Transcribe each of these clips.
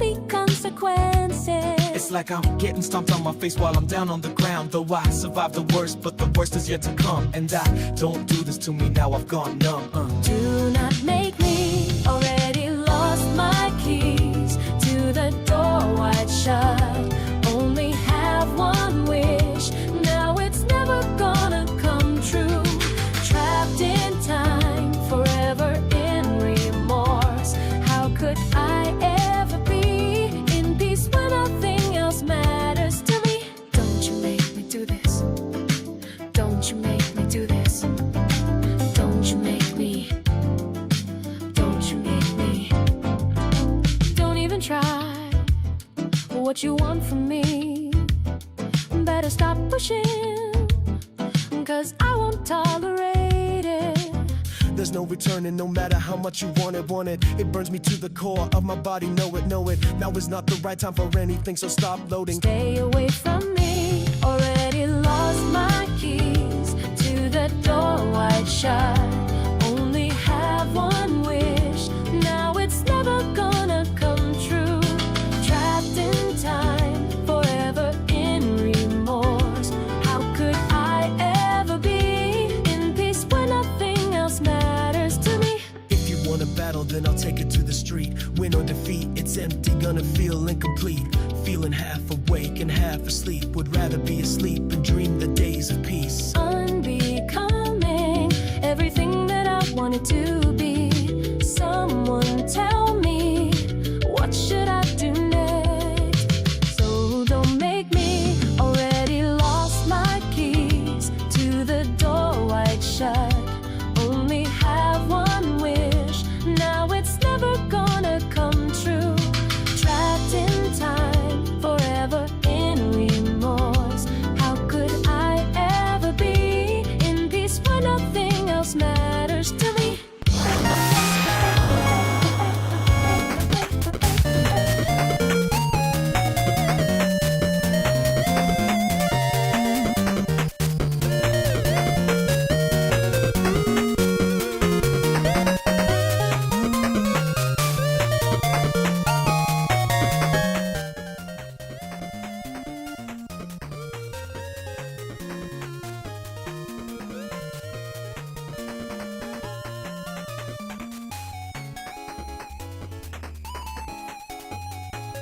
be consequences. It's like I'm getting stomped on my face while I'm down on the ground. Though I survived the worst, but the worst is yet to come. And I don't do this to me, now I've gone numb. Do not make me already lost my keys to the door wide shut. Only have one wish, now it's never gonna come true. Trapped in time, forever in remorse. How could I ever be in peace when nothing else matters to me? Don't you make me do this. Don't you make me do this. Don't you make me. Don't you make me. Don't even try what you want from me. Better stop pushing, 'cause I won't tolerate it. There's no returning, no matter how much you want it. It burns me to the core of my body, know it. Now is not the right time for anything, so stop loading. Stay away from me, already lost my keys to the door wide shut. Only have one wish, now it's never gonna come true. Trapped in time, forever in remorse. How could I ever be in peace when nothing else matters to me? If you want a battle, then I'll take it to the street. Win or defeat, it's empty, gonna feel incomplete. Feeling half awake and half asleep. Would rather be asleep and dream the days of peace. Unbecoming, everything that I wanted to be. Someone tell me, what should I do next? So don't make me already lost my keys to the door wide shut. Only have one wish, now it's never gonna come true. Trapped in time, forever in remorse. How could I ever be in peace when nothing else matters to me?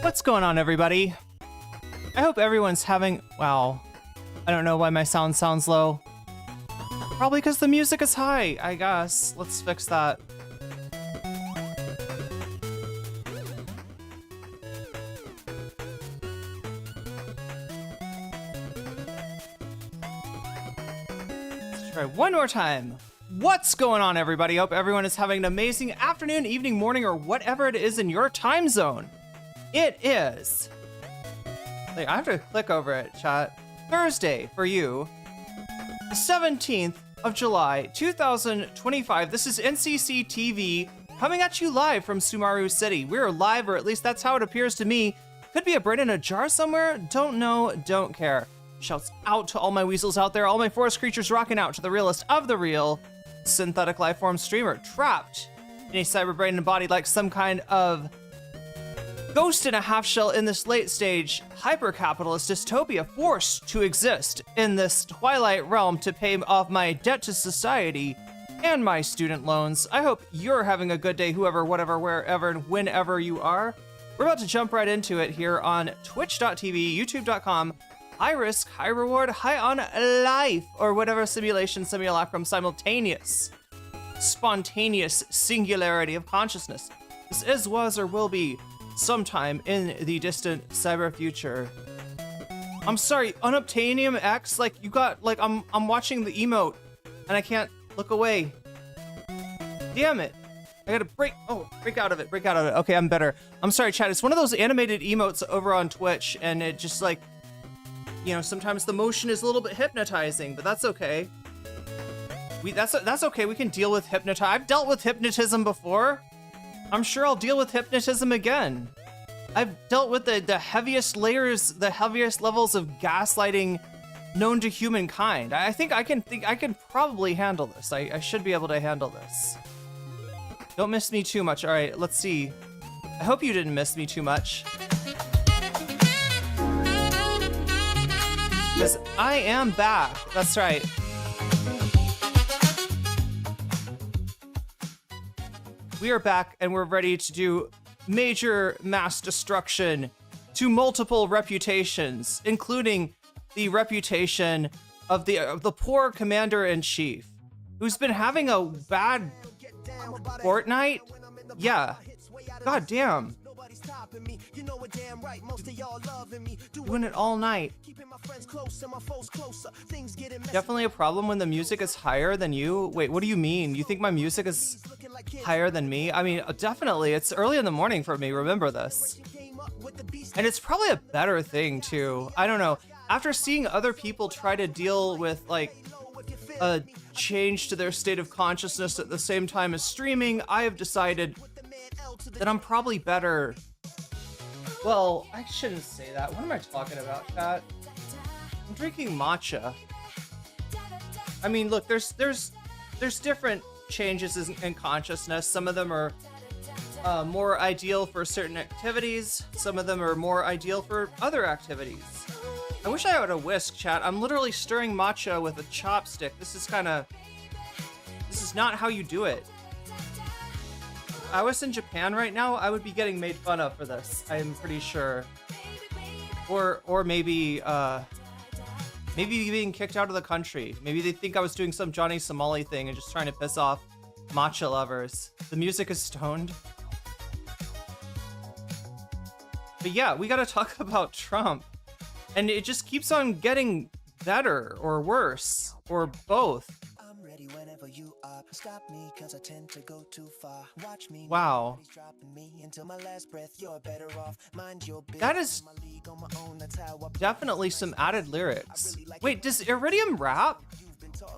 What's going on, everybody? I hope everyone's having... Wow. I don't know why my sound sounds low. Probably because the music is high, I guess. Let's fix that. Let's try one more time. What's going on, everybody? Hope everyone is having an amazing afternoon, evening, morning, or whatever it is in your time zone. It is... I have to click over it, chat. Thursday for you, the 17th of July, 2025. This is NCC TV coming at you live from Sumaru City. We're live, or at least that's how it appears to me. Could be a brain in a jar somewhere. Don't know, don't care. Shouts out to all my weasels out there, all my forest creatures rocking out to the realest of the real synthetic lifeform streamer, trapped in a cyber brain and body like some kind of ghost in a half shell in this late stage hyper-capitalist dystopia, forced to exist in this twilight realm to pay off my debt to society and my student loans. I hope you're having a good day, whoever, whatever, wherever, and whenever you are. We're about to jump right into it here on twitch.tv, youtube.com, high risk, high reward, high on life, or whatever simulation, simulacrum, simultaneous, spontaneous singularity of consciousness this is, was, or will be sometime in the distant cyber future. I'm sorry, Unobtainium X, like you got, like I'm watching the emote and I can't look away. Damn it. I gotta break out of it. Okay, I'm better. I'm sorry, chat. It's one of those animated emotes over on Twitch, and it just like, you know, sometimes the motion is a little bit hypnotizing, but that's okay. That's okay. We can deal with I've dealt with hypnotism before. I'm sure I'll deal with hypnotism again. I've dealt with the heaviest layers, the heaviest levels of gaslighting known to humankind. I think I can probably handle this. I should be able to handle this. Don't miss me too much. All right, let's see. I hope you didn't miss me too much. Because I am back. That's right. We are back and we're ready to do major mass destruction to multiple reputations, including the reputation of the poor commander-in-chief, who's been having a bad fortnight. Yeah. God damn. Doing it all night. Definitely a problem when the music is higher than you. Wait, what do you mean? You think my music is higher than me? I mean, definitely. It's early in the morning for me. Remember this. And it's probably a better thing too. I don't know. After seeing other people try to deal with like a change to their state of consciousness at the same time as streaming, I have decided that I'm probably better. Well, I shouldn't say that. What am I talking about, chat? I'm drinking matcha. I mean, look, there's different changes in consciousness. Some of them are more ideal for certain activities. Some of them are more ideal for other activities. I wish I had a whisk, chat. I'm literally stirring matcha with a chopstick. This is not how you do it. If I was in Japan right now, I would be getting made fun of for this. I'm pretty sure. Or maybe being kicked out of the country. Maybe they think I was doing some Johnny Somali thing and just trying to piss off matcha lovers. The music is stoned. But yeah, we gotta talk about Trump. And it just keeps on getting better or worse or both. I'm ready whenever you are. Stop me 'cause I tend to go too far. Watch me. Wow. Dropping me until my last breath. You're better off. Mind your business. That is definitely some added lyrics. Wait, does Iridium rap?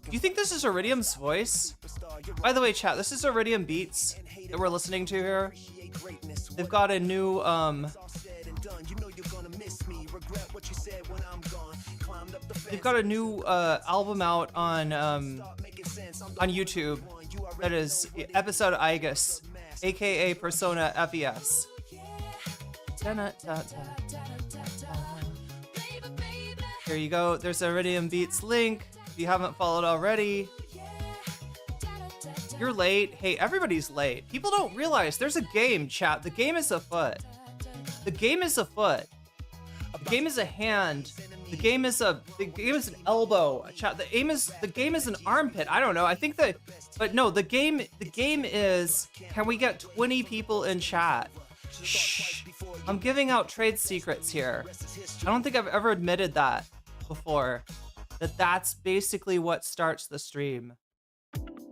Do you think this is Iridium's voice? By the way, chat, this is Iridium Beats that we're listening to here. They've got a new album out on YouTube that is episode Ideologues, aka Persona FES. Here you go. There's Iridium Beats link. If you haven't followed already, you're late. Hey, everybody's late. People don't realize there's a game, chat. The game is afoot. The game is a foot. The game is a hand. The game is an elbow. Chat. The game is an armpit. I don't know. I think that, but no. The game is. Can we get 20 people in chat? Shh. I'm giving out trade secrets here. I don't think I've ever admitted that before. That's basically what starts the stream.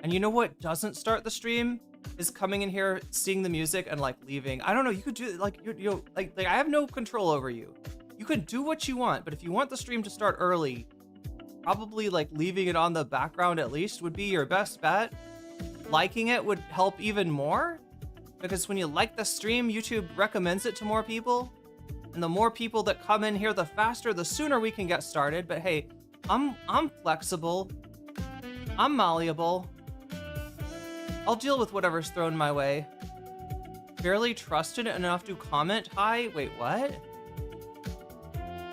And you know what doesn't start the stream? Is coming in here, seeing the music, and like leaving. I don't know. You could do like like I have no control over you. You can do what you want, but if you want the stream to start early, probably like leaving it on the background at least would be your best bet. Liking it would help even more, because when you like the stream, YouTube recommends it to more people, and the more people that come in here, the faster, the sooner we can get started. But hey, I'm flexible. I'm malleable. I'll deal with whatever's thrown my way. Barely trusted enough to comment hi? Wait, what?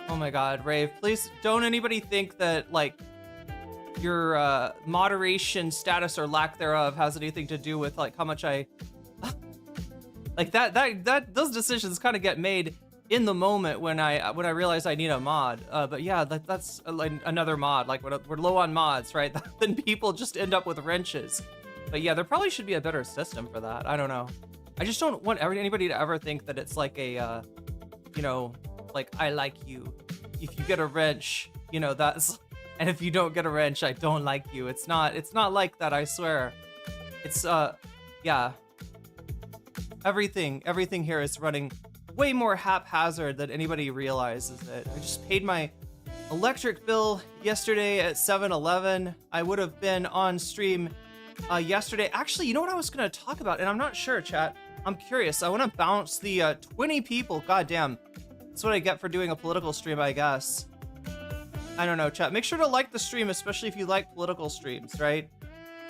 Oh my god, Rave, please don't anybody think that like your moderation status or lack thereof has anything to do with like how much I like that those decisions kind of get made in the moment when I realize I need a mod. But yeah, that's like another mod. Like we're low on mods, right? Then people just end up with wrenches. But yeah, there probably should be a better system for that. I don't know. I just don't want anybody to ever think that it's like a, you know, like I like you. If you get a wrench, you know, that's, and if you don't get a wrench, I don't like you. It's not like that, I swear. It's, yeah. Everything here is running way more haphazard than anybody realizes it. I just paid my electric bill yesterday at 7-Eleven. I would have been on stream yesterday. Actually, you know what I was going to talk about? And I'm not sure, chat. I'm curious. I want to bounce the 20 people. Goddamn. That's what I get for doing a political stream, I guess. I don't know, chat. Make sure to like the stream, especially if you like political streams, right?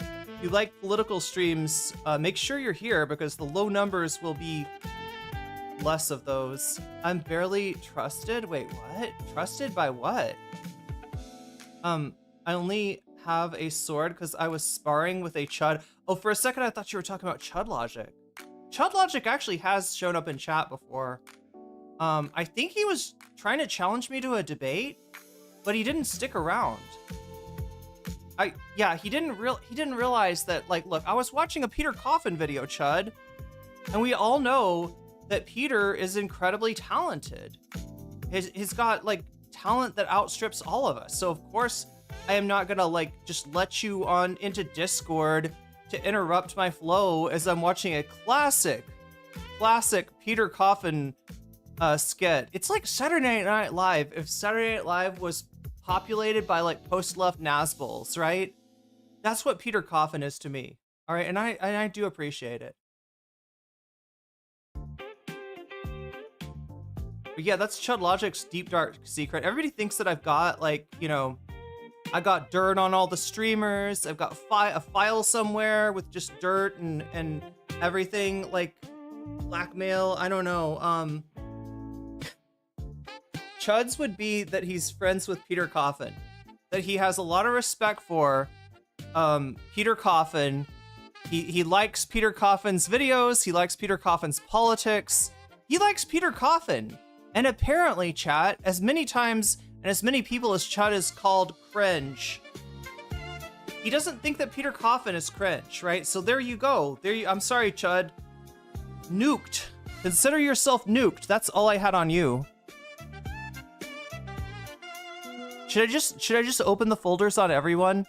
If you like political streams, make sure you're here because the low numbers will be less of those. I'm barely trusted. Wait, what? Trusted by what? I only have a sword because I was sparring with a chud. Oh, for a second I thought you were talking about Chud Logic. Chud Logic actually has shown up in chat before. I think he was trying to challenge me to a debate, but he didn't stick around. Yeah, he didn't realize that, like, look, I was watching a Peter Coffin video, Chud, and we all know that Peter is incredibly talented. He's got, like, talent that outstrips all of us. So of course I am not gonna, like, just let you on into Discord to interrupt my flow as I'm watching a classic Peter Coffin skit. It's like Saturday Night Live if Saturday Night Live was populated by, like, post-left Nazguls, right? That's what Peter Coffin is to me. All right, and I do appreciate it. But yeah, that's Chud Logic's deep dark secret. Everybody thinks that I've got, like, you know, I got dirt on all the streamers. I've got a file somewhere with just dirt and everything, like blackmail. I don't know. Chud's would be that he's friends with Peter Coffin, that he has a lot of respect for Peter Coffin. He likes Peter Coffin's videos. He likes Peter Coffin's politics. He likes Peter Coffin. And apparently, chat, as many times and as many people as Chud is called cringe, he doesn't think that Peter Coffin is cringe, right? So there you go. I'm sorry, Chud. Nuked. Consider yourself nuked. That's all I had on you. Should I just open the folders on everyone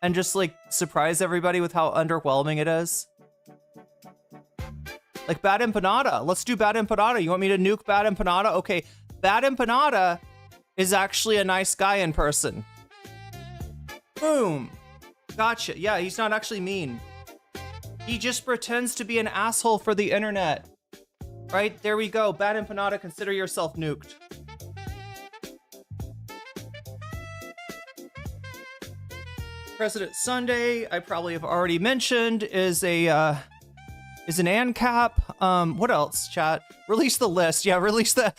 and just, like, surprise everybody with how underwhelming it is? Like Bad Empanada. Let's do Bad Empanada. You want me to nuke Bad Empanada? Okay, Bad Empanada is actually a nice guy in person. Boom. Gotcha. Yeah, he's not actually mean. He just pretends to be an asshole for the internet. Right? There we go. Bad Empanada, consider yourself nuked. President Sunday, I probably have already mentioned, is an ANCAP. What else, chat? Release the list. Yeah, release the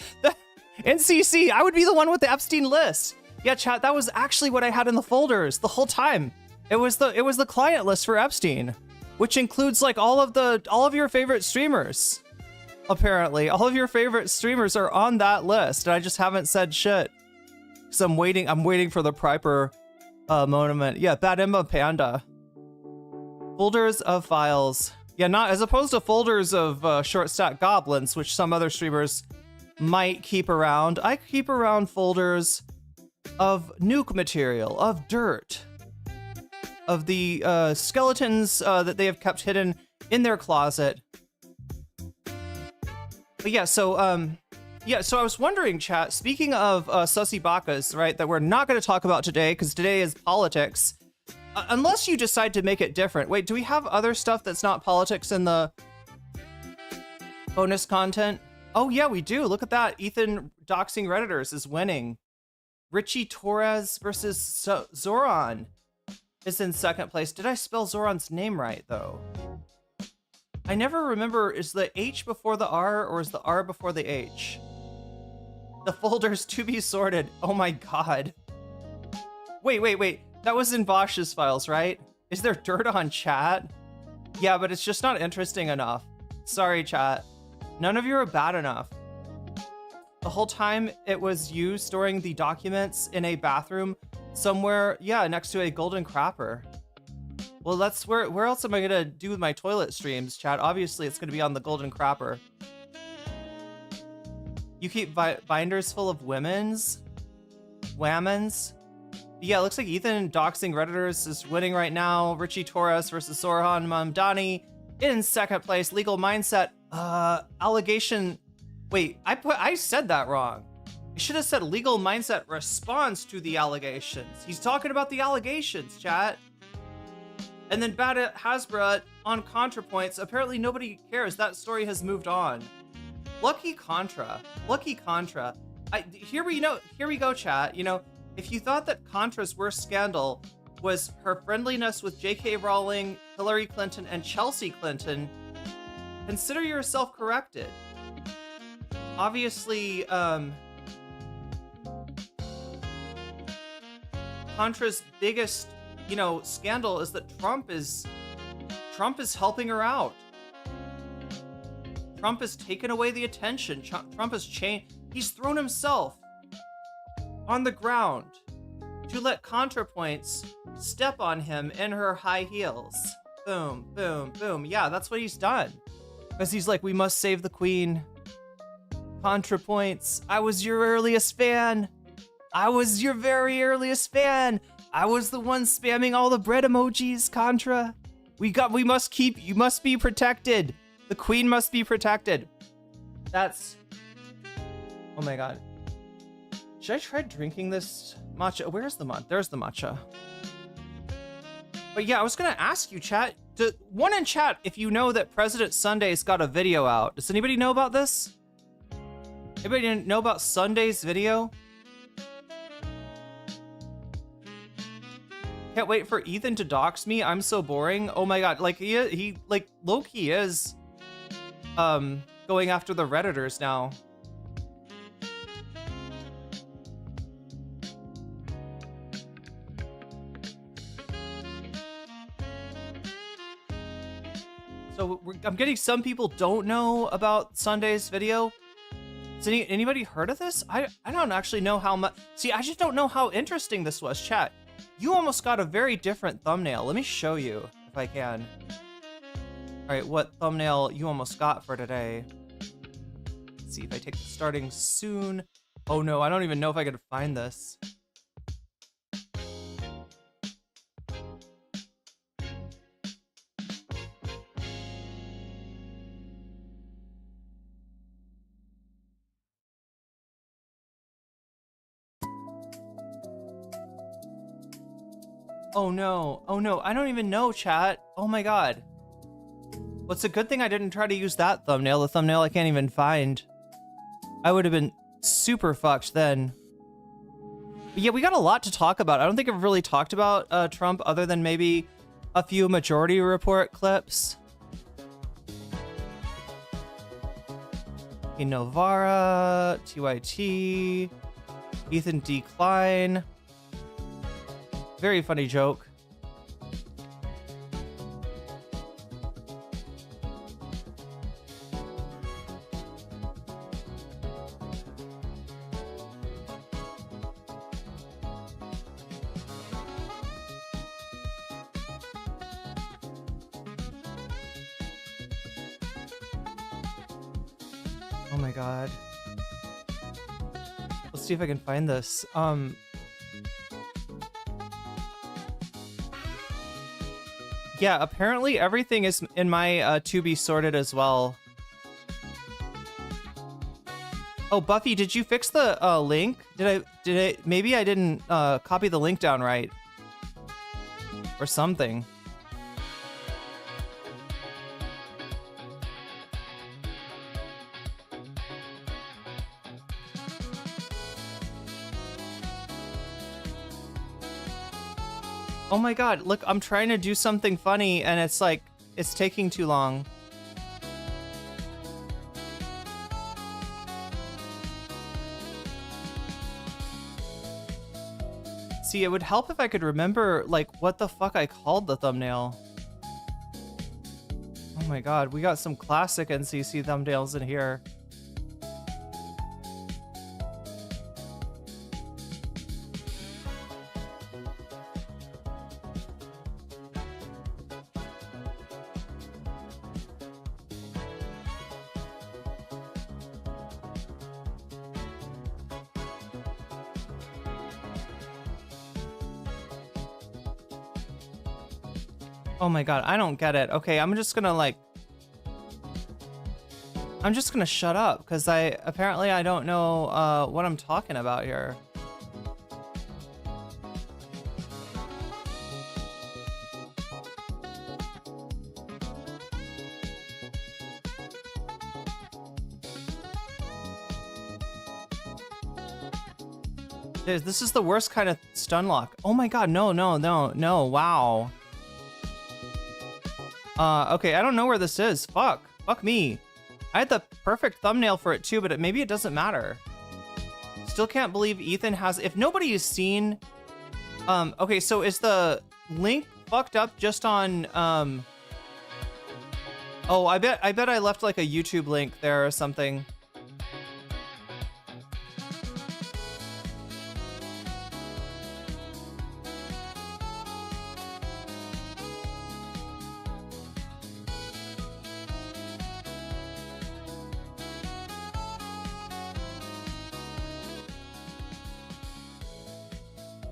NCC. I would be the one with the Epstein list. Yeah, chat, that was actually what I had in the folders the whole time. It was the client list for Epstein, which includes, like, all of your favorite streamers. Apparently, all of your favorite streamers are on that list, and I just haven't said shit. So I'm waiting for the proper moment. Yeah, Bad Emma Panda. Folders of files. Yeah, not as opposed to folders of short stack goblins, which some other streamers might keep around. I keep around folders of nuke material, of dirt, of the skeletons that they have kept hidden in their closet. But yeah, so I was wondering, chat, speaking of sussy bakas, right, that we're not going to talk about today because today is politics. Unless you decide to make it different. Wait, do we have other stuff that's not politics in the bonus content? Oh yeah, we do. Look at that. Ethan Doxing Redditors is winning. Richie Torres versus Zoran is in second place. Did I spell Zoran's name right, though? I never remember, is the H before the R or is the R before the H? The folders to be sorted. Oh my god. Wait. That was in Vosh's files, right? Is there dirt on chat? Yeah, but it's just not interesting enough. Sorry, chat. None of you are bad enough. The whole time it was you storing the documents in a bathroom somewhere, yeah, next to a golden crapper. Well, that's where else am I gonna do with my toilet streams, chat? Obviously, it's gonna be on the golden crapper. You keep binders full of women's? Yeah, it looks like Ethan Doxing Redditors is winning right now. Richie Torres versus Sorhan Mamdani in second place. Legal Mindset, allegation. Wait, I said that wrong. I should have said Legal Mindset responds to the allegations. He's talking about the allegations, chat. And then Bad Hasbra on ContraPoints. Apparently nobody cares. That story has moved on. Lucky Contra. Here we go, chat. You know, if you thought that Contra's worst scandal was her friendliness with J.K. Rowling, Hillary Clinton, and Chelsea Clinton, consider yourself corrected. obviously, Contra's biggest, scandal is that Trump is helping her out. Trump has taken away the attention. Trump has changed. He's thrown himself on the ground to let ContraPoints step on him in her high heels. Boom, boom, boom. Yeah, that's what he's done. Because he's like, we must save the queen. ContraPoints, I was your earliest fan. I was your very earliest fan. I was the one spamming all the bread emojis, Contra. You must be protected. The queen must be protected. That's, oh my God. Should I try drinking this matcha? Where's the matcha? There's the matcha. But yeah, I was gonna ask you, chat, one in chat, if you know that President Sunday's got a video out. Does anybody know about this? Anybody know about Sunday's video? Can't wait for Ethan to dox me. I'm so boring. Oh my God, like he like low-key is going after the Redditors now. So I'm getting some people don't know about Sunday's video. Has anybody heard of this? I don't actually know how much. See, I just don't know how interesting this was, chat. You almost got a very different thumbnail. Let me show you if I can. All right, what thumbnail you almost got for today? Let's see if I take the starting soon. Oh no, I don't even know if I could find this. Oh no, I don't even know, chat. Oh my God. Well, it's a good thing I didn't try to use that thumbnail, the thumbnail I can't even find. I would have been super fucked then. But yeah, we got a lot to talk about. I don't think I've really talked about Trump other than maybe a few Majority Report clips. Novara, TYT, Ethan D. Klein. Very funny joke. Oh my God. Let's see if I can find this. Yeah, apparently everything is in my to be sorted as well. Oh, Buffy, did you fix the link? Did I maybe I didn't copy the link down right or something. Oh my God, look, I'm trying to do something funny and it's like, it's taking too long. See, it would help if I could remember, like, what the fuck I called the thumbnail. Oh my God, we got some classic NCC thumbnails in here. Oh my God, I don't get it. Okay, I'm just gonna shut up because apparently I don't know what I'm talking about here. Dude, this is the worst kind of stun lock. Oh my God, no, wow. Okay, I don't know where this is. Fuck me. I had the perfect thumbnail for it too, but maybe it doesn't matter. Still can't believe Ethan has, if nobody has seen, okay, so is the link fucked up just on, oh, I bet I left like a YouTube link there or something.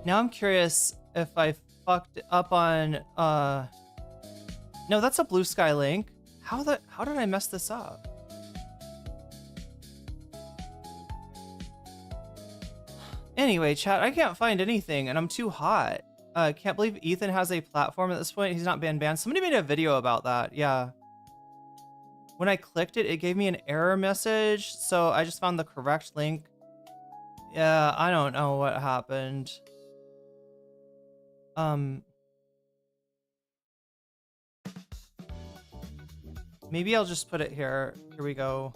Now I'm curious if I fucked up on, no, that's a Blue Sky link. How did I mess this up? Anyway, chat, I can't find anything and I'm too hot. Can't believe Ethan has a platform at this point. He's not banned. Somebody made a video about that, yeah. When I clicked it, it gave me an error message, so I just found the correct link. Yeah, I don't know what happened. Maybe I'll just put it here. Here we go.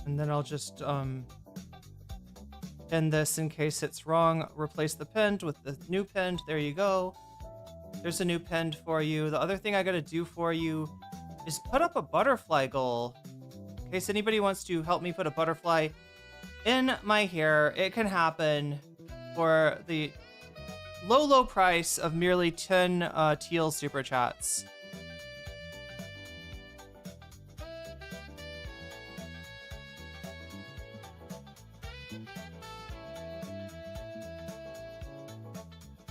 And then I'll just pin this in case it's wrong. Replace the pinned with the new pinned. There you go. There's a new pinned for you. The other thing I gotta do for you is put up a butterfly goal. In case anybody wants to help me put a butterfly in my hair, it can happen for the low price of merely 10 teal super chats.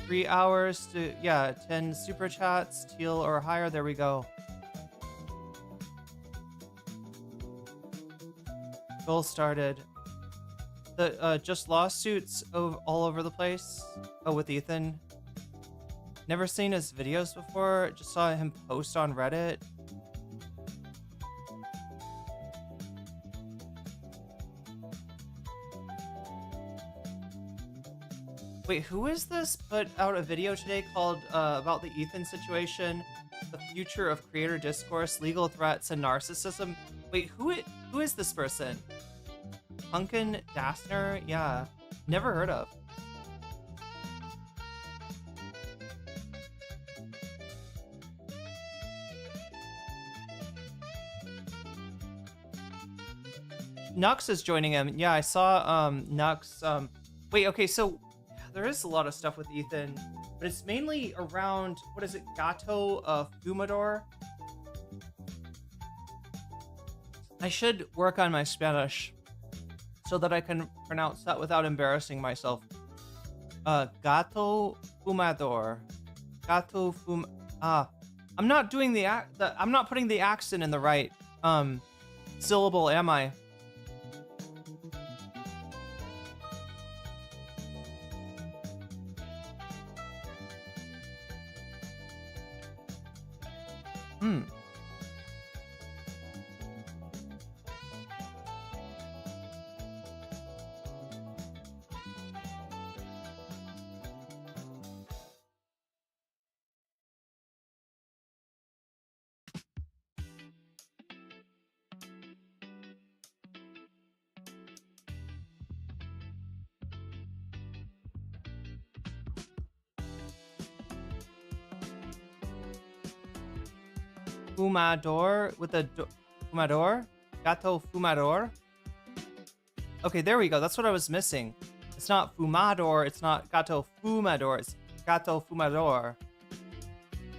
$3 hours to, yeah, 10 super chats, teal or higher. There we go. Goal started. The just lawsuits all over the place. Oh, with Ethan. Never seen his videos before. Just saw him post on Reddit. Wait, who is this? Put out a video today called about the Ethan situation, the future of creator discourse, legal threats, and narcissism. Wait, who is this person? Punkin Dassner? Yeah, never heard of. Nux is joining him. Yeah, I saw Nux. Wait, okay, so there is a lot of stuff with Ethan, but it's mainly around, what is it, Gato Fumador? I should work on my Spanish so that I can pronounce that without embarrassing myself. Gato Fumador. I'm not doing I'm not putting the accent in the right syllable, am I? Fumador with a Fumador? Gato Fumador? Okay, there we go. That's what I was missing. It's not Fumador, it's not Gato Fumador, it's Gato Fumador.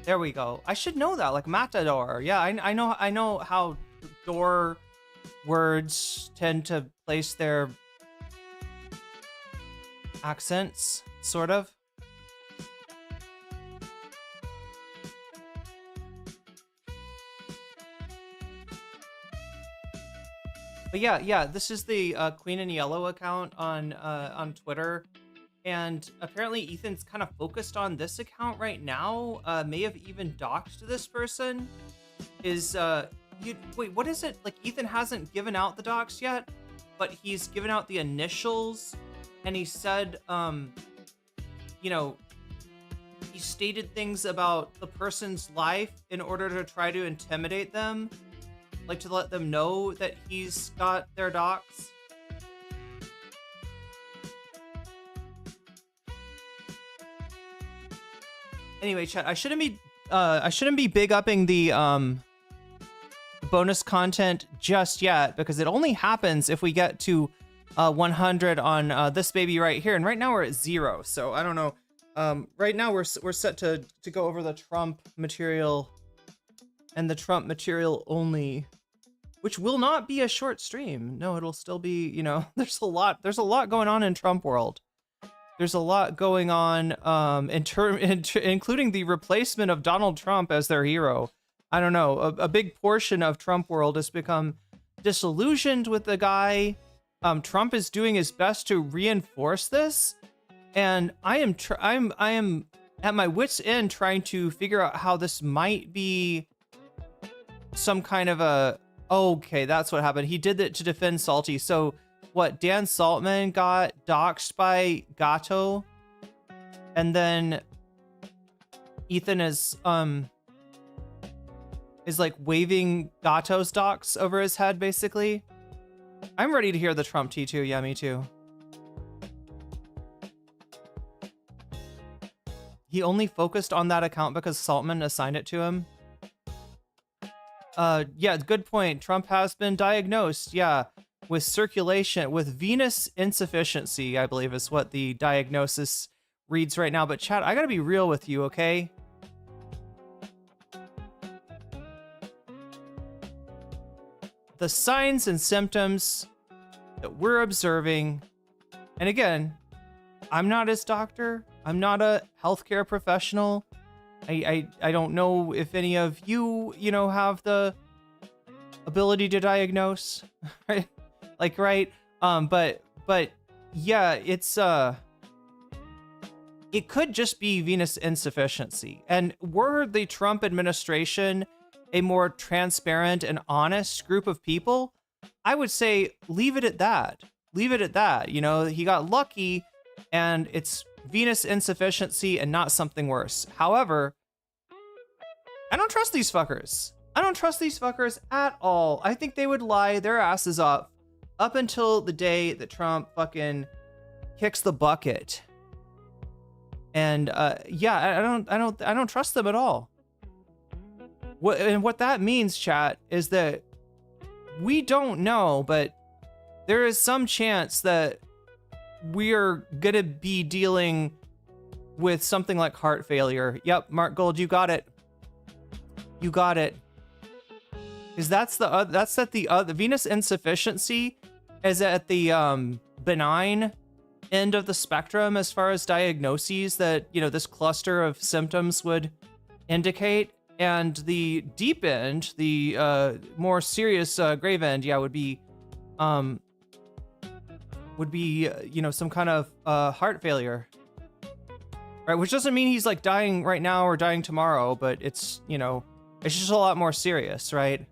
There we go. I should know that, like Matador. Yeah, I know how door words tend to place their accents, sort of. But yeah, this is the Queen in Yellow account on Twitter, and apparently Ethan's kind of focused on this account right now. May have even doxed this person. Wait, what is it? Like, Ethan hasn't given out the dox yet, but he's given out the initials, and he said, you know, he stated things about the person's life in order to try to intimidate them, like to let them know that he's got their docs. Anyway, chat, I shouldn't be big upping the bonus content just yet, because it only happens if we get to 100 on this baby right here, and right now we're at 0. So I don't know. Right now we're set to go over the Trump material and the Trump material only, which will not be a short stream. No, it'll still be, you know, there's a lot going on in Trump world. There's a lot going on, including the replacement of Donald Trump as their hero. I don't know. A big portion of Trump world has become disillusioned with the guy. Trump is doing his best to reinforce this, and I am at my wit's end trying to figure out how this might be some kind of a, okay, that's what happened. He did it to defend Salty. So what, Dan Saltman got doxxed by Gato, and then Ethan is like waving Gato's docs over his head, basically. I'm ready to hear the Trump T2. Yeah, me too. He only focused on that account because Saltman assigned it to him. Yeah, good point. Trump has been diagnosed, yeah, with circulation, with venous insufficiency, I believe is what the diagnosis reads right now. But chat, I gotta be real with you, okay? The signs and symptoms that we're observing, and again, I'm not his doctor. I'm not a healthcare professional. I don't know if any of you, you know, have the ability to diagnose, right? Like, right? But yeah, it's it could just be venous insufficiency. And were the Trump administration a more transparent and honest group of people, I would say leave it at that. Leave it at that. You know, he got lucky and it's venous insufficiency and not something worse. However, I don't trust these fuckers. I don't trust these fuckers at all. I think they would lie their asses up until the day that Trump fucking kicks the bucket. And yeah, I don't trust them at all. What that means, chat, is that we don't know, but there is some chance that we are gonna be dealing with something like heart failure. Yep, Mark Gold, you got it. You got it. Because that's at the venous insufficiency is at the benign end of the spectrum as far as diagnoses that, you know, this cluster of symptoms would indicate. And the deep end, the more serious grave end, yeah, would be you know, some kind of heart failure, right? Which doesn't mean he's like dying right now or dying tomorrow, but it's, you know, it's just a lot more serious, right?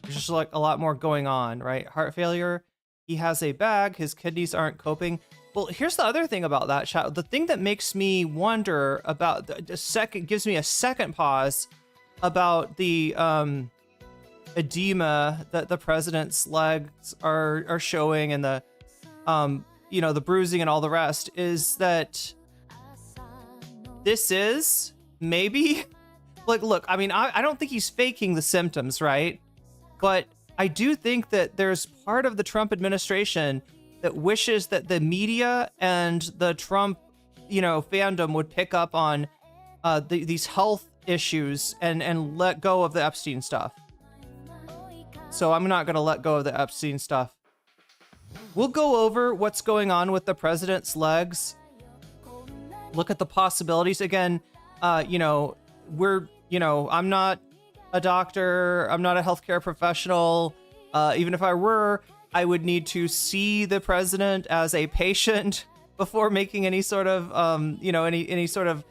There's just like a lot more going on, right? Heart failure, he has a bag, his kidneys aren't coping. Well, here's the other thing about that, chat. The thing that makes me wonder about gives me a second pause about the edema that the president's legs are showing and the you know, the bruising and all the rest, is that this is maybe like, look, I mean, I don't think he's faking the symptoms, right? But I do think that there's part of the Trump administration that wishes that the media and the Trump, you know, fandom would pick up on these health issues and let go of the Epstein stuff. So I'm not going to let go of the Epstein stuff. We'll go over what's going on with the president's legs. Look at the possibilities. Again, you know, I'm not a doctor. I'm not a healthcare professional. Even if I were, I would need to see the president as a patient before making any sort of, you know, any sort of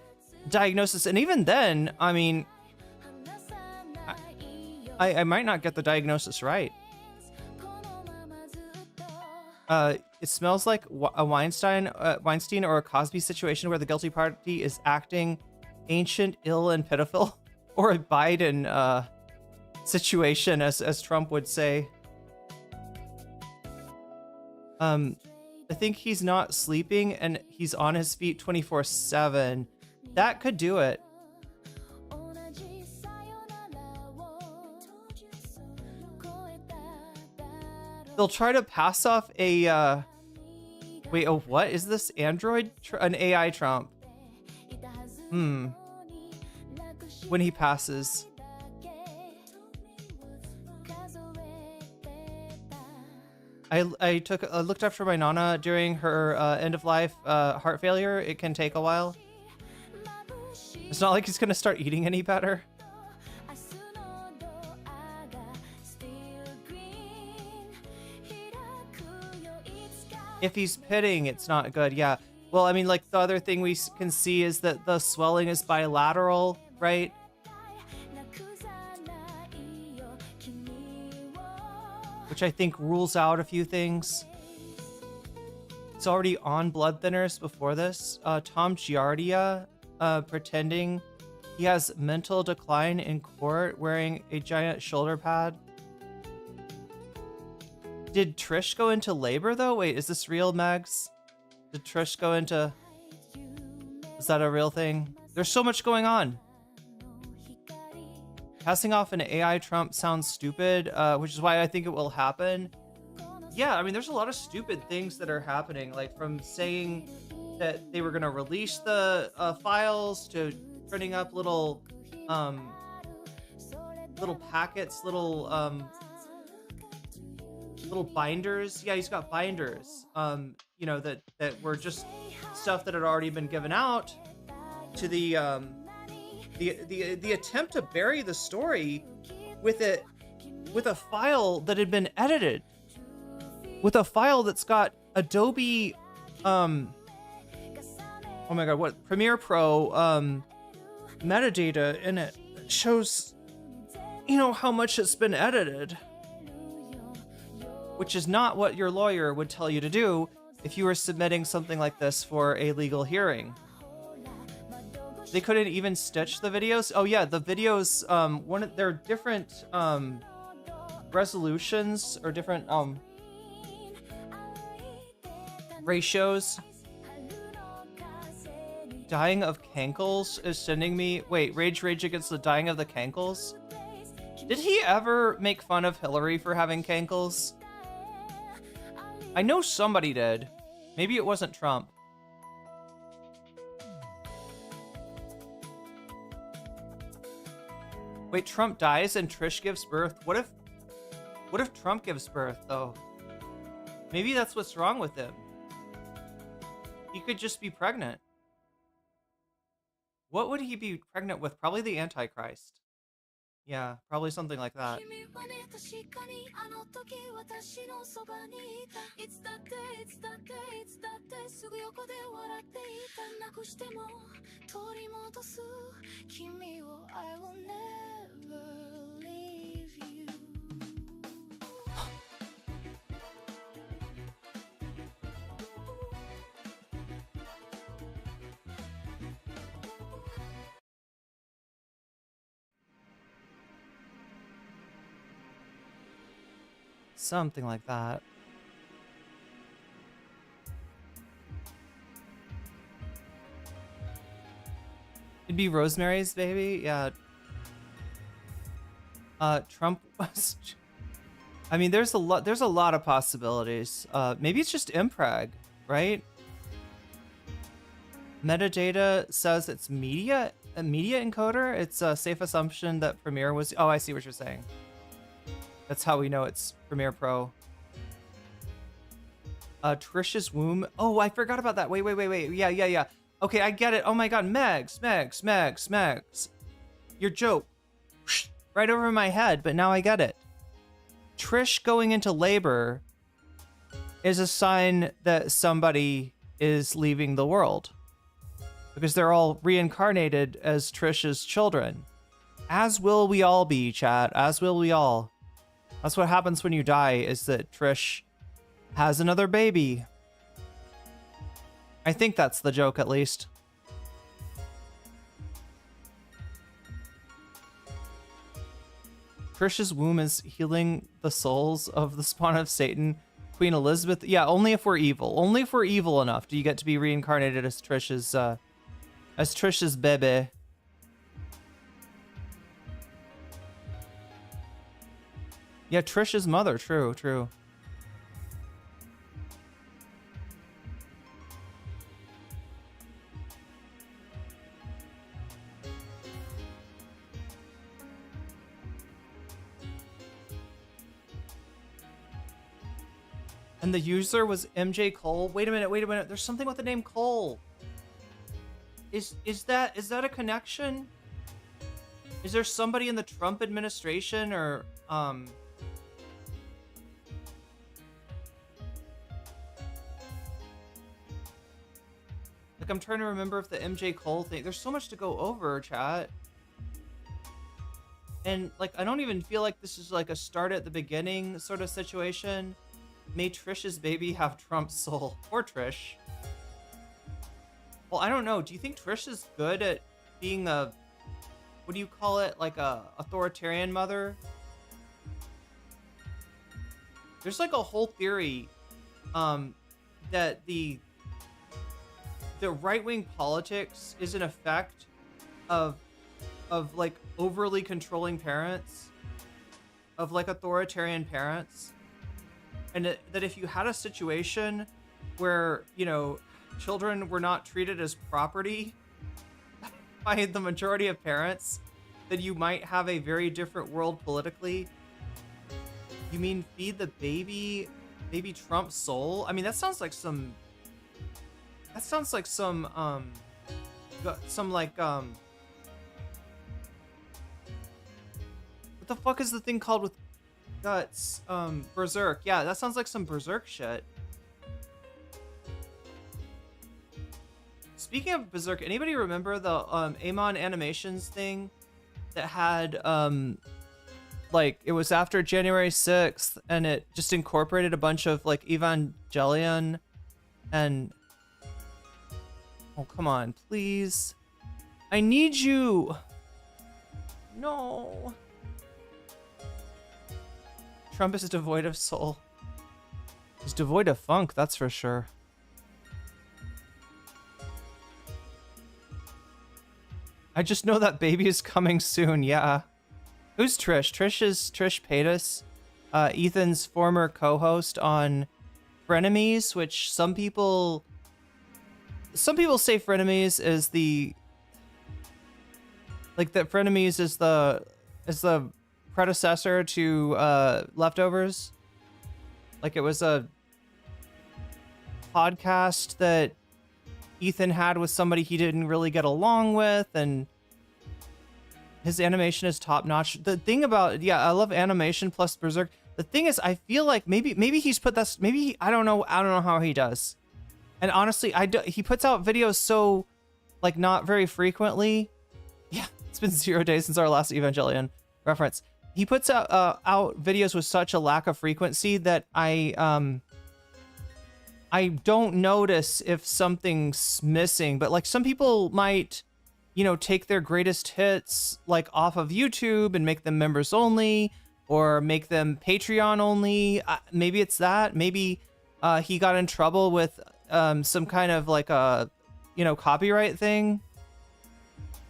diagnosis. And even then, I mean, I might not get the diagnosis right. It smells like a Weinstein or a Cosby situation where the guilty party is acting ancient, ill, and pitiful, or a Biden situation, as Trump would say. I think he's not sleeping and he's on his feet 24/7. That could do it. They'll try to pass off a wait, oh, what is this? An AI Trump. When he passes. I looked after my Nana during her end of life heart failure. It can take a while. It's not like he's gonna start eating any better. If he's pitting, it's not good. Yeah. Well, I mean, like, the other thing we can see is that the swelling is bilateral, right? Which I think rules out a few things. It's already on blood thinners before this. Tom Giardia pretending he has mental decline in court wearing a giant shoulder pad. Did Trish go into labor though? Wait, is this real, Megs? Did Trish go into... Is that a real thing? There's so much going on. Passing off an AI Trump sounds stupid, which is why I think it will happen. Yeah, I mean, there's a lot of stupid things that are happening, like from saying that they were going to release the files to printing up little packets, little binders. Yeah, he's got binders, you know, that were just stuff that had already been given out to the attempt to bury the story with a file that had been edited, with a file that's got Adobe oh my god, what, Premiere Pro metadata in it. It shows, you know, how much it's been edited, which is not what your lawyer would tell you to do if you were submitting something like this for a legal hearing. They couldn't even stitch the videos. Oh yeah, the videos, there are different resolutions or different ratios. Dying of Cankles is sending me... Wait, Rage Against the Dying of the Cankles? Did he ever make fun of Hillary for having cankles? I know somebody did. Maybe it wasn't Trump. Wait, Trump dies and Trish gives birth? What if Trump gives birth, though? Maybe that's what's wrong with him. He could just be pregnant. What would he be pregnant with? Probably the Antichrist. Yeah, probably something like that. Something like that. It'd be Rosemary's Baby, yeah. Trump was... I mean, there's a lot of possibilities. Maybe it's just impreg, right? Metadata says it's a media encoder. It's a safe assumption that Premiere was... Oh, I see what you're saying. That's how we know it's Premiere Pro. Trish's womb. Oh, I forgot about that. Wait. Yeah. Okay, I get it. Oh my god, Megs. Your joke. Right over my head, but now I get it. Trish going into labor is a sign that somebody is leaving the world. Because they're all reincarnated as Trish's children. As will we all be, chat. As will we all. That's what happens when you die, is that Trish has another baby. I think that's the joke, at least. Trish's womb is healing the souls of the spawn of Satan. Queen Elizabeth. Yeah, only if we're evil. Only if we're evil enough do you get to be reincarnated as Trish's baby. Yeah, Trish's mother. True, true. And the user was MJ Cole. Wait a minute, wait a minute. There's something with the name Cole. Is that a connection? Is there somebody in the Trump administration or like, I'm trying to remember if the MJ Cole thing. There's so much to go over, chat. And like, I don't even feel like this is like a start at the beginning sort of situation. May Trish's baby have Trump's soul. Poor Trish. Well, I don't know. Do you think Trish is good at being a, what do you call it? Like a authoritarian mother? There's like a whole theory that the right-wing politics is an effect of like overly controlling parents, of like authoritarian parents. And that if you had a situation where, you know, children were not treated as property by the majority of parents, then you might have a very different world politically. You mean feed the baby Trump's soul? I mean, that sounds like some like what the fuck is the thing called with guts? Berserk. Yeah, that sounds like some Berserk shit. Speaking of Berserk, anybody remember the Amon Animations thing that had like, it was after January 6th and it just incorporated a bunch of like Evangelion and, oh come on, please, I need you. No. Trump is devoid of soul. He's devoid of funk, that's for sure. I just know that baby is coming soon, yeah. Who's Trish? Trish is Trish Paytas, Ethan's former co-host on Frenemies, which some people say Frenemies is the, like, that Frenemies is the predecessor to Leftovers. Like, it was a podcast that Ethan had with somebody he didn't really get along with, and his animation is top notch. The thing about, yeah, I love animation plus Berserk. The thing is, I feel like maybe he's put that, I don't know how he does. And honestly, he puts out videos so, like, not very frequently. Yeah, it's been 0 days since our last Evangelion reference. He puts out videos with such a lack of frequency that I don't notice if something's missing. But like, some people might, you know, take their greatest hits like off of YouTube and make them members only, or make them Patreon only. Maybe it's that. Maybe he got in trouble with some kind of like a, you know, copyright thing.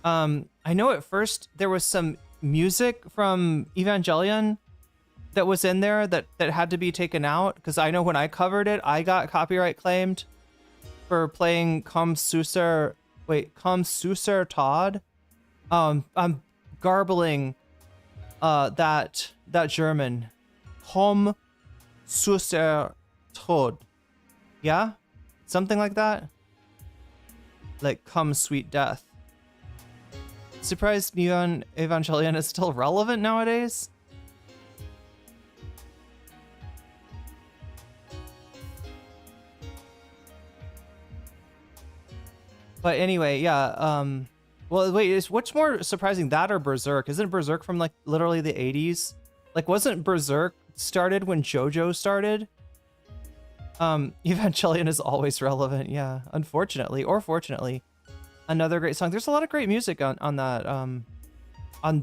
I know at first there was some music from Evangelion that was in there that had to be taken out, because I know when I covered it, I got copyright claimed for playing Komm Süßer Todd. I'm garbling that German. Komm Süßer Tod. Yeah? Something like that? Like, come sweet death. Surprised Neon Evangelion is still relevant nowadays? But anyway, yeah, well, wait, what's more surprising, that or Berserk? Isn't Berserk from, like, literally the 80s? Like, wasn't Berserk started when JoJo started? Evangelion is always relevant. Yeah, unfortunately or fortunately. Another great song. There's a lot of great music on that, on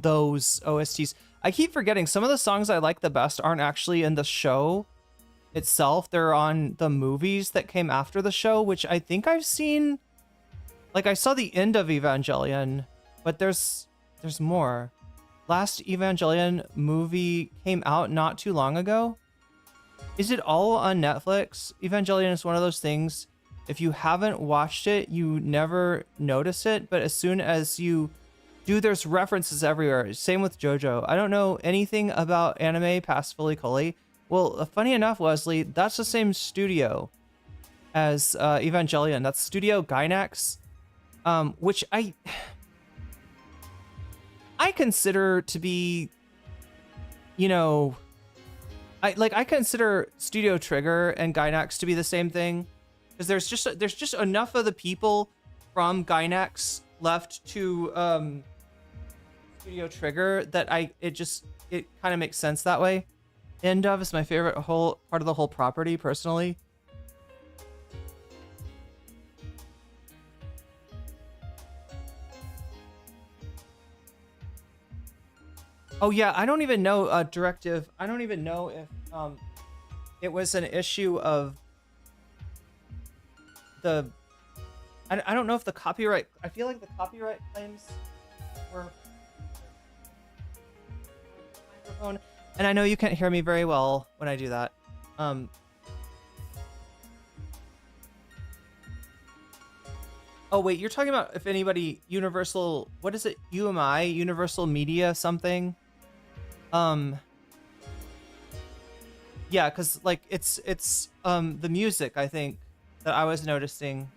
those OSTs. I keep forgetting some of the songs I like the best aren't actually in the show itself. They're on the movies that came after the show, which I think I've seen. Like, I saw the end of Evangelion, but there's more. Last Evangelion movie came out not too long ago. Is it all on Netflix? Evangelion is one of those things, if you haven't watched it, you never notice it, but as soon as you do, there's references everywhere. Same with JoJo. I don't know anything about anime past Fully Cooley. Well, funny enough, Wesley, that's the same studio as Evangelion. That's Studio Gainax, which I consider to be, you know, I consider Studio Trigger and Gainax to be the same thing, because there's just enough of the people from Gainax left to Studio Trigger that it kind of makes sense that way. End of is my favorite whole part of the whole property, personally. Oh yeah, I don't even know directive. I don't even know if it was an issue of the. I don't know if the copyright. I feel like the copyright claims were microphone, and I know you can't hear me very well when I do that. Oh wait, you're talking about if anybody Universal. What is it? UMI, Universal Media something. Yeah, because like it's the music, I think, that I was noticing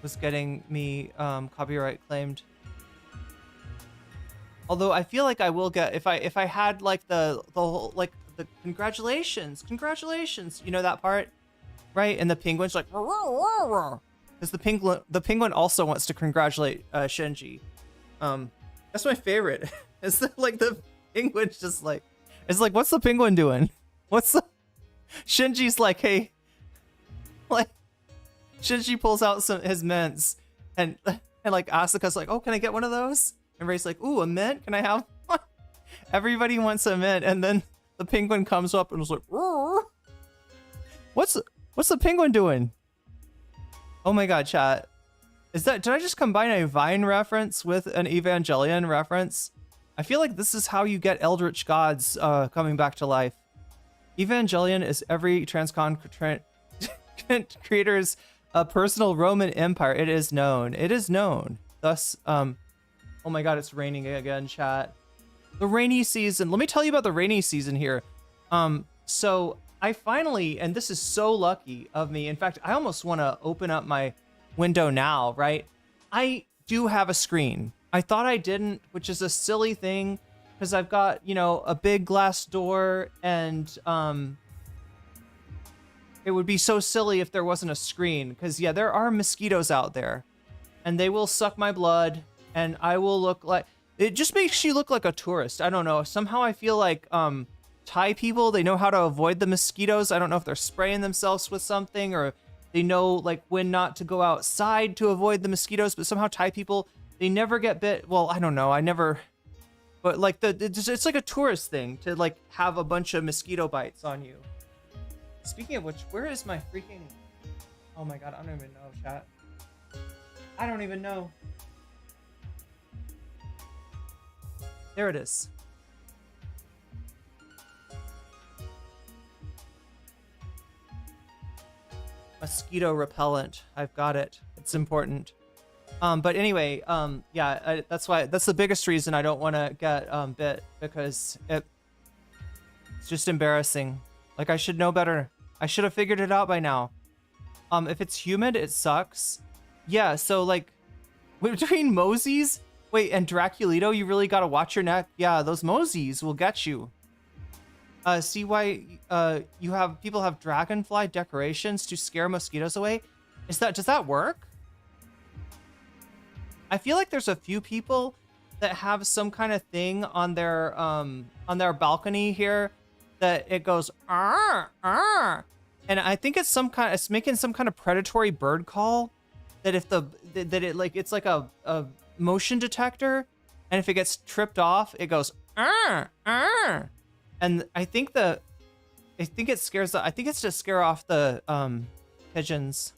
was getting me copyright claimed. Although I feel like I will get, if I had like the whole, like the congratulations, you know that part, right? And the penguin's like, because the penguin also wants to congratulate Shinji. That's my favorite. It's like the penguin's just like, it's like, what's the penguin doing? Shinji's like, hey, like, Shinji pulls out his mints and like Asuka's like, oh, can I get one of those? And Ray's like, ooh, a mint? Can I have one? Everybody wants a mint, and then the penguin comes up and was like, what's the penguin doing? Oh my god, chat. Did I just combine a Vine reference with an Evangelion reference? I feel like this is how you get Eldritch Gods coming back to life. Evangelion is every transcon creator's personal Roman empire. It is known. It is known. Thus, oh my god, it's raining again, chat. The rainy season. Let me tell you about the rainy season here. So I finally, and this is so lucky of me. In fact, I almost want to open up my window now, right? I do have a screen. I thought I didn't, which is a silly thing, because I've got, you know, a big glass door, and it would be so silly if there wasn't a screen, because yeah, there are mosquitoes out there, and they will suck my blood, and I will look like, it just makes you look like a tourist. I don't know. Somehow I feel like Thai people, they know how to avoid the mosquitoes. I don't know if they're spraying themselves with something, or they know like when not to go outside to avoid the mosquitoes, but somehow Thai people, they never get bit. Well, I don't know. I never, but like it's like a tourist thing to like have a bunch of mosquito bites on you. Speaking of which, where is my freaking, oh my god, I don't even know, chat. I don't even know. There it is. Mosquito repellent. I've got it. It's important. But anyway, yeah, that's the biggest reason I don't want to get bit, because it's just embarrassing. Like, I should know better. I should have figured it out by now. If it's humid, it sucks. Yeah, so like between Mosey's, wait, and Draculito, you really got to watch your neck. Yeah, those Mosey's will get you. See why people have dragonfly decorations to scare mosquitoes away? Does that work? I feel like there's a few people that have some kind of thing on their balcony here that it goes and I think it's making some kind of predatory bird call that if it's like a motion detector, and if it gets tripped off, it goes and I think it's to scare off the pigeons.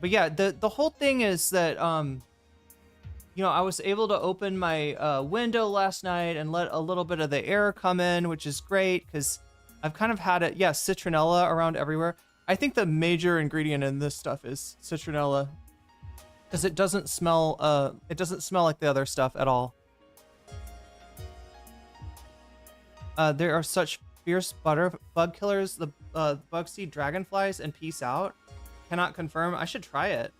But yeah, the whole thing is that I was able to open my window last night and let a little bit of the air come in, which is great because I've kind of had it, citronella around everywhere. I think the major ingredient in this stuff is citronella because it doesn't smell like the other stuff at all. There are such fierce bug killers, the bug seed dragonflies, and peace out. Cannot confirm. I should try it.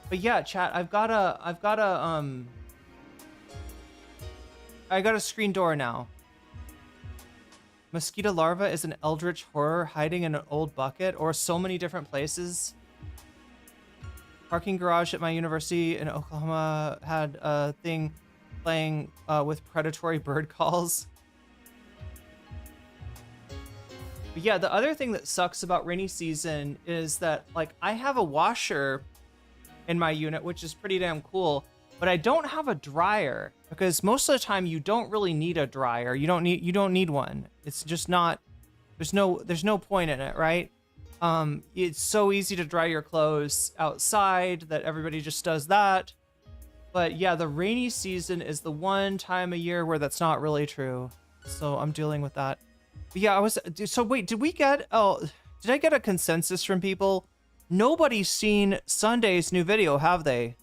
But yeah, chat, I got a screen door now. Mosquito larva is an eldritch horror hiding in an old bucket or so many different places. Parking garage at my university in Oklahoma had a thing playing with predatory bird calls. But yeah, the other thing that sucks about rainy season is that, like, I have a washer in my unit, which is pretty damn cool, but I don't have a dryer because most of the time you don't really need a dryer. You don't need one. It's just not, there's no point in it, right? It's so easy to dry your clothes outside that everybody just does that. But yeah, the rainy season is the one time a year where that's not really true. So I'm dealing with that. But yeah, did I get a consensus from people? Nobody's seen Sunday's new video, have they?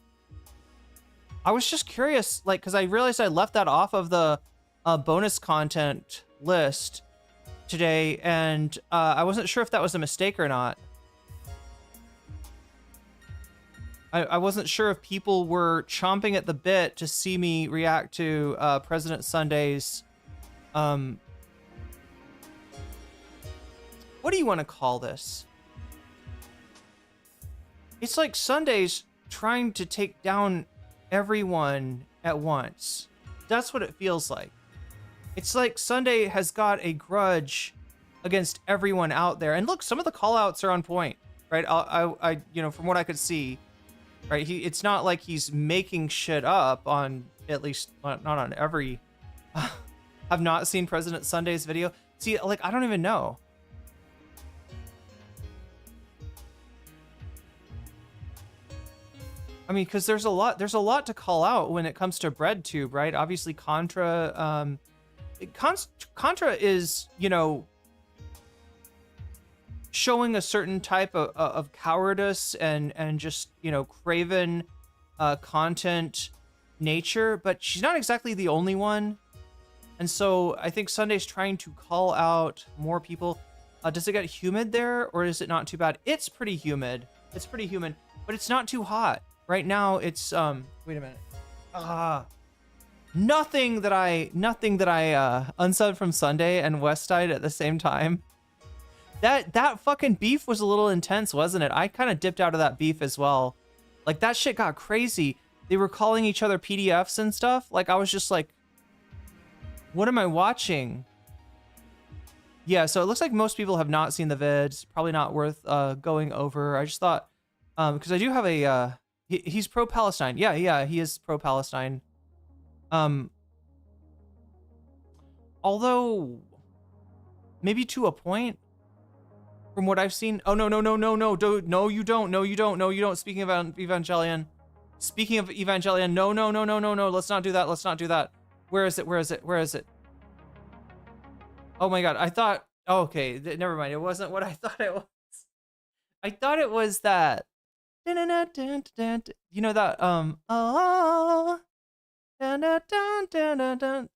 I was just curious, like, because I realized I left that off of the bonus content list today, and I wasn't sure if that was a mistake or not. I wasn't sure if people were chomping at the bit to see me react to President Sunday's what do you want to call this? It's like Sunday's trying to take down everyone at once. That's what it feels like. It's like Sunday has got a grudge against everyone out there. And look, some of the call-outs are on point, right? I from what I could see, right? It's not like he's making shit up on, at least not on every. I've not seen President Sunday's video. See, like, I don't even know. I mean, because there's a lot to call out when it comes to BreadTube, right? Obviously, Contra is, showing a certain type of cowardice and just, craven content nature, but she's not exactly the only one. And so I think Sunday's trying to call out more people. Does it get humid there, or is it not too bad? It's pretty humid. It's pretty humid, but it's not too hot. Right now it's wait a minute. Nothing that I unsubbed from Sunday and Westside at the same time. That fucking beef was a little intense, wasn't it? I kind of dipped out of that beef as well. Like, that shit got crazy. They were calling each other PDFs and stuff. Like, I was just like, what am I watching? Yeah, so it looks like most people have not seen the vid. It's probably not worth going over. I just thought, because I do have a he's pro-Palestine. Yeah, he is pro-Palestine. Although maybe to a point from what I've seen. Oh, no, you don't. Speaking of Evangelion. No. Let's not do that. Where is it? Oh my God. I thought, oh, okay. Never mind. It wasn't what I thought it was. I thought it was that. You know that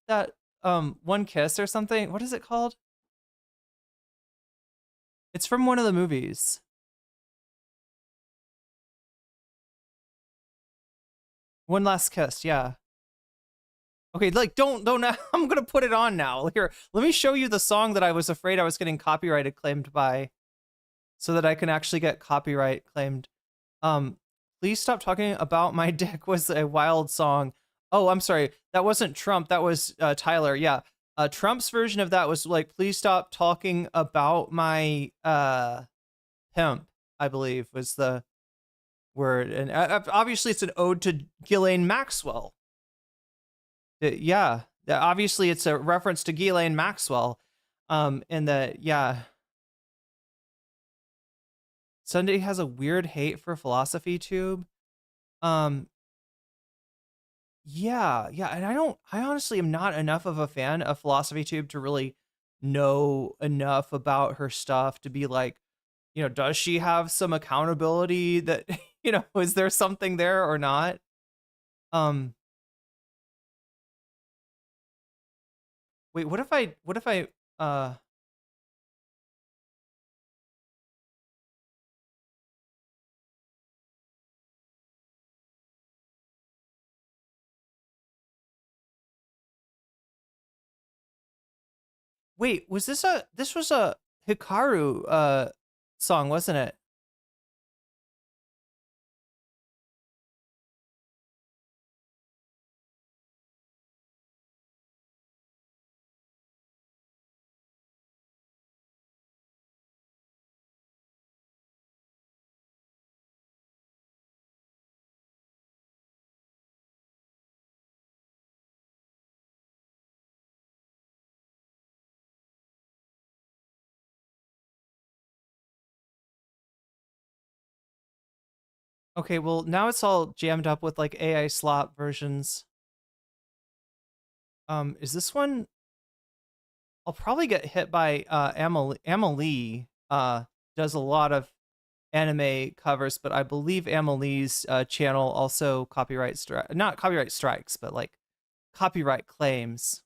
that One Kiss or something. What is it called? It's from one of the movies. One Last Kiss, yeah. Okay, like don't I'm gonna put it on now. Here, let me show you the song that I was afraid I was getting copyrighted claimed by, so that I can actually get copyright claimed. Please stop talking about my dick was a wild song. Oh, I'm sorry. That wasn't Trump. That was Tyler. Yeah. Trump's version of that was like, please stop talking about my pimp, I believe was the word. And obviously it's an ode to Ghislaine Maxwell. Yeah, obviously it's a reference to Ghislaine Maxwell. And that, yeah. Sunday has a weird hate for philosophy tube. Yeah, and I honestly am not enough of a fan of philosophy tube to really know enough about her stuff to be like, does she have some accountability that, is there something there or not? Wait, what if I wait, this was a Hikaru song, wasn't it? Okay, well, now it's all jammed up with like AI slop versions. Is this one? I'll probably get hit by Amelie does a lot of anime covers, but I believe Amelie's channel also not copyright strikes, but like copyright claims.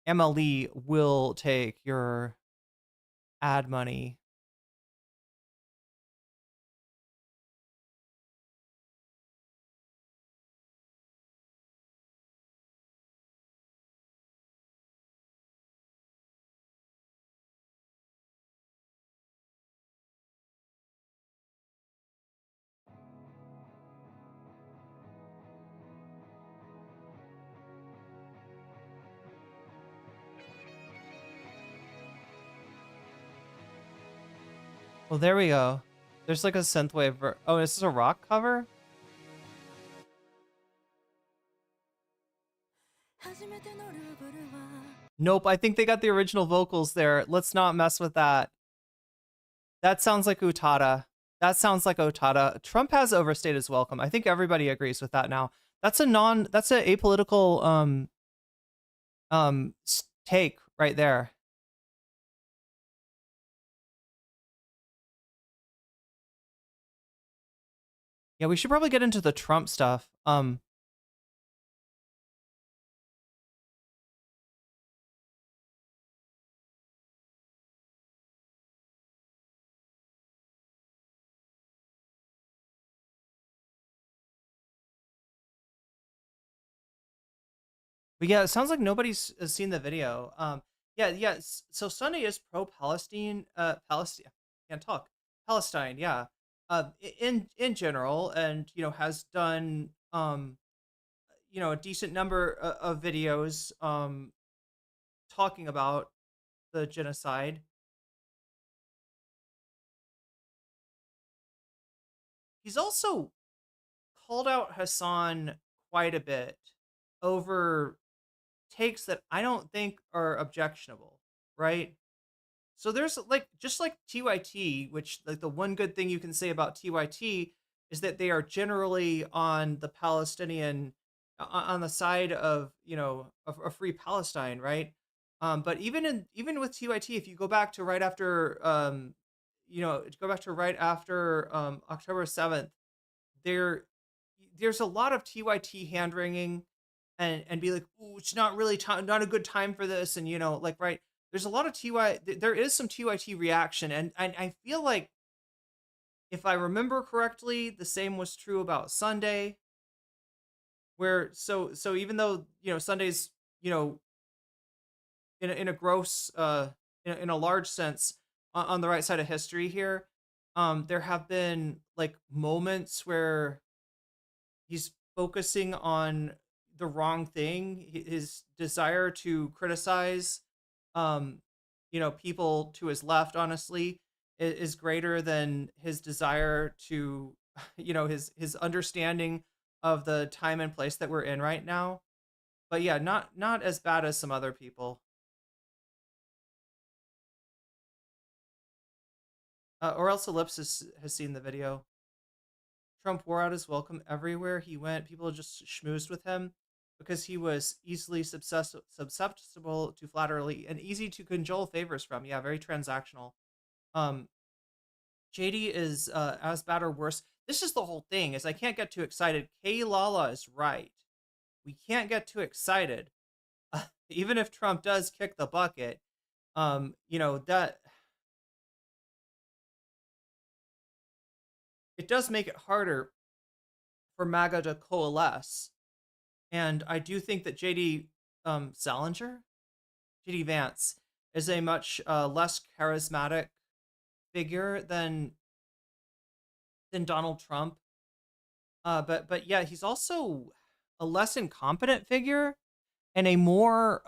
Amelie will take your ad money. Well, there we go. There's like a synthwave. Oh, is this a rock cover? Nope, I think they got the original vocals there. Let's not mess with that. That sounds like Utada. Trump has overstayed his welcome. I think everybody agrees with that now. That's an apolitical take right there. Yeah, we should probably get into the Trump stuff. But yeah, it sounds like nobody's seen the video. Yeah. So Sunday is pro-Palestine, Palestine. Can't talk. Palestine, yeah. In general, and has done a decent number of videos talking about the genocide. He's also called out Hassan quite a bit over takes that I don't think are objectionable, right? So there's like, just like TYT, which like the one good thing you can say about TYT is that they are generally on the Palestinian, on the side of, a free Palestine, right? But even with TYT, if you go back to right after, October 7th, there's a lot of TYT hand wringing and be like, ooh, it's not really not a good time for this. And, right. There's a lot of there is some TYT reaction. And I feel like if I remember correctly, the same was true about Sunday, where, so even though, Sunday's, in a gross, in a large sense on the right side of history here, there have been like moments where he's focusing on the wrong thing. His desire to criticize, people to his left, honestly, is greater than his desire to, his understanding of the time and place that we're in right now. But yeah, not as bad as some other people. Or else Ellipsis has seen the video. Trump wore out his welcome everywhere he went. People just schmoozed with him because he was easily susceptible to flattery and easy to cajole favors from. Yeah, very transactional. JD is as bad or worse. This is the whole thing, is I can't get too excited. K Lala is right. We can't get too excited. Even if Trump does kick the bucket, that it does make it harder for MAGA to coalesce. And I do think that JD Vance is a much less charismatic figure than Donald Trump. But yeah, he's also a less incompetent figure and a more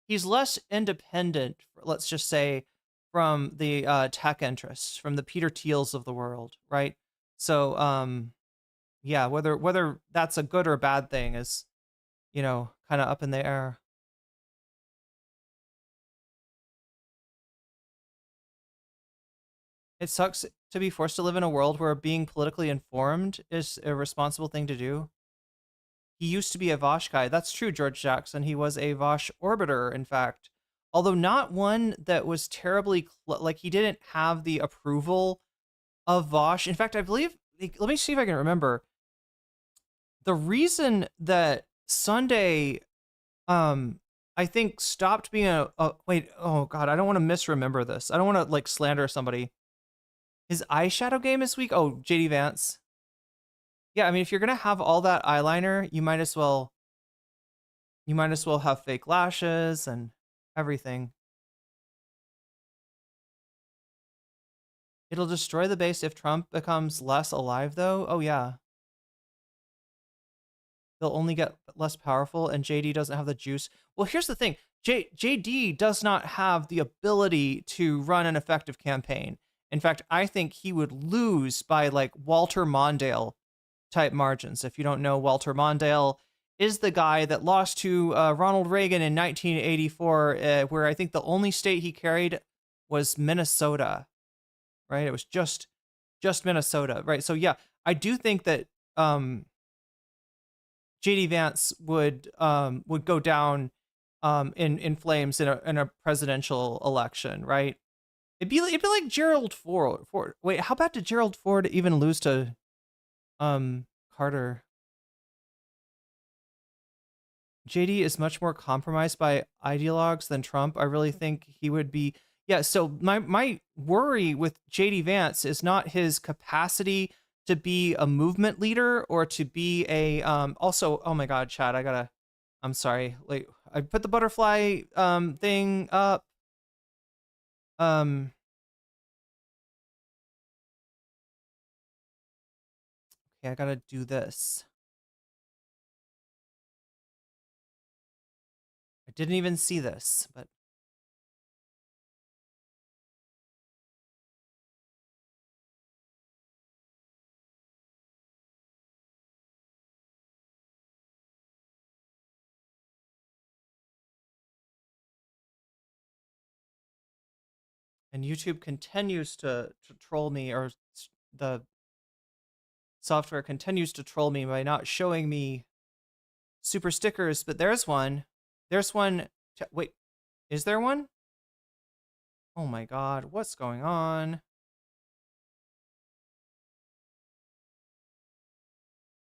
he's less independent, let's just say, from the tech interests, from the Peter Thiels of the world, right? So yeah, whether that's a good or bad thing is, kind of up in the air. It sucks to be forced to live in a world where being politically informed is a responsible thing to do. He used to be a Vosh guy. That's true, George Jackson. He was a Vosh orbiter, in fact. Although not one that was terribly, like, he didn't have the approval of Vosh. In fact, I believe, let me see if I can remember. The reason that Sunday, I think, stopped being wait, oh God, I don't want to misremember this. I don't want to, like, slander somebody. His eyeshadow game this week? Oh, JD Vance. Yeah, I mean, if you're gonna have all that eyeliner, you might as well have fake lashes and everything. It'll destroy the base if Trump becomes less alive, though. Oh yeah. They'll only get less powerful, and JD doesn't have the juice. Well, here's the thing. JD does not have the ability to run an effective campaign. In fact, I think he would lose by, like, Walter Mondale type margins. If you don't know, Walter Mondale is the guy that lost to Ronald Reagan in 1984, where I think the only state he carried was Minnesota, right? It was just Minnesota, right? So yeah, I do think that JD Vance would go down in flames in a presidential election, right? It'd be like Gerald Ford. Wait, how bad did Gerald Ford even lose to Carter? JD is much more compromised by ideologues than Trump. I really think he would be. Yeah, so my worry with JD Vance is not his capacity to be a movement leader or to be a also, oh my God, Chad, I'm sorry. Like, I put the butterfly thing up. Okay, I gotta do this. I didn't even see this, but and YouTube continues to troll me, or the software continues to troll me by not showing me super stickers, but there's one. There's one. Wait, is there one? Oh my God, what's going on?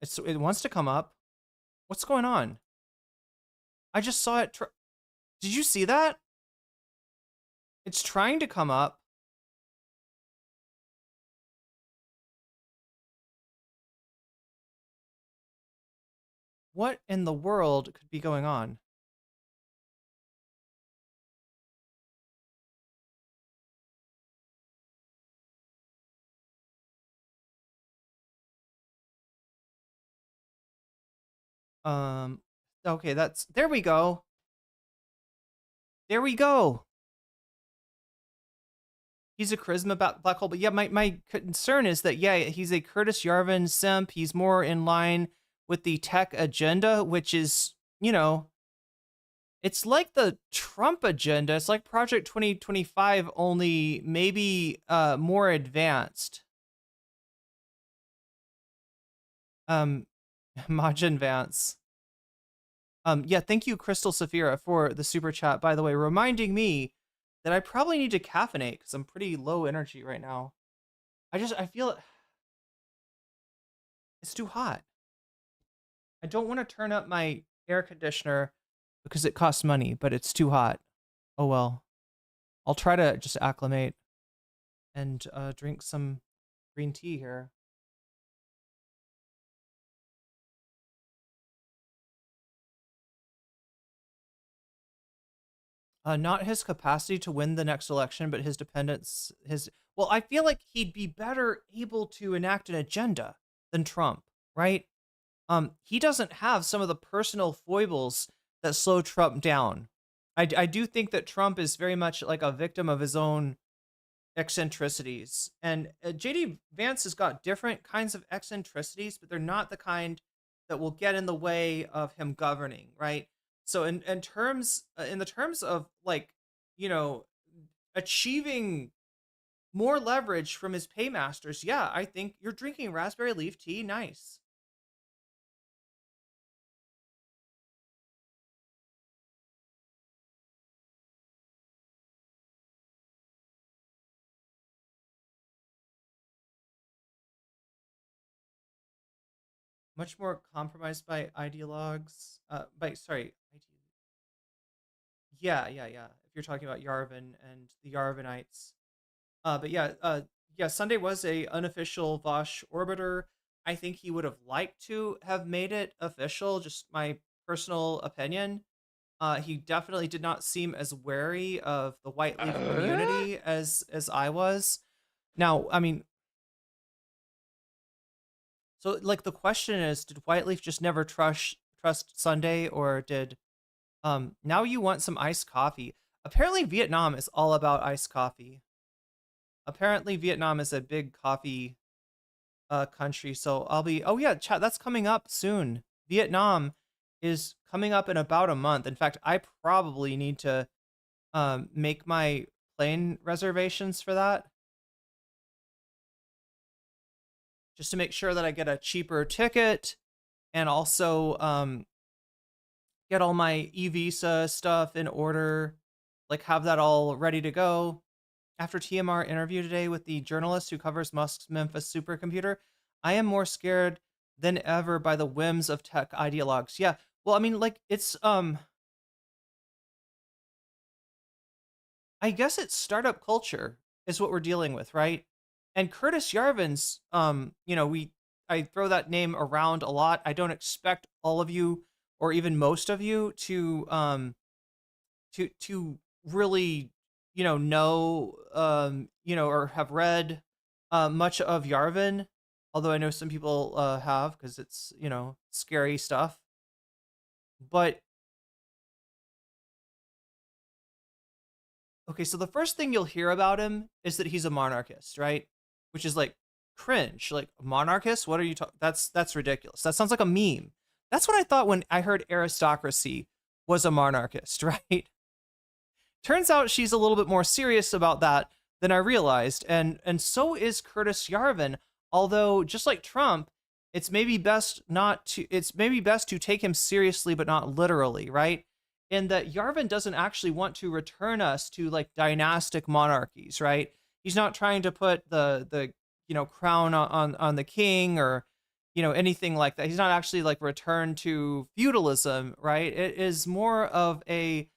It wants to come up. What's going on? I just saw it. Did you see that? It's trying to come up. What in the world could be going on? Okay, there we go. There we go. He's a charisma black hole, but yeah, my concern is that, yeah, he's a Curtis Yarvin simp. He's more in line with the tech agenda, which is, it's like the Trump agenda. It's like Project 2025, only maybe more advanced. Majin Vance. Yeah, thank you, Crystal Saphira, for the super chat, by the way, reminding me that I probably need to caffeinate because I'm pretty low energy right now. I feel it's too hot. I don't want to turn up my air conditioner because it costs money, but it's too hot. Oh well. I'll try to just acclimate and drink some green tea here. Not his capacity to win the next election, but his dependence, well, I feel like he'd be better able to enact an agenda than Trump, right? He doesn't have some of the personal foibles that slow Trump down. I do think that Trump is very much like a victim of his own eccentricities. And JD Vance has got different kinds of eccentricities, but they're not the kind that will get in the way of him governing, right? So in the terms of, like, achieving more leverage from his paymasters, yeah, I think you're drinking raspberry leaf tea, nice. Much more compromised by ideologues. Yeah. If you're talking about Yarvin and the Yarvinites. But yeah, Sunday was a unofficial Vosh orbiter. I think he would have liked to have made it official, just my personal opinion. He definitely did not seem as wary of the white leaf community as I was. Now, I mean, so, like, the question is, did Whiteleaf just never trust Sunday, or did now you want some iced coffee? Apparently Vietnam is all about iced coffee. Apparently Vietnam is a big coffee country, so oh yeah, chat, that's coming up soon. Vietnam is coming up in about a month. In fact, I probably need to make my plane reservations for that, just to make sure that I get a cheaper ticket, and also get all my e-visa stuff in order, like have that all ready to go. After TMR interview today with the journalist who covers Musk's Memphis supercomputer, I am more scared than ever by the whims of tech ideologues. Yeah, well, I mean, like, it's I guess it's startup culture is what we're dealing with, right? And Curtis Yarvin's, I throw that name around a lot. I don't expect all of you, or even most of you, to really, or have read much of Yarvin, although I know some people have, because it's, scary stuff. But okay, so the first thing you'll hear about him is that he's a monarchist, right? Which is like cringe. Like, monarchist? What are you talking? That's ridiculous. That sounds like a meme. That's what I thought when I heard aristocracy was a monarchist, right? Turns out she's a little bit more serious about that than I realized, and so is Curtis Yarvin. Although, just like Trump, it's maybe best to take him seriously, but not literally, right? In that Yarvin doesn't actually want to return us to, like, dynastic monarchies, right? He's not trying to put the crown on the king, or anything like that. He's not actually, like, return to feudalism, right? It is more of a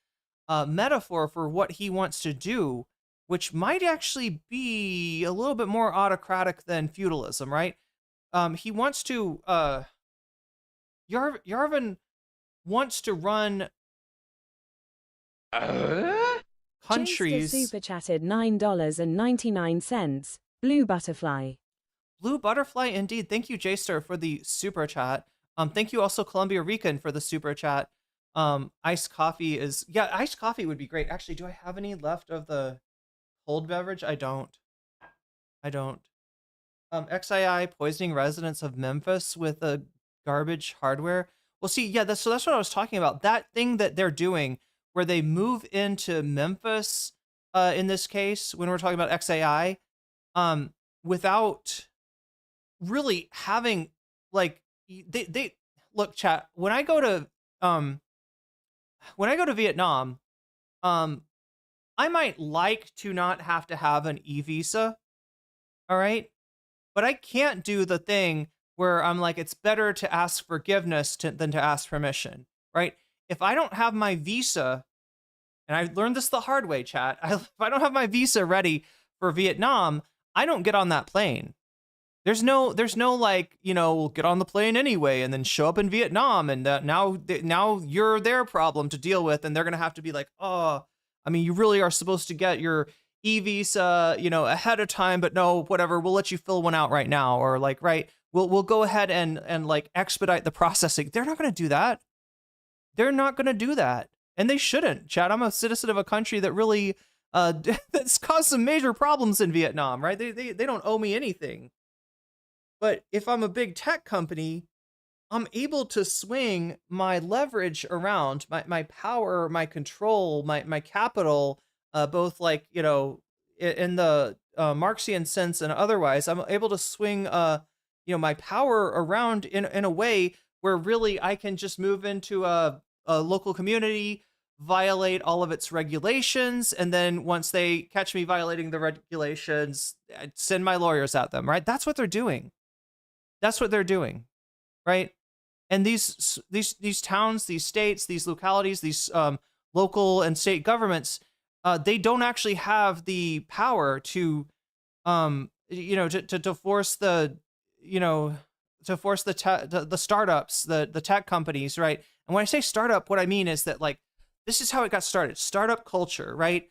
metaphor for what he wants to do, which might actually be a little bit more autocratic than feudalism, right? He wants to Yarvin wants to run countries. Jester super chatted $9.99. Blue Butterfly. Blue Butterfly, indeed. Thank you, J-Star, for the super chat. Thank you also Columbia Rican for the super chat. Iced coffee is, yeah, iced coffee would be great. Actually, do I have any left of the cold beverage? I don't. XII poisoning residents of Memphis with a garbage hardware. Well, see, yeah, that's what I was talking about. That thing that they're doing where they move into Memphis, in this case, when we're talking about XAI, without really having like they look, chat. Um when I go to Vietnam, um I might like to not have to have an e-visa, all right? But I can't do the thing where I'm like, it's better to ask forgiveness than to ask permission, right? If I don't have my visa, and I learned this the hard way, chat, if I don't have my visa ready for Vietnam, I don't get on that plane. There's no like, we'll get on the plane anyway and then show up in Vietnam and now you're their problem to deal with, and they're gonna have to be like, oh, I mean, you really are supposed to get your e-visa, ahead of time, but no, whatever, we'll let you fill one out right now, or like, right, we'll go ahead and like expedite the processing. They're not gonna do that. They're not gonna do that, and they shouldn't. Chad, I'm a citizen of a country that really that's caused some major problems in Vietnam, right? They don't owe me anything. But if I'm a big tech company, I'm able to swing my leverage around, my power, my control, my capital, both like, in the Marxian sense and otherwise. I'm able to swing, my power around in a way where really I can just move into a local community, violate all of its regulations, and then once they catch me violating the regulations, I'd send my lawyers at them, right? That's what they're doing. That's what they're doing, right? And these towns, these states, these localities, these local and state governments, they don't actually have the power to, to force the, the startups, the tech companies, right? And when I say startup, what I mean is that like this is how it got started: startup culture, right?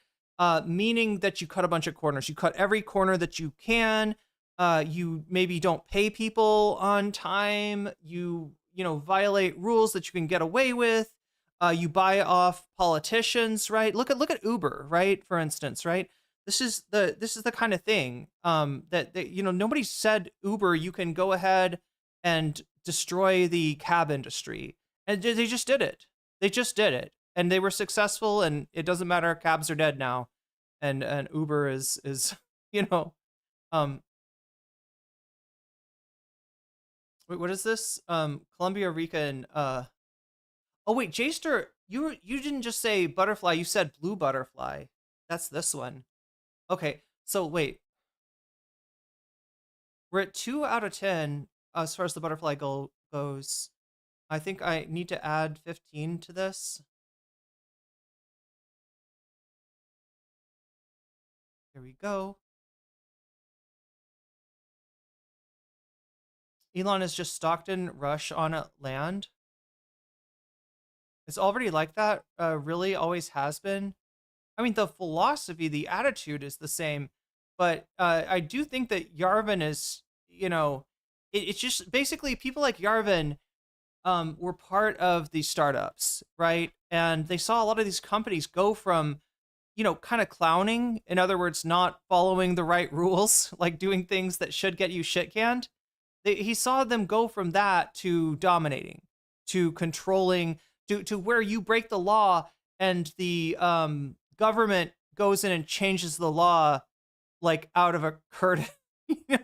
Meaning that you cut a bunch of corners, you cut every corner that you can. You maybe don't pay people on time. You violate rules that you can get away with. You buy off politicians, right? Look at Uber, right? For instance, right? This is the kind of thing that nobody said Uber. You can go ahead and destroy the cab industry, and they just did it. They just did it, and they were successful. And it doesn't matter. Cabs are dead now, and Uber is um Wait, what is this? Columbia Rican. Oh wait, Jaster, you didn't just say butterfly. You said blue butterfly. That's this one. Okay, so wait, we're at 2 out of 10 as far as the butterfly goal goes. I think I need to add 15 to this. Here we go. Elon is just Stockton Rush on a land. It's already like that. Really, always has been. I mean, the philosophy, the attitude is the same, but I do think that Yarvin is, it's just basically people like Yarvin were part of these startups, right? And they saw a lot of these companies go from, kind of clowning, in other words, not following the right rules, like doing things that should get you shit canned. He saw them go from that to dominating, to controlling, to where you break the law and the government goes in and changes the law like out of a curtain.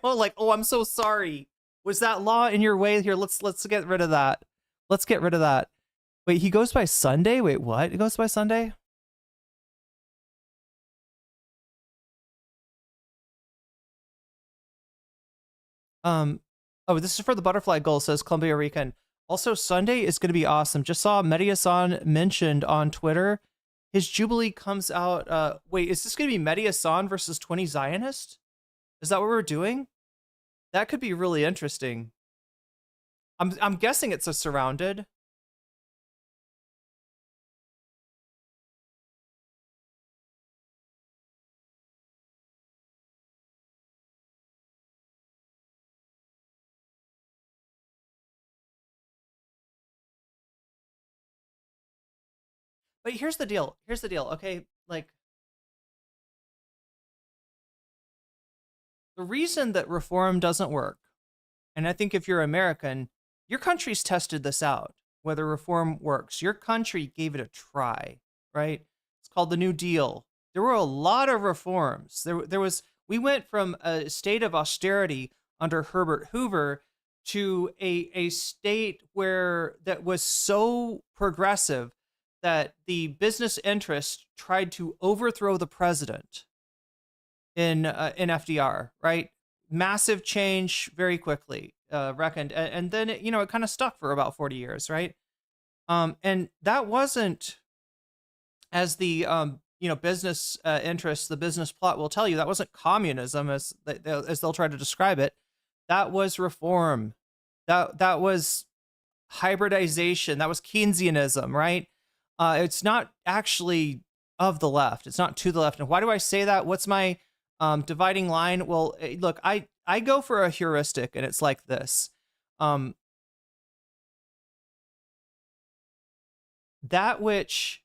Like, oh, I'm so sorry. Was that law in your way? Here, let's get rid of that. Let's get rid of that. Wait, he goes by Sunday? Wait, what? He goes by Sunday? Oh, this is for the butterfly goal, says Columbia Rican. Also, Sunday is going to be awesome. Just saw Mediasan mentioned on Twitter. His Jubilee comes out. Wait, is this going to be Mediasan versus 20 Zionist? Is that what we're doing? That could be really interesting. I'm guessing it's a surrounded. But here's the deal. Okay, like, the reason that reform doesn't work, and I think if you're American, your country's tested this out, whether reform works. Your country gave it a try, right? It's called the New Deal. There were a lot of reforms. We went from a state of austerity under Herbert Hoover to a state that was so progressive that the business interest tried to overthrow the president in FDR, right? Massive change very quickly, reckoned. And then, it kind of stuck for about 40 years, right? And that wasn't, as the, business interests, the business plot will tell you, that wasn't communism as they'll try to describe it. That was reform. That was hybridization. That was Keynesianism, right? It's not actually of the left. It's not to the left. And why do I say that? What's my dividing line? Well, look, I go for a heuristic, and it's like this. That which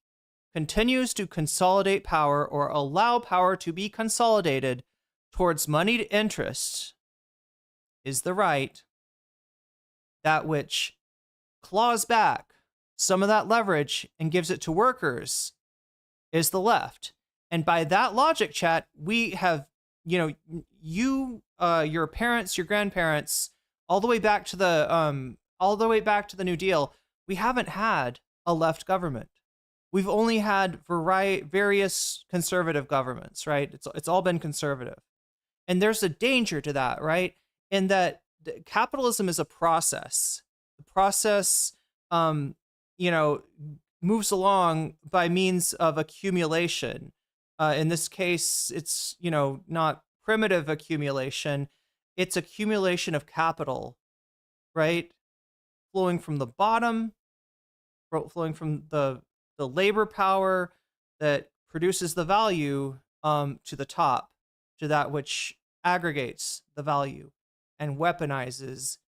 continues to consolidate power or allow power to be consolidated towards moneyed interests is the right. That which claws back some of that leverage and gives it to workers is the left. And by that logic, chat, we have, your parents, your grandparents, all the way back to the New Deal, we haven't had a left government. We've only had various conservative governments, right? It's all been conservative. And there's a danger to that, right? In that capitalism is a process. The process, moves along by means of accumulation. In this case, it's, not primitive accumulation. It's accumulation of capital, right? Flowing from the bottom, flowing from the labor power that produces the value to the top, to that which aggregates the value and weaponizes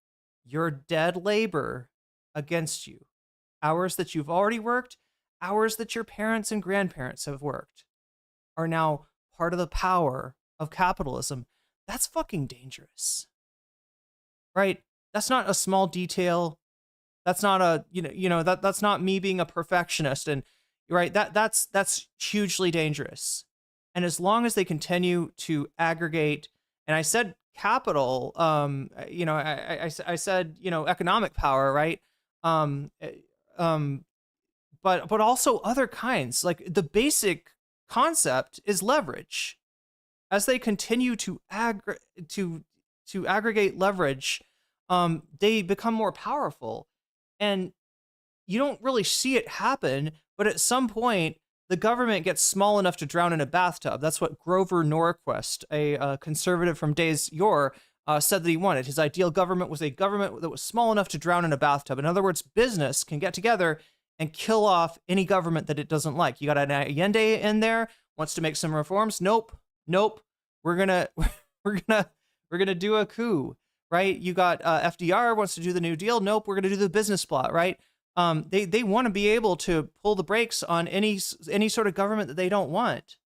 your dead labor against you. Hours that you've already worked, hours that your parents and grandparents have worked, are now part of the power of capitalism. That's fucking dangerous, right? That's not a small detail. That's not that's not me being a perfectionist, and right, that's hugely dangerous. And as long as they continue to aggregate, and I said capital, I said economic power, right? But also other kinds. Like, the basic concept is leverage. As they continue to aggregate leverage, they become more powerful. And you don't really see it happen, but at some point, the government gets small enough to drown in a bathtub. That's what Grover Norquist, a conservative from days yore, said that he wanted. His ideal government was a government that was small enough to drown in a bathtub. In other words, business can get together and kill off any government that it doesn't like. You got an Allende in there, wants to make some reforms. Nope. We're gonna do a coup, right? You got FDR wants to do the New Deal. Nope, we're gonna do the business plot, right? They want to be able to pull the brakes on any sort of government that they don't want.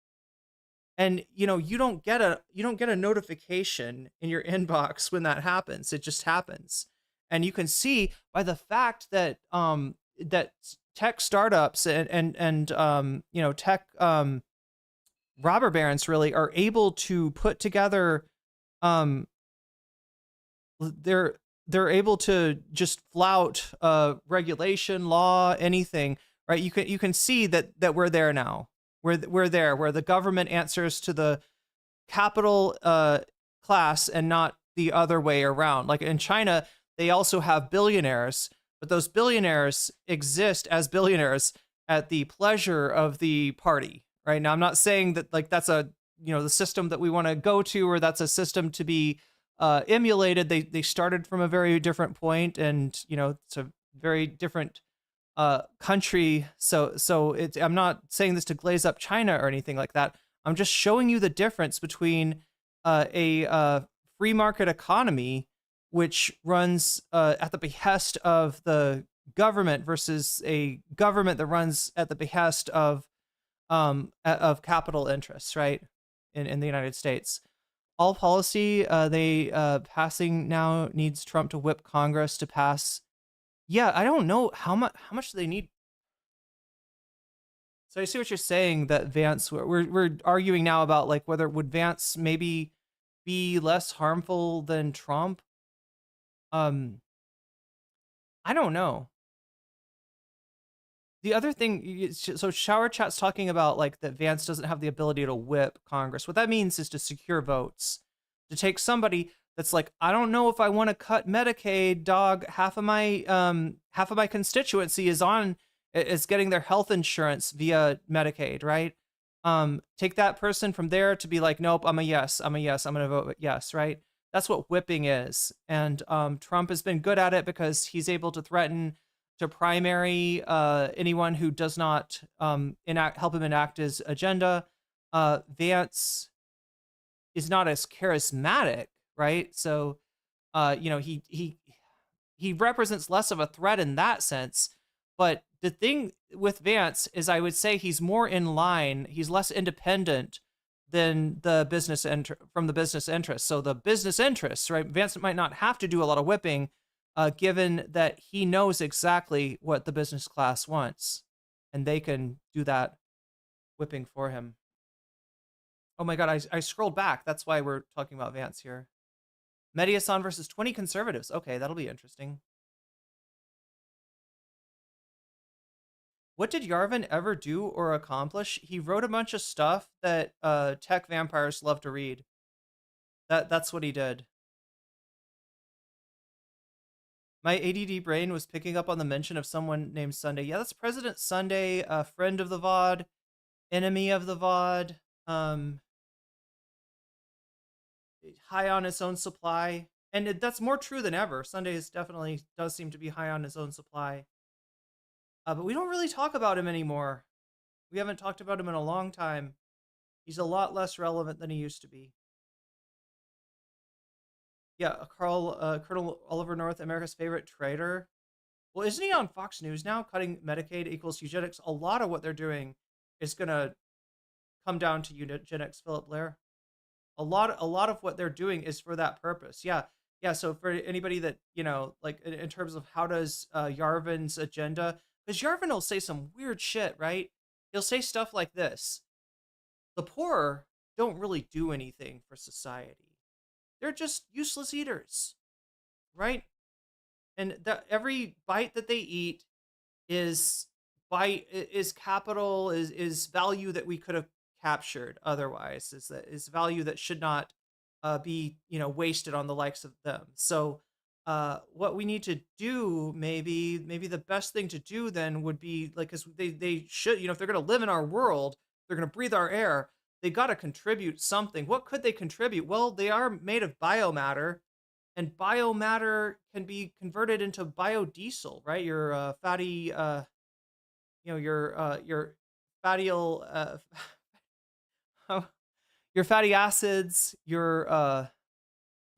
And you don't get a notification in your inbox when that happens. It just happens. And you can see by the fact that that tech startups and tech robber barons really are able to put together they're able to just flout regulation, law, anything, right? You can see that we're there now. We're there where the government answers to the capital class and not the other way around. Like in China, they also have billionaires, but those billionaires exist as billionaires at the pleasure of the party, right? Now, I'm not saying that like that's the system that we want to go to, or that's a system to be emulated. They started from a very different point, and it's a very different country. So I'm not saying this to glaze up China or anything like that. I'm just showing you the difference between a free market economy, which runs at the behest of the government versus a government that runs at the behest of capital interests, right? In the United States. All policy they passing now needs Trump to whip Congress to pass. Yeah, I don't know how much do they need. So I see what you're saying, that Vance, we're arguing now about like whether would Vance maybe be less harmful than Trump. I don't know. The other thing, so Shower Chat's talking about like that Vance doesn't have the ability to whip Congress. What that means is to secure votes, to take somebody that's like, I don't know if I want to cut Medicaid, dog. Half of my constituency is getting their health insurance via Medicaid, right? Take that person from there to be like, nope, I'm a yes, I'm gonna vote yes, right? That's what whipping is. And Trump has been good at it because he's able to threaten to primary anyone who does not help him enact his agenda. Vance is not as charismatic, right? So he represents less of a threat in that sense. But the thing with Vance is, I would say he's more in line. He's less independent than the business from the business interests. So the business interests, right? Vance might not have to do a lot of whipping, given that he knows exactly what the business class wants, and they can do that whipping for him. Oh my God, I scrolled back. That's why we're talking about Vance here. Mediasan versus 20 conservatives. Okay, that'll be interesting. What did Yarvin ever do or accomplish? He wrote a bunch of stuff that tech vampires love to read. That's what he did. My ADD brain was picking up on the mention of someone named Sunday. Yeah, that's President Sunday, a friend of the VOD, enemy of the VOD, high on his own supply. And that's more true than ever. Sunday does seem to be high on his own supply. But we don't really talk about him anymore. We haven't talked about him in a long time. He's a lot less relevant than he used to be. Yeah, Colonel Oliver North, America's favorite traitor. Well, isn't he on Fox News now? Cutting Medicaid equals eugenics. A lot of what they're doing is going to come down to eugenics, Philip Blair. A lot of what they're doing is for that purpose. Yeah. So for anybody that, like in terms of how does Yarvin's agenda, because Yarvin will say some weird shit, right? He'll say stuff like this: the poor don't really do anything for society. They're just useless eaters, right? And every bite that they eat is capital, is value that we could have captured otherwise, is value that should not be wasted on the likes of them. So what we need to do, maybe the best thing to do then would be like, because they should, if they're going to live in our world, they're going to breathe our air, they got to contribute something. What could they contribute? Well, they are made of biomatter, and biomatter can be converted into biodiesel, right? Your fatty, your fatty your fatty acids, your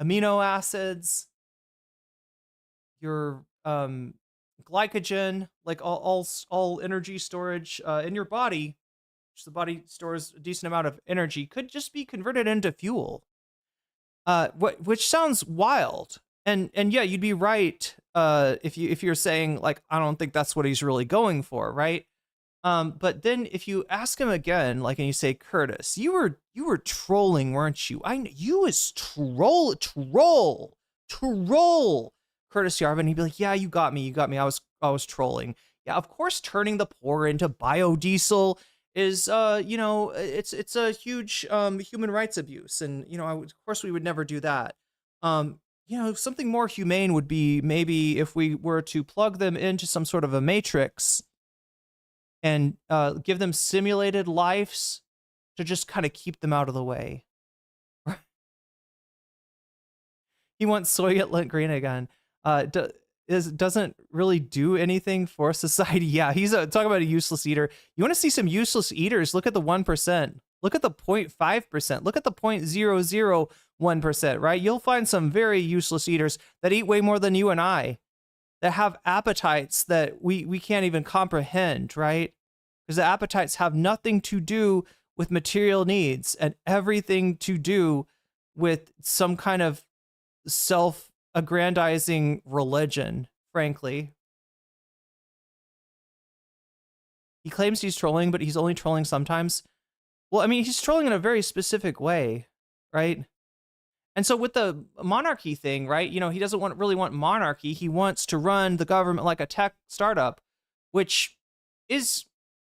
amino acids, your glycogen, like all energy storage in your body, which the body stores a decent amount of energy, could just be converted into fuel. Which sounds wild. And yeah, you'd be right if you're saying like, I don't think that's what he's really going for, right? But then if you ask him again, like, and you say, Curtis, you were trolling, weren't you? You was troll Curtis Yarvin. He'd be like, yeah, you got me. I was trolling. Yeah, of course, turning the poor into biodiesel is, it's a huge human rights abuse, and of course we would never do that. Something more humane would be maybe if we were to plug them into some sort of a matrix and give them simulated lives to just kind of keep them out of the way. He wants Soylent Green again. Doesn't really do anything for society. Yeah, he's talking about a useless eater. You want to see some useless eaters? Look at the 1%. Look at the 0.5%. Look at the 0.001%, right? You'll find some very useless eaters that eat way more than you and I. that have appetites that we can't even comprehend, right? Because the appetites have nothing to do with material needs and everything to do with some kind of self-aggrandizing religion, frankly. He claims he's trolling, but he's only trolling sometimes. Well, I mean, he's trolling in a very specific way, right? And so with the monarchy thing, right? He doesn't really want monarchy. He wants to run the government like a tech startup, which is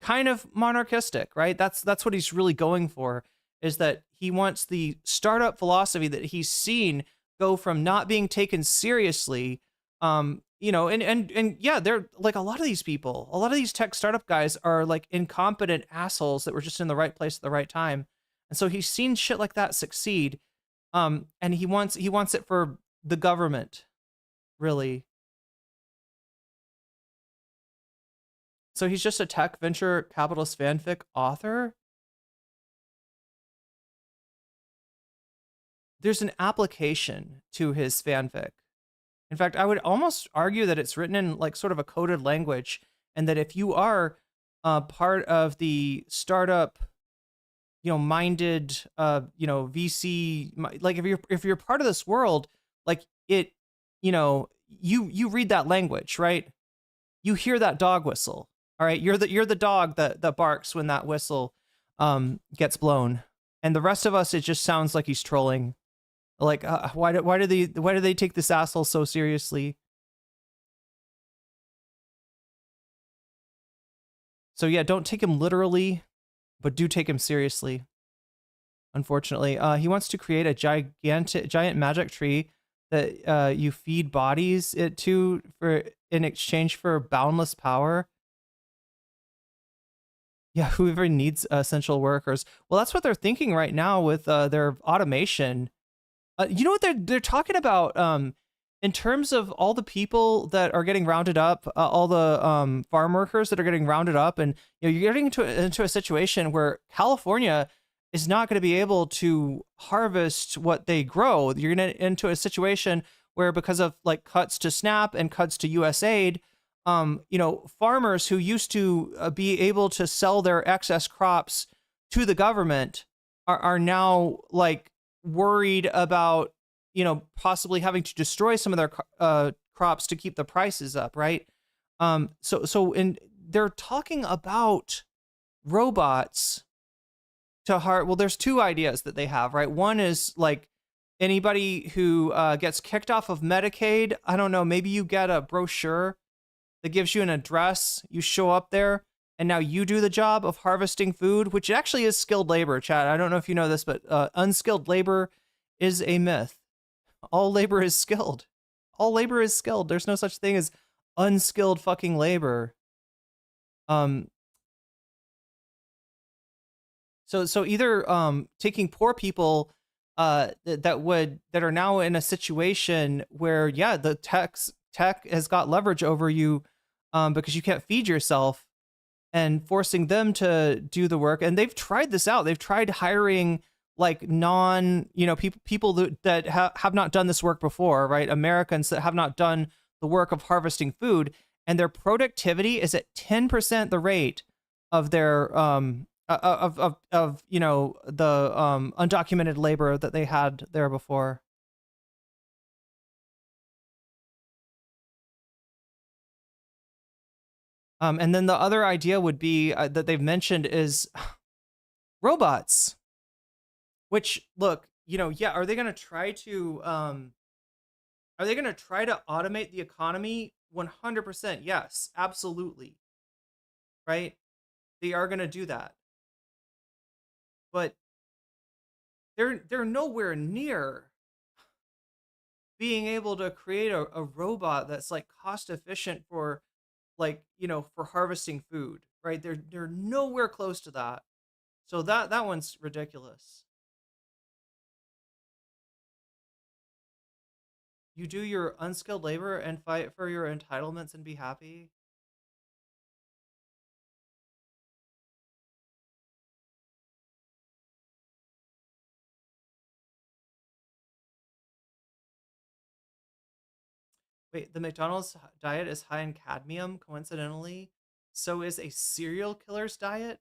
kind of monarchistic, right? That's what he's really going for, is that he wants the startup philosophy that he's seen go from not being taken seriously. And yeah, they're like, a lot of these people, a lot of these tech startup guys are like incompetent assholes that were just in the right place at the right time. And so he's seen shit like that succeed. And he wants it for the government, really. So he's just a tech venture capitalist fanfic author. There's an application to his fanfic. In fact, I would almost argue that it's written in like sort of a coded language, and that if you are part of the startup, minded, VC, like if you're part of this world, like it, you read that language, right? You hear that dog whistle. All right, you're the dog that barks when that whistle gets blown, and the rest of us, it just sounds like he's trolling. Like, why do they take this asshole so seriously? So yeah, don't take him literally, but do take him seriously. Unfortunately, he wants to create a giant magic tree that you feed bodies to in exchange for boundless power. Yeah, whoever needs essential workers. Well, that's what they're thinking right now with their automation. You know what they're talking about in terms of all the people that are getting rounded up, all the farm workers that are getting rounded up, and you're getting into a situation where California is not going to be able to harvest what they grow. You're going to into a situation where, because of like cuts to SNAP and cuts to USAID, farmers who used to be able to sell their excess crops to the government are now like worried about, possibly having to destroy some of their crops to keep the prices up, right? They're talking about robots well, there's two ideas that they have, right? One is like anybody who gets kicked off of Medicaid, I don't know, maybe you get a brochure that gives you an address, you show up there, and now you do the job of harvesting food, which actually is skilled labor, Chad. I don't know if you know this, but unskilled labor is a myth. All labor is skilled. All labor is skilled. There's no such thing as unskilled fucking labor. So either taking poor people that are now in a situation where, yeah, the tech has got leverage over you because you can't feed yourself, and forcing them to do the work. And they've tried this out. They've tried hiring like people that have not done this work before, right? Americans that have not done the work of harvesting food, and their productivity is at 10% the rate of their the undocumented labor that they had there before. And then the other idea would be that they've mentioned is robots, which, look, yeah, are they going to try to automate the economy? 100%. Yes, absolutely. Right? They are going to do that. But they're nowhere near being able to create a robot that's like cost efficient for for harvesting food, right? They're nowhere close to that. So that one's ridiculous. You do your unskilled labor and fight for your entitlements and be happy. Wait, the McDonald's diet is high in cadmium, coincidentally. So is a serial killer's diet?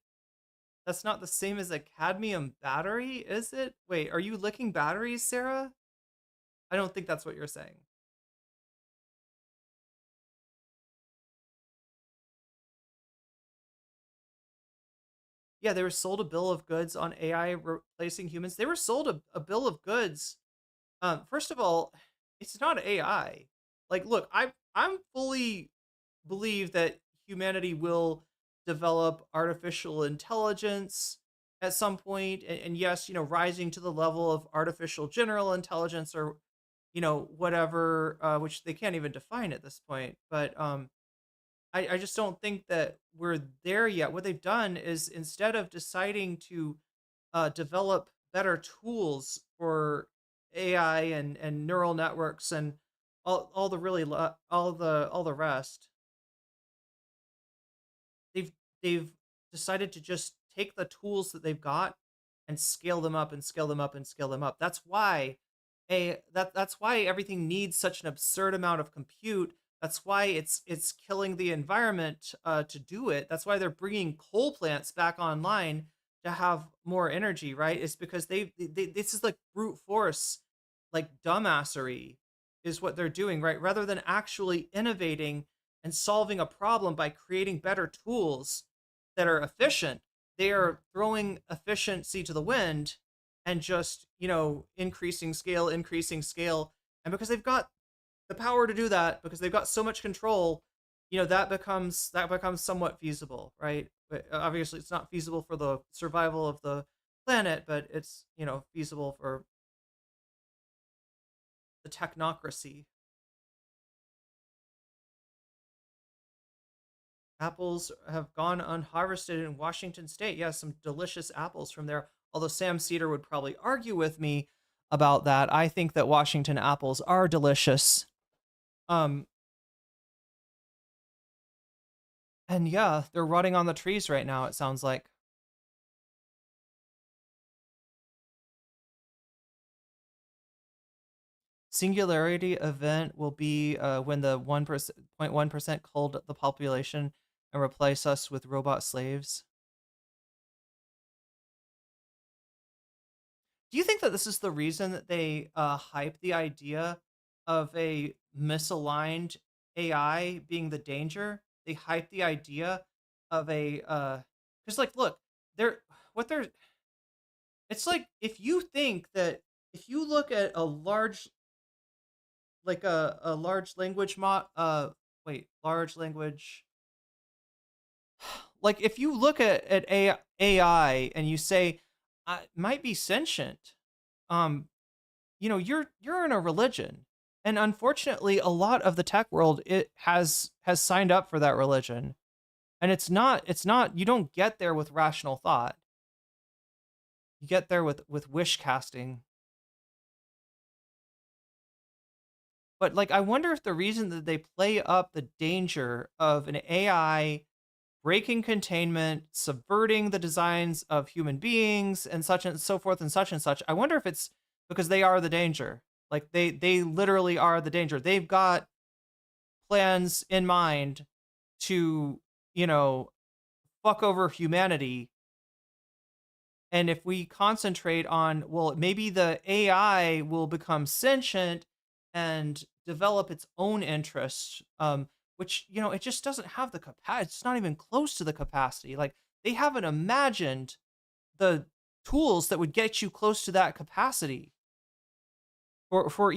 That's not the same as a cadmium battery, is it? Wait, are you licking batteries, Sarah? I don't think that's what you're saying. Yeah, they were sold a bill of goods on AI replacing humans. They were sold a bill of goods. First of all, it's not AI. Like, look, I'm fully believe that humanity will develop artificial intelligence at some point, and yes, rising to the level of artificial general intelligence, or whatever, which they can't even define at this point. But I just don't think that we're there yet. What they've done is, instead of deciding to develop better tools for AI and neural networks and all the really all the rest, they've they've decided to just take the tools that they've got and scale them up and scale them up and scale them up. That's why that's why everything needs such an absurd amount of compute. That's why it's killing the environment to do it. That's why they're bringing coal plants back online to have more energy, right? It's because they this is like brute force, like dumbassery is what they're doing, right? Rather than actually innovating and solving a problem by creating better tools that are efficient, they are throwing efficiency to the wind and just, increasing scale, increasing scale. And because they've got the power to do that, because they've got so much control, that becomes somewhat feasible, right? But obviously it's not feasible for the survival of the planet, but it's, feasible for the technocracy. Apples have gone unharvested in Washington State. Yeah, some delicious apples from there. Although Sam Cedar would probably argue with me about that. I think that Washington apples are delicious. And yeah, they're rotting on the trees right now, it sounds like. Singularity event will be when the 1.1% culled the population and replace us with robot slaves. Do you think that this is the reason that they hype the idea of a misaligned AI being the danger? They hype the idea of a because like, look, it's like, if you think that, if you look at a large, like a large language large language, like if you look at AI and you say might be sentient, you're in a religion, and unfortunately a lot of the tech world, it has signed up for that religion, and it's not you don't get there with rational thought. You get there with wish casting. But like, I wonder if the reason that they play up the danger of an AI breaking containment, subverting the designs of human beings, and such and so forth and such, I wonder if it's because they are the danger. Like, they literally are the danger. They've got plans in mind to, fuck over humanity. And if we concentrate on, well, maybe the AI will become sentient and develop its own interests, which, it just doesn't have the capacity. It's not even close to the capacity. Like, they haven't imagined the tools that would get you close to that capacity. For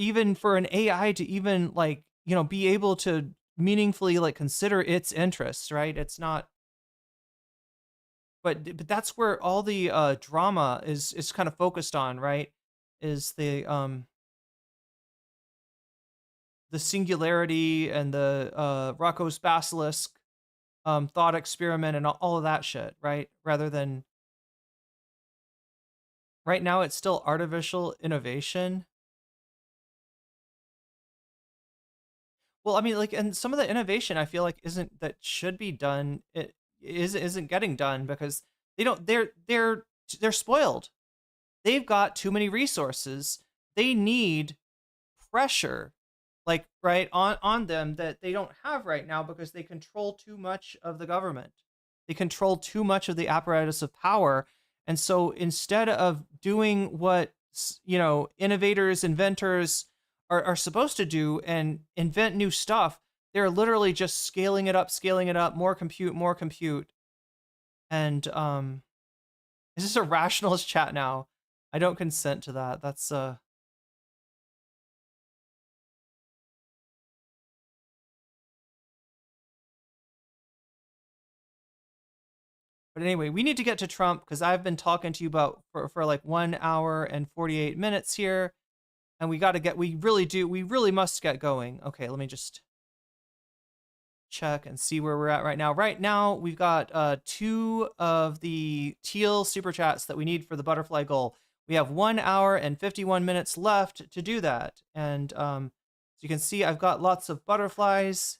an AI to even, like, be able to meaningfully, like, consider its interests, right? It's not. But that's where all the drama is kind of focused on, right? Is the singularity and the Rocco's basilisk thought experiment and all of that shit, right? Rather than, right now it's still artificial innovation. Well, I mean, like, and some of the innovation I feel like should be done, it isn't getting done because they're spoiled. They've got too many resources. They need pressure. like right on them that they don't have right now because they control too much of the government. They control too much of the apparatus of power. And so instead of doing what, innovators, inventors are supposed to do and invent new stuff, they're literally just scaling it up, more compute. And is this a rationalist chat now? I don't consent to that. That's But anyway, we need to get to Trump because I've been talking to you about for like 1 hour and 48 minutes here. And we really must get going. Okay, let me just check and see where we're at right now. Right now, we've got 2 of the teal super chats that we need for the butterfly goal. We have 1 hour and 51 minutes left to do that. And so you can see I've got lots of butterflies,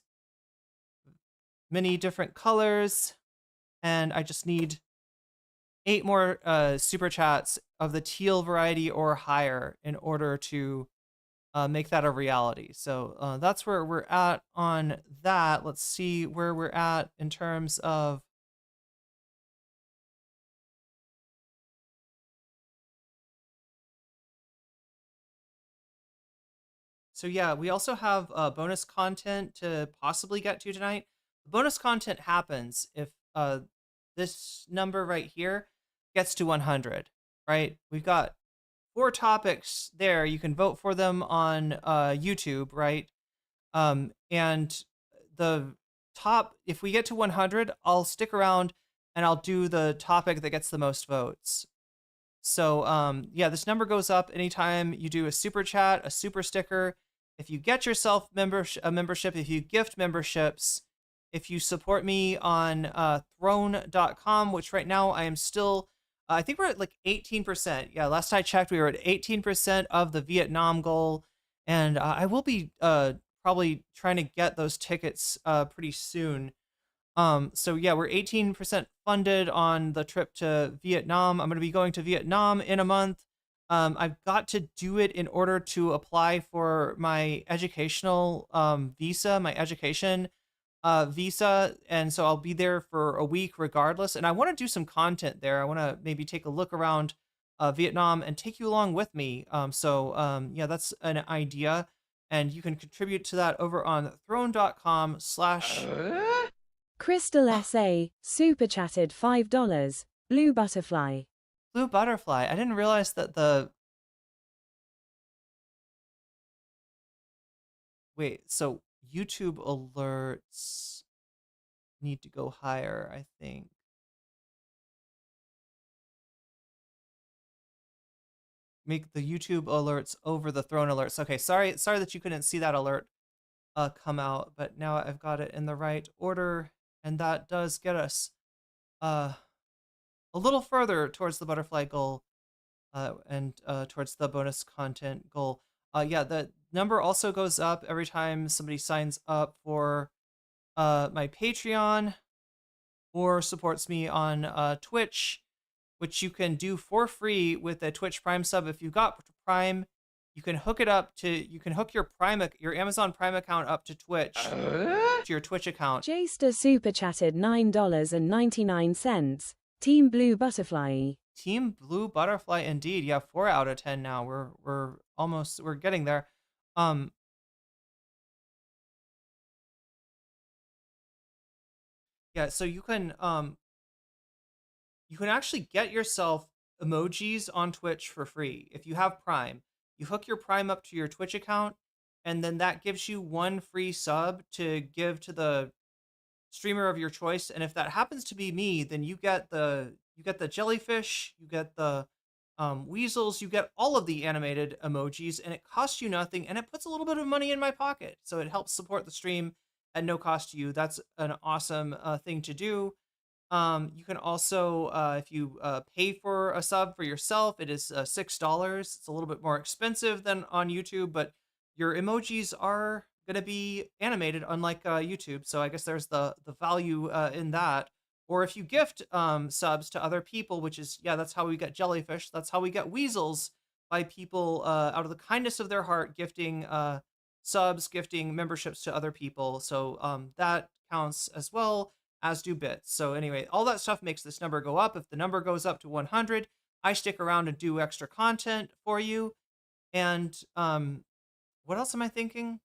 many different colors, and I just need 8 more super chats of the teal variety or higher in order to make that a reality. So that's where we're at on that. Let's see where we're at in terms of So yeah, we also have bonus content to possibly get to tonight. The bonus content happens if this number right here gets to 100, right? We've got 4 topics there. You can vote for them on YouTube, right? And the top, if we get to 100, I'll stick around and I'll do the topic that gets the most votes. So yeah, this number goes up anytime you do a super chat, a super sticker. If you get yourself a membership, if you gift memberships, if you support me on throne.com, which right now I am still, I think we're at like 18%. Yeah, last I checked, we were at 18% of the Vietnam goal. And I will be probably trying to get those tickets pretty soon. So yeah, we're 18% funded on the trip to Vietnam. I'm going to be going to Vietnam in a month. I've got to do it in order to apply for my educational visa, my education visa. And so I'll be there for a week regardless. And I want to do some content there. I want to maybe take a look around Vietnam and take you along with me. Yeah, that's an idea. And you can contribute to that over on throne.com/ Crystal SA, super chatted $5. Blue Butterfly. Blue Butterfly. I didn't realize that Wait, so YouTube alerts need to go higher, I think. Make the YouTube alerts over the Throne alerts. Okay, sorry that you couldn't see that alert come out, but now I've got it in the right order, and that does get us a little further towards the butterfly goal and towards the bonus content goal. Yeah, the number also goes up every time somebody signs up for my Patreon or supports me on Twitch, which you can do for free with a Twitch Prime sub. If you've got Prime, you can hook your Amazon Prime account up to Twitch, to your Twitch account. Jster super chatted $9.99. Team Blue Butterfly. Team Blue Butterfly, indeed. Yeah, 4 out of 10 now. We're getting there. Yeah, so you can actually get yourself emojis on Twitch for free if you have Prime. You hook your Prime up to your Twitch account, and then that gives you 1 free sub to give to the streamer of your choice. And if that happens to be me, then you get the jellyfish, you get the weasels, you get all of the animated emojis, and it costs you nothing, and it puts a little bit of money in my pocket. So it helps support the stream at no cost to you. That's an awesome thing to do. You can also, if you pay for a sub for yourself, it is $6. It's a little bit more expensive than on YouTube, but your emojis are going to be animated, unlike YouTube. So I guess there's the value in that. Or if you gift subs to other people, which is, yeah, that's how we get jellyfish. That's how we get weasels, by people out of the kindness of their heart gifting subs, gifting memberships to other people. So that counts as well, as do bits. So anyway, all that stuff makes this number go up. If the number goes up to 100, I stick around and do extra content for you. And what else am I thinking?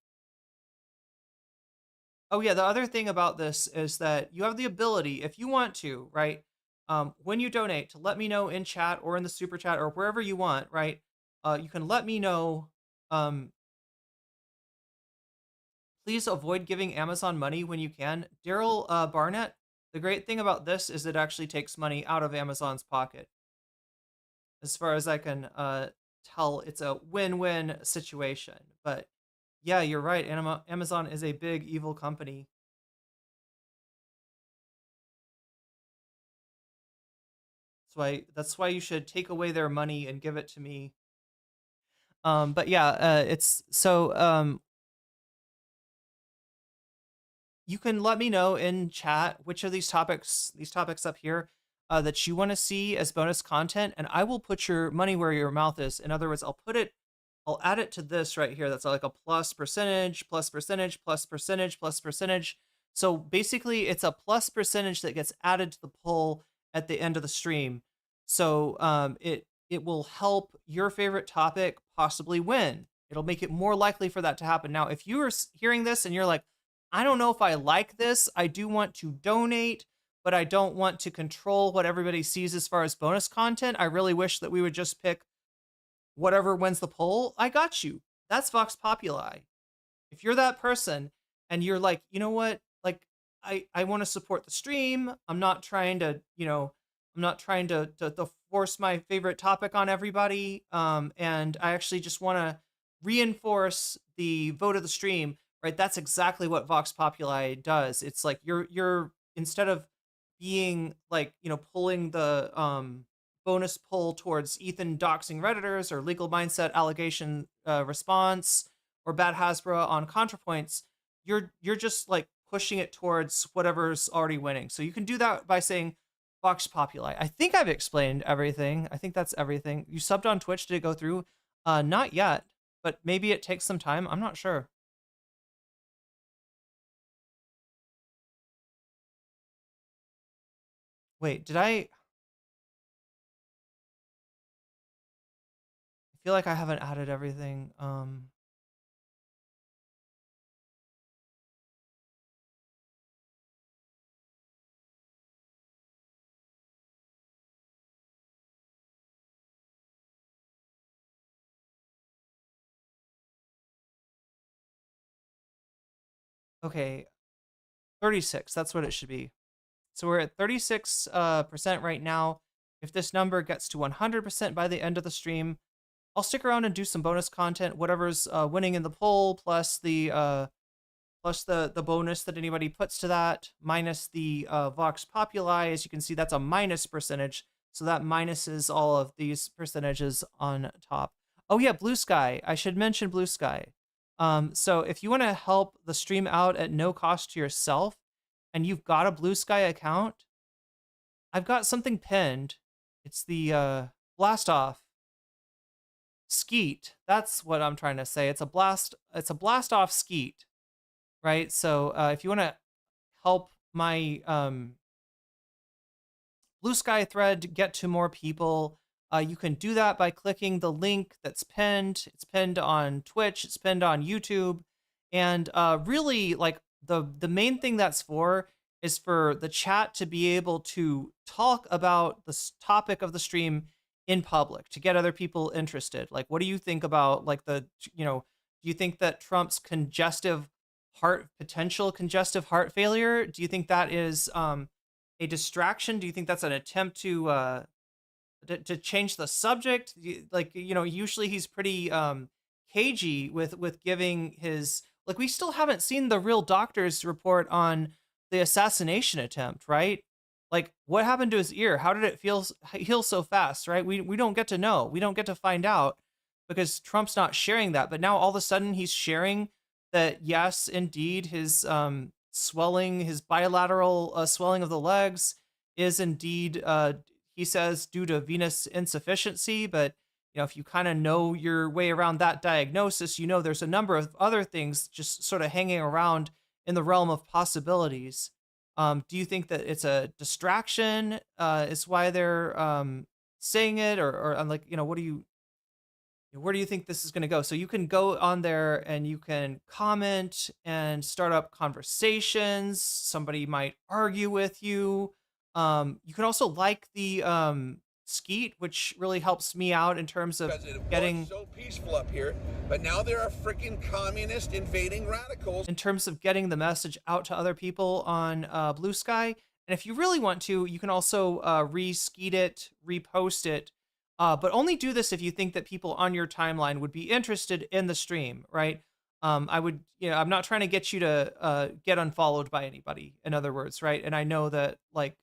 Oh yeah, the other thing about this is that you have the ability, if you want to, right? When you donate, to let me know in chat or in the super chat or wherever you want, right? You can let me know. Please avoid giving Amazon money when you can. Daryl Barnett, the great thing about this is it actually takes money out of Amazon's pocket. As far as I can tell, it's a win-win situation. But yeah, you're right. Amazon is a big evil company. That's why you should take away their money and give it to me. But yeah, it's so you can let me know in chat which of these topics up here that you want to see as bonus content, and I will put your money where your mouth is. In other words, I'll add it to this right here. That's like a plus percentage, plus percentage, plus percentage, plus percentage. So basically it's a plus percentage that gets added to the poll at the end of the stream. So it will help your favorite topic possibly win. It'll make it more likely for that to happen. Now, if you are hearing this and you're like, I don't know if I like this, I do want to donate, but I don't want to control what everybody sees as far as bonus content. I really wish that we would just pick whatever wins the poll. I got you. That's Vox Populi. If you're that person and you're like, you know what, like I want to support the stream. I'm not trying to, to force my favorite topic on everybody. And I actually just want to reinforce the vote of the stream, right? That's exactly what Vox Populi does. It's like you're instead of being like, pulling the bonus poll towards Ethan doxing Redditors or legal mindset allegation response or bad Hasbro on ContraPoints, you're just like pushing it towards whatever's already winning. So you can do that by saying Vox Populi. I think I've explained everything. I think that's everything. You subbed on Twitch. Did it go through? Not yet, but maybe it takes some time. I'm not sure. Wait, I feel like I haven't added everything. Okay, 36. That's what it should be. So we're at 36% right now. If this number gets to 100% by the end of the stream, I'll stick around and do some bonus content, whatever's winning in the poll, plus the bonus that anybody puts to that, minus the Vox Populi. As you can see, that's a minus percentage, so that minuses all of these percentages on top. Oh yeah, Blue Sky. I should mention Blue Sky. So if you want to help the stream out at no cost to yourself, and you've got a Blue Sky account, I've got something pinned. It's the blast off skeet. That's what I'm trying to say. It's a blast off skeet, right? So if you want to help my Blue Sky thread get to more people, you can do that by clicking the link that's pinned. It's pinned on Twitch. It's pinned on YouTube. And really, like, the main thing that's for is for the chat to be able to talk about the topic of the stream in public, to get other people interested. Like, what do you think about, like, do you think that Trump's potential congestive heart failure, do you think that is a distraction? Do you think that's an attempt to change the subject? Usually he's pretty cagey with giving his, like, we still haven't seen the real doctor's report on the assassination attempt, right? Like, what happened to his ear? How did it heal so fast, right? We don't get to know. We don't get to find out because Trump's not sharing that. But now all of a sudden he's sharing that, yes, indeed, his swelling, his bilateral swelling of the legs is indeed, he says, due to venous insufficiency. But if you kind of know your way around that diagnosis, there's a number of other things just sort of hanging around in the realm of possibilities. Do you think that it's a distraction? Is why they're saying it, or like, where do you think this is going to go? So you can go on there and you can comment and start up conversations. Somebody might argue with you. You can also like the skeet, which really helps me out in terms of Because it was getting so peaceful up here, but now there are freaking communist invading radicals. in terms of getting the message out to other people on Blue Sky. And if you really want to, you can also re-skeet it, repost it. But only do this if you think that people on your timeline would be interested in the stream, right? I would, I'm not trying to get you to get unfollowed by anybody, in other words, right? And I know that, like,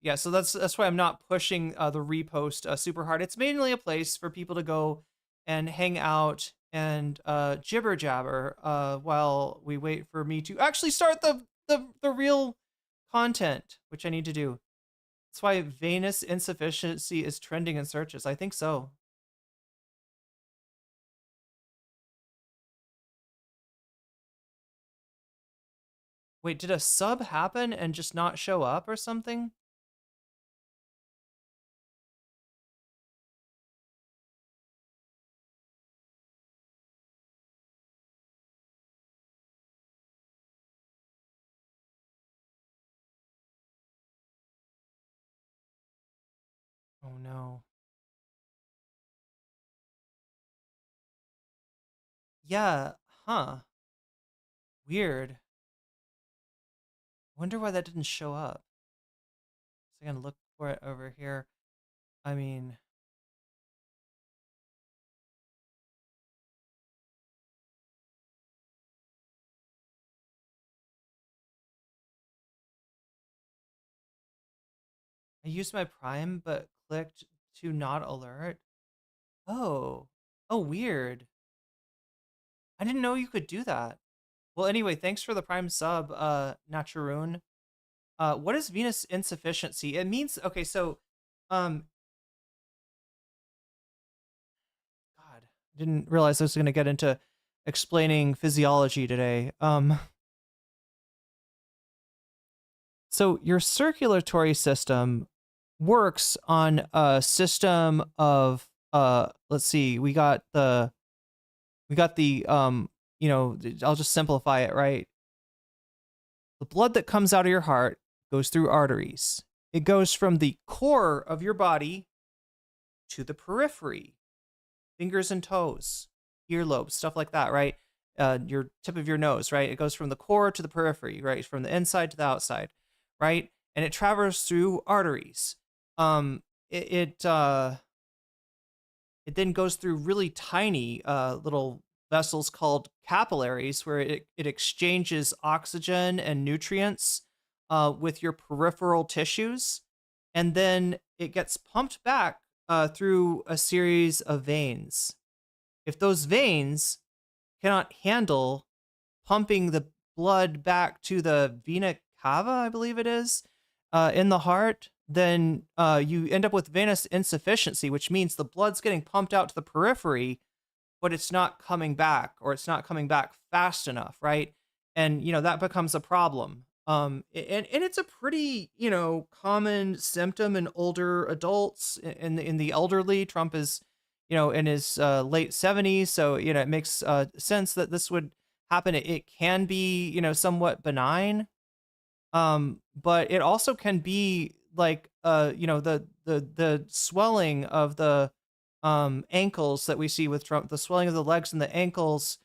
yeah, so that's why I'm not pushing the repost super hard. It's mainly a place for people to go and hang out and jibber jabber while we wait for me to actually start the real content, which I need to do. That's why venous insufficiency is trending in searches. I think so. Wait, did a sub happen and just not show up or something? Oh no. Yeah, huh. Weird. Wonder why that didn't show up. So I'm gonna look for it over here. I mean, I used my Prime but clicked to not alert. Oh. Oh, weird. I didn't know you could do that. Well, anyway, thanks for the Prime sub, Naturoon. What is venous insufficiency? It means, okay, so, God, didn't realize I was going to get into explaining physiology today. So your circulatory system works on a system of, let's see, we got the, I'll just simplify it, right? The blood that comes out of your heart goes through arteries. It goes from the core of your body to the periphery, fingers and toes, earlobes, stuff like that, right? Your tip of your nose, right? It goes from the core to the periphery, right? From the inside to the outside, right? And it travels through arteries. It then goes through really tiny little vessels called capillaries, where it exchanges oxygen and nutrients with your peripheral tissues, and then it gets pumped back through a series of veins. If those veins cannot handle pumping the blood back to the vena cava, I believe it is, in the heart, then you end up with venous insufficiency, which means the blood's getting pumped out to the periphery, but it's not coming back, or it's not coming back fast enough, right? And, that becomes a problem. And it's a pretty, common symptom in older adults, in the elderly. Trump is, in his late 70s, so, it makes sense that this would happen. It can be, somewhat benign, but it also can be like, the swelling of the ankles that we see with Trump, the swelling of the legs and the ankles,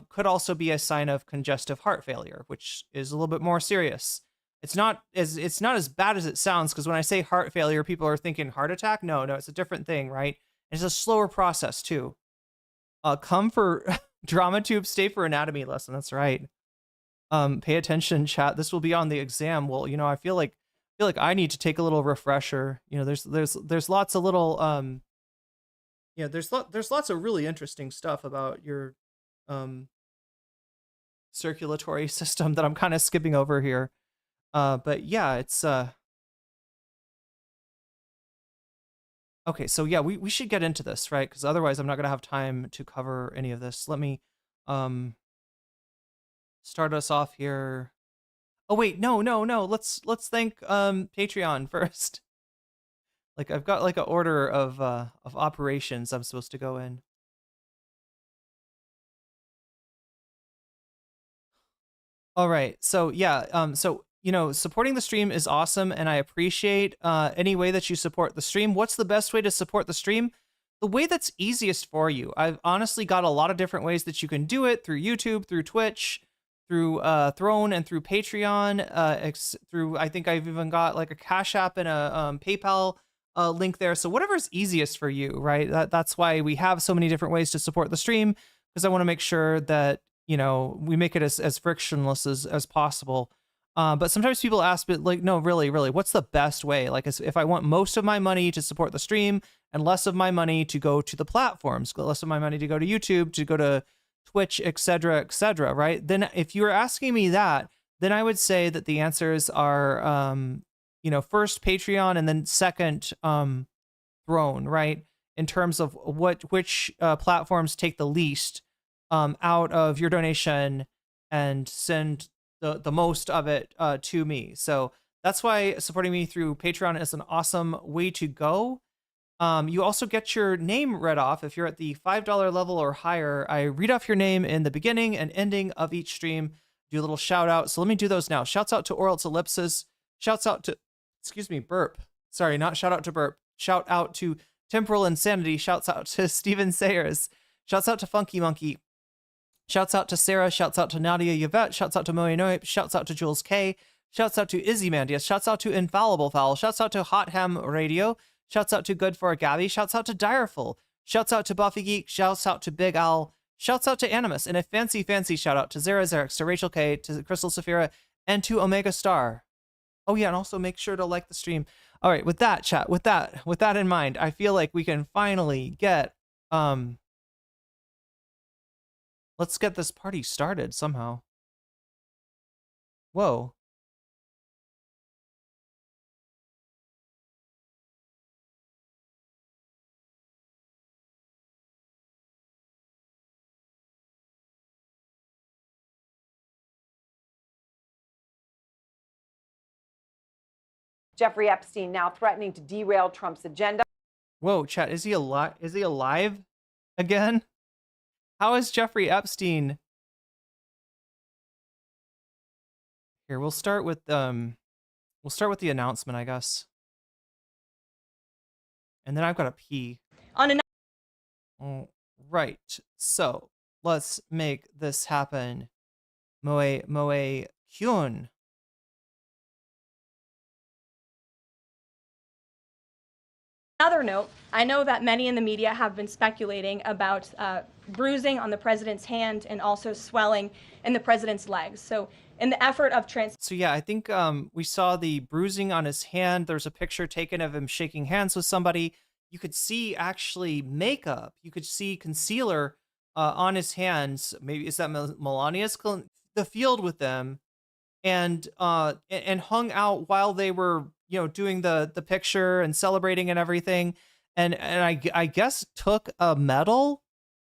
could also be a sign of congestive heart failure, which is a little bit more serious. It's not as bad as it sounds, because when I say heart failure, people are thinking heart attack. No, it's a different thing, right? It's a slower process too. Come for DramaTube, stay for anatomy lesson. That's right. Pay attention, chat. This will be on the exam. Well, I feel like I need to take a little refresher. There's lots of little there's lots of really interesting stuff about your circulatory system that I'm kind of skipping over here. But yeah, it's Okay, so yeah, we should get into this, right? Because otherwise I'm not gonna have time to cover any of this. Let me um start us off here. Oh wait, no. Let's thank Patreon first. Like I've got like an order of operations I'm supposed to go in. All right. So yeah, so supporting the stream is awesome and I appreciate any way that you support the stream. What's the best way to support the stream? The way that's easiest for you. I've honestly got a lot of different ways that you can do it through YouTube, through Twitch, through Throne, and through Patreon, through I think I've even got like a Cash App and a PayPal link there. So whatever's easiest for you, right? That's why we have so many different ways to support the stream, because I want to make sure that we make it as frictionless as possible. But sometimes people ask, but like, no, really, what's the best way? Like, if I want most of my money to support the stream and less of my money to go to the platforms, less of my money to go to YouTube, to go to Twitch, etc., right? Then if you're asking me that, then I would say that the answers are, first Patreon and then second, Throne, right? In terms of which platforms take the least out of your donation and send the most of it to me. So that's why supporting me through Patreon is an awesome way to go. You also get your name read off if you're at the $5 level or higher. I read off your name in the beginning and ending of each stream, do a little shout out. So let me do those now. Shouts out to Orals Ellipsis. Shouts out to, burp. Sorry, not shout out to burp. Shout out to Temporal Insanity. Shouts out to Steven Sayers. Shouts out to Funky Monkey. Shouts out to Sarah. Shouts out to Nadia Yvette. Shouts out to Moe Noip. Shouts out to Jules K. Shouts out to Izzy Mandius. Shouts out to Infallible Fowl. Shouts out to Hot Ham Radio. Shouts out to Good for a Gabby. Shouts out to Direful. Shouts out to Buffy Geek. Shouts out to Big Owl. Shouts out to Animus. And a fancy shout out to Zara Xerix, to Rachel K, to Crystal Saphira, and to Omega Star. Oh yeah, and also make sure to like the stream. All right, with that, chat, with that in mind, I feel like we can finally get let's get this party started somehow. Whoa. Jeffrey Epstein now threatening to derail Trump's agenda. Whoa, chat, is he alive? Is he alive again? How is Jeffrey Epstein? Here, we'll start with the announcement, I guess. And then I've got a pee. All right. So, let's make this happen. Moe Hyun. Another note, I know that many in the media have been speculating about bruising on the president's hand and also swelling in the president's legs. So in the effort of So yeah, I think we saw the bruising on his hand. There's a picture taken of him shaking hands with somebody. You could see actually makeup. You could see concealer on his hands. Maybe is that Melania's the field with them, and hung out while they were doing the picture and celebrating and everything, and I guess took a medal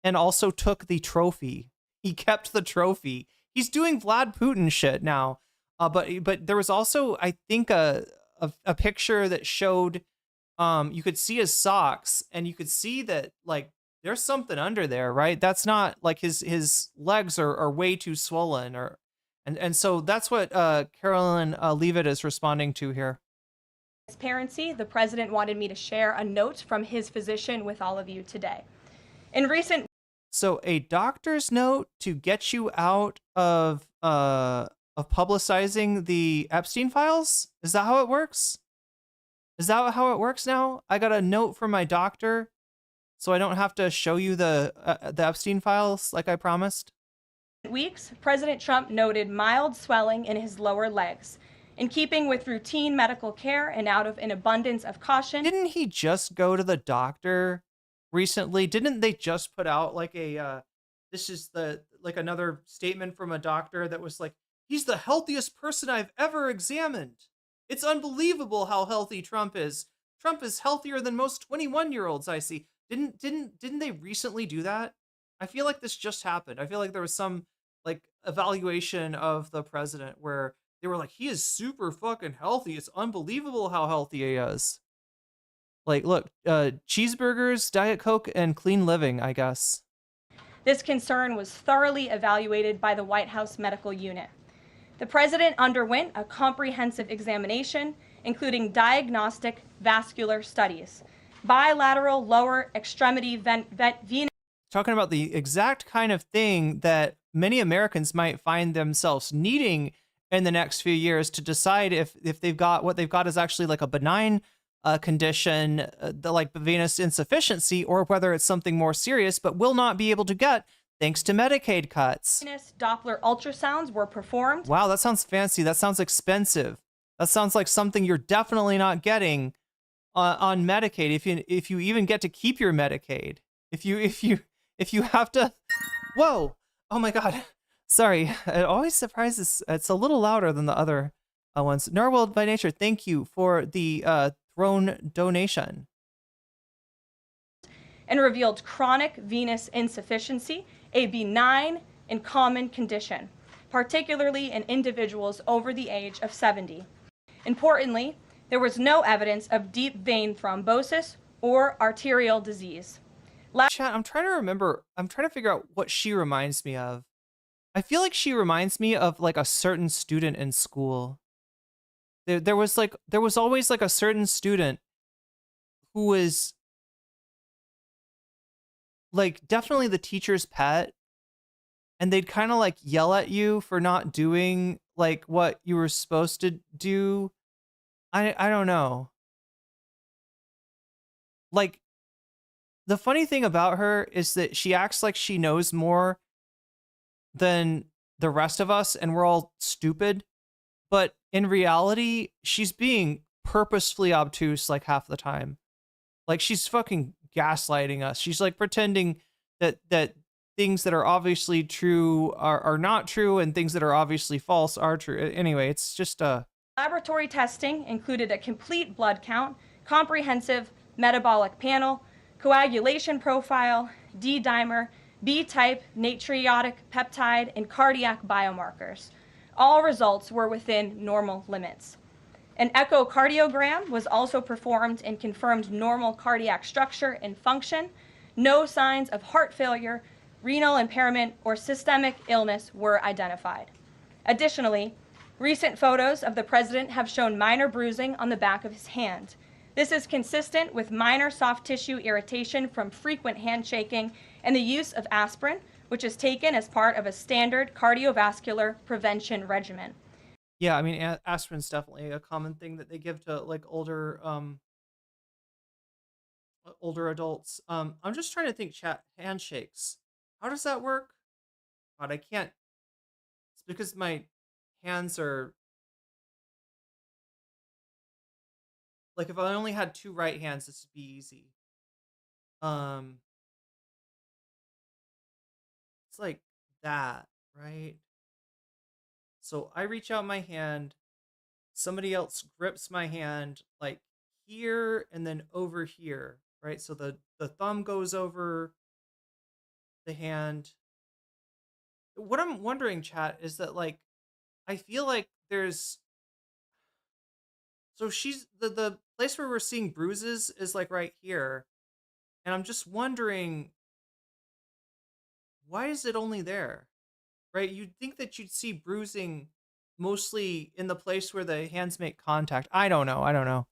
and also took the trophy. He kept the trophy. He's doing Vlad Putin shit now. But there was also, I think, a picture that showed you could see his socks and you could see that like there's something under there, right? That's not like his legs are way too swollen, and so that's what Carolyn Leavitt is responding to here. Transparency, the president wanted me to share a note from his physician with all of you today. In recent So a doctor's note to get you out of publicizing the Epstein files? Is that how it works? Is that how it works now? I got a note from my doctor, so I don't have to show you the Epstein files like I promised. weeks, President Trump noted mild swelling in his lower legs. In keeping with routine medical care and out of an abundance of caution. Didn't he just go to the doctor recently? Didn't they just put out like a this is another statement from a doctor that was like, he's the healthiest person I've ever examined. It's unbelievable how healthy Trump is. Trump is healthier than most 21-year-olds I see. Didn't they recently do that? I feel like this just happened. I feel like there was some like evaluation of the president where they were like, he is super fucking healthy. It's unbelievable how healthy he is. Like, look, cheeseburgers, Diet Coke, and clean living, I guess. This concern was thoroughly evaluated by the White House Medical Unit. The president underwent a comprehensive examination, including diagnostic vascular studies, bilateral lower extremity venous. Talking about the exact kind of thing that many Americans might find themselves needing in the next few years to decide if they've got what they've got is actually like a benign condition, the like venous insufficiency, or whether it's something more serious, but will not be able to get thanks to Medicaid cuts. Doppler ultrasounds were performed. Wow, that sounds fancy. That sounds expensive. That sounds like something you're definitely not getting on Medicaid. If you even get to keep your Medicaid, if you have to, whoa, oh my God, sorry. It always surprises. It's a little louder than the other ones. Narworld by Nature, thank you for the throne donation. And revealed chronic venous insufficiency, a benign and common condition, particularly in individuals over the age of 70. Importantly, there was no evidence of deep vein thrombosis or arterial disease. Chat, I'm trying to remember, I'm trying to figure out what she reminds me of. I feel like she reminds me of like a certain student in school. There was always like a certain student who was like definitely the teacher's pet, and they'd kind of like yell at you for not doing like what you were supposed to do. I don't know. Like, the funny thing about her is that she acts like she knows more than the rest of us and we're all stupid. But in reality, she's being purposefully obtuse like half the time. Like, she's fucking gaslighting us. She's like pretending that things that are obviously true are not true, and things that are obviously false are true. Anyway, it's just Laboratory testing included a complete blood count, comprehensive metabolic panel, coagulation profile, D-dimer, B-type natriuretic peptide, and cardiac biomarkers. All results were within normal limits. An echocardiogram was also performed and confirmed normal cardiac structure and function. No signs of heart failure, renal impairment, or systemic illness were identified. Additionally, recent photos of the president have shown minor bruising on the back of his hand. This is consistent with minor soft tissue irritation from frequent handshaking and the use of aspirin, which is taken as part of a standard cardiovascular prevention regimen. Yeah, I mean, aspirin's definitely a common thing that they give to like older adults. I'm just trying to think, chat, handshakes. How does that work? God, I can't. It's because my hands are like, if I only had two right hands, this would be easy. It's like that, right? So I reach out my hand, somebody else grips my hand like here and then over here, right? So the thumb goes over the hand. What I'm wondering, chat, is that like, I feel like there's, so she's, the place where we're seeing bruises is like right here. And I'm just wondering, why is it only there? Right? You'd think that you'd see bruising mostly in the place where the hands make contact. I don't know.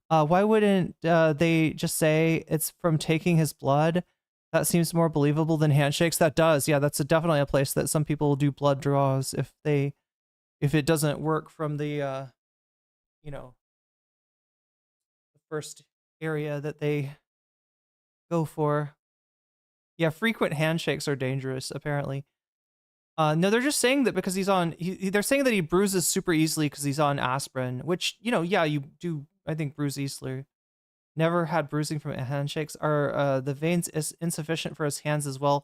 Why wouldn't they just say it's from taking his blood? That seems more believable than handshakes. That does. Yeah, that's definitely a place that some people will do blood draws if it doesn't work from the the first area that they go for. Yeah, frequent handshakes are dangerous, apparently. No, they're just saying that because they're saying that he bruises super easily because he's on aspirin, which, yeah, you do, I think, bruise easily. Never had bruising from handshakes. Are the veins is insufficient for his hands as well?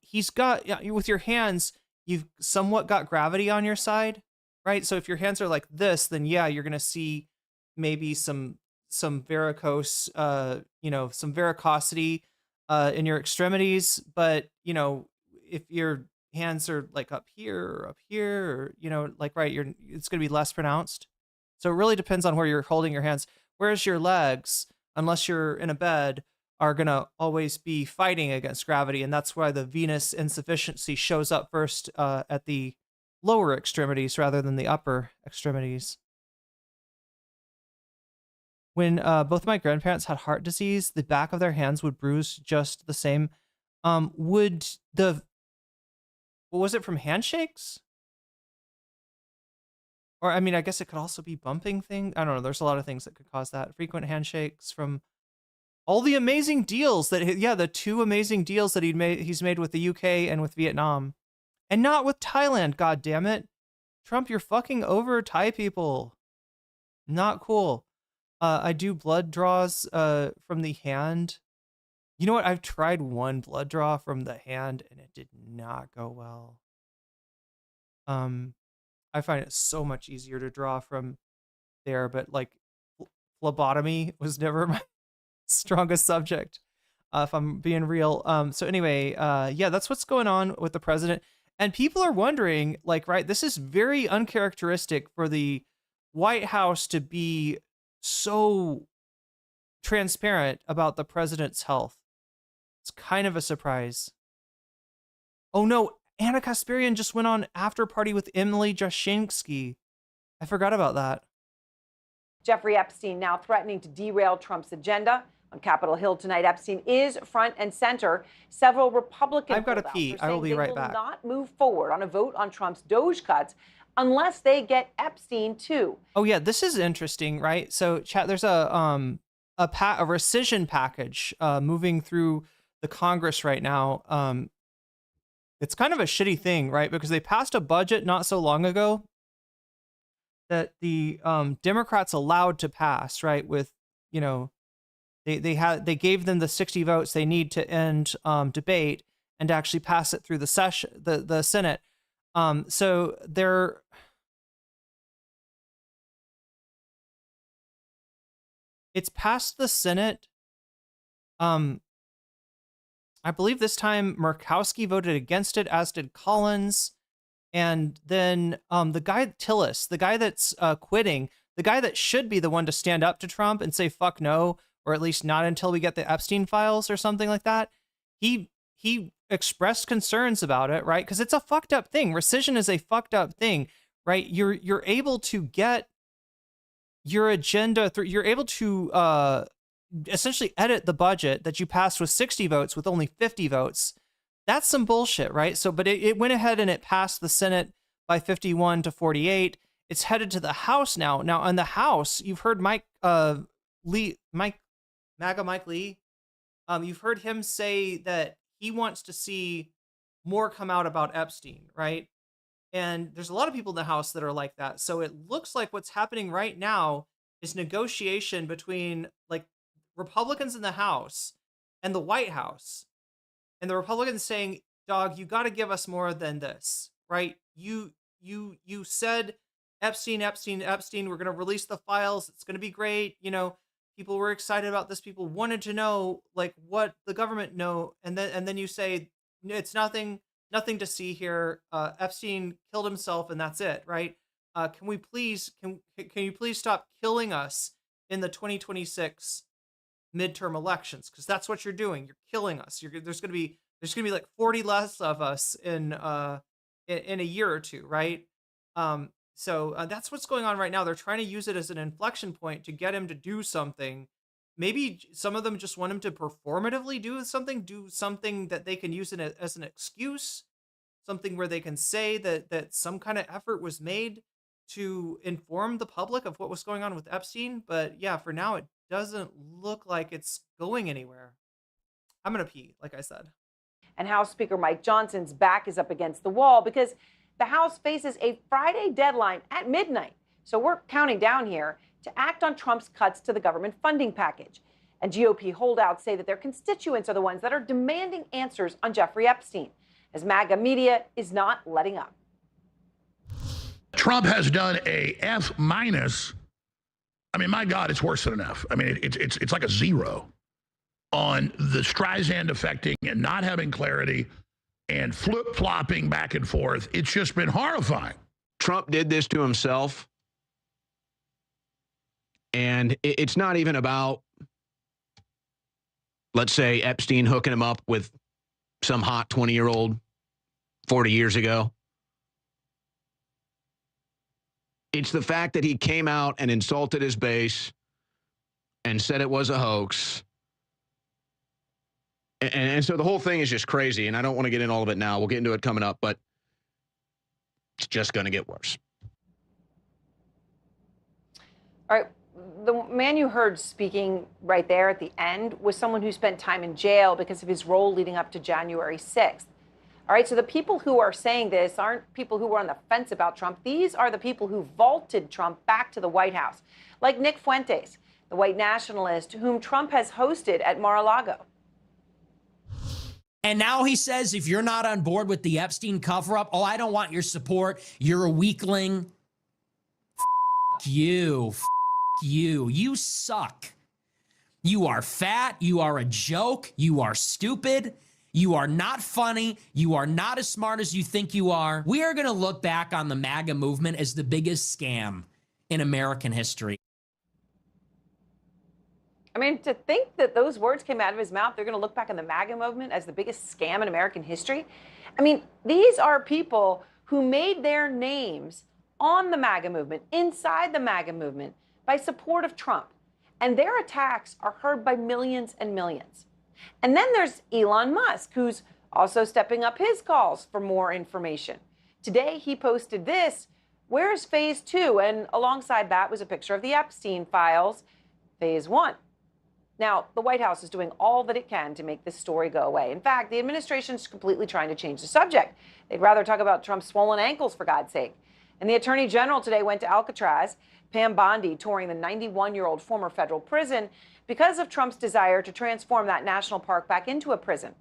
He's got, with your hands, you've somewhat got gravity on your side, right? So if your hands are like this, then yeah, you're going to see maybe some some varicose, some varicosity in your extremities. But, if your hands are like up here or up here, or, right, it's going to be less pronounced. So it really depends on where you're holding your hands. Whereas your legs, unless you're in a bed, are going to always be fighting against gravity. And that's why the venous insufficiency shows up first at the lower extremities rather than the upper extremities. When both my grandparents had heart disease, the back of their hands would bruise just the same. What was it, from handshakes? Or, I mean, I guess it could also be bumping things. I don't know. There's a lot of things that could cause that. Frequent handshakes from all the amazing deals the 2 amazing deals that he's made with the UK and with Vietnam. And not with Thailand, god damn it. Trump, you're fucking over Thai people. Not cool. I do blood draws from the hand. You know what? I've tried one blood draw from the hand and it did not go well. I find it so much easier to draw from there, but like phlebotomy was never my strongest subject, if I'm being real. So anyway, that's what's going on with the president. And people are wondering, right, this is very uncharacteristic for the White House to be so transparent about the president's health. It's kind of a surprise. Oh no, Anna Kasparian just went on after party with Emily Jashinsky. I forgot about that. Jeffrey Epstein now threatening to derail Trump's agenda. On Capitol Hill tonight, Epstein is front and center. Several Republicans I've got to pee. I will be right back. They will not move forward on a vote on Trump's DOJ cuts unless they get Epstein too. Oh yeah, this is interesting, right? So, chat, there's a rescission package moving through the Congress right now. It's kind of a shitty thing, right? Because they passed a budget not so long ago that the Democrats allowed to pass, right? With, they gave them the 60 votes they need to end debate and to actually pass it through the Senate. So it's passed the Senate. I believe this time Murkowski voted against it, as did Collins. And then the guy Tillis, the guy that's quitting, the guy that should be the one to stand up to Trump and say fuck no, or at least not until we get the Epstein files or something like that. He expressed concerns about it, right? Because it's a fucked up thing. Rescission is a fucked up thing, right? You're able to get your agenda through. You're able to essentially edit the budget that you passed with 60 votes with only 50 votes. That's some bullshit, right? So, but it went ahead and it passed the Senate by 51 to 48. It's headed to the House now. Now, in the House, you've heard MAGA Mike Lee. You've heard him say that he wants to see more come out about Epstein, right? And there's a lot of people in the House that are like that. So it looks like what's happening right now is negotiation between Republicans in the House and the White House. And the Republicans saying, dog, you got to give us more than this, right? You said Epstein, we're going to release the files. It's going to be great. People were excited about this. People wanted to know what the government know. And then you say, it's nothing to see here. Epstein killed himself and that's it. Right. Can you please stop killing us in the 2026 midterm elections? Cause that's what you're doing. You're killing us. There's going to be like 40 less of us in a year or two. Right. So that's what's going on right now. They're trying to use it as an inflection point to get him to do something. Maybe some of them just want him to performatively do something that they can use it as an excuse, something where they can say that some kind of effort was made to inform the public of what was going on with Epstein. But yeah, for now, it doesn't look like it's going anywhere. I'm going to pee, like I said. And House Speaker Mike Johnson's back is up against the wall because the House faces a Friday deadline at midnight. So we're counting down here to act on Trump's cuts to the government funding package. And GOP holdouts say that their constituents are the ones that are demanding answers on Jeffrey Epstein, as MAGA media is not letting up. Trump has done a F- I mean, my God, it's worse than enough. I mean, it's like a 0 on the Streisand affecting and not having clarity and flip-flopping back and forth. It's just been horrifying. Trump did this to himself. And it's not even about, let's say, Epstein hooking him up with some hot 20-year-old 40 years ago. It's the fact that he came out and insulted his base and said it was a hoax. And so the whole thing is just crazy, and I don't want to get into all of it now. We'll get into it coming up, but it's just going to get worse. All right. The man you heard speaking right there at the end was someone who spent time in jail because of his role leading up to January 6th. All right, so the people who are saying this aren't people who were on the fence about Trump. These are the people who vaulted Trump back to the White House, like Nick Fuentes, the white nationalist whom Trump has hosted at Mar-a-Lago. And now he says, if you're not on board with the Epstein cover-up, oh, I don't want your support. You're a weakling. F you. F you. You suck. You are fat. You are a joke. You are stupid. You are not funny. You are not as smart as you think you are. We are going to look back on the MAGA movement as the biggest scam in American history. I mean, to think that those words came out of his mouth, they're going to look back on the MAGA movement as the biggest scam in American history. I mean, these are people who made their names on the MAGA movement, inside the MAGA movement, by support of Trump. And their attacks are heard by millions and millions. And then there's Elon Musk, who's also stepping up his calls for more information. Today, he posted this, "Where's phase 2?" And alongside that was a picture of the Epstein files, phase 1. Now, the White House is doing all that it can to make this story go away. In fact, the administration's completely trying to change the subject. They'd rather talk about Trump's swollen ankles, for God's sake. And the Attorney General today went to Alcatraz, Pam Bondi touring the 91-year-old former federal prison because of Trump's desire to transform that national park back into a prison.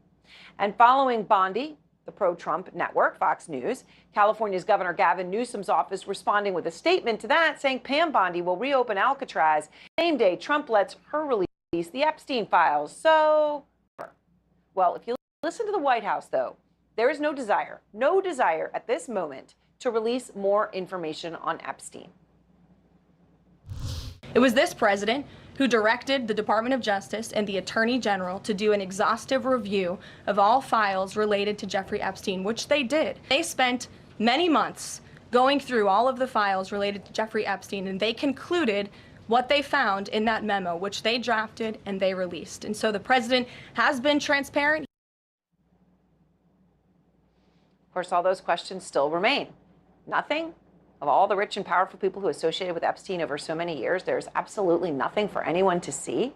And following Bondi, the pro-Trump network, Fox News, California's Governor Gavin Newsom's office responding with a statement to that, saying Pam Bondi will reopen Alcatraz the same day Trump lets her release the Epstein files. So, well, if you listen to the White House, though, there is no desire at this moment to release more information on Epstein. It was this president who directed the Department of Justice and the Attorney General to do an exhaustive review of all files related to Jeffrey Epstein, which they did. They spent many months going through all of the files related to Jeffrey Epstein, and they concluded what they found in that memo, which they drafted and they released. And so the president has been transparent. Of course, all those questions still remain. Nothing of all the rich and powerful people who associated with Epstein over so many years, there's absolutely nothing for anyone to see.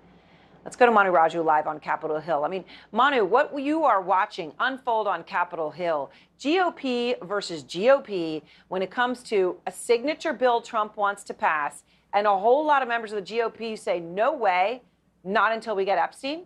Let's go to Manu Raju live on Capitol Hill. I mean, Manu, what you are watching unfold on Capitol Hill, GOP versus GOP when it comes to a signature bill Trump wants to pass, and a whole lot of members of the GOP say, no way, not until we get Epstein.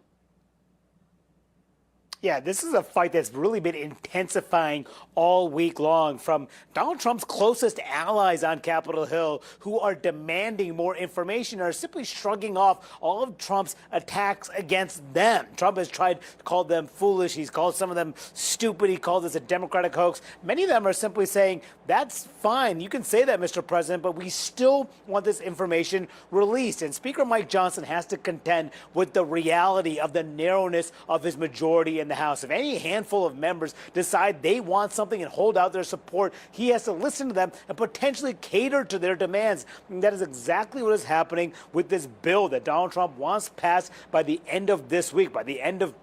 Yeah, this is a fight that's really been intensifying all week long from Donald Trump's closest allies on Capitol Hill who are demanding more information or simply shrugging off all of Trump's attacks against them. Trump has tried to call them foolish. He's called some of them stupid. He called this a Democratic hoax. Many of them are simply saying, that's fine. You can say that, Mr. President, but we still want this information released. And Speaker Mike Johnson has to contend with the reality of the narrowness of his majority in the House. If any handful of members decide they want something and hold out their support, he has to listen to them and potentially cater to their demands. And that is exactly what is happening with this bill that Donald Trump wants passed by the end of this week, by the end of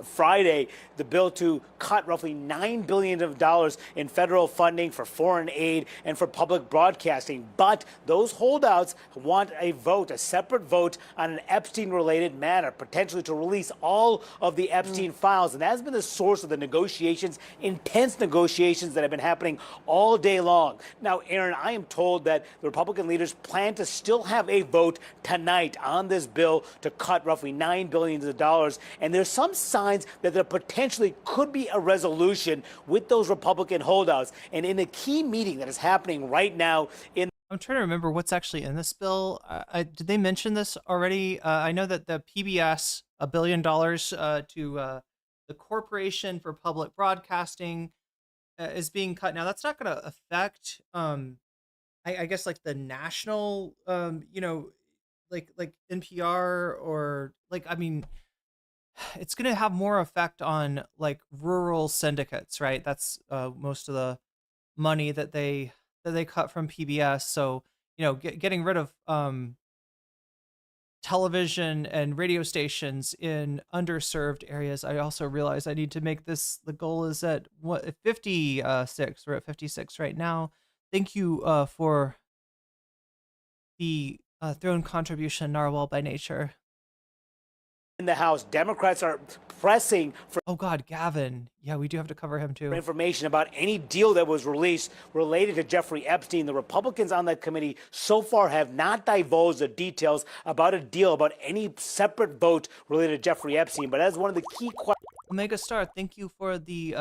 Friday, the bill to cut roughly $9 billion in federal funding for foreign aid and for public broadcasting. But those holdouts want a vote, a separate vote on an Epstein-related matter, potentially to release all of the Epstein files. And that has been the source of the negotiations, intense negotiations that have been happening all day long. Now, Aaron, I am told that the Republican leaders plan to still have a vote tonight on this bill to cut roughly $9 billion. And there's some signs that there potentially could be a resolution with those Republican holdouts. And in a key meeting that is happening right now in I'm trying to remember what's actually in this bill. Did they mention this already? I know that the PBS, $1 billion to the Corporation for Public Broadcasting is being cut. Now, that's not going to affect, I guess, like the national, like NPR or like, I mean, it's going to have more effect on like rural syndicates, right? That's most of the money that they cut from PBS. So, getting rid of television and radio stations in underserved areas. I also realize I need to make this, the goal is at 56. We're at 56 right now. Thank you for the throne contribution, Narwhal by nature. In the House, Democrats are pressing for Gavin. Yeah, we do have to cover him too. Information about any deal that was released related to Jeffrey Epstein. The Republicans on that committee so far have not divulged the details about a deal, about any separate vote related to Jeffrey Epstein. But that's one of the key questions. Omega Star, thank you for the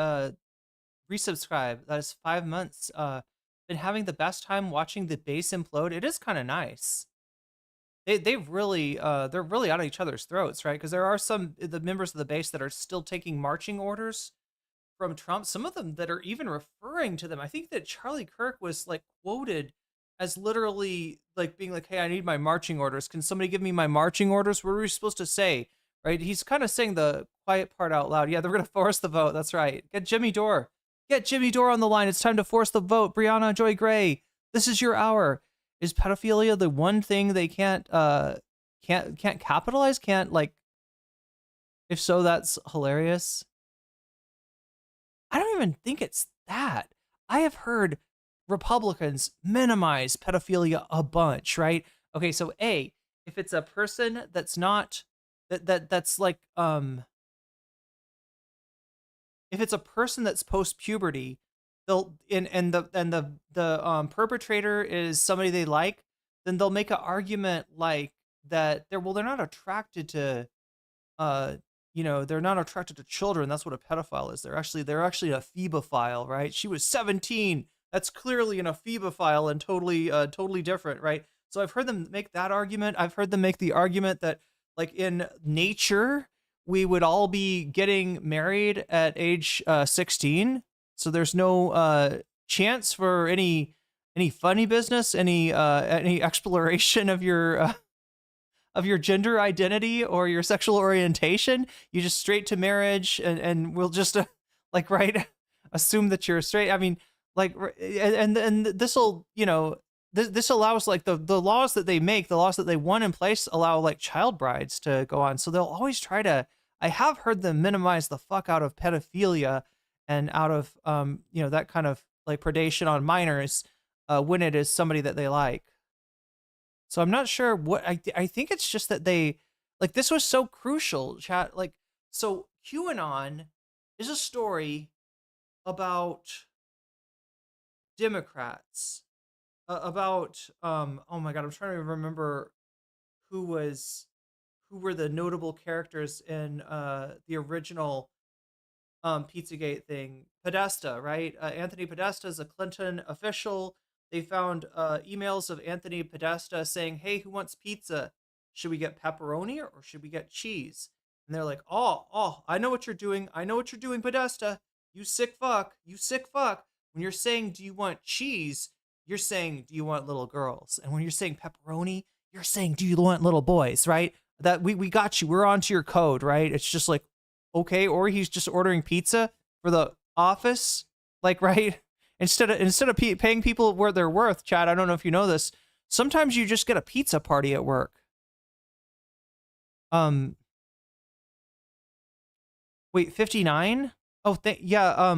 resubscribe. That is 5 months. Been having the best time watching the base implode. It is kind of nice. They've really they're really out of each other's throats, right? Because there are the members of the base that are still taking marching orders from Trump. Some of them that are even referring to them. I think that Charlie Kirk was like quoted as literally like being like, "Hey, I need my marching orders. Can somebody give me my marching orders?" What were we supposed to say, right? He's kind of saying the quiet part out loud. Yeah, they're gonna force the vote. That's right. Get Jimmy Dore on the line. It's time to force the vote. Brianna Joy Gray, this is your hour. Is pedophilia the one thing they can't capitalize? Can't, like, if so, that's hilarious. I don't even think it's that. I have heard Republicans minimize pedophilia a bunch, right? Okay, so if it's a person that's not that's like if it's a person that's post-puberty, they'll the perpetrator is somebody they like, then they'll make an argument like that they're not attracted to they're not attracted to children. That's what a pedophile is. They're actually a phebophile, right? She was 17. That's clearly an ephebophile and totally different, right? So I've heard them make that argument. I've heard them make the argument that like in nature we would all be getting married at age 16. So there's no chance for any funny business, any exploration of your gender identity or your sexual orientation. You just straight to marriage, and we'll just assume that you're straight. I mean, like, and this will this allows like the laws that they make, the laws that they want in place allow like child brides to go on. So they'll always try to. I have heard them minimize the fuck out of pedophilia and out of that kind of like predation on minors when it is somebody that they like. So I'm not sure what I think it's just that they like this was so crucial, chat. Like, so QAnon is a story about Democrats, about oh my god, I'm trying to remember who were the notable characters in the original Pizzagate thing. Podesta, right? Anthony Podesta is a Clinton official. They found emails of Anthony Podesta saying, "Hey, who wants pizza? Should we get pepperoni or should we get cheese?" And they're like, "Oh, I know what you're doing. I know what you're doing, Podesta. You sick fuck. You sick fuck. When you're saying, do you want cheese? You're saying, do you want little girls? And when you're saying pepperoni, you're saying, do you want little boys, right? That we got you. We're onto your code, right? It's just like, okay, or he's just ordering pizza for the office, like, right? Instead of paying people where they're worth, Chad, I don't know if you know this, sometimes you just get a pizza party at work. Wait, 59? Oh, yeah,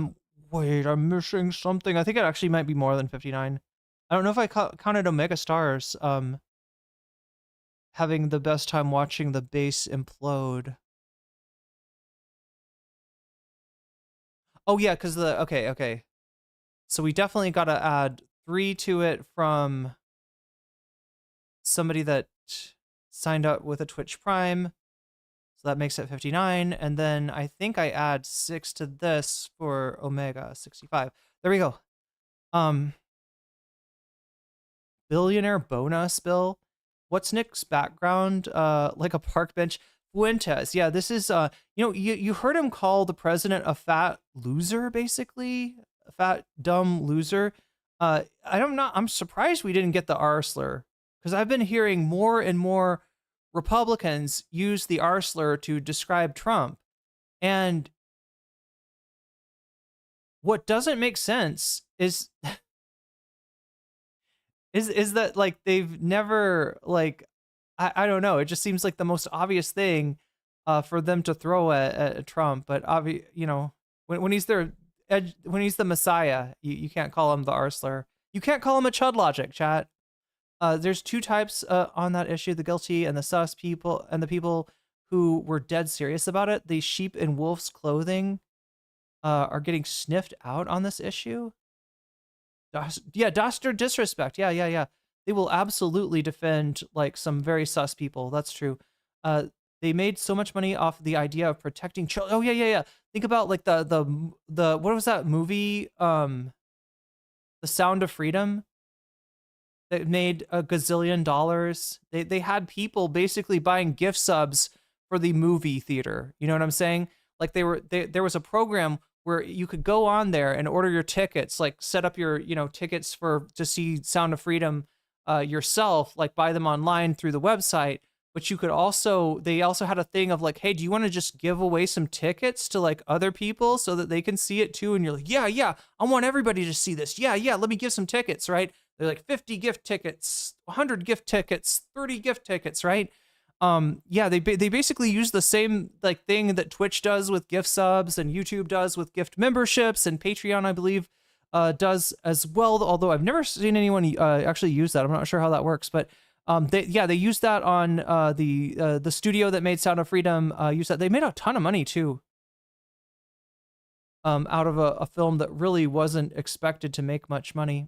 wait, I'm missing something. I think it actually might be more than 59. I don't know if I counted Omega Stars, having the best time watching the base implode. Oh yeah, because okay. So we definitely got to add 3 to it from somebody that signed up with a Twitch Prime. So that makes it 59. And then I think I add 6 to this for Omega 65. There we go. billionaire bonus bill. What's Nick's background? Like a park bench. Fuentes. Yeah, this is you heard him call the president a fat loser, basically. A fat dumb loser. I'm surprised we didn't get the R slur, because I've been hearing more and more Republicans use the R slur to describe Trump. And what doesn't make sense is that like they've never like I don't know, it just seems like the most obvious thing for them to throw at Trump, but when he's when he's the Messiah, you can't call him the R slur. You can't call him a chud logic, chat. There's two types on that issue: the guilty and the sus people, and the people who were dead serious about it. The sheep in wolf's clothing are getting sniffed out on this issue. Duster disrespect. Yeah. They will absolutely defend like some very sus people. That's true. They made so much money off the idea of protecting children. Oh yeah. Think about like the what was that movie? The Sound of Freedom. That made $1 gazillion. They had people basically buying gift subs for the movie theater. You know what I'm saying? Like there was a program where you could go on there and order your tickets, like set up your tickets to see Sound of Freedom yourself, like buy them online through the website. But you could they also had a thing of like, hey, do you want to just give away some tickets to like other people so that they can see it too? And you're like, yeah, I want everybody to see this. Yeah, let me give some tickets, right? They're like 50 gift tickets, 100 gift tickets, 30 gift tickets, right? They basically use the same like thing that Twitch does with gift subs and YouTube does with gift memberships, and Patreon, I believe, does as well. Although I've never seen anyone actually use that. I'm not sure how that works, but they used that on the studio that made Sound of Freedom. Used that. They made a ton of money too. Out of a film that really wasn't expected to make much money.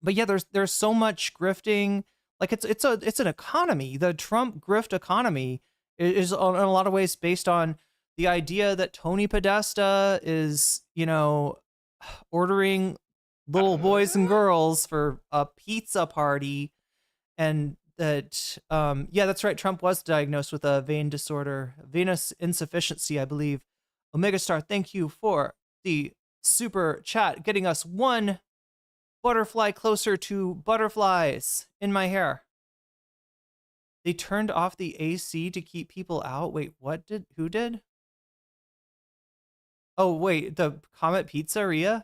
But yeah, there's so much grifting. Like it's an economy. The Trump grift economy is in a lot of ways based on the idea that Tony Podesta is, ordering little boys and girls for a pizza party, and that that's right. Trump was diagnosed with a vein disorder, venous insufficiency, I believe. Omega Star, thank you for the super chat, getting us one butterfly closer to butterflies in my hair. They turned off the AC to keep people out. Wait, who did? Oh, wait, the Comet Pizzeria?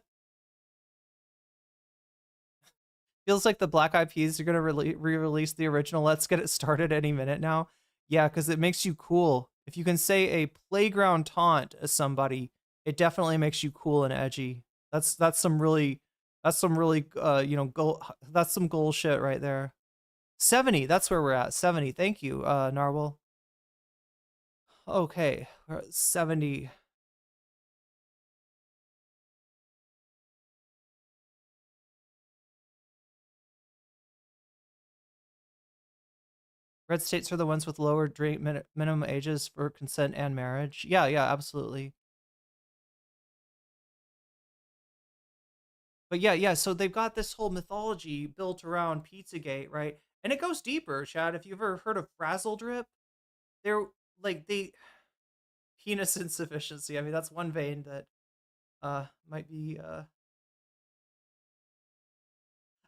Feels like the Black Eyed Peas are going to re-release the original Let's Get It Started any minute now. Yeah, because it makes you cool. If you can say a playground taunt as somebody, it definitely makes you cool and edgy. That's some really goal. That's some goal shit right there. 70. That's where we're at. 70. Thank you, Narwhal. Okay, we're at 70. Red states are the ones with lower drink minimum ages for consent and marriage. Yeah, absolutely. But yeah, so they've got this whole mythology built around Pizzagate, right? And it goes deeper, Chad. If you've ever heard of Frazzle Drip, penis insufficiency. I mean, that's one vein that might be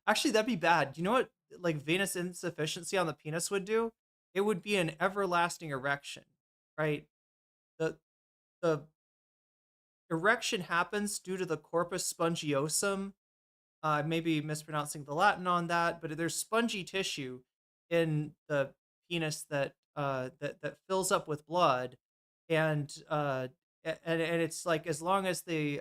actually, that'd be bad. You know what like venous insufficiency on the penis would do? It would be an everlasting erection, right? The erection happens due to the corpus spongiosum. I may be mispronouncing the Latin on that, but there's spongy tissue in the penis that fills up with blood, and it's like as long as the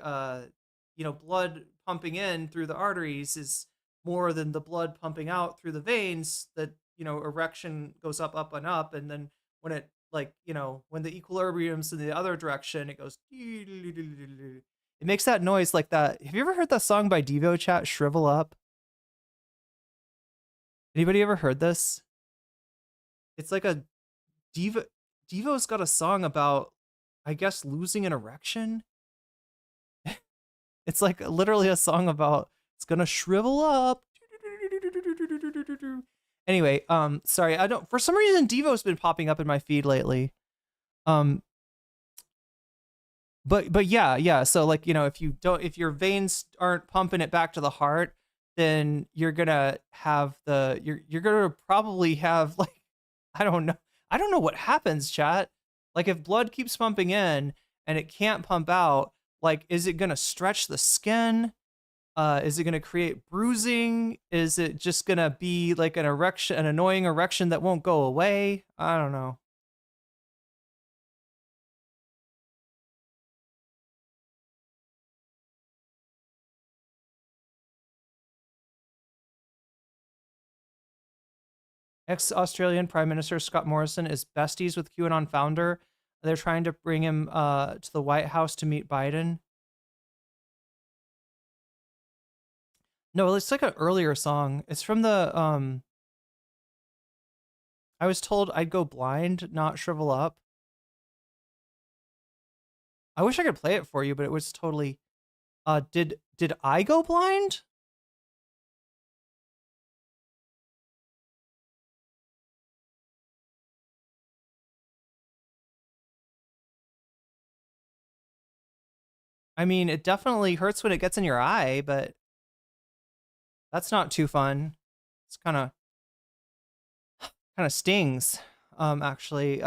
blood pumping in through the arteries is more than the blood pumping out through the veins, that erection goes up and up, and then when it when the equilibrium's in the other direction, it goes. It makes that noise like that. Have you ever heard that song by Devo, chat? Shrivel Up. Anybody ever heard this? It's like a Devo's got a song about, I guess, losing an erection. It's like literally a song about it's gonna shrivel up. Anyway, sorry, I don't. For some reason, Devo's been popping up in my feed lately. But yeah. So like, you know, if your veins aren't pumping it back to the heart, then you're gonna have you're gonna probably have like, I don't know what happens, chat. Like if blood keeps pumping in and it can't pump out, like, is it gonna stretch the skin? Is it gonna create bruising? Is it just gonna be like an annoying erection that won't go away? I don't know. Ex-Australian Prime Minister Scott Morrison is besties with QAnon founder. They're trying to bring him to the White House to meet Biden. No, it's like an earlier song. It's from the I was told I'd go blind, not shrivel up. I wish I could play it for you, but it was totally did I go blind? I mean, it definitely hurts when it gets in your eye, but that's not too fun. It's kind of stings, actually.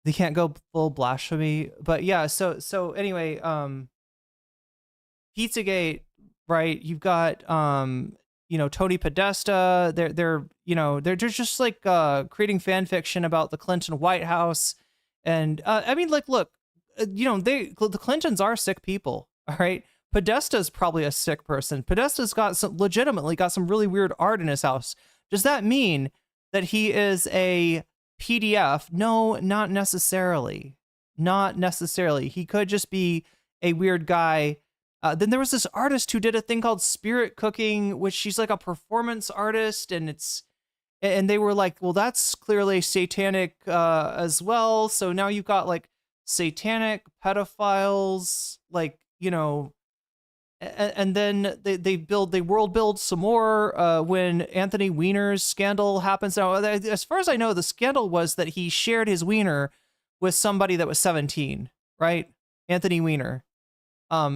They can't go full blasphemy, but yeah. So anyway, Pizzagate, right? You've got you know, Tony Podesta. They're just like creating fan fiction about the Clinton White House, and I mean, like, look, you know, the Clintons are sick people, all right. Podesta's probably a sick person. Podesta's legitimately got some really weird art in his house. Does that mean that he is a PDF? No, not necessarily. Not necessarily. He could just be a weird guy. Then there was this artist who did a thing called Spirit Cooking, which she's like a performance artist, and they were like, well, that's clearly satanic as well. So now you've got like satanic pedophiles, like, you know, and then they world build some more when Anthony Weiner's scandal happens. Now, as far as I know, the scandal was that he shared his wiener with somebody that was 17, right? Anthony Weiner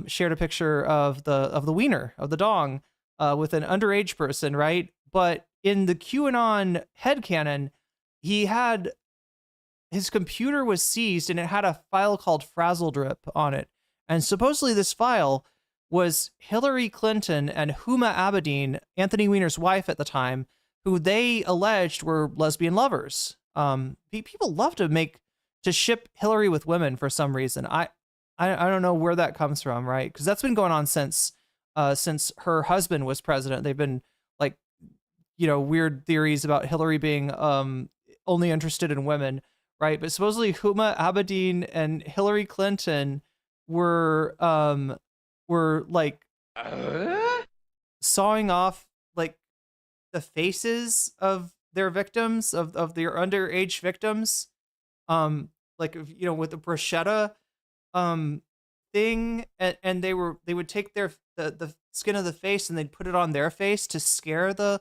shared a picture of the wiener, of the dong, with an underage person, right? But in the QAnon headcanon, his computer was seized and it had a file called Frazzledrip on it. And supposedly this file was Hillary Clinton and Huma Abedin, Anthony Weiner's wife at the time, who they alleged were lesbian lovers. People love to ship Hillary with women for some reason. I don't know where that comes from, right? Because that's been going on since her husband was president. They've been like, you know, weird theories about Hillary being only interested in women, right? But supposedly Huma Abedin and Hillary Clinton were like sawing off like the faces of their victims, of their underage victims, like, you know, with the bruschetta thing, and they would take the skin of the face and they'd put it on their face to scare the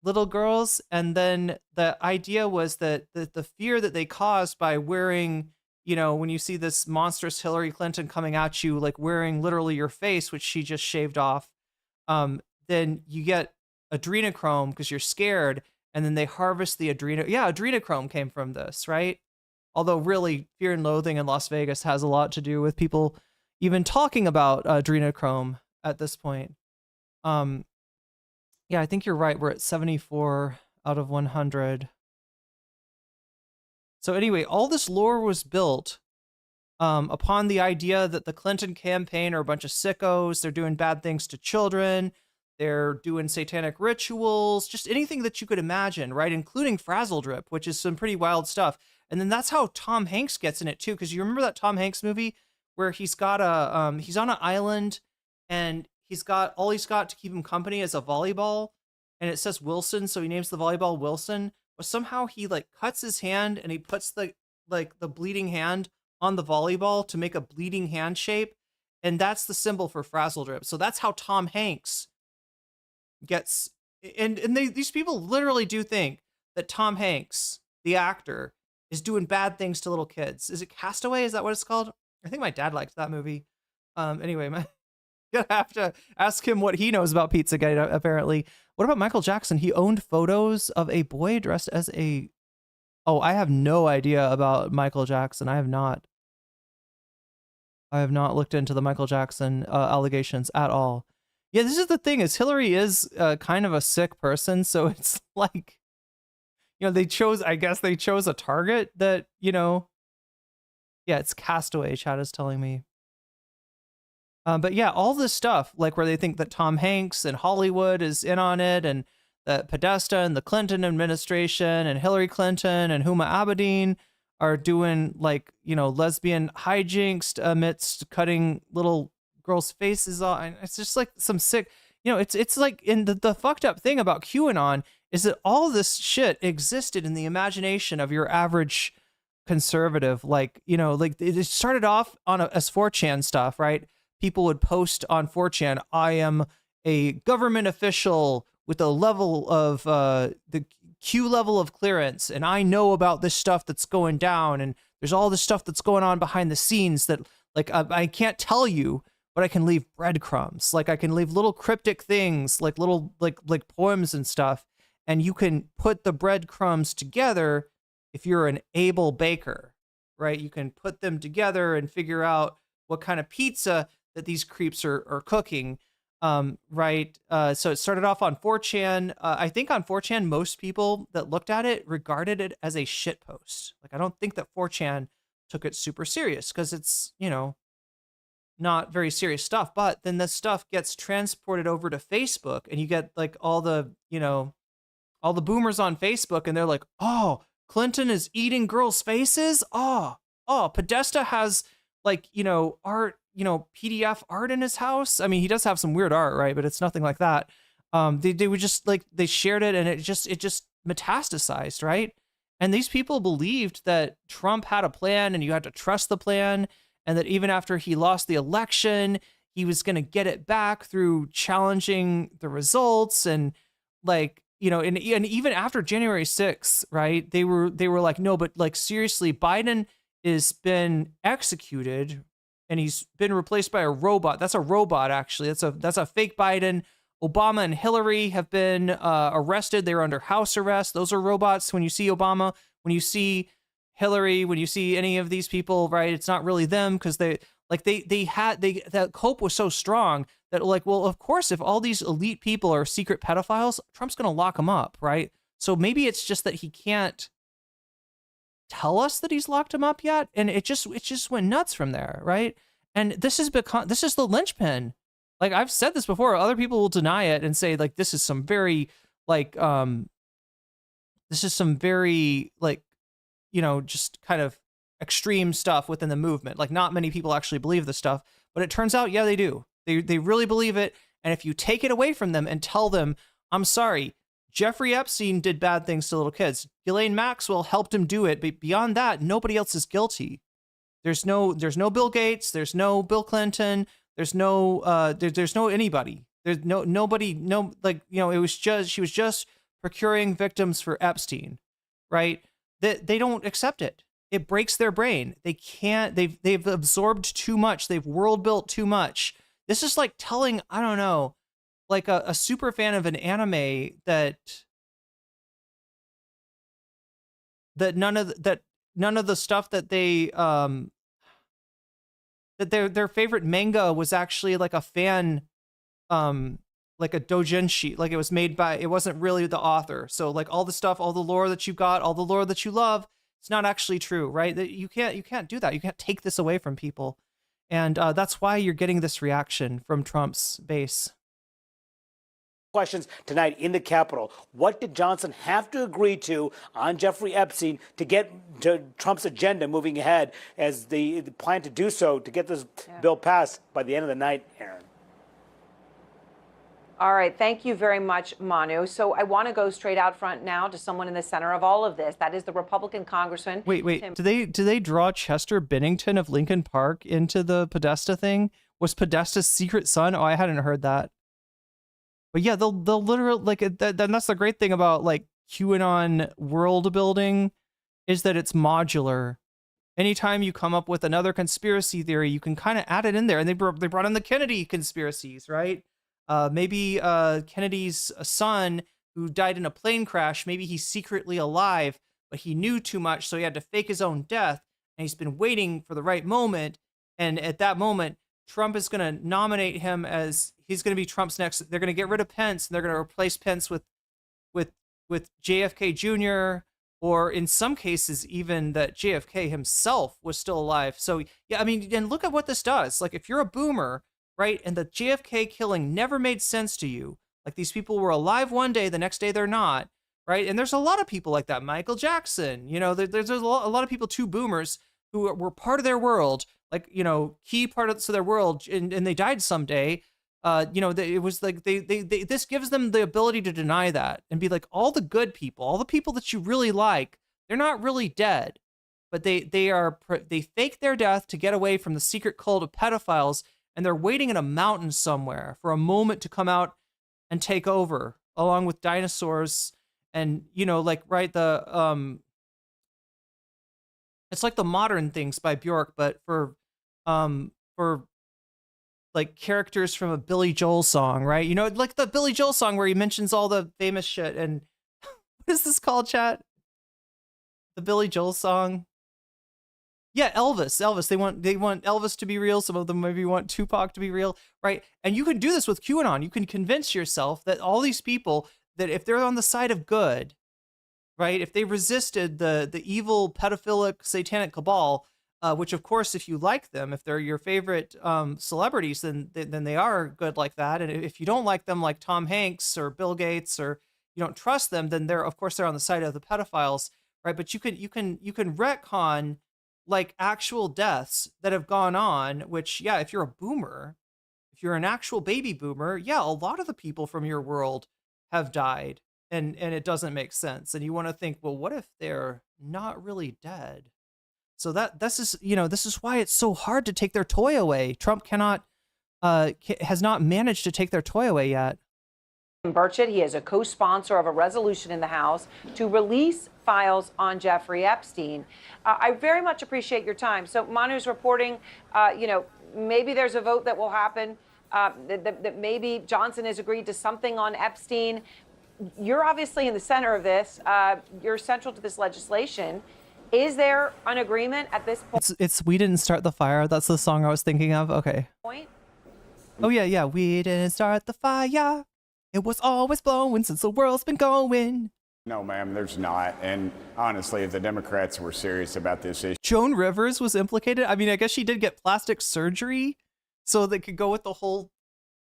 little girls. And then the idea was that the fear that they caused by wearing, you know, when you see this monstrous Hillary Clinton coming at you, like wearing literally your face, which she just shaved off, then you get adrenochrome because you're scared, and then they harvest the adrenochrome came from this, right? Although really, Fear and Loathing in Las Vegas has a lot to do with people even talking about adrenochrome at this point. Yeah, I think you're right. We're at 74 out of 100. So anyway, all this lore was built upon the idea that the Clinton campaign are a bunch of sickos. They're doing bad things to children. They're doing satanic rituals, just anything that you could imagine, right? Including Frazzledrip, which is some pretty wild stuff. And then that's how Tom Hanks gets in it too, because you remember that Tom Hanks movie where he's got he's on an island and he's got to keep him company as a volleyball, and it says Wilson, so he names the volleyball Wilson. But somehow he like cuts his hand and he puts the bleeding hand on the volleyball to make a bleeding hand shape, and that's the symbol for Frazzledrip. So that's how Tom Hanks gets and these people literally do think that Tom Hanks, the actor, is doing bad things to little kids. Is it Castaway? Is that what it's called? I think my dad liked that movie. Anyway, gonna have to ask him what he knows about Pizzagate, apparently. What about Michael Jackson? He owned photos of a boy dressed as a... Oh, I have no idea about Michael Jackson. I have not looked into the Michael Jackson allegations at all. Yeah, this is the thing, is Hillary is kind of a sick person, so it's like, I guess they chose a target that, yeah, it's Castaway, Chad is telling me. But yeah, all this stuff, like where they think that Tom Hanks and Hollywood is in on it, and that Podesta and the Clinton administration and Hillary Clinton and Huma Abedin are doing, like, lesbian hijinks amidst cutting little girls' faces off. And it's just like some sick, it's like, in the fucked up thing about QAnon is that all this shit existed in the imagination of your average conservative. Like, like it started off on as 4chan stuff, right? People would post on 4chan, I am a government official with a level of the Q level of clearance, and I know about this stuff that's going down, and there's all this stuff that's going on behind the scenes that, like, I can't tell you, but I can leave breadcrumbs. Like, I can leave little cryptic things, like little like poems and stuff, and you can put the breadcrumbs together if you're an able baker, right? You can put them together and figure out what kind of pizza that these creeps are cooking. Right. So it started off on 4chan. I think on 4chan, most people that looked at it regarded it as a shit post. Like, I don't think that 4chan took it super serious, because it's, not very serious stuff. But then this stuff gets transported over to Facebook, and you get like all the boomers on Facebook, and they're like, oh, Clinton is eating girls' faces. Oh, Podesta has, like, art, PDF art in his house. I mean, he does have some weird art, right? But it's nothing like that. They were just like, they shared it, and it just metastasized, right? And these people believed that Trump had a plan, and you had to trust the plan, and that even after he lost the election, he was going to get it back through challenging the results. And like, and even after January 6th, right? They were like, no, but like, seriously, Biden has been executed, and he's been replaced by a robot. That's a robot, actually. That's a fake Biden. Obama and Hillary have been arrested. They're under house arrest. Those are robots. When you see Obama, when you see Hillary, when you see any of these people, right, it's not really them, because that hope was so strong that, like, well, of course, if all these elite people are secret pedophiles, Trump's going to lock them up, right? So maybe it's just that he can't tell us that he's locked him up yet, and it just went nuts from there, right? And this is the linchpin. Like, I've said this before, other people will deny it and say, like, this is some very like just kind of extreme stuff within the movement. Like, not many people actually believe this stuff, but it turns out, yeah, they do. They really believe it. And if you take it away from them and tell them, I'm sorry, Jeffrey Epstein did bad things to little kids, Ghislaine Maxwell helped him do it, but beyond that, nobody else is guilty. There's no Bill Gates, there's no Bill Clinton, there's no anybody. There's nobody, she was just procuring victims for Epstein, right? They don't accept it. It breaks their brain. They can't, they've absorbed too much. They've world built too much. This is like telling, I don't know, like a super fan of an anime that none of the stuff that they that their favorite manga was actually like a fan, like a doujinshi, like it was made by, it wasn't really the author. So like all the stuff, all the lore that you got, all the lore that you love, it's not actually true, right? That you can't do that. You can't take this away from people. And that's why you're getting this reaction from Trump's base. Questions tonight in the Capitol. What did Johnson have to agree to on Jeffrey Epstein to get to Trump's agenda moving ahead, as the plan to do so to get this bill passed by the end of the night, Aaron? All right. Thank you very much, Manu. So I want to go straight out front now to someone in the center of all of this. That is the Republican Congressman. Wait. Do they draw Chester Bennington of Lincoln Park into the Podesta thing? Was Podesta's secret son? Oh, I hadn't heard that. But yeah, they'll literally like that's the great thing about like QAnon world building is that it's modular. Anytime you come up with another conspiracy theory, you can kind of add it in there. And they brought in the Kennedy conspiracies, right? Maybe Kennedy's son who died in a plane crash, maybe he's secretly alive, but he knew too much, so he had to fake his own death. And he's been waiting for the right moment. And at that moment, Trump is going to nominate him as he's going to be Trump's next. They're going to get rid of Pence, and they're going to replace Pence with JFK Jr., or in some cases, even that JFK himself was still alive. So, yeah, I mean, and look at what this does. Like, if you're a boomer, right, and the JFK killing never made sense to you, like these people were alive one day, the next day they're not, right? And there's a lot of people like that. Michael Jackson, you know, there's a lot of people, too, boomers, who were part of their world, like, you know, key part of their world, and they died someday. You know, it was like this gives them the ability to deny that and be like, all the good people, all the people that you really like, they're not really dead, but they fake their death to get away from the secret cult of pedophiles, and they're waiting in a mountain somewhere for a moment to come out and take over, along with dinosaurs. And, you know, like, right, it's like the Modern Things by Bjork, but for like characters from a Billy Joel song, right? You know, like the Billy Joel song where he mentions all the famous shit. And what is this called, chat? The Billy Joel song? Yeah, Elvis. They want Elvis to be real. Some of them maybe want Tupac to be real, right? And you can do this with QAnon. You can convince yourself that all these people, that if they're on the side of good, right? If they resisted the evil pedophilic satanic cabal, which of course, if you like them, if they're your favorite celebrities, then they are good like that. And if you don't like them, like Tom Hanks or Bill Gates, or you don't trust them, then they're on the side of the pedophiles, right? But you can retcon like actual deaths that have gone on. Which, yeah, if you're a boomer, if you're an actual baby boomer, yeah, a lot of the people from your world have died, and it doesn't make sense. And you want to think, well, what if they're not really dead? So this is why it's so hard to take their toy away. Trump has not managed to take their toy away yet. Burchett, he is a co-sponsor of a resolution in the House to release files on Jeffrey Epstein. I very much appreciate your time. So Manu's reporting, maybe there's a vote that will happen, that maybe Johnson has agreed to something on Epstein. You're obviously in the center of this. You're central to this legislation. Is there an agreement at this point? It's We Didn't Start the Fire. That's the song I was thinking of. Okay. Oh, yeah. We didn't start the fire. It was always blowing since the world's been going. No, ma'am, there's not. And honestly, if the Democrats were serious about this issue. Joan Rivers was implicated. I mean, I guess she did get plastic surgery so they could go with the whole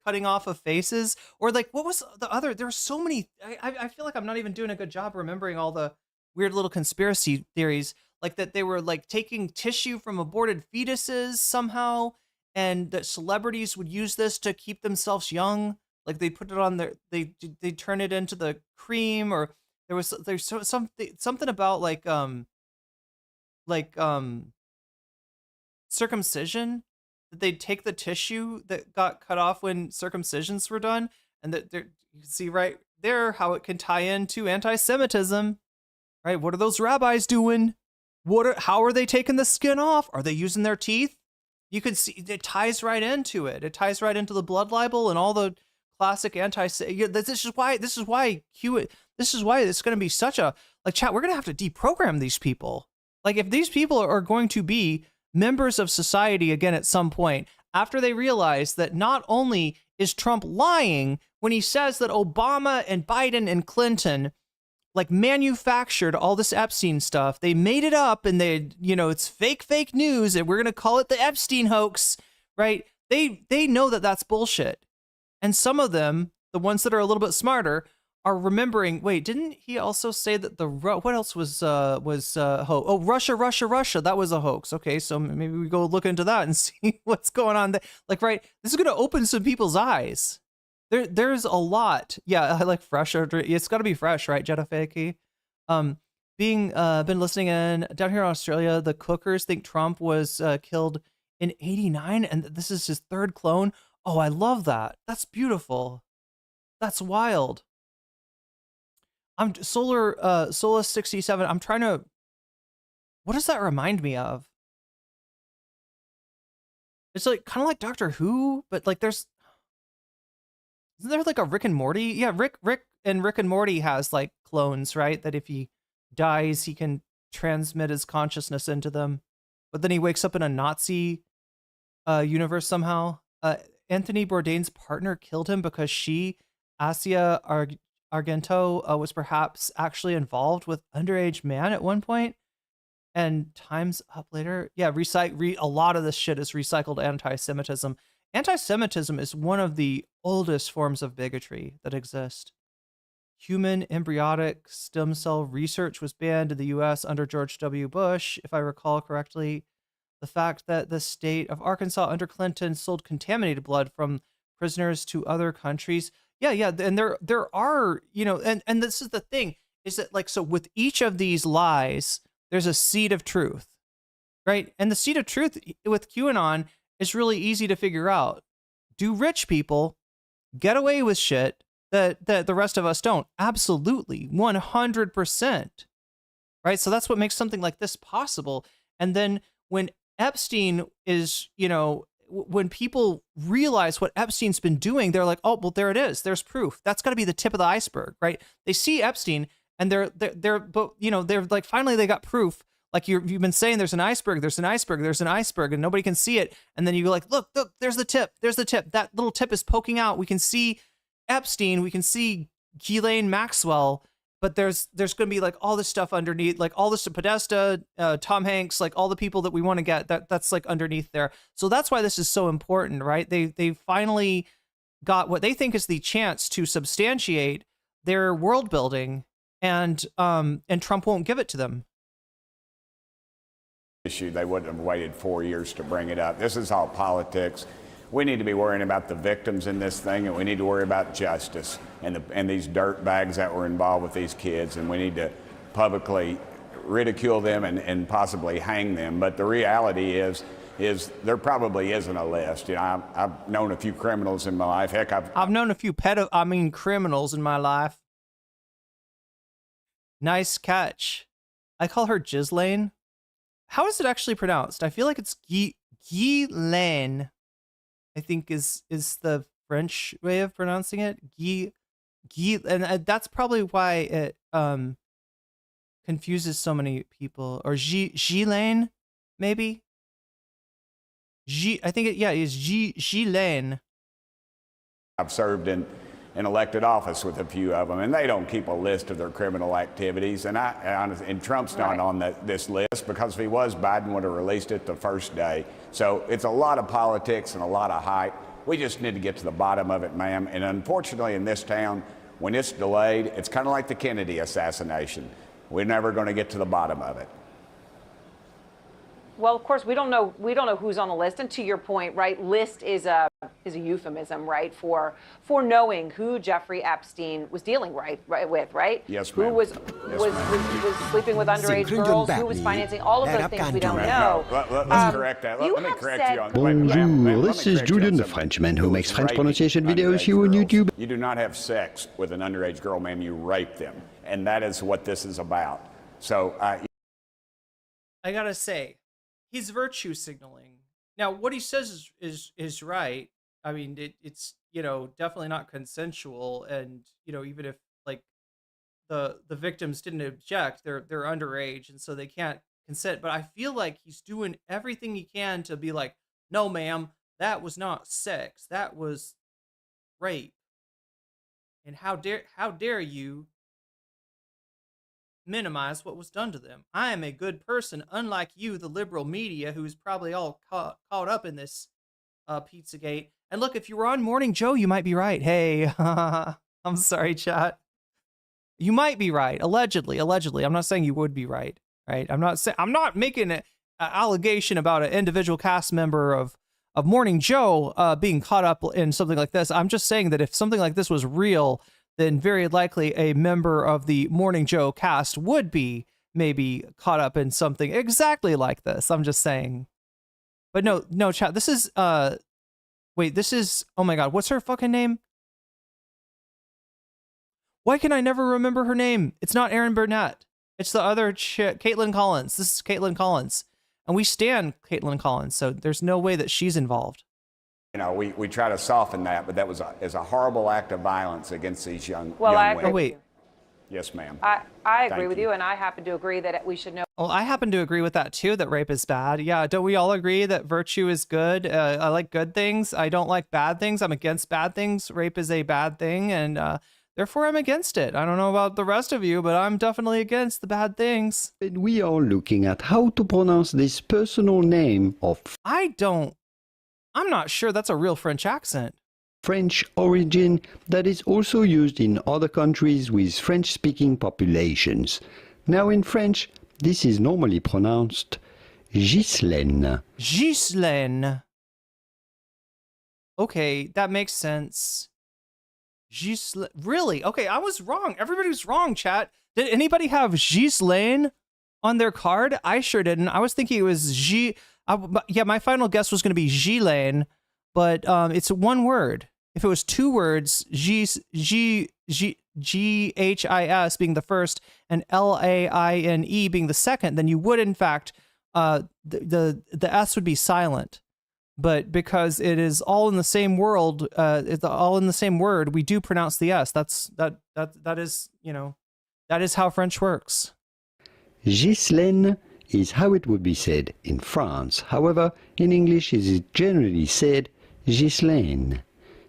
cutting off of faces. Or like, what was the other? There were so many. I feel like I'm not even doing a good job remembering all the weird little conspiracy theories, like that they were like taking tissue from aborted fetuses somehow, and that celebrities would use this to keep themselves young. Like they put it on they turn it into the cream, or there's something about like circumcision, that they'd take the tissue that got cut off when circumcisions were done, and that you can see right there how it can tie into anti-Semitism. Right? What are those rabbis doing? How are they taking the skin off? Are they using their teeth? You can see it ties right into it. It ties right into the blood libel and all the classic This is why it's going to be such a chat. We're going to have to deprogram these people. Like if these people are going to be members of society again at some point, after they realize that not only is Trump lying when he says that Obama and Biden and Clinton like manufactured all this Epstein stuff. They made it up, and it's fake news, and we're going to call it the Epstein hoax, right? They know that that's bullshit. And some of them, the ones that are a little bit smarter, are remembering, wait, didn't he also say that what else was Russia, that was a hoax. Okay, so maybe we go look into that and see what's going on there. Like, right, this is going to open some people's eyes. There's a lot. Yeah, I like fresh. It's got to be fresh, right, Jeddah Fakey? Been listening in down here in Australia. The Cookers think Trump was killed in '89, and this is his third clone. Oh, I love that. That's beautiful. That's wild. I'm Solus 67. I'm trying to, what does that remind me of? It's like kind of like Doctor Who, but like isn't there like a Rick and Morty? Yeah, Rick and Morty has like clones, right? That if he dies, he can transmit his consciousness into them. But then he wakes up in a Nazi universe somehow. Anthony Bourdain's partner killed him because she, Asia Argento, was perhaps actually involved with underage man at one point. And Time's Up later. Yeah, a lot of this shit is recycled anti-Semitism. Anti-Semitism is one of the oldest forms of bigotry that exist. Human embryonic stem cell research was banned in the US under George W. Bush, if I recall correctly. The fact that the state of Arkansas under Clinton sold contaminated blood from prisoners to other countries. Yeah, and there are, and this is the thing, is that like, so with each of these lies, there's a seed of truth, right? And the seed of truth with QAnon is really easy to figure out. Do rich people get away with shit that the rest of us don't? Absolutely, 100%, right? So that's what makes something like this possible. And then when Epstein is, when people realize what Epstein's been doing, they're like, oh, well, there it is. There's proof. That's got to be the tip of the iceberg, right? They see Epstein and they're like, finally they got proof. Like you've been saying, there's an iceberg, and nobody can see it. And then you go like, look, there's the tip. That little tip is poking out. We can see Epstein. We can see Ghislaine Maxwell. But there's going to be like all this stuff underneath, like all this Podesta, Tom Hanks, like all the people that we want to get that's like underneath there. So that's why this is so important, right? They finally got what they think is the chance to substantiate their world building, and Trump won't give it to them. Issue, they wouldn't have waited 4 years to bring it up. This is all politics. We need to be worrying about the victims in this thing, and we need to worry about justice and these dirt bags that were involved with these kids, and we need to publicly ridicule them and possibly hang them. But the reality is there probably isn't a list. I've known a few criminals in my life. Heck, I've known a few criminals in my life. Nice catch. I call her Ghislaine. How is it actually pronounced? I feel like it's Ghislaine. I think is the French way of pronouncing it. And that's probably why it confuses so many people. Or Ghislaine, maybe. I think is Ghislaine. I've served in elected office with a few of them, and they don't keep a list of their criminal activities. And Trump's not on this list, because if he was, Biden would have released it the first day. So it's a lot of politics and a lot of hype. We just need to get to the bottom of it, ma'am. And unfortunately, in this town, when it's delayed, it's kind of like the Kennedy assassination. We're never going to get to the bottom of it. Well, of course, we don't know who's on the list. And to your point, right, list is a euphemism, right, for knowing who Jeffrey Epstein was dealing with, right? Yes, ma'am. Who was sleeping with underage girls, who was financing all of those things we don't know. Let's correct that. Let me correct you on that. Bonjour, this is Julian, the Frenchman who makes French pronunciation videos here on YouTube. You do not have sex with an underage girl, ma'am. You rape them. And that is what this is about. So I gotta say, he's virtue signaling. Now, what he says is right. I mean, it's definitely not consensual, and even if like the victims didn't object, they're underage, and so they can't consent. But I feel like he's doing everything he can to be like, no, ma'am, that was not sex, that was rape, and how dare you minimize what was done to them. I am a good person, unlike you, the liberal media, who's probably all caught up in this Pizzagate. And look, if you were on Morning Joe, you might be right. Hey, I'm sorry, chat. You might be right. Allegedly. I'm not saying you would be right. I'm not making an allegation about an individual cast member of Morning Joe being caught up in something like this. I'm just saying that if something like this was real, then very likely a member of the Morning Joe cast would be maybe caught up in something exactly like this. I'm just saying. But no, chat. This is, wait, this is, oh my God, what's her fucking name? Why can I never remember her name? It's not Erin Burnett. It's the other chick, Caitlin Collins. This is Caitlin Collins. And we stand Caitlin Collins, so there's no way that she's involved. You know, we try to soften that, but that was is a horrible act of violence against these young Well, young I women. agree with you. Yes, ma'am. I agree Thank with you. you, and I happen to agree that we should know. Well, I happen to agree with that too, that rape is bad. Yeah, don't we all agree that virtue is good? I like good things. I don't like bad things. I'm against bad things. Rape is a bad thing, and therefore I'm against it. I don't know about the rest of you, but I'm definitely against the bad things. And we are looking at how to pronounce this personal name of I'm not sure that's a real French accent. French origin that is also used in other countries with French-speaking populations. Now in French, this is normally pronounced Ghislaine. Ghislaine. Okay, that makes sense. Ghislaine. Really? Okay, I was wrong. Everybody was wrong, chat. Did anybody have Ghislaine on their card? I sure didn't. I was thinking it was yeah, my final guess was going to be Ghislaine, but it's one word. If it was two words, G-H-I-S being the first and L-A-I-N-E being the second, then you would, in fact, the S would be silent. But because it is all in the same world, it's all in the same word, we do pronounce the S. That is, you know, that is how French works. Ghislaine is how it would be said in France. However, in English it is generally said Ghislaine.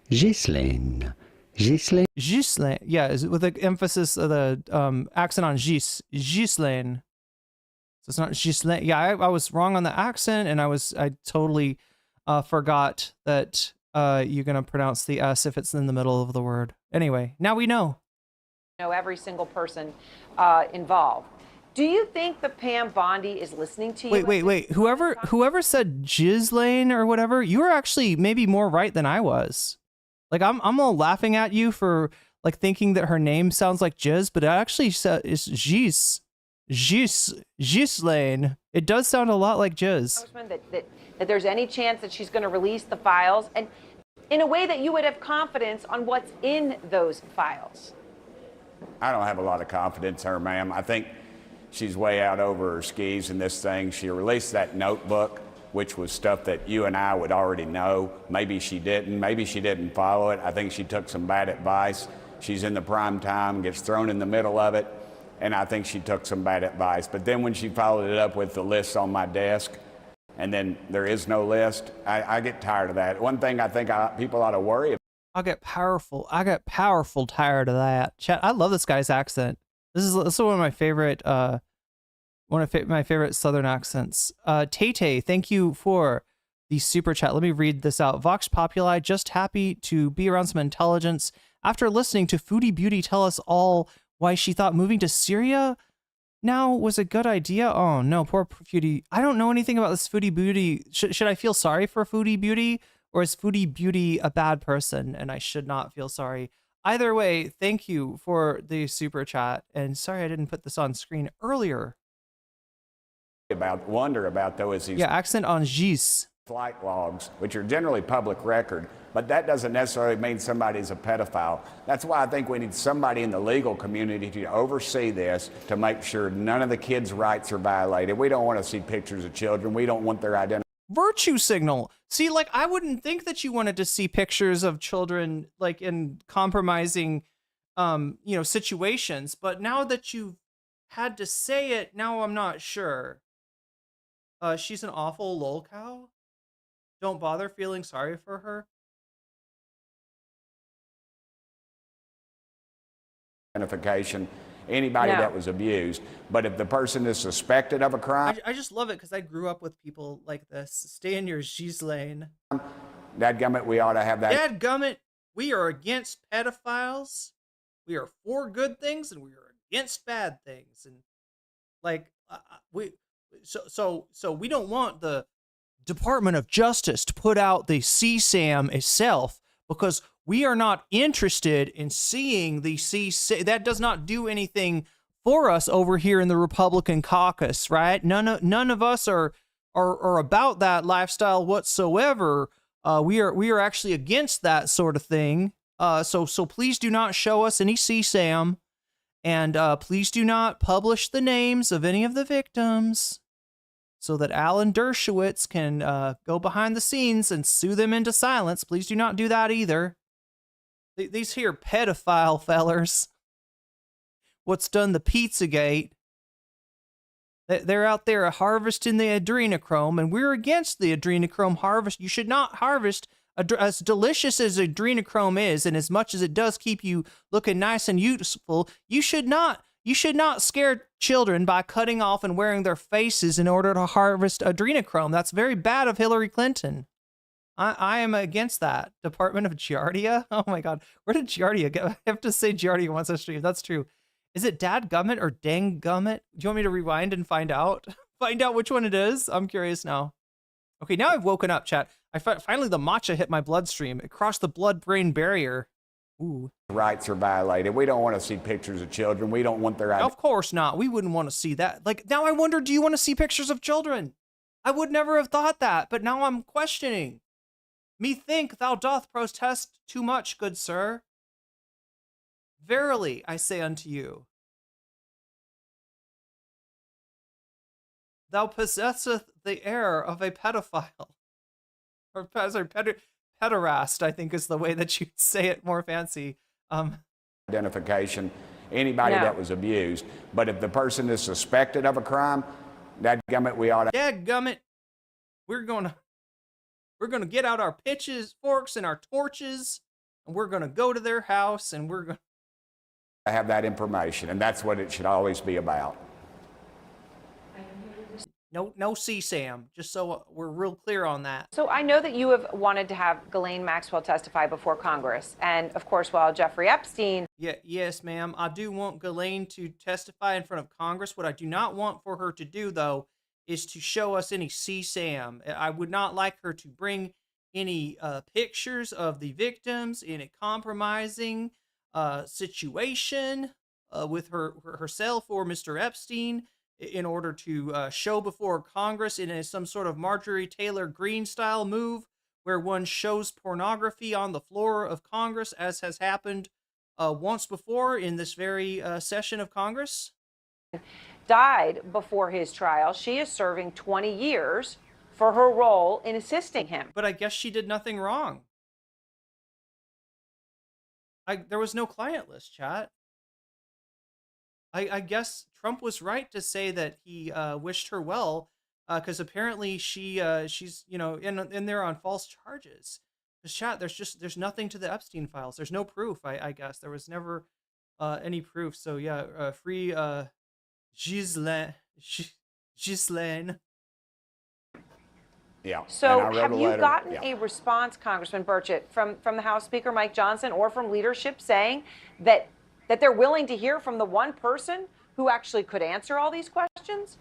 Ghislaine. Ghislaine. Ghislaine. Yeah, with the emphasis of the accent on Gis. Ghislaine. So it's not Ghislaine. Yeah, I was wrong on the accent, and I totally forgot that you're going to pronounce the S if it's in the middle of the word. Anyway, now we know. Every single person involved. Do you think that Pam Bondi is listening to you? Wait. Whoever said Ghislaine or whatever, you were actually maybe more right than I was. Like I'm all laughing at you for like thinking that her name sounds like Jizz, but it actually is Ghislaine. It does sound a lot like Jizz. That there's any chance that she's going to release the files, and in a way that you would have confidence on what's in those files. I don't have a lot of confidence in her, ma'am. I think she's way out over her skis in this thing. She released that notebook, which was stuff that you and I would already know. Maybe she didn't. Maybe she didn't follow it. I think she took some bad advice. She's in the prime time, gets thrown in the middle of it, and I think she took some bad advice. But then when she followed it up with the list on my desk, and then there is no list, I get tired of that. One thing I think people ought to worry about. I get powerful tired of that. Chat, I love this guy's accent. This is one of my favorite my favorite Southern accents. Tay, thank you for the super chat. Let me read this out. Vox Populi, just happy to be around some intelligence after listening to Foodie Beauty tell us all why she thought moving to Syria now was a good idea. Oh no, poor Foodie. I don't know anything about this Foodie Beauty. Should I feel sorry for Foodie Beauty, or is Foodie Beauty a bad person and I should not feel sorry? Either way, thank you for the super chat, and sorry I didn't put this on screen earlier. Wonder about though is these accent on Gis flight logs, which are generally public record, but that doesn't necessarily mean somebody's a pedophile. That's why I think we need somebody in the legal community to oversee this to make sure none of the kids' rights are violated. We don't want to see pictures of children. We don't want their identity. Virtue signal. See, like, I wouldn't think that you wanted to see pictures of children like in compromising situations, but now that you've had to say it, now I'm not sure. She's an awful lol cow. Don't bother feeling sorry for her. Identification, anybody that was abused. But if the person is suspected of a crime, I just love it because I grew up with people like this. Stay in your G's lane. Dadgummit, we ought to have that. Dadgummit, we are against pedophiles. We are for good things and we are against bad things. And like so we don't want the Department of Justice to put out the CSAM itself because we are not interested in seeing the CSAM. That does not do anything for us over here in the Republican caucus, right? None of us are about that lifestyle whatsoever. We are actually against that sort of thing. So please do not show us any CSAM, and please do not publish the names of any of the victims, so that Alan Dershowitz can go behind the scenes and sue them into silence. Please do not do that either. These here pedophile fellers, what's done the Pizzagate, they're out there harvesting the adrenochrome, and we're against the adrenochrome harvest. You should not harvest. As delicious as adrenochrome is, and as much as it does keep you looking nice and useful, you should not scare children by cutting off and wearing their faces in order to harvest adrenochrome. That's very bad of Hillary Clinton. I am against that. Department of Giardia? Oh my God. Where did Giardia go? I have to say Giardia wants to stream. That's true. Is it Dadgummit or Danggummit? Do you want me to rewind and find out? Find out which one it is? I'm curious now. Okay, now I've woken up, chat. Finally, the matcha hit my bloodstream. It crossed the blood-brain barrier. Ooh. Rights are violated. We don't want to see pictures of children. We don't want their... Of course not. We wouldn't want to see that. Like, now I wonder, do you want to see pictures of children? I would never have thought that, but now I'm questioning. Methink thou doth protest too much, good sir. Verily, I say unto you, thou possesseth the air of a pedophile. Or pederast, I think is the way that you say it more fancy. Identification, anybody that was abused. But if the person is suspected of a crime, dadgummit, we ought to... Dadgummit, we're gonna get out our pitches, forks, and our torches, and we're gonna go to their house, and we're gonna have that information, and that's what it should always be about. No CSAM, just so we're real clear on that. So I know that you have wanted to have Ghislaine Maxwell testify before Congress. And of course, while Jeffrey Epstein... Yes, ma'am. I do want Ghislaine to testify in front of Congress. What I do not want for her to do, though, is to show us any CSAM. I would not like her to bring any pictures of the victims in a compromising situation with herself or Mr. Epstein, in order to show before Congress in some sort of Marjorie Taylor Greene style move where one shows pornography on the floor of Congress, as has happened once before in this very session of Congress. Died before his trial. She is serving 20 years for her role in assisting him. But I guess she did nothing wrong. There was no client list, chat. I guess Trump was right to say that he wished her well, because apparently she's in there on false charges. Because chat, there's nothing to the Epstein files. There's no proof. I guess there was never any proof. So yeah, free Ghislaine. Yeah. So have you gotten a response, Congressman Burchett, from the House Speaker Mike Johnson or from leadership saying that they're willing to hear from the one person who actually could answer all these questions?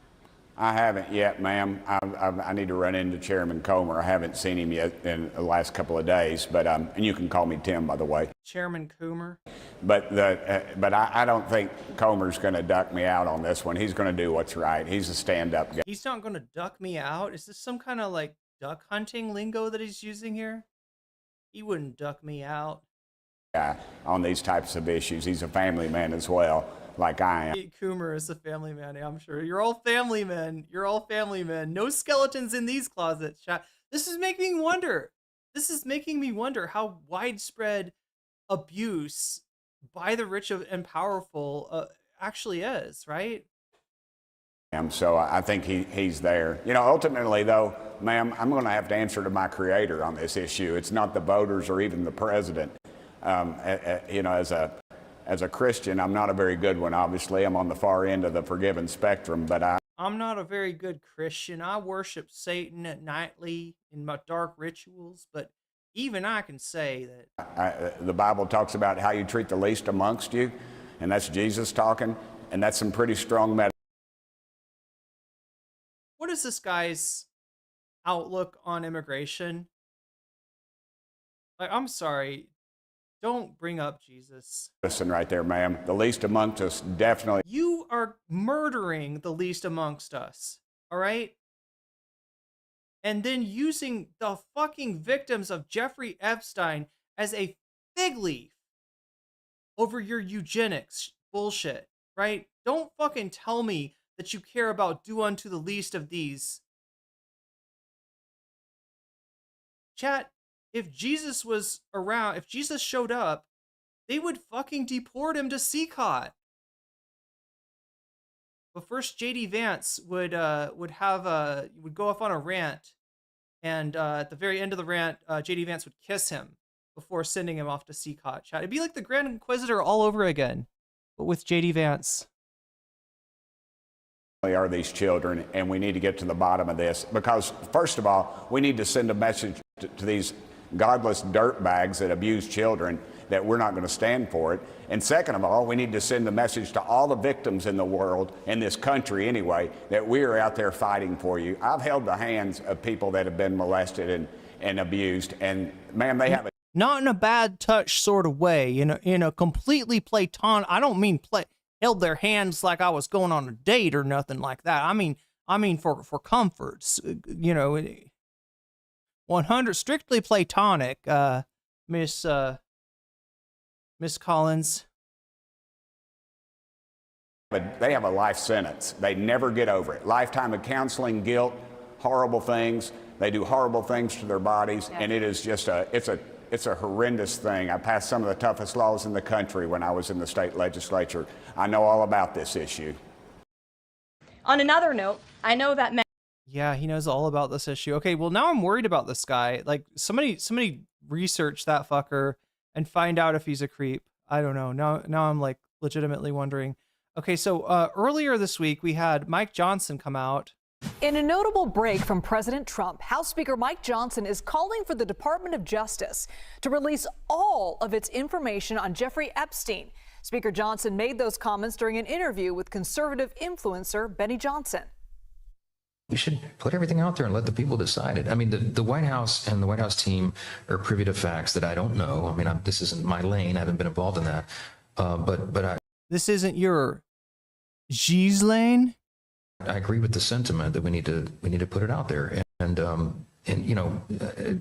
I haven't yet, ma'am. I need to run into Chairman Comer. I haven't seen him yet in the last couple of days, but and you can call me Tim, by the way. Chairman Comer. But I don't think Comer's going to duck me out on this one. He's going to do what's right. He's a stand-up guy. He's not going to duck me out. Is this some kind of like duck hunting lingo that he's using here? He wouldn't duck me out. On these types of issues. He's a family man as well, like I am. Coomer is a family man, I'm sure. You're all family men. You're all family men. No skeletons in these closets, chat. This is making me wonder. This is making me wonder how widespread abuse by the rich and powerful actually is, right? So I think he's there. You know, ultimately, though, ma'am, I'm going to have to answer to my creator on this issue. It's not the voters or even the president. You know, as a Christian, I'm not a very good one, obviously. I'm on the far end of the forgiven spectrum, but I'm not a very good Christian. I worship Satan at nightly in my dark rituals, but even I can say that... the Bible talks about how you treat the least amongst you, and that's Jesus talking, and that's some pretty strong metaphor. What is this guy's outlook on immigration? Like, I'm sorry. Don't bring up Jesus. Listen right there, ma'am. The least amongst us, definitely. You are murdering the least amongst us, all right? And then using the fucking victims of Jeffrey Epstein as a fig leaf over your eugenics bullshit, right? Don't fucking tell me that you care about do unto the least of these. Chat, if Jesus was around, if Jesus showed up, they would fucking deport him to CCOT. But first, JD Vance would go off on a rant, and at the very end of the rant, JD Vance would kiss him before sending him off to CCOT. Chat, it'd be like the Grand Inquisitor all over again, but with JD Vance. Are these children, and we need to get to the bottom of this, because first of all, we need to send a message to these godless dirtbags that abuse children that we're not going to stand for it. And second of all, we need to send a message to all the victims in the world, in this country anyway, that we are out there fighting for you. I've held the hands of people that have been molested and abused, and man, they have a not in a bad touch sort of way, in a completely platonic. I don't mean held their hands like I was going on a date or nothing like that. I mean for comforts, 100 strictly platonic, Miss Collins. But they have a life sentence. They never get over it. Lifetime of counseling, guilt, horrible things. They do horrible things to their bodies, and it is just it's a horrendous thing. I passed some of the toughest laws in the country when I was in the state legislature. I know all about this issue. On another note, I know that Yeah, he knows all about this issue. Okay, well, now I'm worried about this guy. Like, somebody research that fucker and find out if he's a creep. I don't know. Now I'm like legitimately wondering. Okay, so earlier this week we had Mike Johnson come out. In a notable break from President Trump, House Speaker Mike Johnson is calling for the Department of Justice to release all of its information on Jeffrey Epstein. Speaker Johnson made those comments during an interview with conservative influencer Benny Johnson. We should put everything out there and let the people decide it. I mean, the White House and the White House team are privy to facts that I don't know. I mean, this isn't my lane. I haven't been involved in that. This isn't your G's lane. I agree with the sentiment that we need to put it out there. And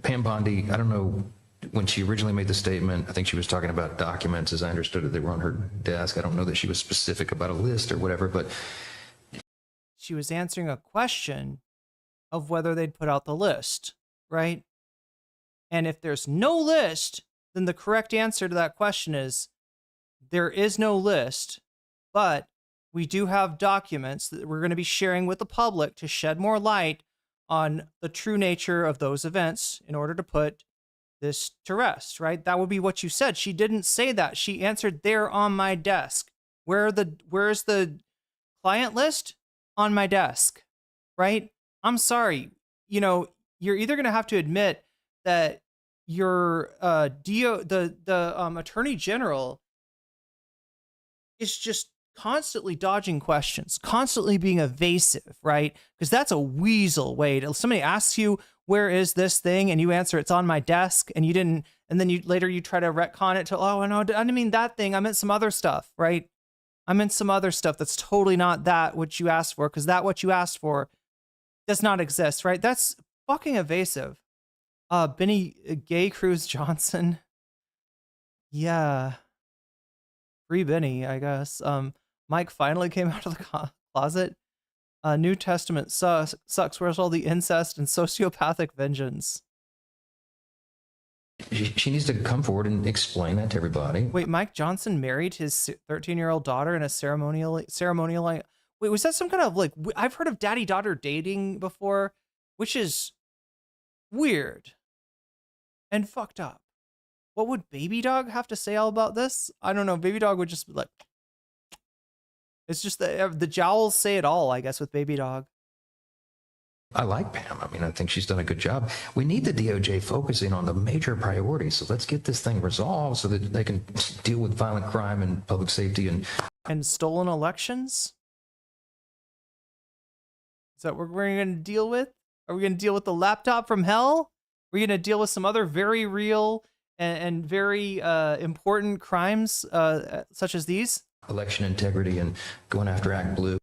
Pam Bondi, I don't know, when she originally made the statement, I think she was talking about documents. As I understood it, they were on her desk. I don't know that she was specific about a list or whatever, but she was answering a question of whether they'd put out the list, right? And if there's no list, then the correct answer to that question is there is no list, but we do have documents that we're going to be sharing with the public to shed more light on the true nature of those events in order to put this to rest, right? That would be what you said. She didn't say that. She answered, "They're on my desk." Where's the client list? On my desk, right? I'm sorry. You're either going to have to admit that your Attorney General is just constantly dodging questions, constantly being evasive, right? Because that's a weasel way to, somebody asks you, where is this thing? And you answer, it's on my desk, and you didn't, and then you try to retcon it to, oh, no, I didn't mean that thing. I meant some other stuff, right? I meant some other stuff that's totally not that what you asked for, because that what you asked for does not exist, right? That's fucking evasive. Benny Gay Cruz Johnson. Yeah. Free Benny, I guess. Mike finally came out of the closet. New Testament sucks. Where's all the incest and sociopathic vengeance? She needs to come forward and explain that to everybody. Wait, Mike Johnson married his 13-year-old daughter in a ceremonial. Wait, was that some kind of like? I've heard of daddy-daughter dating before, which is weird and fucked up. What would Baby Dog have to say all about this? I don't know. Baby Dog would just be like, it's just the jowls say it all, I guess, with Baby Dog. I like Pam. I mean, I think she's done a good job. We need the DOJ focusing on the major priorities. So let's get this thing resolved so that they can deal with violent crime and public safety and stolen elections. Is that what we're going to deal with? Are we going to deal with the laptop from hell? Are we going to deal with some other very real and very important crimes such as these? Election integrity and going after Act Blue.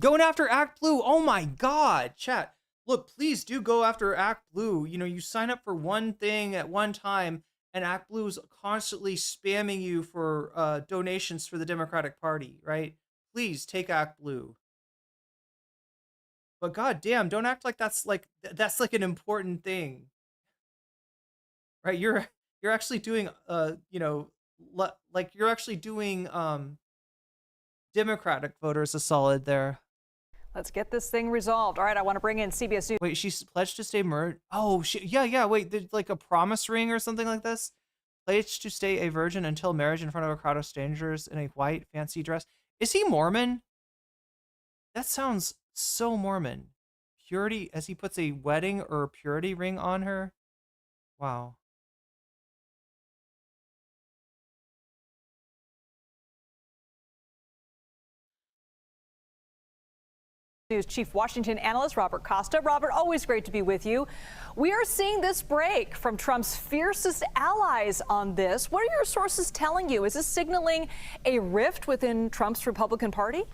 Going after Act Blue. Oh my God, chat. Look, please do go after Act Blue. You sign up for one thing at one time and ActBlue is constantly spamming you for donations for the Democratic Party, right? Please take ActBlue. But goddamn, don't act like that's like an important thing, right? You're actually doing like you're actually doing Democratic voters a solid there. Let's get this thing resolved. All right, I want to bring in CBS News. Wait, she's pledged to stay yeah. Wait, there's like a promise ring or something like this. Pledged to stay a virgin until marriage in front of a crowd of strangers in a white fancy dress. Is he Mormon? That sounds so Mormon. Purity, as he puts a wedding or purity ring on her. Wow. News Chief Washington Analyst Robert Costa. Robert, always great to be with you. We are seeing this break from Trump's fiercest allies on this. What are your sources telling you? Is this signaling a rift within Trump's Republican Party?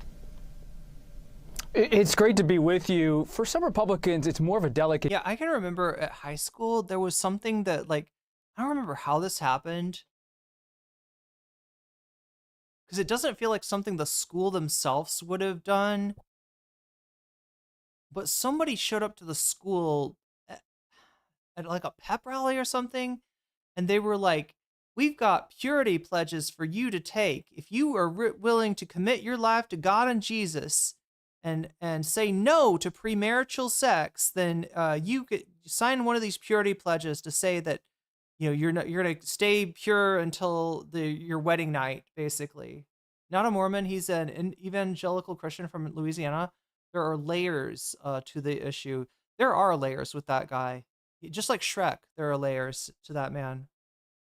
It's great to be with you. For some Republicans, it's more of a delicate. Yeah, I can remember at high school, there was something that, like, I don't remember how this happened. Because it doesn't feel like something the school themselves would have done. But somebody showed up to the school at like a pep rally or something. And they were like, we've got purity pledges for you to take. If you are willing to commit your life to God and Jesus and say no to premarital sex, then you could sign one of these purity pledges to say that, you know, you're going to stay pure until your wedding night, basically. Not a Mormon. He's an evangelical Christian from Louisiana. There are layers to the issue. There are layers with that guy. Just like Shrek, there are layers to that man.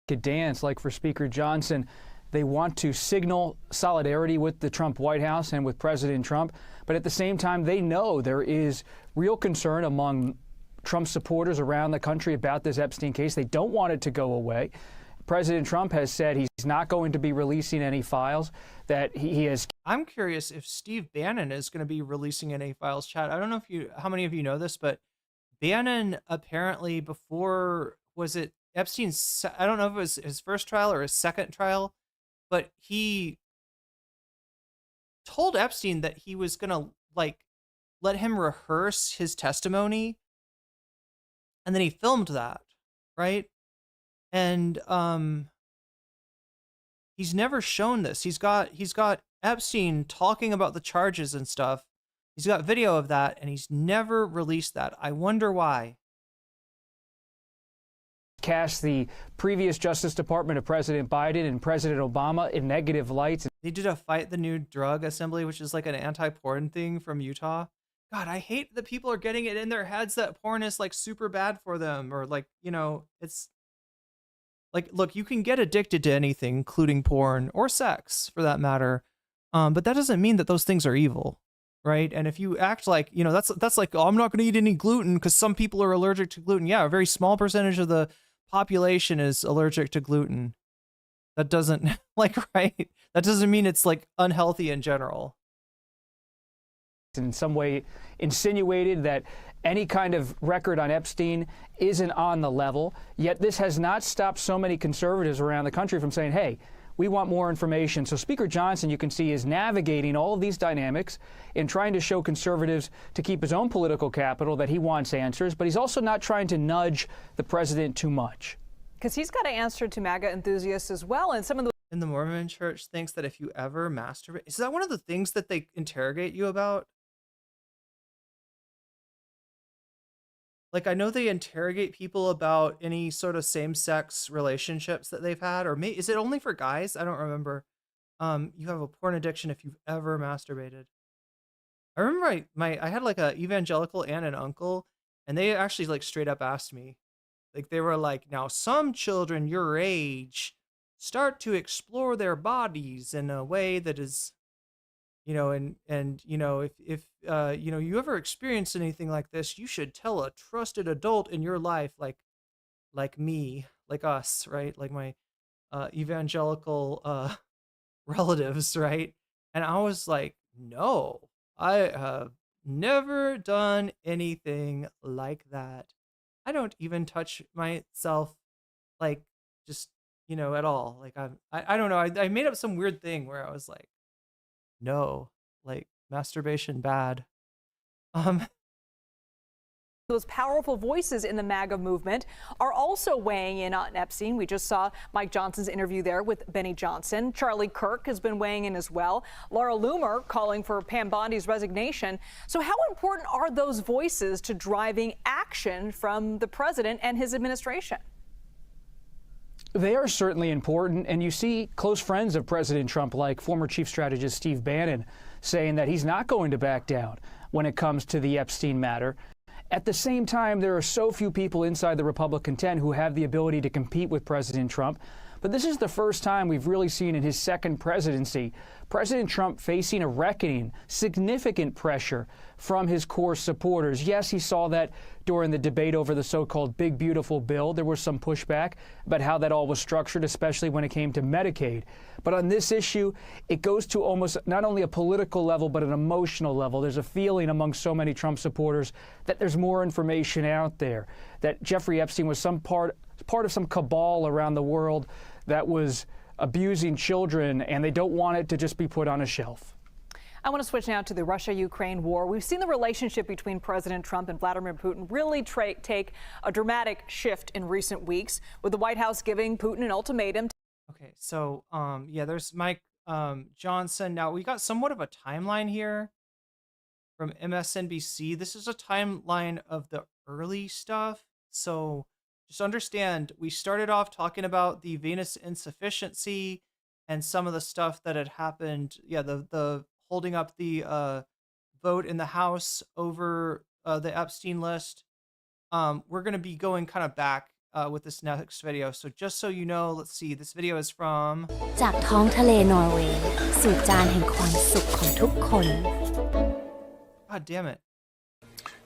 Dance, like for Speaker Johnson, they want to signal solidarity with the Trump White House and with President Trump. But at the same time, they know there is real concern among Trump supporters around the country about this Epstein case. They don't want it to go away. President Trump has said he's not going to be releasing any files, that he has. I'm curious if Steve Bannon is going to be releasing any files, Chad. I don't know how many of you know this, but Bannon apparently before, was it Epstein's, I don't know if it was his first trial or his second trial, but he told Epstein that he was going to like let him rehearse his testimony. And then he filmed that, right? And he's never shown this. He's got Epstein talking about the charges and stuff. He's got video of that, and he's never released that. I wonder why. Cast the previous Justice Department of President Biden and President Obama in negative lights. They did a Fight the New Drug Assembly, which is like an anti-porn thing from Utah. God, I hate that people are getting it in their heads that porn is like super bad for them, or like, you know, it's like, look, you can get addicted to anything, including porn or sex for that matter. But that doesn't mean that those things are evil, right? And if you act like, you know, that's like, oh, I'm not going to eat any gluten because some people are allergic to gluten. Yeah, a very small percentage of the population is allergic to gluten. That doesn't like, right? That doesn't mean it's like unhealthy in general. In some way insinuated that any kind of record on Epstein isn't on the level. Yet this has not stopped so many conservatives around the country from saying, hey, we want more information. So Speaker Johnson, you can see, is navigating all of these dynamics and trying to show conservatives to keep his own political capital that he wants answers, but he's also not trying to nudge the president too much. Because he's got to answer to MAGA enthusiasts as well. And some of the in the Mormon church thinks that if you ever masturbate, is that one of the things that they interrogate you about? Like, I know they interrogate people about any sort of same-sex relationships that they've had, or is it only for guys? I don't remember. You have a porn addiction if you've ever masturbated. I remember I had like a evangelical aunt and uncle, and they actually like straight up asked me, like they were like, now some children your age start to explore their bodies in a way that is, you know, and you know, if you know, you ever experience anything like this, you should tell a trusted adult in your life, like me, like us, right? Like my evangelical relatives, right? And I was like, no, I have never done anything like that. I don't even touch myself like just, you know, at all. Like, I don't know. I made up some weird thing where I was like, no, like masturbation bad. Those powerful voices in the MAGA movement are also weighing in on Epstein. We just saw Mike Johnson's interview there with Benny Johnson. Charlie Kirk has been weighing in as well. Laura Loomer calling for Pam Bondi's resignation. So how important are those voices to driving action from the president and his administration? They are certainly important, and you see close friends of President Trump, like former chief strategist Steve Bannon, saying that he's not going to back down when it comes to the Epstein matter. At the same time, there are so few people inside the Republican tent who have the ability to compete with President Trump. But this is the first time we've really seen in his second presidency President Trump facing a reckoning, significant pressure from his core supporters. Yes, he saw that during the debate over the so-called Big Beautiful Bill. There was some pushback about how that all was structured, especially when it came to Medicaid. But on this issue, it goes to almost not only a political level, but an emotional level. There's a feeling among so many Trump supporters that there's more information out there, that Jeffrey Epstein was some part of some cabal around the world that was abusing children, and they don't want it to just be put on a shelf. I want to switch now to the Russia-Ukraine war. We've seen the relationship between President Trump and Vladimir Putin really take a dramatic shift in recent weeks, with the White House giving Putin an ultimatum. Okay, so yeah, there's Mike Johnson. Now we got somewhat of a timeline here from MSNBC. This is a timeline of the early stuff. So just understand, we started off talking about the Venus insufficiency and some of the stuff that had happened. Yeah, the holding up the vote in the House over the Epstein list. We're going to be going kind of back with this next video. So just so you know, let's see, this video is from จากท้องทะเลนอร์เวย์สู่จานแห่งความสุขของทุกคน God damn it.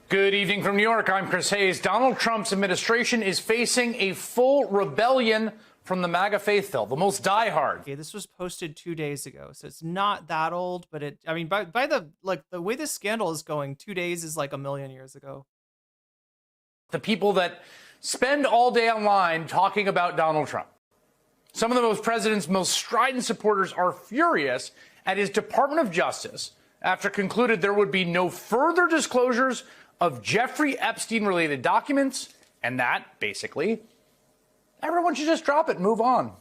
Good evening from New York. I'm Chris Hayes. Donald Trump's administration is facing a full rebellion from the MAGA faithful, the most diehard. Okay, this was posted 2 days ago, so it's not that old, but I mean, by the way this scandal is going, 2 days is like a million years ago. The people that spend all day online talking about Donald Trump. Some of the president's most strident supporters are furious at his Department of Justice after concluded there would be no further disclosures of Jeffrey Epstein-related documents, and that, basically, everyone should just drop it and move on.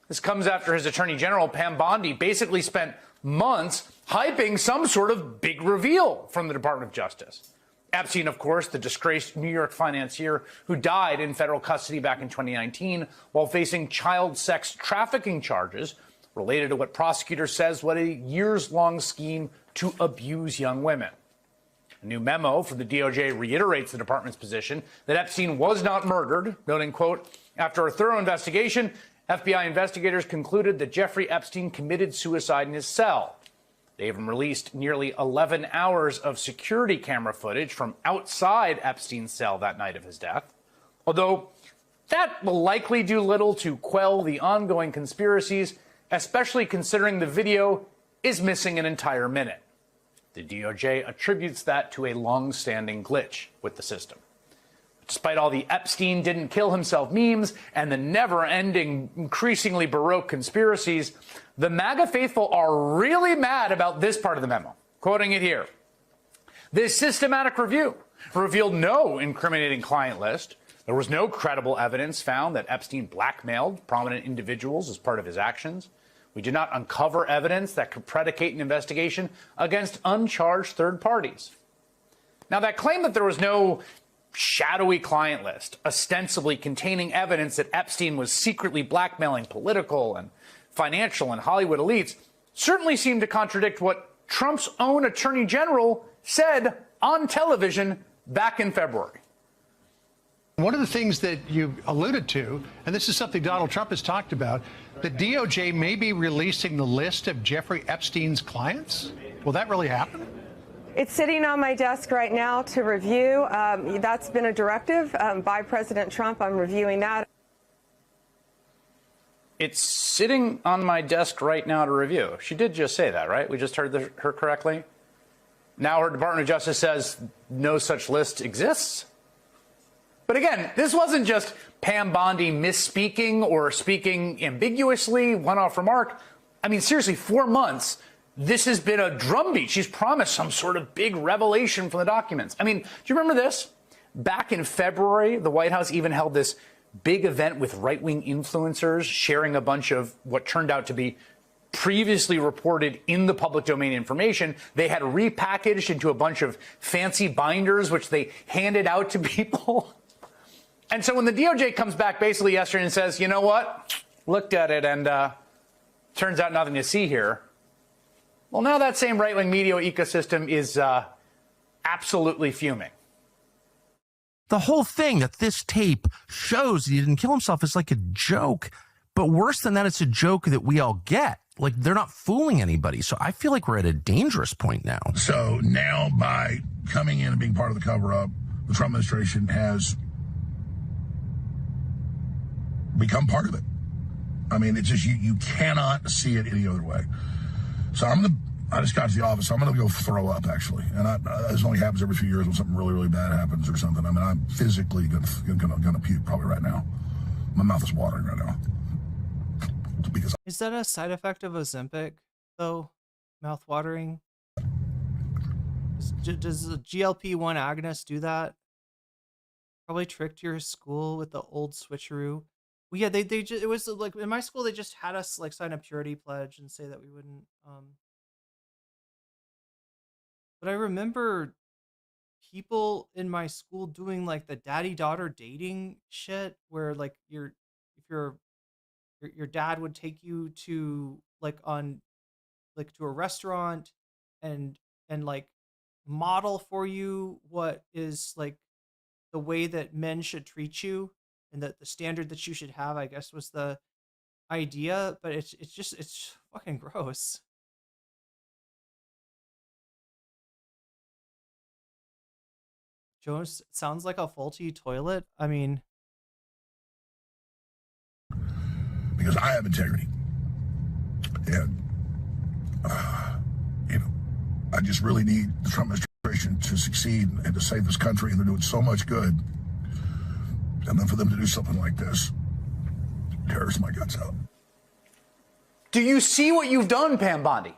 This comes after his Attorney General, Pam Bondi, basically spent months hyping some sort of big reveal from the Department of Justice. Epstein, of course, the disgraced New York financier who died in federal custody back in 2019 while facing child sex trafficking charges related to what prosecutors says was a years-long scheme to abuse young women. A new memo from the DOJ reiterates the department's position that Epstein was not murdered, noting, quote, after a thorough investigation, FBI investigators concluded that Jeffrey Epstein committed suicide in his cell. They even released nearly 11 hours of security camera footage from outside Epstein's cell that night of his death, although that will likely do little to quell the ongoing conspiracies, especially considering the video is missing an entire minute. The DOJ attributes that to a long-standing glitch with the system. Despite all the Epstein didn't kill himself memes and the never-ending, increasingly Baroque conspiracies, the MAGA faithful are really mad about this part of the memo. Quoting it here. This systematic review revealed no incriminating client list. There was no credible evidence found that Epstein blackmailed prominent individuals as part of his actions. We did not uncover evidence that could predicate an investigation against uncharged third parties. Now, that claim that there was no shadowy client list, ostensibly containing evidence that Epstein was secretly blackmailing political and financial and Hollywood elites, certainly seemed to contradict what Trump's own Attorney General said on television back in February. One of the things that you alluded to, and this is something Donald Trump has talked about, the DOJ may be releasing the list of Jeffrey Epstein's clients. Will that really happen? It's sitting on my desk right now to review. That's been a directive by President Trump. I'm reviewing that. It's sitting on my desk right now to review. She did just say that, right? We just heard her correctly. Now her Department of Justice says no such list exists. But again, this wasn't just Pam Bondi misspeaking or speaking ambiguously, one-off remark. I mean, seriously, 4 months, this has been a drumbeat. She's promised some sort of big revelation from the documents. I mean, do you remember this? Back in February, the White House even held this big event with right-wing influencers sharing a bunch of what turned out to be previously reported in the public domain information. They had repackaged into a bunch of fancy binders, which they handed out to people. And so when the DOJ comes back basically yesterday and says, you know what, looked at it and turns out nothing to see here. Well, now that same right-wing media ecosystem is absolutely fuming. The whole thing that this tape shows he didn't kill himself is like a joke. But worse than that, it's a joke that we all get. Like, they're not fooling anybody. So I feel like we're at a dangerous point now. So now by coming in and being part of the cover-up, the Trump administration has become part of it. I mean, it's just you cannot see it any other way. So I just got to the office. So I'm going to go throw up, actually. And this only happens every few years when something really, really bad happens or something. I mean, I'm physically going to puke probably right now. My mouth is watering right now. Because is that a side effect of Ozempic, though? Mouth watering? Does the GLP-1 agonist do that? Probably tricked your school with the old switcheroo. Well, yeah, they just, it was like in my school they just had us like sign a purity pledge and say that we wouldn't. But I remember people in my school doing like the daddy-daughter dating shit, where like your dad would take you to like to a restaurant and like model for you what is like the way that men should treat you and that the standard that you should have, I guess, was the idea. But it's fucking gross. Jonas, sounds like a faulty toilet. I mean, because I have integrity. And, I just really need the Trump administration to succeed and to save this country, and they're doing so much good. And then for them to do something like this tears my guts out. Do you see what you've done, Pam Bondi?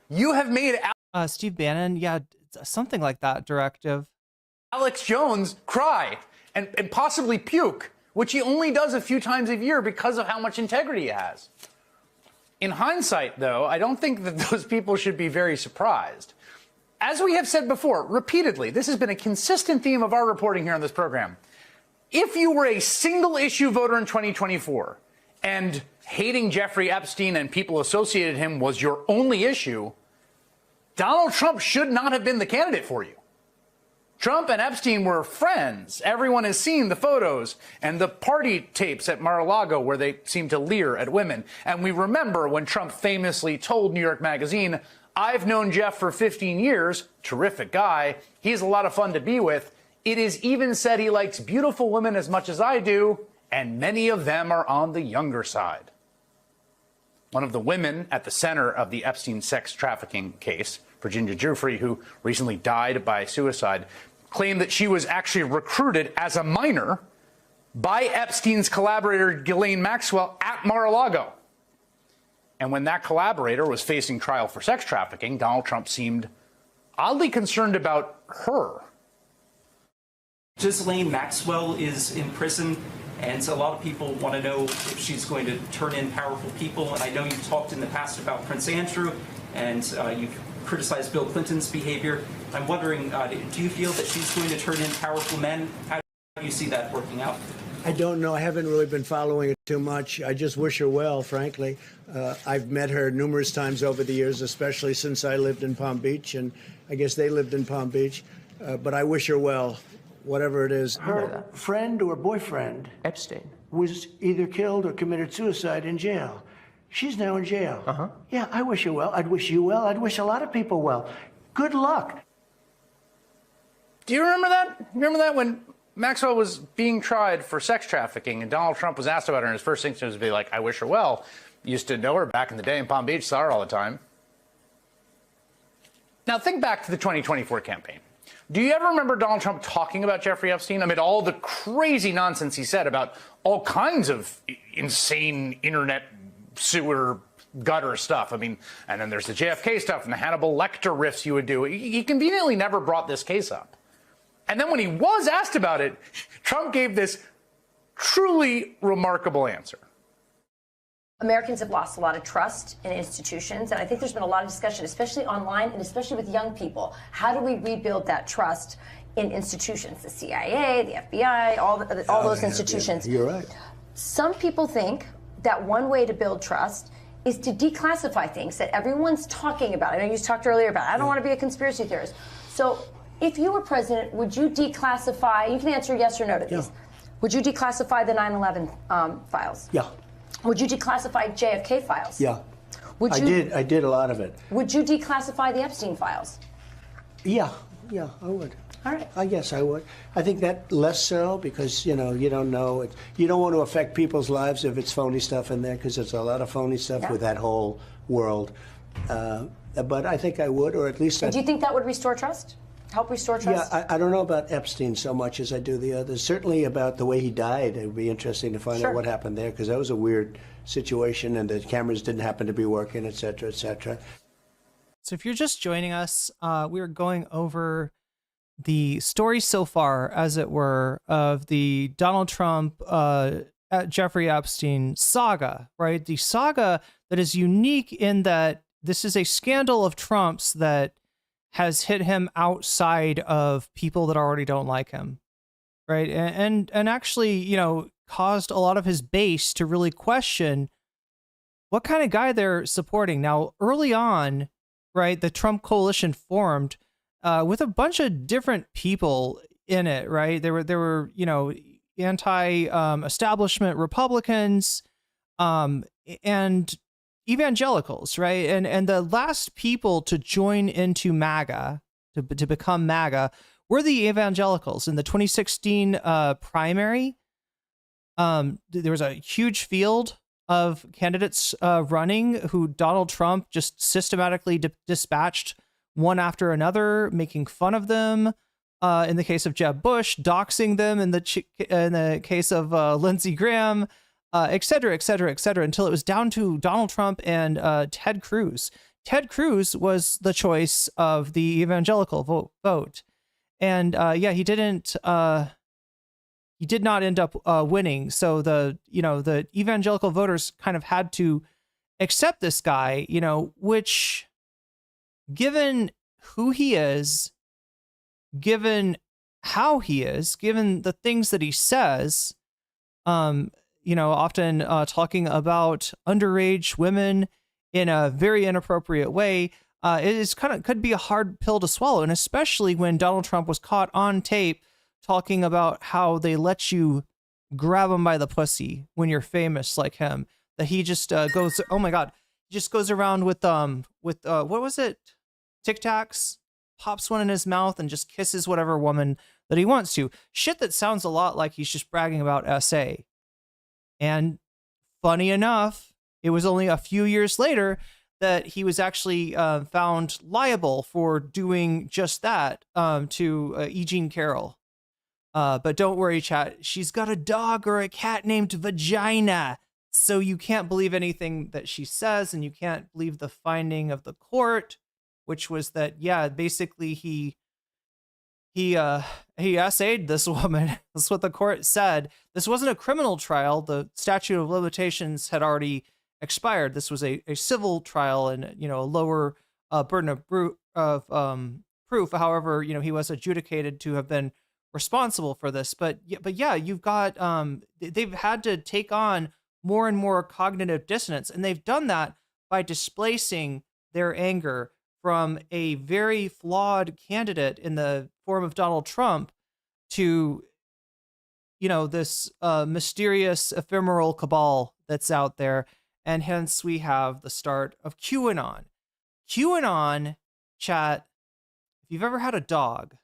You have made Steve Bannon, yeah, something like that directive. Alex Jones cry and possibly puke, which he only does a few times a year because of how much integrity he has. In hindsight, though, I don't think that those people should be very surprised. As we have said before, repeatedly, this has been a consistent theme of our reporting here on this program. If you were a single-issue voter in 2024 and hating Jeffrey Epstein and people associated him was your only issue, Donald Trump should not have been the candidate for you. Trump and Epstein were friends. Everyone has seen the photos and the party tapes at Mar-a-Lago where they seem to leer at women. And we remember when Trump famously told New York Magazine, "I've known Jeff for 15 years, terrific guy. He's a lot of fun to be with. It is even said he likes beautiful women as much as I do, and many of them are on the younger side." One of the women at the center of the Epstein sex trafficking case, Virginia Giuffre, who recently died by suicide, claimed that she was actually recruited as a minor by Epstein's collaborator Ghislaine Maxwell at Mar-a-Lago. And when that collaborator was facing trial for sex trafficking, Donald Trump seemed oddly concerned about her. Ghislaine Maxwell is in prison, and a lot of people want to know if she's going to turn in powerful people. And I know you've talked in the past about Prince Andrew, and you've criticized Bill Clinton's behavior. I'm wondering, do you feel that she's going to turn in powerful men? How do you see that working out? I don't know. I haven't really been following it too much. I just wish her well, frankly. I've met her numerous times over the years, especially since I lived in Palm Beach, and I guess they lived in Palm Beach. But I wish her well, whatever it is. Her friend or boyfriend, Epstein, was either killed or committed suicide in jail. She's now in jail. Yeah, I wish her well. I'd wish you well. I'd wish a lot of people well. Good luck. Do you remember that? Remember that when Maxwell was being tried for sex trafficking and Donald Trump was asked about her, and his first instinct was to be like, I wish her well. Used to know her back in the day in Palm Beach, saw her all the time. Now think back to the 2024 campaign. Do you ever remember Donald Trump talking about Jeffrey Epstein amid all the crazy nonsense he said about all kinds of insane internet sewer gutter stuff? I mean, and then there's the JFK stuff and the Hannibal Lecter riffs you would do. He conveniently never brought this case up. And then when he was asked about it, Trump gave this truly remarkable answer. Americans have lost a lot of trust in institutions, and I think there's been a lot of discussion, especially online and especially with young people. How do we rebuild that trust in institutions, the CIA, the FBI, all those institutions? You're right. Some people think that one way to build trust is to declassify things that everyone's talking about. I know you talked earlier about, I don't want to be a conspiracy theorist. So if you were president, would you declassify, you can answer yes or no to these. Would you declassify the 9/11 files? Yeah. Would you declassify JFK files? Yeah. Would you, I did a lot of it. Would you declassify the Epstein files? Yeah, I would. All right. I guess I would. I think that less so because, you don't know. You don't want to affect people's lives if it's phony stuff in there because there's a lot of phony stuff with that whole world. But I think I would, or at least Do you think that would restore trust? Help restore trust? Yeah, I don't know about Epstein so much as I do the others. Certainly about the way he died. It would be interesting to find out what happened there because that was a weird situation and the cameras didn't happen to be working, et cetera, et cetera. So if you're just joining us, we're going over the story so far, as it were, of the Donald Trump, Jeffrey Epstein saga, right? The saga that is unique in that this is a scandal of Trump's that has hit him outside of people that already don't like him, right? And actually, caused a lot of his base to really question what kind of guy they're supporting. Now, early on, right, the Trump coalition formed with a bunch of different people in it, right? There were anti-establishment Republicans and evangelicals, right? And the last people to join into MAGA, to become MAGA, were the evangelicals. In the 2016 primary, there was a huge field of candidates running who Donald Trump just systematically dispatched one after another, making fun of them. In the case of Jeb Bush, doxing them in the case of Lindsey Graham, et cetera, et cetera, et cetera, until it was down to Donald Trump and Ted Cruz. Ted Cruz was the choice of the evangelical vote. And he did not end up winning. So the evangelical voters kind of had to accept this guy, which, given who he is, given how he is, given the things that he says, often talking about underage women in a very inappropriate way, could be a hard pill to swallow. And especially when Donald Trump was caught on tape talking about how they let you grab him by the pussy when you're famous like him, that he just goes, oh my God, he just goes around with what was it? Tic Tacs, pops one in his mouth and just kisses whatever woman that he wants to. Shit that sounds a lot like he's just bragging about SA. And funny enough, it was only a few years later that he was actually found liable for doing just that to E. Jean Carroll. But don't worry, chat. She's got a dog or a cat named Vagina. So you can't believe anything that she says, and you can't believe the finding of the court, which was that, basically he essayed this woman. That's what the court said. This wasn't a criminal trial. The statute of limitations had already expired. This was a civil trial and, a lower burden of proof. However, he was adjudicated to have been responsible for this. But you've got, they've had to take on more and more cognitive dissonance. And they've done that by displacing their anger from a very flawed candidate in the form of Donald Trump to, this mysterious ephemeral cabal that's out there. And hence we have the start of QAnon. QAnon, chat, if you've ever had a dog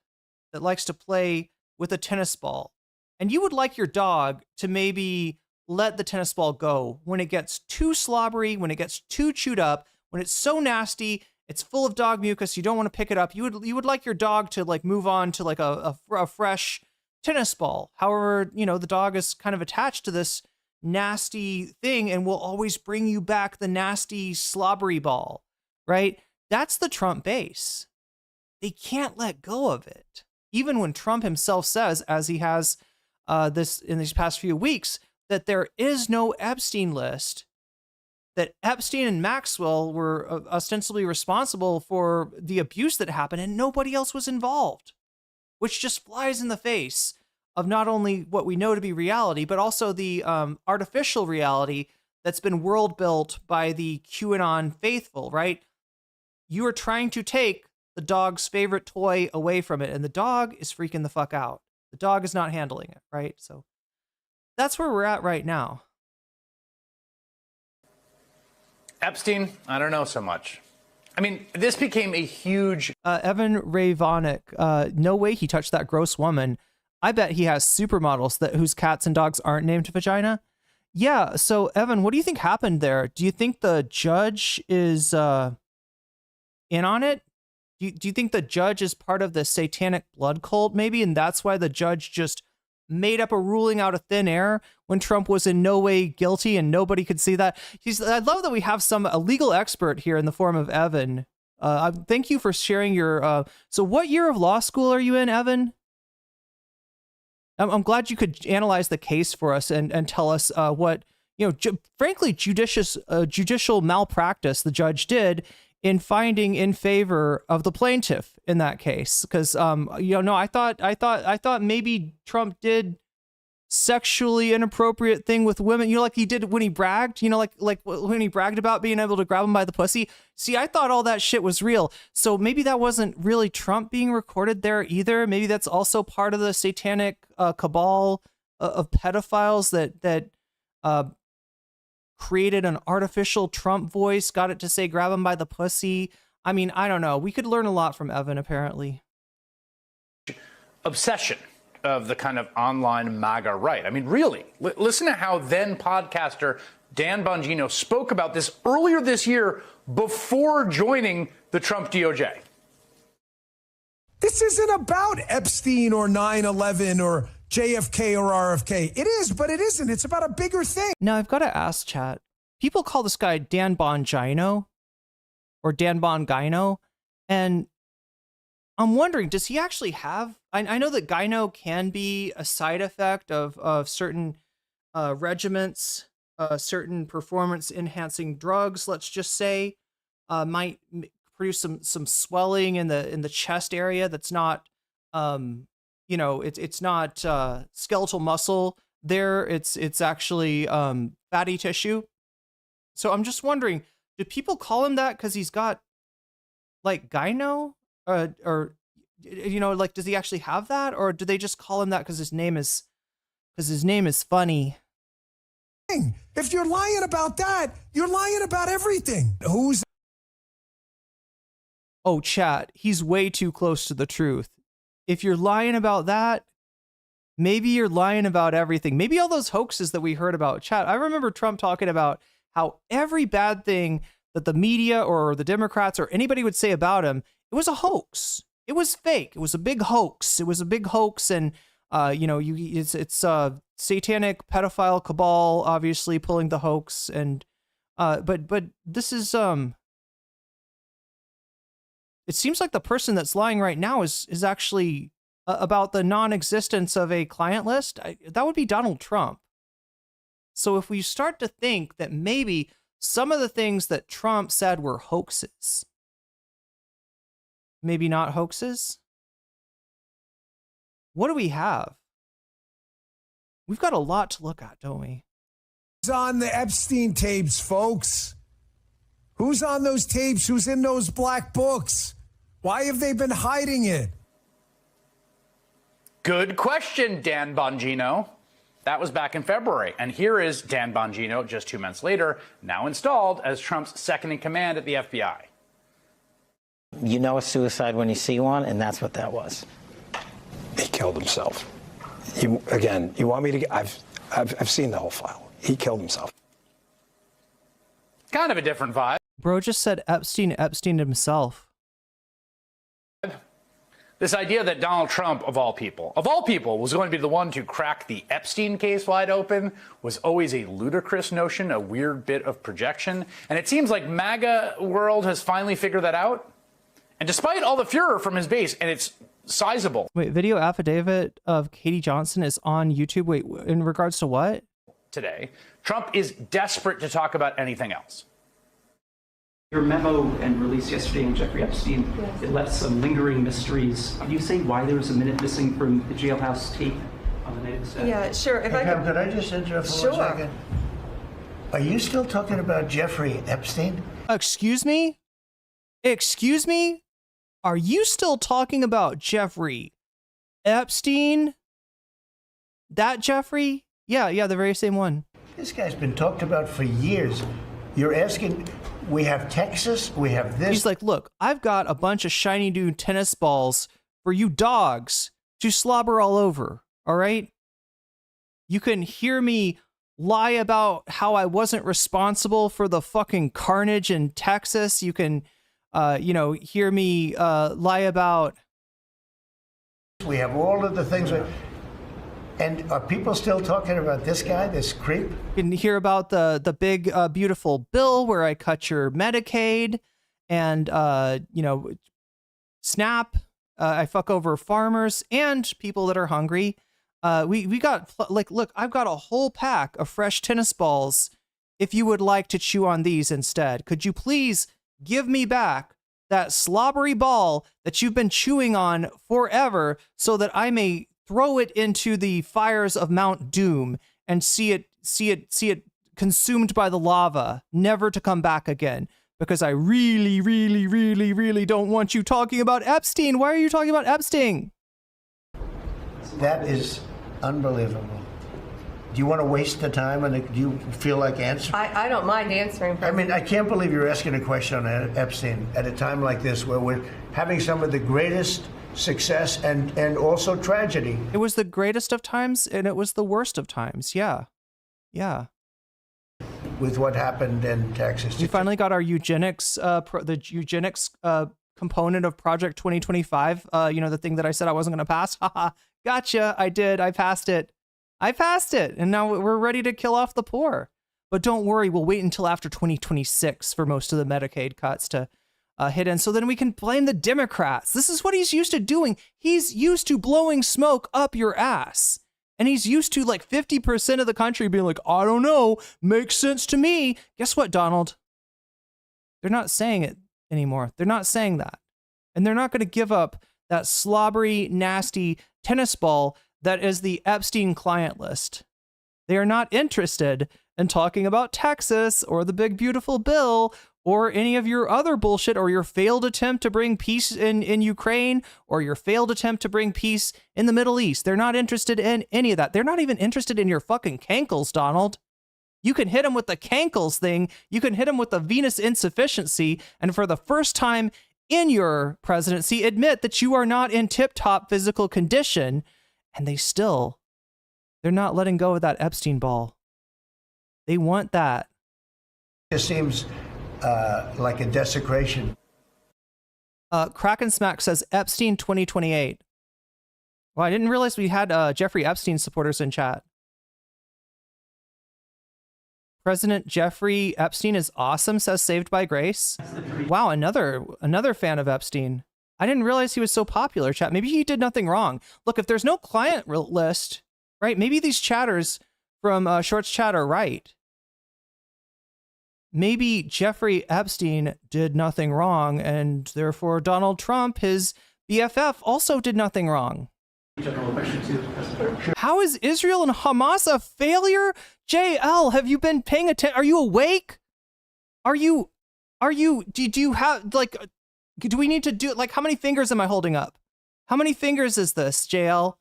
that likes to play with a tennis ball, and you would like your dog to maybe let the tennis ball go when it gets too slobbery, when it gets too chewed up, when it's so nasty It's full of dog mucus. You don't want to pick it up. You would like your dog to like move on to like a fresh tennis ball. However, you know, the dog is kind of attached to this nasty thing and will always bring you back the nasty slobbery ball, right? That's the Trump base. They can't let go of it. Even when Trump himself says, as he has this in these past few weeks, that there is no Epstein list, that Epstein and Maxwell were ostensibly responsible for the abuse that happened and nobody else was involved, which just flies in the face of not only what we know to be reality, but also the artificial reality that's been world built by the QAnon faithful, right? You are trying to take the dog's favorite toy away from it, and the dog is freaking the fuck out. The dog is not handling it, right? So that's where we're at right now. Epstein, I don't know so much. I mean, this became a huge... Evan Rayvonic, no way he touched that gross woman. I bet he has supermodels whose cats and dogs aren't named Vagina. Yeah, so Evan, what do you think happened there? Do you think the judge is in on it? Do you think the judge is part of the satanic blood cult maybe, and that's why the judge just made up a ruling out of thin air when Trump was in no way guilty and nobody could see that? I love that we have a legal expert here in the form of Evan. Thank you for sharing your... So what year of law school are you in, Evan? I'm glad you could analyze the case for us and tell us what, you know, frankly, judicial malpractice the judge did in finding in favor of the plaintiff in that case. Because, I thought maybe Trump did sexually inappropriate thing with women, like he did when he bragged, like when he bragged about being able to grab him by the pussy. See, I thought all that shit was real. So maybe that wasn't really Trump being recorded there either. Maybe that's also part of the satanic cabal of pedophiles that created an artificial Trump voice, got it to say grab him by the pussy. I mean, I don't know. We could learn a lot from Evan, apparently. Obsession of the kind of online MAGA right. I mean, really, listen to how then podcaster Dan Bongino spoke about this earlier this year before joining the Trump DOJ. This isn't about Epstein or 9/11 or JFK or RFK. It is, but it isn't. It's about a bigger thing. Now, I've got to ask, chat. People call this guy Dan Bongino or Dan Bongino, and I'm wondering, does he actually have... I know that gyno can be a side effect of certain regiments, certain performance-enhancing drugs, let's just say, might produce some swelling in the chest area that's not, it's not skeletal muscle there. It's actually fatty tissue. So I'm just wondering, do people call him that because he's got like gyno, or like, does he actually have that, or do they just call him that because his name is funny? If you're lying about that, you're lying about everything. Oh, chat, he's way too close to the truth. If you're lying about that, maybe you're lying about everything. Maybe all those hoaxes that we heard about. Chat, I remember Trump talking about how every bad thing that the media or the Democrats or anybody would say about him, it was a hoax. It was fake. It was a big hoax. It was a big hoax, and it's satanic pedophile cabal obviously pulling the hoax, and but this is it seems like the person that's lying right now is actually about the non-existence of a client list. That would be Donald Trump. So if we start to think that maybe some of the things that Trump said were hoaxes, maybe not hoaxes, what do we have? We've got a lot to look at, don't we? Who's on the Epstein tapes, folks? Who's on those tapes? Who's in those black books? Why have they been hiding it? Good question, Dan Bongino. That was back in February. And here is Dan Bongino just 2 months later, now installed as Trump's second in command at the FBI. You know a suicide when you see one, and that's what that was. He killed himself. You want me to? I've seen the whole file. He killed himself. Kind of a different vibe. Bro just said Epstein himself. This idea that Donald Trump, of all people, was going to be the one to crack the Epstein case wide open was always a ludicrous notion, a weird bit of projection. And it seems like MAGA world has finally figured that out. And despite all the furor from his base, and it's sizable. Wait, video affidavit of Katie Johnson is on YouTube. Wait, in regards to what? Today, Trump is desperate to talk about anything else. Your memo and release yesterday on Jeffrey Epstein, it left some lingering mysteries. Can you say why there was a minute missing from the jailhouse tape on the night of the set? Yeah, sure. If could I just interrupt for 1 second? Are you still talking about Jeffrey Epstein? Excuse me? Excuse me? Are you still talking about Jeffrey Epstein? That Jeffrey? Yeah, the very same one. This guy's been talked about for years. You're asking, we have Texas, we have this. He's like, look, I've got a bunch of shiny new tennis balls for you dogs to slobber all over, all right? You can hear me lie about how I wasn't responsible for the fucking carnage in Texas. You can, hear me lie about... We have all of the things... And are people still talking about this guy, this creep? You can hear about the big, beautiful bill where I cut your Medicaid and, SNAP. I fuck over farmers and people that are hungry. We got, look, I've got a whole pack of fresh tennis balls if you would like to chew on these instead. Could you please give me back that slobbery ball that you've been chewing on forever so that I may throw it into the fires of Mount Doom and see it consumed by the lava, never to come back again. Because I really, really, really, really don't want you talking about Epstein. Why are you talking about Epstein? That is unbelievable. Do you want to waste the time and do you feel like answering? I don't mind answering. I mean, I can't believe you're asking a question on Epstein at a time like this where we're having some of the greatest success and also tragedy. It was the greatest of times and it was the worst of times. Yeah. With what happened in Texas. We finally got our eugenics, component of Project 2025. The thing that I said I wasn't going to pass. Haha, gotcha. I did. I passed it. And now we're ready to kill off the poor. But don't worry. We'll wait until after 2026 for most of the Medicaid cuts to hit in, so then we can blame the Democrats. This is what he's used to doing. He's used to blowing smoke up your ass. And he's used to like 50% of the country being like, I don't know, makes sense to me. Guess what, Donald? They're not saying it anymore. They're not saying that. And they're not going to give up that slobbery, nasty tennis ball that is the Epstein client list. They are not interested in talking about Texas or the big, beautiful bill or any of your other bullshit, or your failed attempt to bring peace in Ukraine, or your failed attempt to bring peace in the Middle East. They're not interested in any of that. They're not even interested in your fucking cankles, Donald. You can hit them with the cankles thing. You can hit them with the venous insufficiency. And for the first time in your presidency, admit that you are not in tip-top physical condition. And they're not letting go of that Epstein ball. They want that. It seems like a desecration. Kraken Smack says Epstein 2028. Well, I didn't realize we had Jeffrey Epstein supporters in chat. President Jeffrey Epstein is awesome, says Saved by Grace. Wow, another fan of Epstein. I didn't realize he was so popular, chat. Maybe he did nothing wrong. Look, if there's no client list, right? Maybe these chatters from Shorts Chat are right. Maybe Jeffrey Epstein did nothing wrong, and therefore Donald Trump, his BFF, also did nothing wrong. How is Israel and Hamas a failure? JL, have you been paying attention? Are you awake? Do you have, like, do we need to do, like, how many fingers am I holding up? How many fingers is this, JL?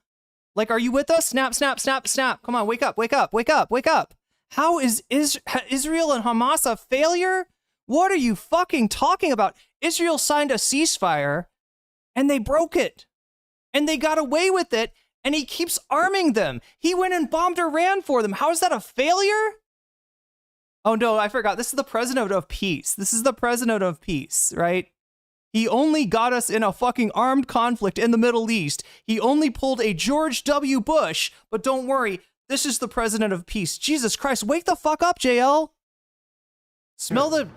Like, are you with us? Snap, snap, snap, snap. Come on, wake up, wake up, wake up, wake up. How is Israel and Hamas a failure? What are you fucking talking about? Israel signed a ceasefire and they broke it and they got away with it, and he keeps arming them. He went and bombed Iran for them. How is that a failure? Oh no, I forgot. This is the president of peace. This is the president of peace, right? He only got us in a fucking armed conflict in the Middle East. He only pulled a George W. Bush, but don't worry, this is the president of peace. Jesus Christ, wake the fuck up, JL. Smell the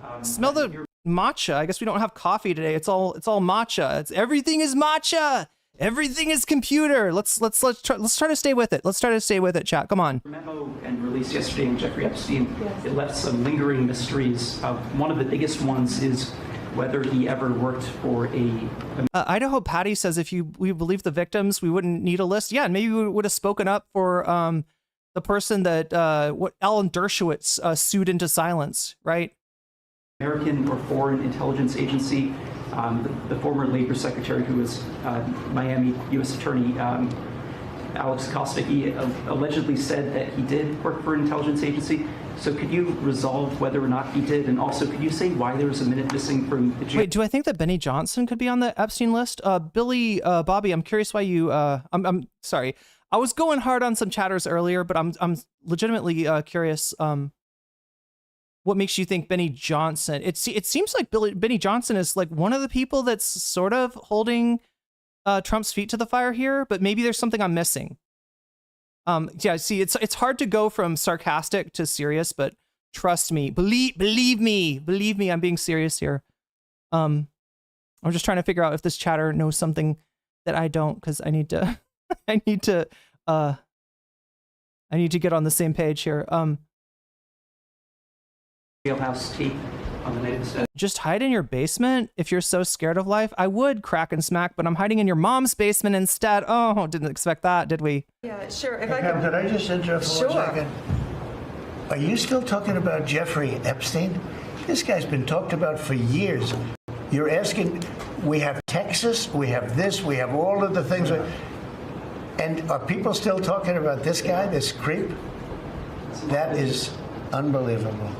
matcha. I guess we don't have coffee today. It's all matcha. Everything is matcha. Everything is computer. Let's try to stay with it. Let's try to stay with it, chat. Come on. Memo and released yesterday on Jeffrey Epstein. It left some lingering mysteries. One of the biggest ones is whether he ever worked for a Idaho Patty says if we believe the victims, we wouldn't need a list. Yeah, and maybe we would have spoken up for the person that Alan Dershowitz sued into silence, right? American or foreign intelligence agency. The former labor secretary who was Miami U.S. Attorney Alex Acosta, he allegedly said that he did work for an intelligence agency. So could you resolve whether or not he did? And also, could you say why there was a minute missing from the... Wait, do I think that Benny Johnson could be on the Epstein list? Billy, Bobby, I'm curious why you... I'm sorry. I was going hard on some chatters earlier, but I'm legitimately curious what makes you think Benny Johnson... It seems like Benny Johnson is like one of the people that's sort of holding Trump's feet to the fire here, but maybe there's something I'm missing. Yeah, see, it's hard to go from sarcastic to serious, but trust me, believe me, I'm being serious here. I'm just trying to figure out if this chatter knows something that I don't, because I need to, I need to get on the same page here. Jailhouse tape on the night of the... Just hide in your basement if you're so scared of life. I would crack and smack, but I'm hiding in your mom's basement instead. Oh, didn't expect that, did we? Yeah, sure. If Could I just interrupt for 1 second? Are you still talking about Jeffrey Epstein? This guy's been talked about for years. You're asking, we have Texas, we have this, we have all of the things. And are people still talking about this guy, this creep? That is unbelievable.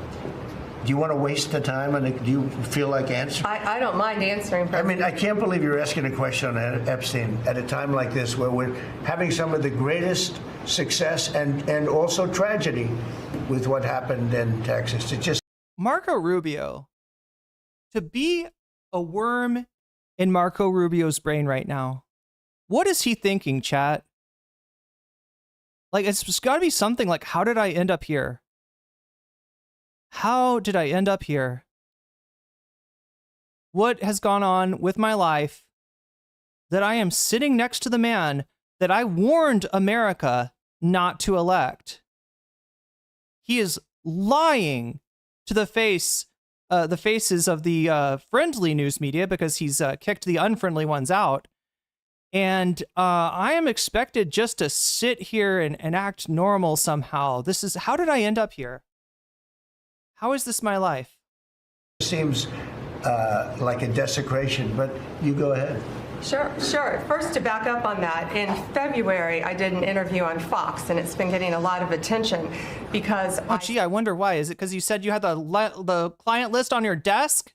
Do you want to waste the time, and do you feel like answering? I don't mind answering. I mean, I can't believe you're asking a question on Epstein at a time like this, where we're having some of the greatest success and also tragedy with what happened in Texas. It just... Marco Rubio, to be a worm in Marco Rubio's brain right now, what is he thinking, chat? Like, it's got to be something like, how did I end up here? How did I end up here? What has gone on with my life that I am sitting next to the man that I warned America not to elect? He is lying to the faces of the friendly news media, because he's kicked the unfriendly ones out. And I am expected just to sit here and act normal somehow. How did I end up here? How is this my life? Seems like a desecration, but you go ahead. Sure. First, to back up on that, in February, I did an interview on Fox, and it's been getting a lot of attention because... Oh, gee, I wonder why. Is it because you said you had the client list on your desk?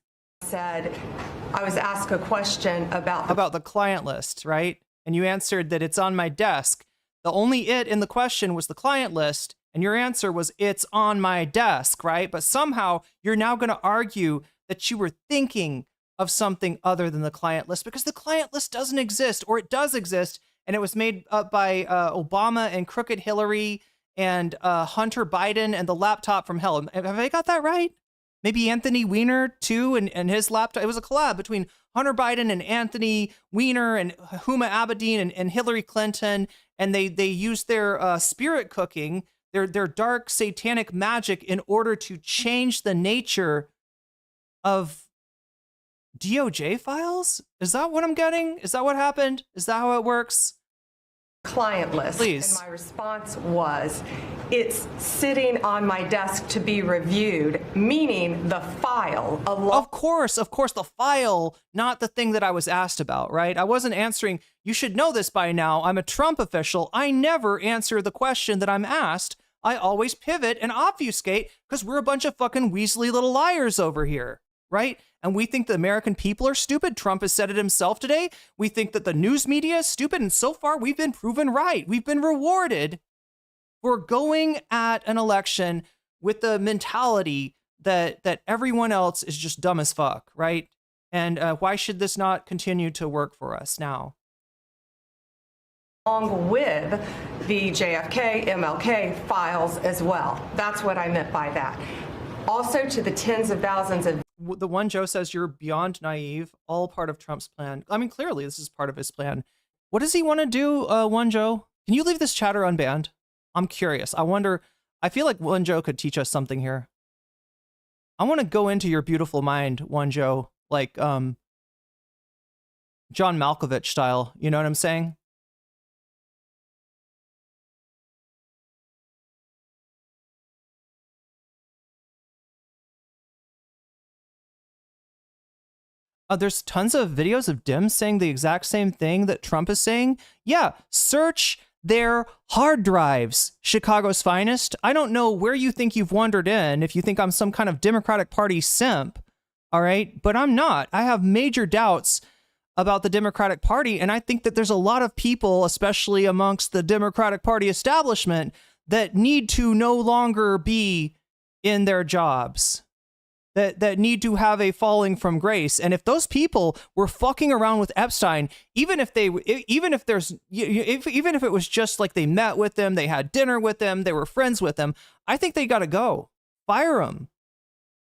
I was asked a question about the client list, right? And you answered that it's on my desk. The only it in the question was the client list, and your answer was, it's on my desk, right? But somehow you're now going to argue that you were thinking of something other than the client list, because the client list doesn't exist, or it does exist, and it was made up by Obama and Crooked Hillary and Hunter Biden and the laptop from hell. Have I got that right? Maybe Anthony Weiner, too, and his laptop. It was a collab between Hunter Biden and Anthony Weiner and Huma Abedin and Hillary Clinton, and they used their spirit cooking, their dark satanic magic, in order to change the nature of DOJ files? Is that what I'm getting? Is that what happened? Is that how it works? Client list. Please. And my response was, it's sitting on my desk to be reviewed, meaning the file. Of course, the file, not the thing that I was asked about, right? I wasn't answering, you should know this by now, I'm a Trump official. I never answer the question that I'm asked. I always pivot and obfuscate, because we're a bunch of fucking Weasley little liars over here, right? And we think the American people are stupid. Trump has said it himself today. We think that the news media is stupid, and so far we've been proven right. We've been rewarded for going at an election with the mentality that everyone else is just dumb as fuck, right? And why should this not continue to work for us now? Along with the JFK, MLK files as well. That's what I meant by that. Also to the tens of thousands of... The one Joe says you're beyond naive, all part of Trump's plan. I mean, clearly this is part of his plan. What does he want to do, one Joe? Can you leave this chatter unbanned? I'm curious. I wonder, I feel like one Joe could teach us something here. I want to go into your beautiful mind, one Joe, like John Malkovich style. You know what I'm saying? There's tons of videos of Dems saying the exact same thing that Trump is saying. Yeah, search their hard drives, Chicago's finest. I don't know where you think you've wandered in, if you think I'm some kind of Democratic Party simp, all right? But I'm not. I have major doubts about the Democratic Party, and I think that there's a lot of people, especially amongst the Democratic Party establishment, that need to no longer be in their jobs. That need to have a falling from grace. And if those people were fucking around with Epstein, even if it was just like they met with him, they had dinner with him, they were friends with him, I think they got to go. Fire them.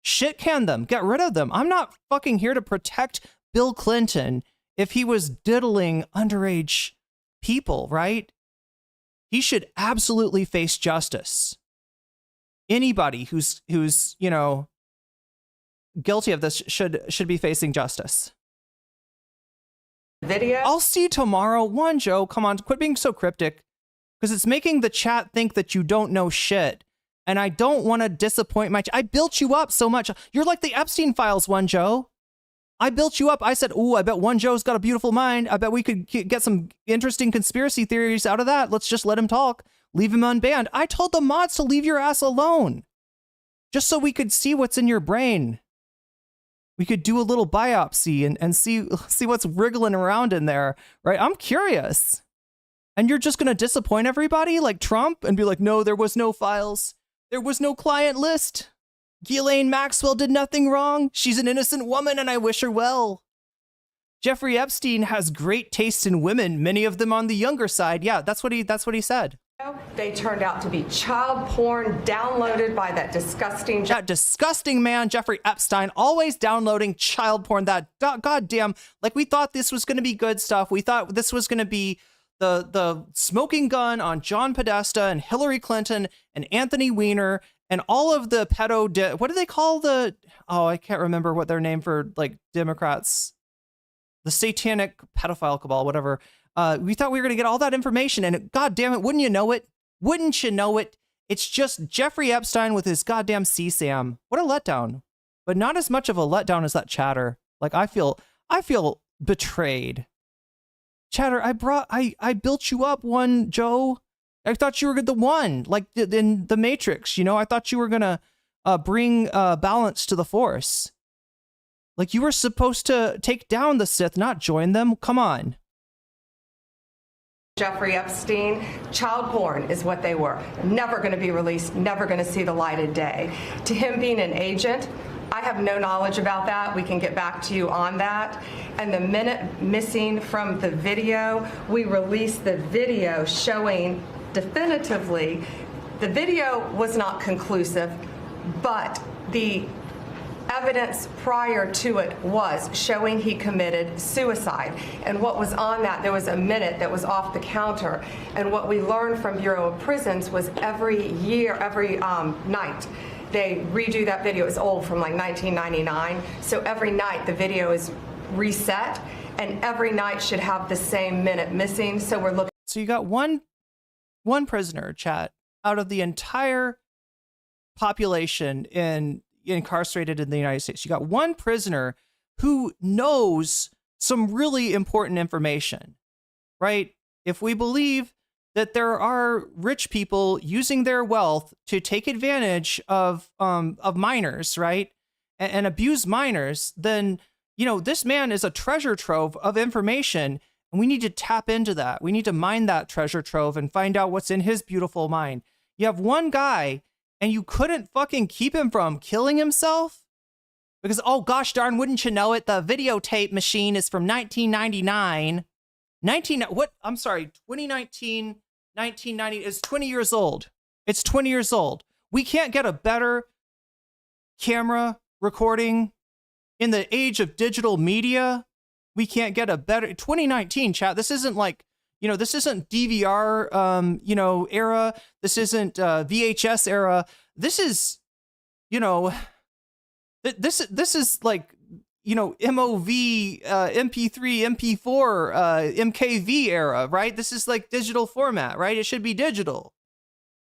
Shit can them. Get rid of them. I'm not fucking here to protect Bill Clinton if he was diddling underage people, right? He should absolutely face justice. Anybody who's you know, guilty of this should be facing justice. Video. I'll see you tomorrow. One Joe, come on, quit being so cryptic, because it's making the chat think that you don't know shit. And I don't want to disappoint I built you up so much. You're like the Epstein files, one Joe. I built you up. I said, "Ooh, I bet one Joe's got a beautiful mind. I bet we could get some interesting conspiracy theories out of that. Let's just let him talk. Leave him unbanned." I told the mods to leave your ass alone, just so we could see what's in your brain. We could do a little biopsy and see what's wriggling around in there, right? I'm curious. And you're just going to disappoint everybody like Trump and be like, no, there was no files. There was no client list. Ghislaine Maxwell did nothing wrong. She's an innocent woman and I wish her well. Jeffrey Epstein has great taste in women, many of them on the younger side. Yeah, that's what he said. They turned out to be child porn downloaded by that disgusting man, Jeffrey Epstein, always downloading child porn. That goddamn, like we thought this was going to be good stuff. We thought this was going to be the smoking gun on John Podesta and Hillary Clinton and Anthony Weiner and all of the what do they call I can't remember what their name for like Democrats, the satanic pedophile cabal, whatever. We thought we were going to get all that information, and God damn it, wouldn't you know it? Wouldn't you know it? It's just Jeffrey Epstein with his goddamn CSAM. What a letdown. But not as much of a letdown as that chatter. Like I feel betrayed. Chatter, I built you up, one Joe. I thought you were the one, like in the Matrix, you know? I thought you were going to bring balance to the Force. Like you were supposed to take down the Sith, not join them. Come on. Jeffrey Epstein, child porn is what they were. Never going to be released, never going to see the light of day. To him being an agent, I have no knowledge about that. We can get back to you on that. And the minute missing from the video, we released the video showing definitively the video was not conclusive, but the evidence prior to it was showing he committed suicide. And what was on that, there was a minute that was off the counter. And what we learned from Bureau of Prisons was every night, they redo that video. It's old, from like 1999. So every night the video is reset, and every night should have the same minute missing. So we're looking. So you got one prisoner, chat, out of the entire population incarcerated in the United States. You got one prisoner who knows some really important information, right? If we believe that there are rich people using their wealth to take advantage of minors, right, and abuse minors, then, you know, this man is a treasure trove of information, and we need to tap into that. We need to mine that treasure trove and find out what's in his beautiful mind. You have one guy, and you couldn't fucking keep him from killing himself? Because, oh gosh darn, wouldn't you know it, the videotape machine is from 1999. 2019, 1990 is 20 years old. It's 20 years old. We can't get a better camera recording in the age of digital media. We can't get a better 2019 chat. This isn't like, this isn't DVR, era. This isn't VHS era. This is, this is like, MOV, MP3, MP4, MKV era, right? This is like digital format, right? It should be digital.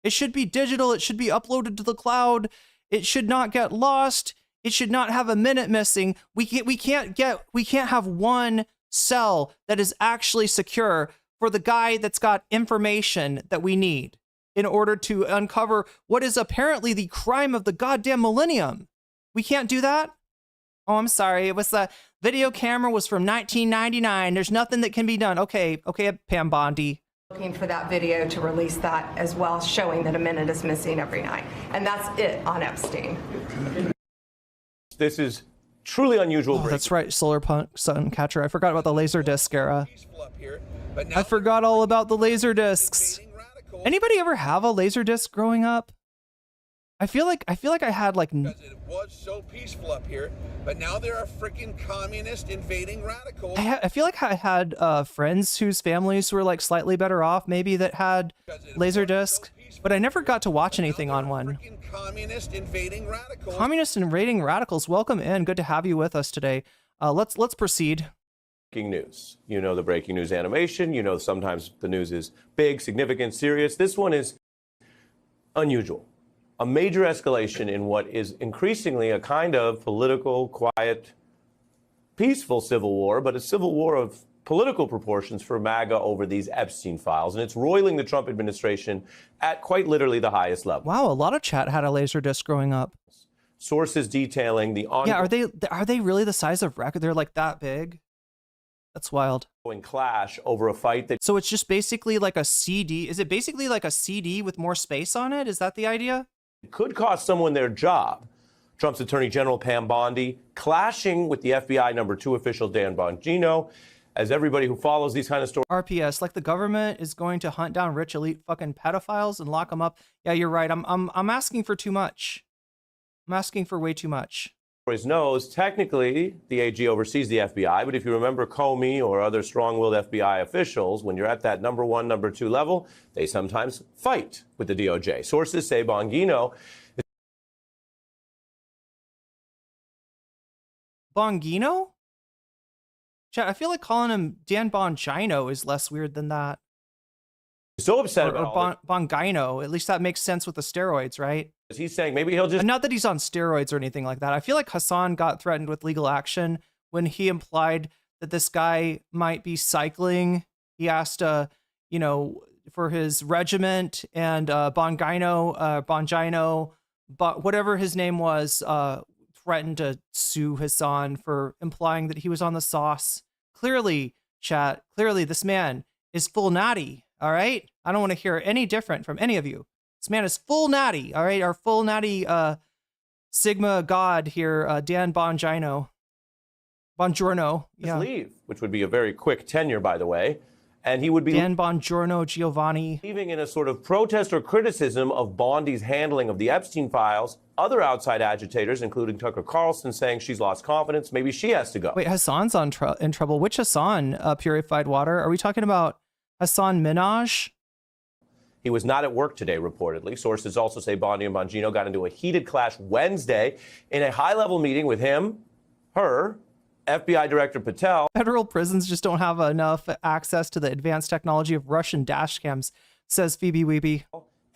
It should be digital. It should be uploaded to the cloud. It should not get lost. It should not have a minute missing. We can't have one cell that is actually secure for the guy that's got information that we need in order to uncover what is apparently the crime of the goddamn millennium. We can't do that? Oh, I'm sorry. It was the video camera was from 1999. There's nothing that can be done. Okay, Pam Bondi. Looking for that video to release that as well, showing that a minute is missing every night. And that's it on Epstein. This is truly unusual. Oh, that's right, Solar Punk Suncatcher. I forgot about the Laserdisc era. I forgot all about the Laserdiscs. Anybody ever have a Laserdisc growing up? I feel like I had like. Because it was so peaceful up here, but now there are freaking communist invading radicals. I feel like I had friends whose families were like slightly better off, maybe, that had Laserdisc, but I never got to watch anything on one. Communist invading radicals. Communist invading radicals. Welcome in. Good to have you with us today. Let's proceed. Breaking news. You know the breaking news animation. You know sometimes the news is big, significant, serious. This one is unusual. A major escalation in what is increasingly a kind of political, quiet, peaceful civil war, but a civil war of political proportions for MAGA over these Epstein files. And it's roiling the Trump administration at quite literally the highest level. Wow, a lot of chat had a Laserdisc growing up. Sources detailing the ongoing... Yeah, are they really the size of record? They're like that big? That's wild. Clash over a fight that... So it's just basically like a CD. Is it basically like a CD with more space on it? Is that the idea? Could cost someone their job. Trump's Attorney General Pam Bondi clashing with the FBI #2 official Dan Bongino. As everybody who follows these kind of stories... RPS, like the government is going to hunt down rich elite fucking pedophiles and lock them up. Yeah, you're right. I'm asking for too much. I'm asking for way too much. Knows technically the AG oversees the FBI, but if you remember Comey or other strong-willed FBI officials, when you're at that #1, #2 level, they sometimes fight with the DOJ. Sources say Bongino. Bongino? Chat, I feel like calling him Dan Bongino is less weird than that. So upset about Bongino. At least that makes sense with the steroids, right? He's saying maybe he'll just... Not that he's on steroids or anything like that. I feel like Hassan got threatened with legal action when he implied that this guy might be cycling. He asked, for his regiment, and Bongino, but whatever his name was, threatened to sue Hassan for implying that he was on the sauce. Clearly, chat, this man is full natty, all right? I don't want to hear any different from any of you. This man is full natty, all right? Our full natty Sigma god here, Dan Bongino. Bongiorno. Yeah. Leave, which would be a very quick tenure, by the way. And he would be... Dan Bongiorno Giovanni. Leaving in a sort of protest or criticism of Bondi's handling of the Epstein files. Other outside agitators, including Tucker Carlson, saying she's lost confidence. Maybe she has to go. Wait, Hassan's in trouble. Which Hassan, Purified Water? Are we talking about Hassan Minaj? He was not at work today, reportedly. Sources also say Bondi and Bongino got into a heated clash Wednesday in a high-level meeting with him, her, FBI Director Patel. Federal prisons just don't have enough access to the advanced technology of Russian dash cams, says Phoebe Weeby.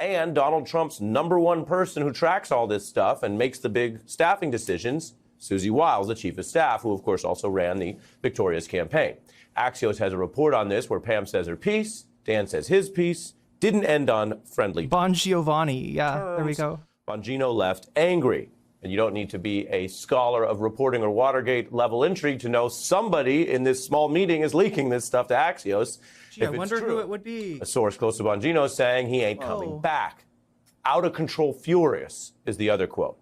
And Donald Trump's #1 person who tracks all this stuff and makes the big staffing decisions, Susie Wiles, the chief of staff, who, of course, also ran the Victoria's campaign. Axios has a report on this where Pam says her piece, Dan says his piece. Didn't end on friendly. Bon Giovanni, yeah, terms. There we go. Bongino left angry. And you don't need to be a scholar of reporting or Watergate level intrigue to know somebody in this small meeting is leaking this stuff to Axios. Gee, I wonder who it would be. A source close to Bongino saying he ain't coming back. Out of control furious is the other quote.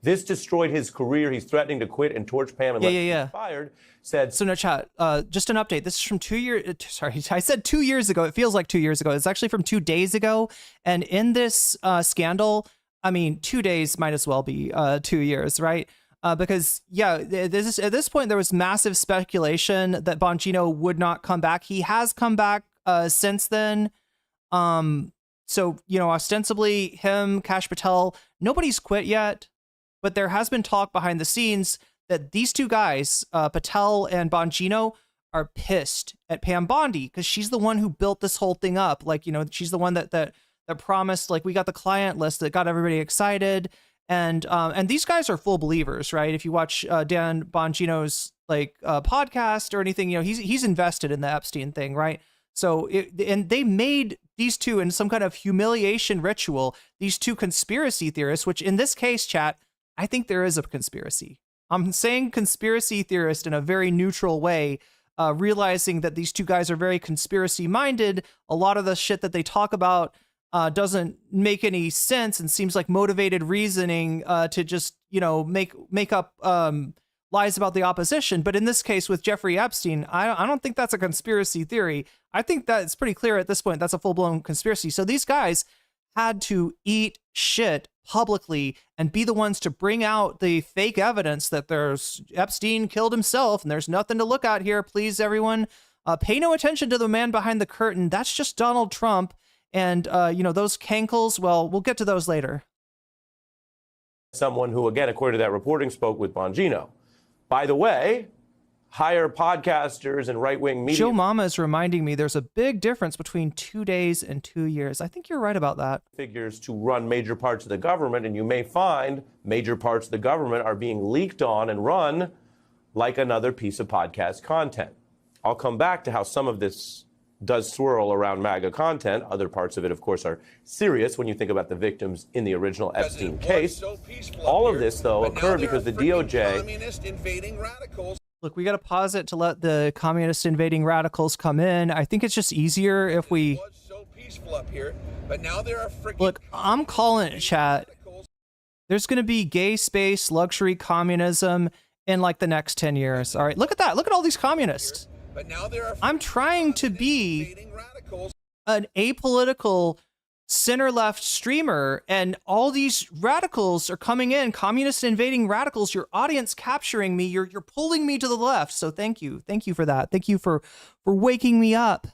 This destroyed his career. He's threatening to quit and torch Pam unless he's fired. Said, so no chat, just an update. This is from 2 years. Sorry, I said 2 years ago. It feels like 2 years ago. It's actually from 2 days ago. And in this scandal, I mean, 2 days might as well be 2 years, right? Because, yeah, at this point, there was massive speculation that Bongino would not come back. He has come back since then. So, you know, ostensibly him, Kash Patel, nobody's quit yet. But there has been talk behind the scenes that these two guys, Patel and Bongino, are pissed at Pam Bondi because she's the one who built this whole thing up. Like, you know, she's the one that promised, like, we got the client list that got everybody excited. And these guys are full believers, right? If you watch Dan Bongino's like podcast or anything, you know, he's invested in the Epstein thing, right? So and they made these two in some kind of humiliation ritual, these two conspiracy theorists, which in this case, chat, I think there is a conspiracy. I'm saying conspiracy theorist in a very neutral way, realizing that these two guys are very conspiracy minded. A lot of the shit that they talk about doesn't make any sense and seems like motivated reasoning to just, you know, make up lies about the opposition. But in this case with Jeffrey Epstein, I don't think that's a conspiracy theory. I think that it's pretty clear at this point that's a full-blown conspiracy. So these guys had to eat shit publicly and be the ones to bring out the fake evidence that there's Epstein killed himself and there's nothing to look at here. Please, everyone, pay no attention to the man behind the curtain. That's just Donald Trump. And, you know, those cankles, well, we'll get to those later. someone who, again, according to that reporting, spoke with Bongino. By the way, hire podcasters and right-wing media. Joe Mama is reminding me there's a big difference between 2 days and 2 years. I think you're right about that. Figures to run major parts of the government, and you may find major parts of the government are being leaked on and run like another piece of podcast content. I'll come back to how some of this does swirl around MAGA content. Other parts of it, of course, are serious when you think about the victims in the original Epstein case. All of this, though, occurred because the DOJ... Communist invading radicals. Look, we got to pause it to let the communist invading radicals come in. I think it's just easier if we... So peaceful up here, but now there are freaking... Look, I'm calling it, chat. There's going to be gay space, luxury communism in like the next 10 years. All right, look at that. Look at all these communists. But now there are I'm trying to be an apolitical center-left streamer, and all these radicals are coming in, communist invading radicals. Your audience capturing me. You're pulling me to the left. So thank you. Thank you for that. Thank you for waking me up.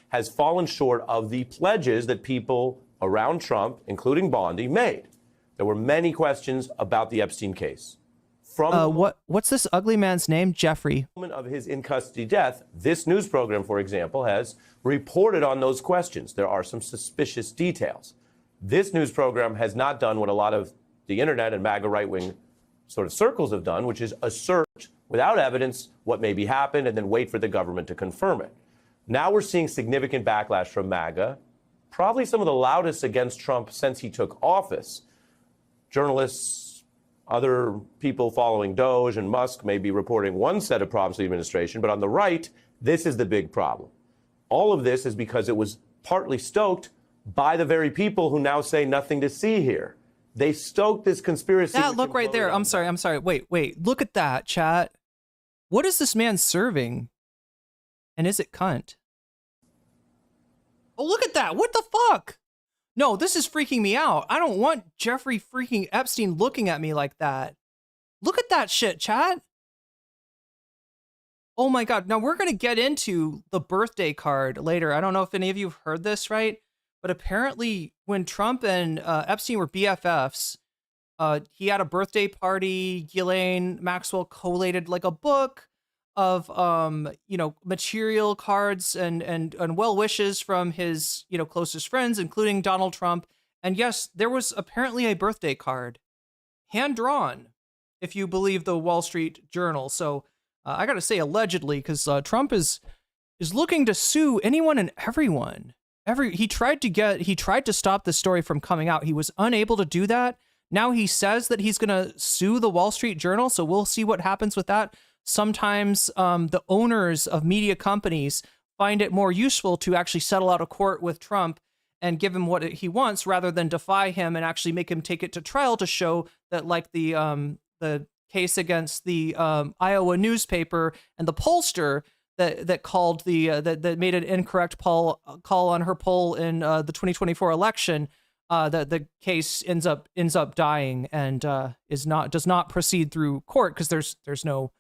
Has fallen short of the pledges that people around Trump, including Bondi, made. There were many questions about the Epstein case. From what's this ugly man's name? Jeffrey. The moment of his in-custody death, this news program, for example, has reported on those questions. There are some suspicious details. This news program has not done what a lot of the internet and MAGA right-wing sort of circles have done, which is assert without evidence what maybe happened and then wait for the government to confirm it. Now we're seeing significant backlash from MAGA, probably some of the loudest against Trump since he took office. Journalists, other people following Doge and Musk may be reporting one set of problems to the administration, but on the right, this is the big problem. All of this is because it was partly stoked by the very people who now say nothing to see here. They stoked this conspiracy. That look right there. I'm sorry. Wait. Look at that, chat. What is this man serving? And is it cunt? Oh, look at that. What the fuck? No, this is freaking me out. I don't want Jeffrey freaking Epstein looking at me like that. Look at that shit, chat. Oh my God. Now we're going to get into the birthday card later. I don't know if any of you have heard this, right? But apparently when Trump and Epstein were BFFs, he had a birthday party. Ghislaine Maxwell collated like a book of material cards and well wishes from his closest friends, including Donald Trump. And yes, there was apparently a birthday card, hand drawn, if you believe the Wall Street Journal. So I got to say allegedly, because Trump is looking to sue anyone and everyone. He tried to stop the story from coming out. He was unable to do that. Now he says that he's going to sue the Wall Street Journal. So we'll see what happens with that. Sometimes the owners of media companies find it more useful to actually settle out of court with Trump and give him what he wants rather than defy him and actually make him take it to trial to show that, like the case against the Iowa newspaper and the pollster that called that made an incorrect call on her poll in the 2024 election, that the case ends up dying and does not proceed through court because there's no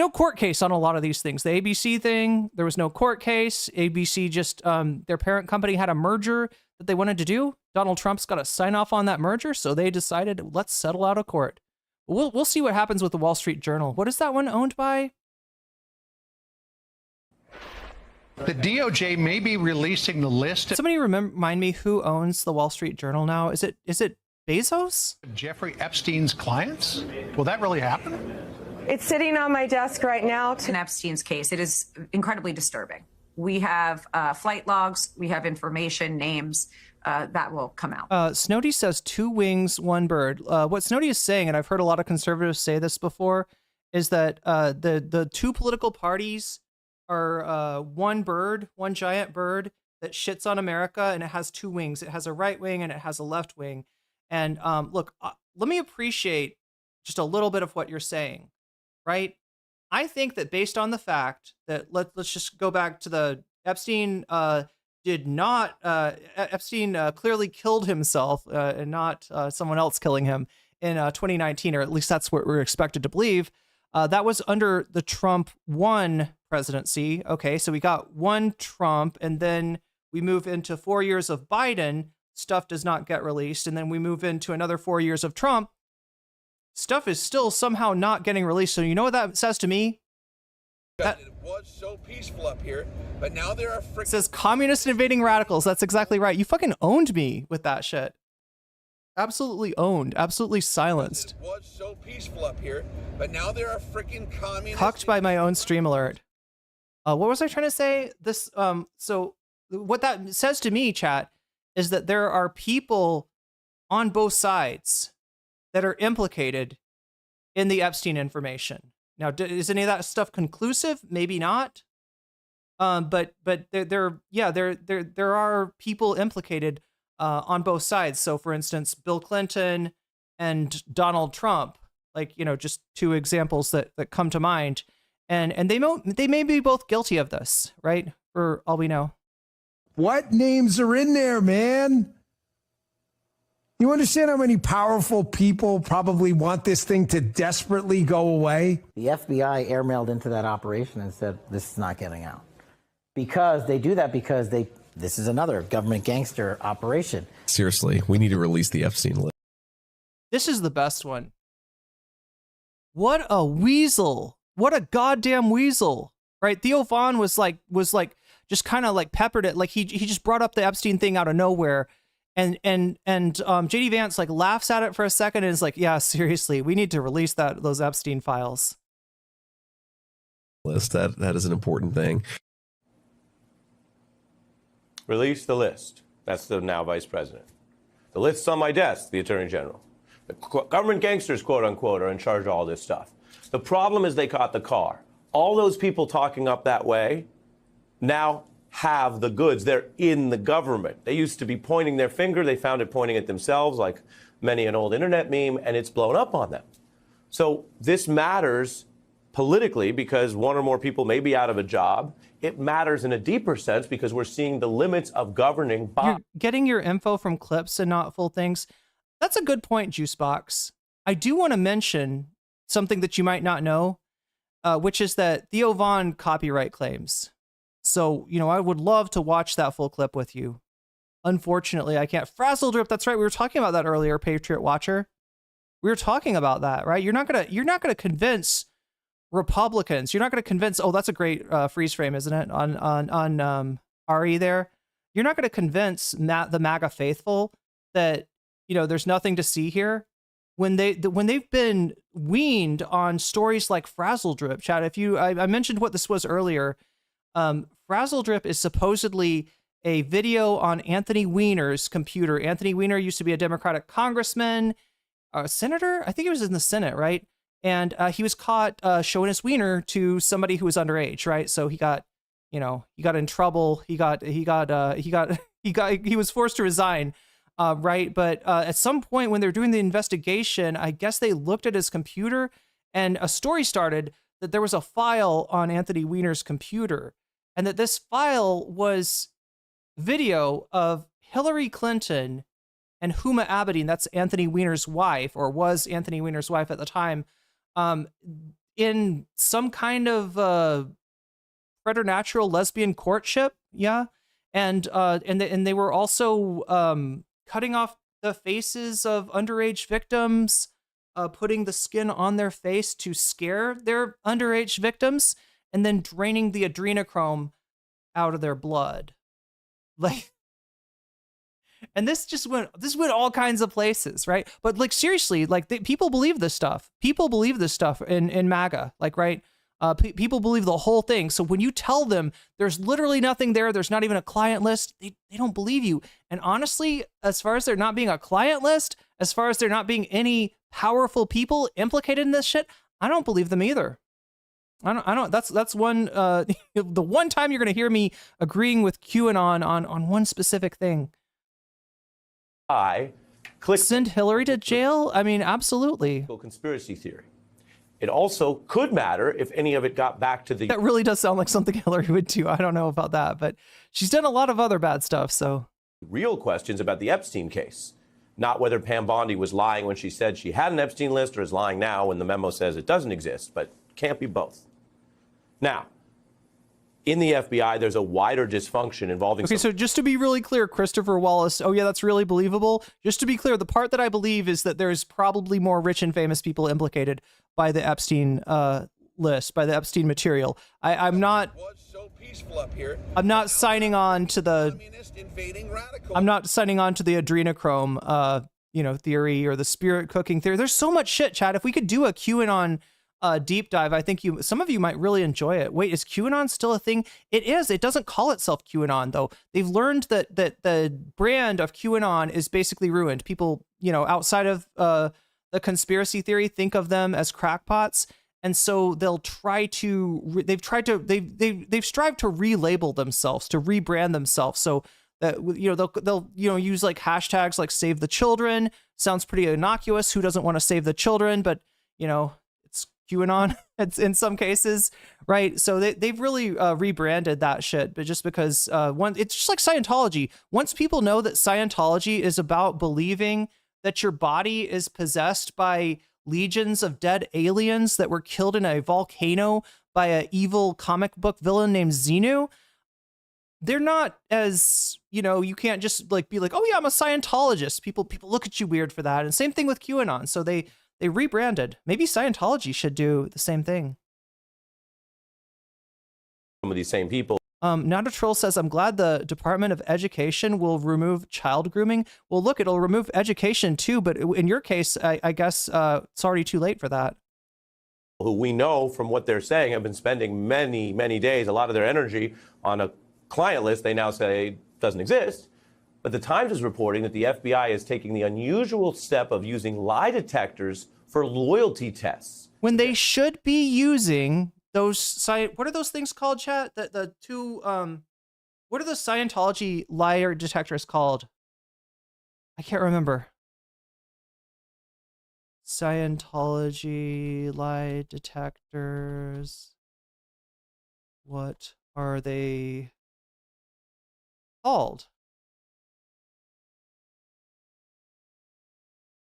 court case on a lot of these things. The ABC thing, there was no court case. ABC just their parent company had a merger that they wanted to do. Donald Trump's got to sign off on that merger, so they decided, let's settle out of court. We'll see what happens with the Wall Street Journal. What is that one owned by? The DOJ may be releasing the list. Somebody remind me who owns the Wall Street Journal now? Is it Bezos? Jeffrey Epstein's clients? Will that really happen? It's sitting on my desk right now. In Epstein's case, it is incredibly disturbing. We have flight logs, we have information, names that will come out. Snowdy says 2 wings, 1 bird. What Snowdy is saying, and I've heard a lot of conservatives say this before, is that the 2 political parties are 1 bird, 1 giant bird that shits on America, and it has 2 wings. It has a right wing and it has a left wing. And look, let me appreciate just a little bit of what you're saying, right? I think that based on the fact that let's just go back to the Epstein Epstein clearly killed himself and not someone else killing him in 2019, or at least that's what we're expected to believe. That was under the Trump 1 presidency. Okay, so we got 1 Trump, and then we move into 4 years of Biden. Stuff does not get released, and then we move into another 4 years of Trump. Stuff is still somehow not getting released. So you know what that says to me? It was so peaceful up here, but now there are It says communist invading radicals. That's exactly right. You fucking owned me with that shit. Absolutely owned. Absolutely silenced. It was so peaceful up here, but now there are freaking communists. Cucked by my own stream alert. What was I trying to say? This so what that says to me, chat, is that there are people on both sides that are implicated in the Epstein information. Now, is any of that stuff conclusive? Maybe not. But there are people implicated on both sides. So, for instance, Bill Clinton and Donald Trump, like, just 2 examples that come to mind, and they may be both guilty of this, right? For all we know. What names are in there, man? You understand how many powerful people probably want this thing to desperately go away? The FBI airmailed into that operation and said, this is not getting out. Because they do that because this is another government gangster operation. Seriously, we need to release the Epstein list. This is the best one. What a weasel. What a goddamn weasel. Right? Theo Von was like just kind of like peppered it. Like he just brought up the Epstein thing out of nowhere. And JD Vance like laughs at it for a second and is like, yeah, seriously, we need to release those Epstein files. List that is an important thing. Release the list. That's the now vice president. The list's on my desk, the attorney general. The government gangsters, quote unquote, are in charge of all this stuff. The problem is they caught the car. All those people talking up that way now have the goods. They're in the government. They used to be pointing their finger. They found it pointing at themselves, like many an old internet meme, and it's blown up on them. So this matters politically because 1 or more people may be out of a job. It matters in a deeper sense because we're seeing the limits of governing by... You're getting your info from clips and not full things. That's a good point, Juicebox. I do want to mention something that you might not know, which is that Theo Von copyright claims. So, I would love to watch that full clip with you. Unfortunately, I can't. Frazzle Drip, that's right. We were talking about that earlier, Patriot Watcher. We were talking about that, right? You're not gonna convince Republicans. You're not gonna convince. Oh, that's a great freeze frame, isn't it? On Ari there. You're not gonna convince the MAGA faithful that there's nothing to see here when they've been weaned on stories like Frazzle Drip. Chat. I mentioned what this was earlier. Frazzle Drip is supposedly a video on Anthony Weiner's computer. Anthony Weiner used to be a Democratic congressman, a senator. I think he was in the Senate, right? And he was caught showing his wiener to somebody who was underage, right? So he got in trouble. He got he was forced to resign, right? But at some point when they're doing the investigation, I guess they looked at his computer, and a story started that there was a file on Anthony Weiner's computer, and that this file was video of Hillary Clinton and Huma Abedin, that's Anthony Weiner's wife, or was Anthony Weiner's wife at the time, in some kind of preternatural lesbian courtship, yeah, and they were also cutting off the faces of underage victims, putting the skin on their face to scare their underage victims, and then draining the adrenochrome out of their blood, like. And this went all kinds of places, right? But like seriously, like people believe this stuff. People believe this stuff in MAGA, like, right? People believe the whole thing. So when you tell them there's literally nothing there, there's not even a client list, they don't believe you. And honestly, as far as there not being a client list, as far as there not being any powerful people implicated in this shit, I don't believe them either. I don't. That's one. The one time you're gonna hear me agreeing with QAnon on one specific thing. Send Hillary to jail? I mean, absolutely. Conspiracy theory. It also could matter if any of it got back to the... That really does sound like something Hillary would do. I don't know about that, but she's done a lot of other bad stuff, so... Real questions about the Epstein case. Not whether Pam Bondi was lying when she said she had an Epstein list or is lying now when the memo says it doesn't exist, but can't be both. Now, in the FBI, there's a wider dysfunction involving... Okay, so just to be really clear, Christopher Wallace, oh yeah, that's really believable. Just to be clear, the part that I believe is that there's probably more rich and famous people implicated by the Epstein list, by the Epstein material. I'm not... I'm not signing on to the... I'm not signing on to the adrenochrome, theory or the spirit cooking theory. There's so much shit, Chad. If we could do a QAnon deep dive, I think some of you might really enjoy it. Wait, is QAnon still a thing? It is. It doesn't call itself QAnon though. They've learned that the brand of QAnon is basically ruined. People, outside of the conspiracy theory, think of them as crackpots, and so they've strived to relabel themselves, to rebrand themselves, so that they'll use like hashtags like save the children. Sounds pretty innocuous. Who doesn't want to save the children? But it's QAnon in some cases, right? So they've really rebranded that shit, but just because it's just like Scientology. Once people know that Scientology is about believing that your body is possessed by legions of dead aliens that were killed in a volcano by an evil comic book villain named Xenu, they're not as, you can't just like be like, oh yeah, I'm a Scientologist. People look at you weird for that. And same thing with QAnon. So they rebranded. Maybe Scientology should do the same thing. Some of these same people. Not a Troll says, I'm glad the Department of Education will remove child grooming. Well, look, it'll remove education too, but in your case, I guess it's already too late for that. Who we know from what they're saying have been spending many, many days, a lot of their energy on a client list they now say doesn't exist. But the Times is reporting that the FBI is taking the unusual step of using lie detectors for loyalty tests. When they should be using those, what are those things called, chat? What are the Scientology liar detectors called? I can't remember. Scientology lie detectors. What are they called?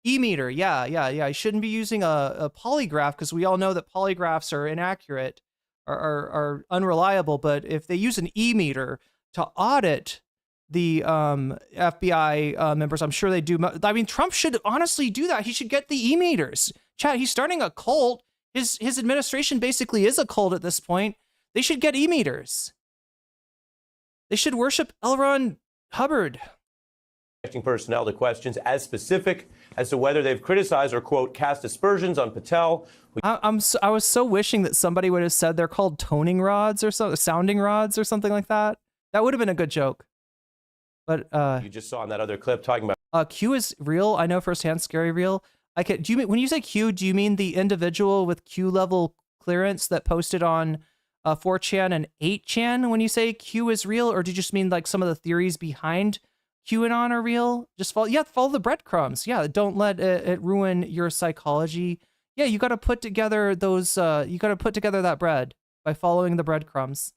E-meter, yeah. I shouldn't be using a polygraph because we all know that polygraphs are inaccurate, are unreliable. But if they use an E-meter to audit the FBI members, I'm sure they do. I mean, Trump should honestly do that. He should get the E-meters. Chat, he's starting a cult. His administration basically is a cult at this point. They should get E-meters. They should worship L. Ron Hubbard. Personnel to questions as specific as to whether they've criticized or, quote, cast aspersions on Patel. I was so wishing that somebody would have said they're called toning rods or so, sounding rods or something like that. That would have been a good joke. But you just saw in that other clip talking about Q is real. I know firsthand, scary real. When you say Q, do you mean the individual with Q level clearance that posted on 4chan and 8chan when you say Q is real, or do you just mean like some of the theories behind QAnon are real. Just follow the breadcrumbs. Yeah, don't let it ruin your psychology. Yeah, you got to put together those. You got to put together that bread by following the breadcrumbs.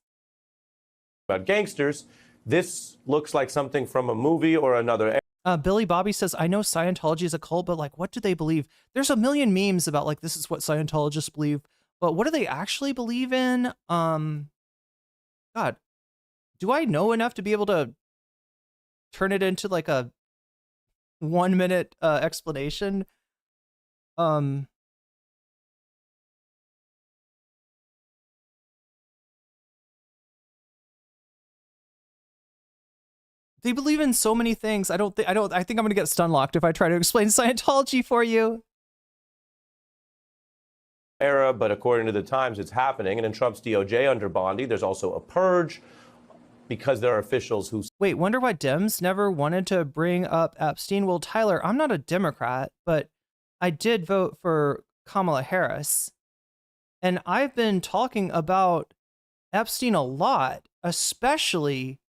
About gangsters, this looks like something from a movie or another. Billy Bobby says, I know Scientology is a cult, but like, what do they believe? There's a million memes about like, this is what Scientologists believe, but what do they actually believe in? God, do I know enough to be able to turn it into like a 1 minute explanation? They believe in so many things. I think I'm going to get stun locked if I try to explain Scientology for you. Era, but according to the Times, it's happening. And in Trump's DOJ under Bondi, there's also a purge because there are officials who... Wait, wonder why Dems never wanted to bring up Epstein? Well, Tyler, I'm not a Democrat, but I did vote for Kamala Harris. And I've been talking about Epstein a lot, especially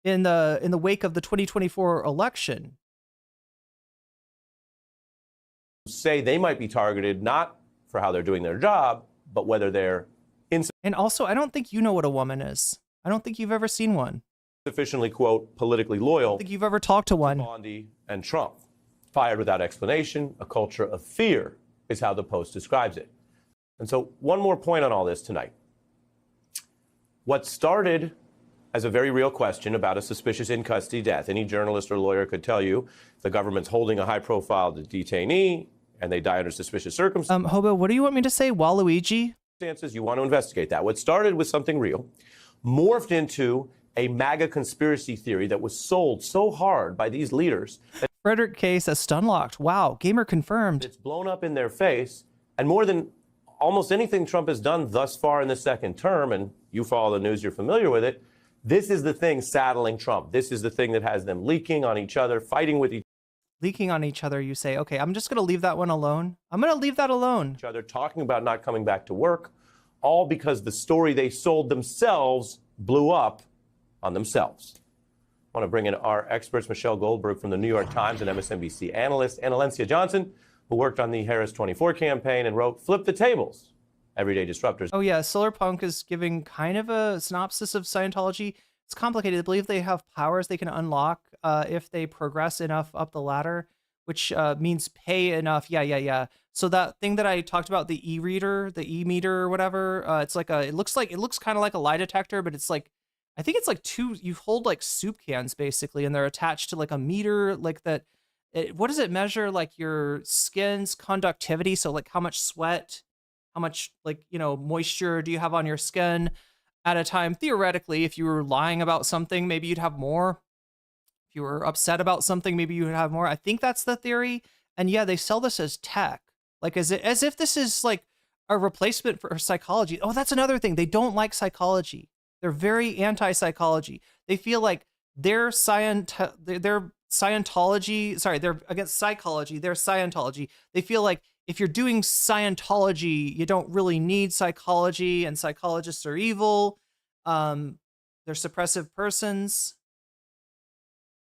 in the wake of the 2024 election. Say they might be targeted not for how they're doing their job, but whether they're And also, I don't think you know what a woman is. I don't think you've ever seen one. Sufficiently, quote, politically loyal. I don't think you've ever talked to one. Bondi and Trump. Fired without explanation, a culture of fear is how the Post describes it. And so one more point on all this tonight. What started as a very real question about a suspicious in-custody death. Any journalist or lawyer could tell you the government's holding a high-profile detainee and they die under suspicious circumstances. Hobo, what do you want me to say? Waluigi? You want to investigate that. What started with something real morphed into a MAGA conspiracy theory that was sold so hard by these leaders. Frederick K says stun locked. Wow, gamer confirmed. It's blown up in their face. And more than almost anything Trump has done thus far in the second term, and you follow the news, you're familiar with it, this is the thing saddling Trump. This is the thing that has them leaking on each other, fighting with leaking on each other, you say. Okay, I'm just going to leave that one alone. I'm going to leave that alone. Each other, talking about not coming back to work, all because the story they sold themselves blew up on themselves. I want to bring in our experts, Michelle Goldberg from the New York Times and MSNBC analyst, and Alencia Johnson, who worked on the Harris 24 campaign and wrote Flip the Tables, Everyday Disruptors. Oh yeah, Solarpunk is giving kind of a synopsis of Scientology. It's complicated. They believe they have powers they can unlock if they progress enough up the ladder, which means pay enough. Yeah. So that thing that I talked about, the e-reader, the e-meter or whatever, it's like it looks kind of like a lie detector, but it's like, I think it's like you hold like soup cans basically, and they're attached to like a meter like that. What does it measure? Like your skin's conductivity. So like how much sweat, how much like, moisture do you have on your skin at a time? Theoretically, if you were lying about something, maybe you'd have more. If you were upset about something, maybe you would have more. I think that's the theory. And yeah, they sell this as tech, like as if this is like a replacement for psychology. Oh, that's another thing. They don't like psychology. They're very anti-psychology. They feel like they're Scientology. Sorry, they're against psychology. They're Scientology. They feel like if you're doing Scientology, you don't really need psychology, and psychologists are evil. They're suppressive persons.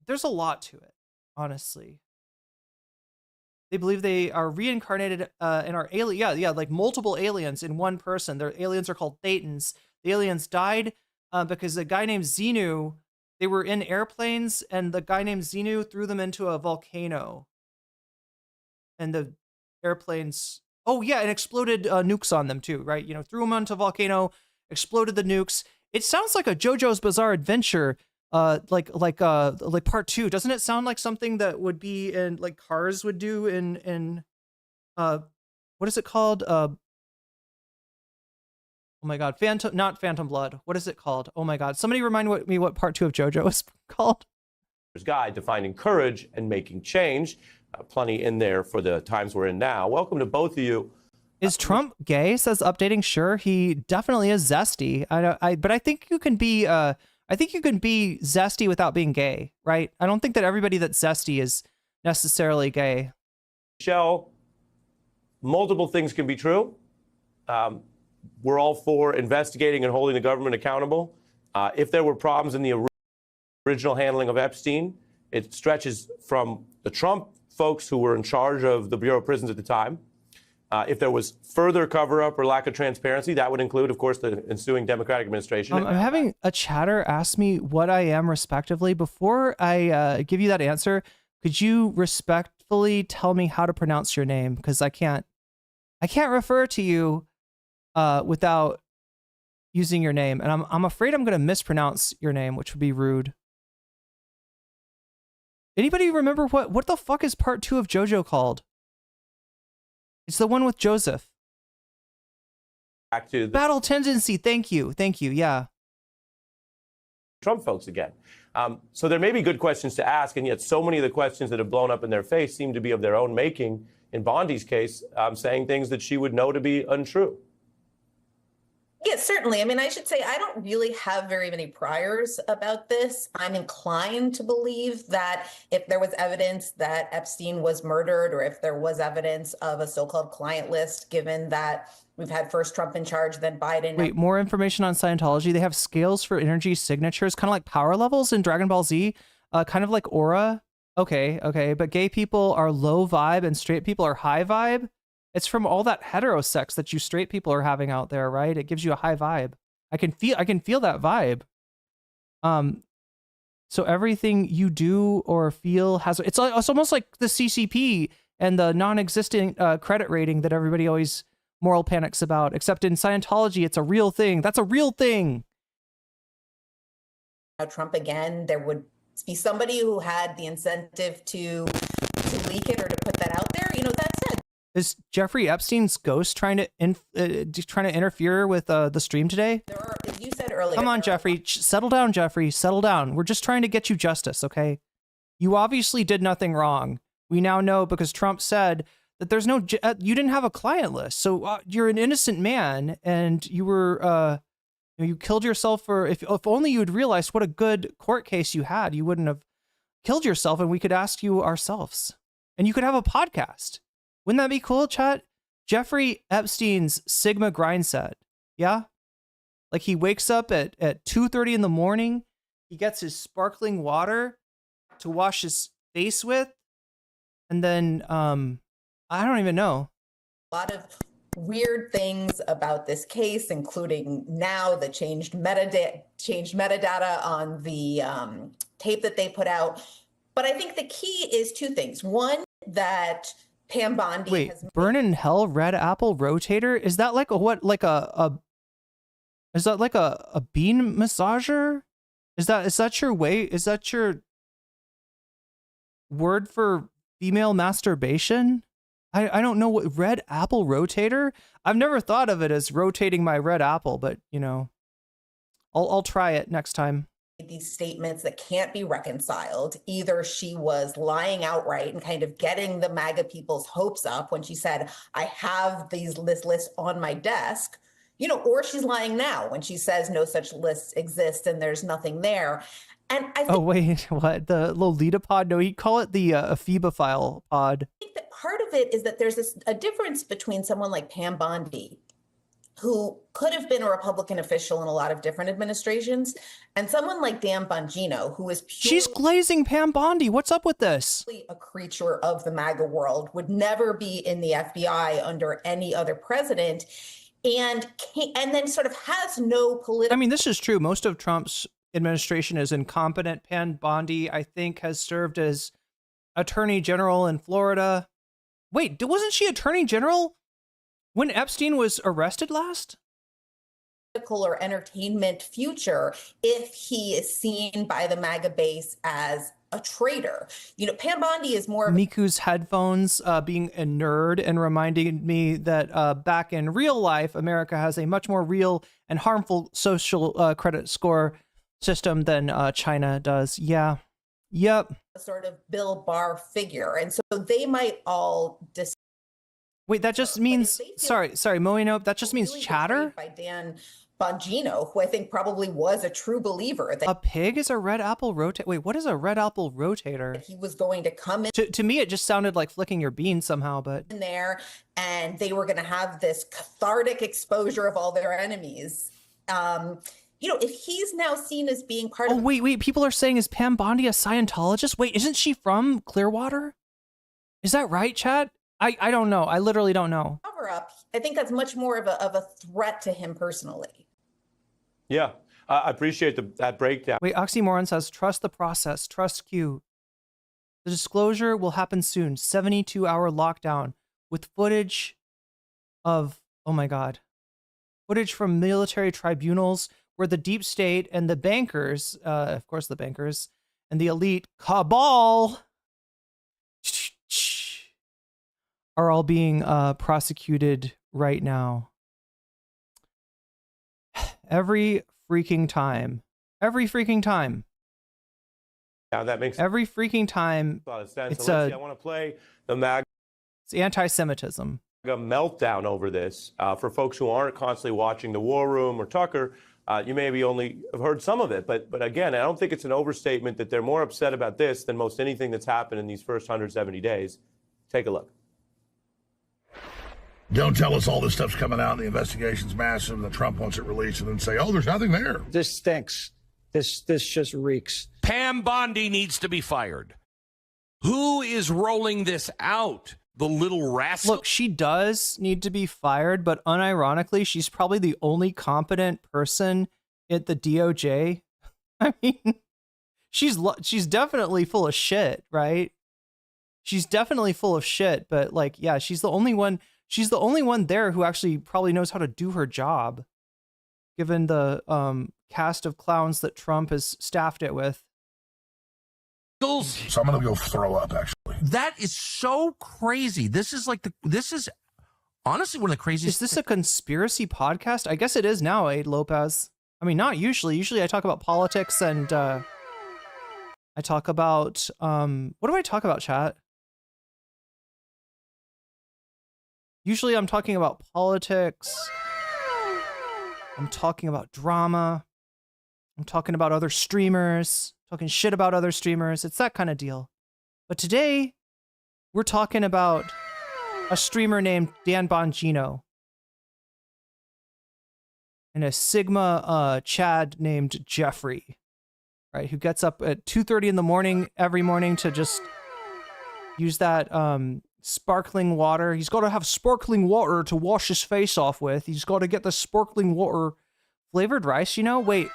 There's a lot to it, honestly. They believe they are reincarnated and are alien. Yeah, like multiple aliens in one person. Their aliens are called Thetans. The aliens died because a guy named Xenu, they were in airplanes, and the guy named Xenu threw them into a volcano. And the airplanes, and exploded nukes on them too, right? Threw them onto a volcano, exploded the nukes. It sounds like a JoJo's Bizarre Adventure, like part 2. Doesn't it sound like something that would be in like Cars would do in what is it called? Oh my God, not Phantom Blood. What is it called? Oh my God, somebody remind me what part 2 of JoJo is called. Guide to finding courage and making change. Plenty in there for the times we're in now. Welcome to both of you. Is Trump gay? Says updating. Sure, he definitely is zesty. But I think you can be. I think you can be zesty without being gay, right? I don't think that everybody that's zesty is necessarily gay. Michelle, multiple things can be true. We're all for investigating and holding the government accountable. If there were problems in the original handling of Epstein. It stretches from the Trump folks who were in charge of the Bureau of Prisons at the time. If there was further cover-up or lack of transparency, that would include, of course, the ensuing Democratic administration. I'm having a chatter ask me what I am respectively. Before I give you that answer, could you respectfully tell me how to pronounce your name? Because I can't refer to you without using your name, and I'm afraid I'm going to mispronounce your name, which would be rude. Anybody remember what the fuck is part 2 of JoJo called? It's the one with Joseph. Back to the Battle Tendency. Thank you. Yeah. Trump folks again. So there may be good questions to ask, and yet so many of the questions that have blown up in their face seem to be of their own making. In Bondi's case, saying things that she would know to be untrue. Yes, certainly. I mean, I should say I don't really have very many priors about this. I'm inclined to believe that if there was evidence that Epstein was murdered, or if there was evidence of a so-called client list, given that we've had first Trump in charge, then Biden. Wait, more information on Scientology. They have scales for energy signatures, kind of like power levels in Dragon Ball Z, kind of like aura. Okay. But gay people are low vibe and straight people are high vibe. It's from all that heterosex that you straight people are having out there, right? It gives you a high vibe. I can feel that vibe. So everything you do or feel has, it's almost like the CCP and the non-existent credit rating that everybody always moral panics about, except in Scientology, it's a real thing. That's a real thing. Trump again, there would be somebody who had the incentive to leak it or to put that out there. You know, that said, is Jeffrey Epstein's ghost trying to interfere with the stream today? You said earlier. Come on, Jeffrey. Settle down, Jeffrey. Settle down. We're just trying to get you justice, okay? You obviously did nothing wrong. We now know because Trump said that there's no... you didn't have a client list, so you're an innocent man, and you were... you killed yourself for... If only you had realized what a good court case you had, you wouldn't have killed yourself, and we could ask you ourselves. And you could have a podcast. Wouldn't that be cool, chat? Jeffrey Epstein's Sigma grind set. Yeah? Like he wakes up at 2:30 in the morning. He gets his sparkling water to wash his face with. And then, I don't even know. A lot of weird things about this case, including now the changed metadata on the tape that they put out. But I think the key is two things. One, that Pam Bondi Wait, Burn in Hell Red Apple Rotator? Is that like a what? Like is that like a bean massager? Is that your way? Is that your word for female masturbation? I don't know what Red Apple Rotator. I've never thought of it as rotating my red apple, but you know, I'll try it next time. These statements that can't be reconciled. Either she was lying outright and kind of getting the MAGA people's hopes up when she said, I have this list on my desk, you know, or she's lying now when she says no such lists exist and there's nothing there. And I think, oh, wait, what? The Lolita pod? No, he'd call it the Ephebephile pod. I think that part of it is that there's a difference between someone like Pam Bondi, who could have been a Republican official in a lot of different administrations, and someone like Dan Bongino, who is she's glazing Pam Bondi. What's up with this? A creature of the MAGA world, would never be in the FBI under any other president, and then sort of has no political... I mean, this is true. Most of Trump's administration is incompetent. Pam Bondi, I think, has served as Attorney General in Florida. Wait, wasn't she Attorney General when Epstein was arrested last? Or entertainment future if he is seen by the MAGA base as a traitor. You know, Pam Bondi is more of Miku's headphones being a nerd and reminding me that back in real life, America has a much more real and harmful social credit score system than China does. Yeah. Yep. A sort of Bill Barr figure. And so they might all Wait, that just means, sorry, Moino, that just means chatter? By Dan Bongino, who I think probably was a true believer. That a pig is a red apple rotator? Wait, what is a red apple rotator? He was going to come in. To me, it just sounded like flicking your bean somehow, but... In there, and they were going to have this cathartic exposure of all their enemies. if he's now seen as being part Oh, of wait. People are saying, is Pam Bondi a Scientologist? Wait, isn't she from Clearwater? Is that right, chat? I don't know. I literally don't know. cover up, I think that's much more of a threat to him personally. Yeah, I appreciate that breakdown. Wait, Oxymoron says, trust the process, trust Q. The disclosure will happen soon. 72-hour lockdown with footage of, oh my God, footage from military tribunals where the deep state and the bankers, of course the bankers, and the elite cabal are all being prosecuted right now. Every freaking time. Yeah, that makes every freaking time. a lot of sense. It's I want to play the MAGA it's anti-Semitism. meltdown over this. For folks who aren't constantly watching the War Room or Tucker, you maybe only have heard some of it. But again, I don't think it's an overstatement that they're more upset about this than most anything that's happened in these first 170 days. Take a look. Don't tell us all this stuff's coming out and the investigation's massive and that Trump wants it released and then say, oh, there's nothing there. This stinks. This just reeks. Pam Bondi needs to be fired. Who is rolling this out? The little rascal? Look, she does need to be fired, but unironically, she's probably the only competent person at the DOJ. I mean, she's definitely full of shit, right? She's definitely full of shit, but like, yeah, she's the only one there who actually probably knows how to do her job, given the cast of clowns that Trump has staffed it with. So I'm going to go throw up, actually. That is so crazy. This is honestly one of the craziest. Is this a conspiracy podcast? I guess it is now, Aid Lopez. I mean, not usually. Usually I talk about politics and I talk about, what do I talk about, chat? Usually I'm talking about politics. I'm talking about drama. I'm talking about other streamers, talking shit about other streamers. It's that kind of deal. But today, we're talking about a streamer named Dan Bongino and a Sigma Chad named Jeffrey, right? Who gets up at 2:30 in the morning every morning to just use that sparkling water. He's got to have sparkling water to wash his face off with. He's got to get the sparkling water flavored rice, Wait,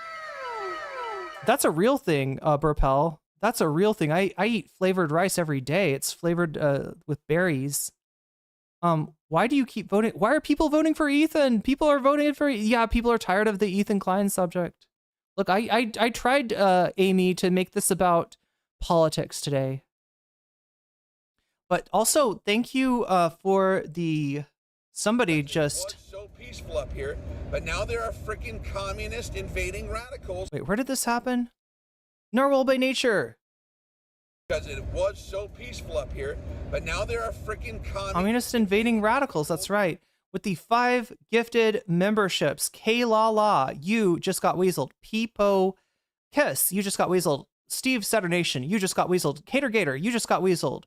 that's a real thing, Burpel. That's a real thing. I eat flavored rice every day. It's flavored with berries. Why do you keep voting? Why are people voting for Ethan? People are voting for, yeah, people are tired of the Ethan Klein subject. Look, I tried, Amy, to make this about politics today. But also, thank you for somebody just... It was so peaceful up here, but now there are freaking communist invading radicals. Wait, where did this happen? Narwhal by Nature. Because it was so peaceful up here, but now there are freaking communist invading radicals, that's right. With the 5 gifted memberships, K-La-La, you just got weaseled. Peepo Kiss, you just got weaseled. Steve Saturnation, you just got weaseled. Cater Gator, you just got weaseled.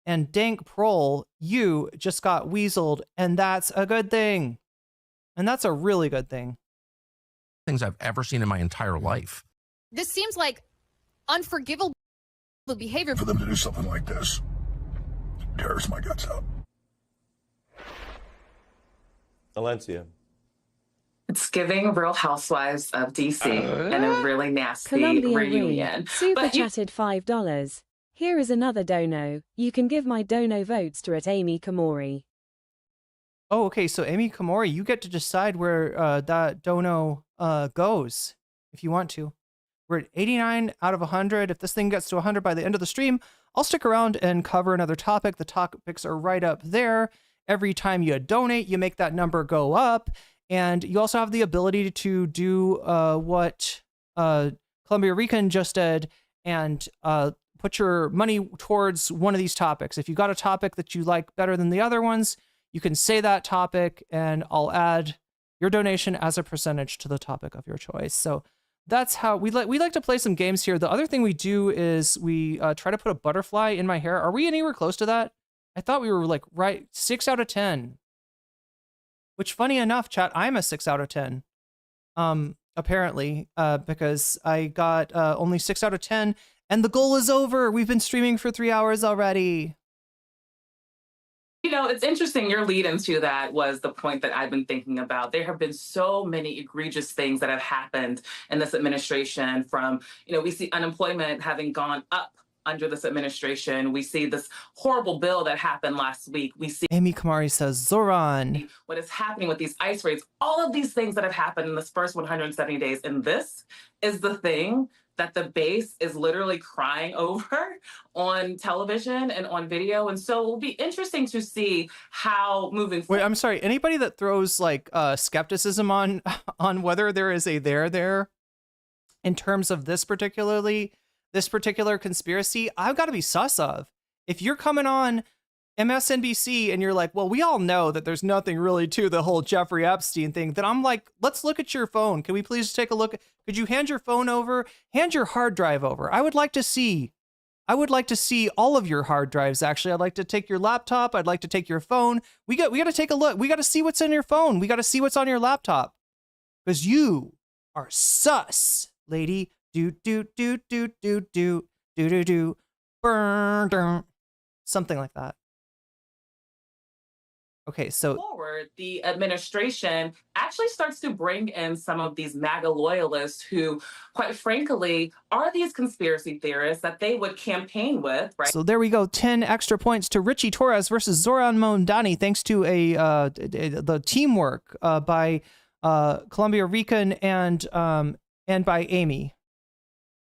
And Dank Prol, you just got weaseled, and that's a good thing. And that's a really good thing. Things I've ever seen in my entire life. This seems like unforgivable behavior. For them to do something like this tears my guts out. Valencia. It's giving Real Housewives of DC and a really nasty Columbia reunion. Reed, super chatted $5. Here is another dono. You can give my dono votes to at Amy Kamori. Oh, okay. So Amy Kamori, you get to decide where that dono goes if you want to. We're at 89 out of 100. If this thing gets to 100 by the end of the stream, I'll stick around and cover another topic. The topics are right up there. Every time you donate, you make that number go up. And you also have the ability to do what Columbia Rican just did and put your money towards one of these topics. If you got a topic that you like better than the other ones, you can say that topic and I'll add your donation as a percentage to the topic of your choice. So that's how we like to play some games here. The other thing we do is we try to put a butterfly in my hair. Are we anywhere close to that? I thought we were like right 6 out of 10. Which, funny enough, chat, I'm a 6 out of 10. apparently, because I got only 6 out of 10, and the goal is over. We've been streaming for 3 hours already. You know, it's interesting. Your lead into that was the point that I've been thinking about. There have been so many egregious things that have happened in this administration from, we see unemployment having gone up under this administration. We see this horrible bill that happened last week. We see Amy Kamari says, Zoran. what is happening with these ICE raids, all of these things that have happened in this first 170 days. And this is the thing that the base is literally crying over on television and on video. And so it'll be interesting to see how moving forward. Wait, I'm sorry. Anybody that throws like skepticism on whether there is a there in terms of this particular conspiracy, I've got to be sus of. If you're coming on MSNBC and you're like, well, we all know that there's nothing really to the whole Jeffrey Epstein thing, then I'm like, let's look at your phone. Can we please take a look? Could you hand your phone over? Hand your hard drive over. I would like to see all of your hard drives. Actually, I'd like to take your laptop. I'd like to take your phone. We got to take a look. We got to see what's in your phone. We got to see what's on your laptop, because you are sus, lady. Burn, something like that. Okay, so forward, the administration actually starts to bring in some of these MAGA loyalists who, quite frankly, are these conspiracy theorists that they would campaign with, right? So there we go. 10 extra points to Richie Torres versus Zoran Mondani, thanks to the teamwork by Columbia Rican and by Amy.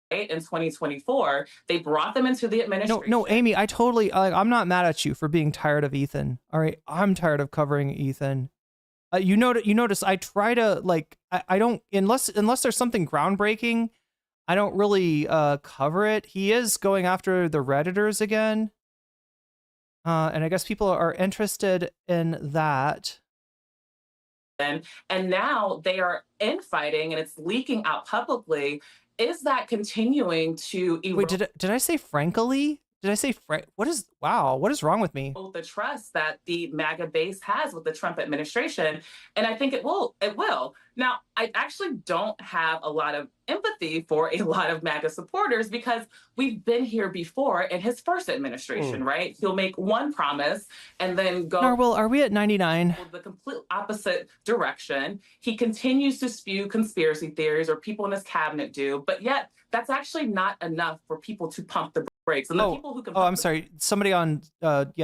In 2024, they brought them into the administration. No, Amy, I'm not mad at you for being tired of Ethan. All right, I'm tired of covering Ethan. You notice I try to I don't unless there's something groundbreaking, I don't really cover it. He is going after the Redditors again, and I guess people are interested in that. And now they are infighting, and it's leaking out publicly. Is that continuing to erode? Wait, did I say frankly? Did I say what is wrong with me? The trust that the MAGA base has with the Trump administration, and I think it will. Now, I actually don't have a lot of empathy for a lot of MAGA supporters because we've been here before in his first administration, right? He'll make one promise and then go. Narwhal, are we at 99? The complete opposite direction. He continues to spew conspiracy theories, or people in his cabinet do, but yet that's actually not enough for people to pump the brakes. And the people who can I'm sorry. Somebody on,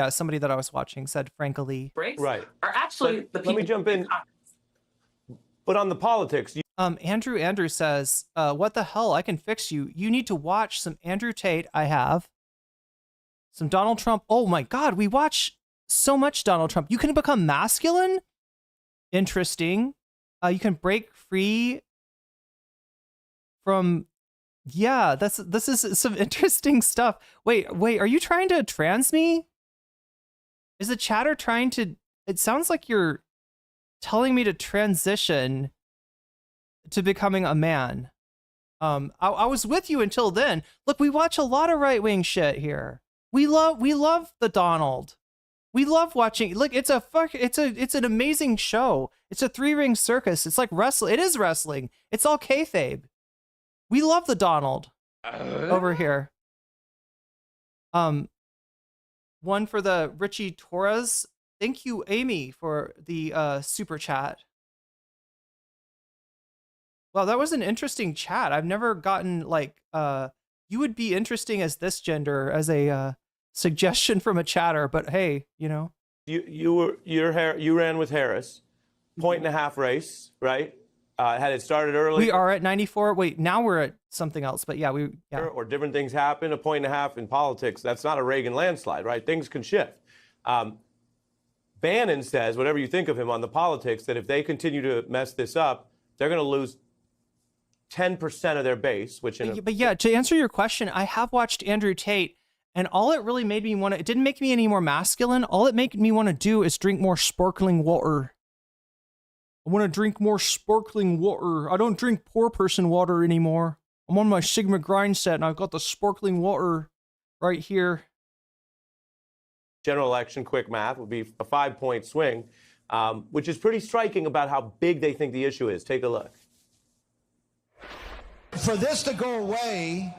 somebody that I was watching said frankly. Brakes right. Are actually the people. Let me jump in. But on the politics, Andrew says, what the hell? I can fix you. You need to watch some Andrew Tate. I have some Donald Trump. Oh my God, we watch so much Donald Trump. You can become masculine. Interesting. You can break free from. Yeah, this is some interesting stuff. Wait, are you trying to trans me? Is the chatter trying to? It sounds like you're telling me to transition to becoming a man. I was with you until then. Look, we watch a lot of right-wing shit here. We love the Donald. We love watching. Look, it's an amazing show. It's a 3-ring circus. It's like wrestling. It is wrestling. It's all kayfabe. We love the Donald over here. One for the Richie Torres. Thank you, Amy, for the super chat. Well, that was an interesting chat. I've never gotten you would be interesting as this gender as a suggestion from a chatter, but hey, you ran with Harris, 1.5 race, right? Had it started early. We are at 94. Wait, now we're at something else, but yeah. Or different things happen. 1.5 in politics. That's not a Reagan landslide, right? Things can shift. Bannon says, whatever you think of him on the politics, that if they continue to mess this up, they're going to lose 10% of their base, which but yeah, to answer your question, I have watched Andrew Tate, and all it really made me want to, it didn't make me any more masculine. All it made me want to do is drink more sparkling water. I want to drink more sparkling water. I don't drink poor person water anymore. I'm on my Sigma grind set, and I've got the sparkling water right here. General election, quick math, would be a 5-point swing, which is pretty striking about how big they think the issue is. Take a look. For this to go away,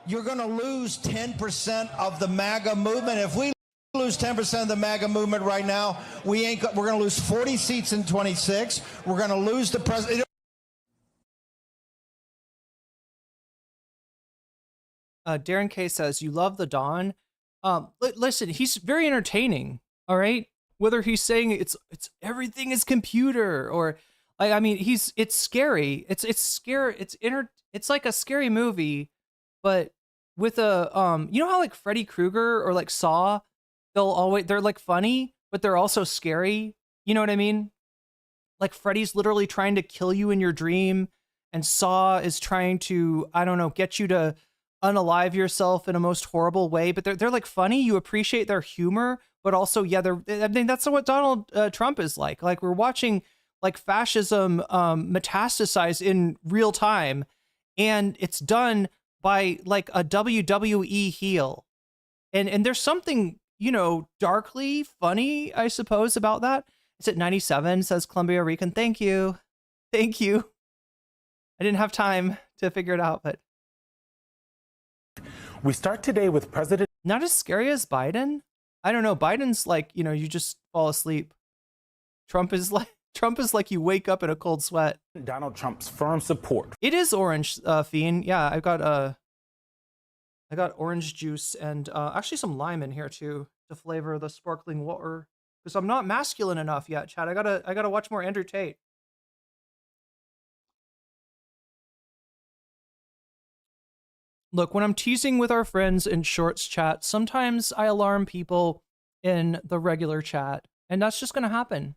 you're going to lose 10% of the MAGA movement. If we lose 10% of the MAGA movement right now, we're going to lose 40 seats in 26. We're going to lose the president. Darren K says, you love the Don. Listen, he's very entertaining. All right. Whether he's saying it's everything is computer or I mean, it's scary. It's scary. It's like a scary movie, but with a, you know how like Freddy Krueger or like Saw, they're like funny, but they're also scary. You know what I mean? Like Freddy's literally trying to kill you in your dream and Saw is trying to, I don't know, get you to unalive yourself in a most horrible way, but they're like funny. You appreciate their humor, but also, yeah, I mean, that's what Donald Trump is like. Like we're watching like fascism metastasize in real time, and it's done by like a WWE heel. And there's something, you know, darkly funny, I suppose, about that. It's at 97, says Columbia Rican. Thank you. Thank you. I didn't have time to figure it out, but we start today with President. Not as scary as Biden. I don't know. Biden's like, you know, you just fall asleep. Trump is like you wake up in a cold sweat. Donald Trump's firm support. It is orange, Fiend. Yeah, I got orange juice and actually some lime in here too to flavor the sparkling water because I'm not masculine enough yet, Chad. I gotta watch more Andrew Tate. Look, when I'm teasing with our friends in Shorts chat, sometimes I alarm people in the regular chat, and that's just going to happen.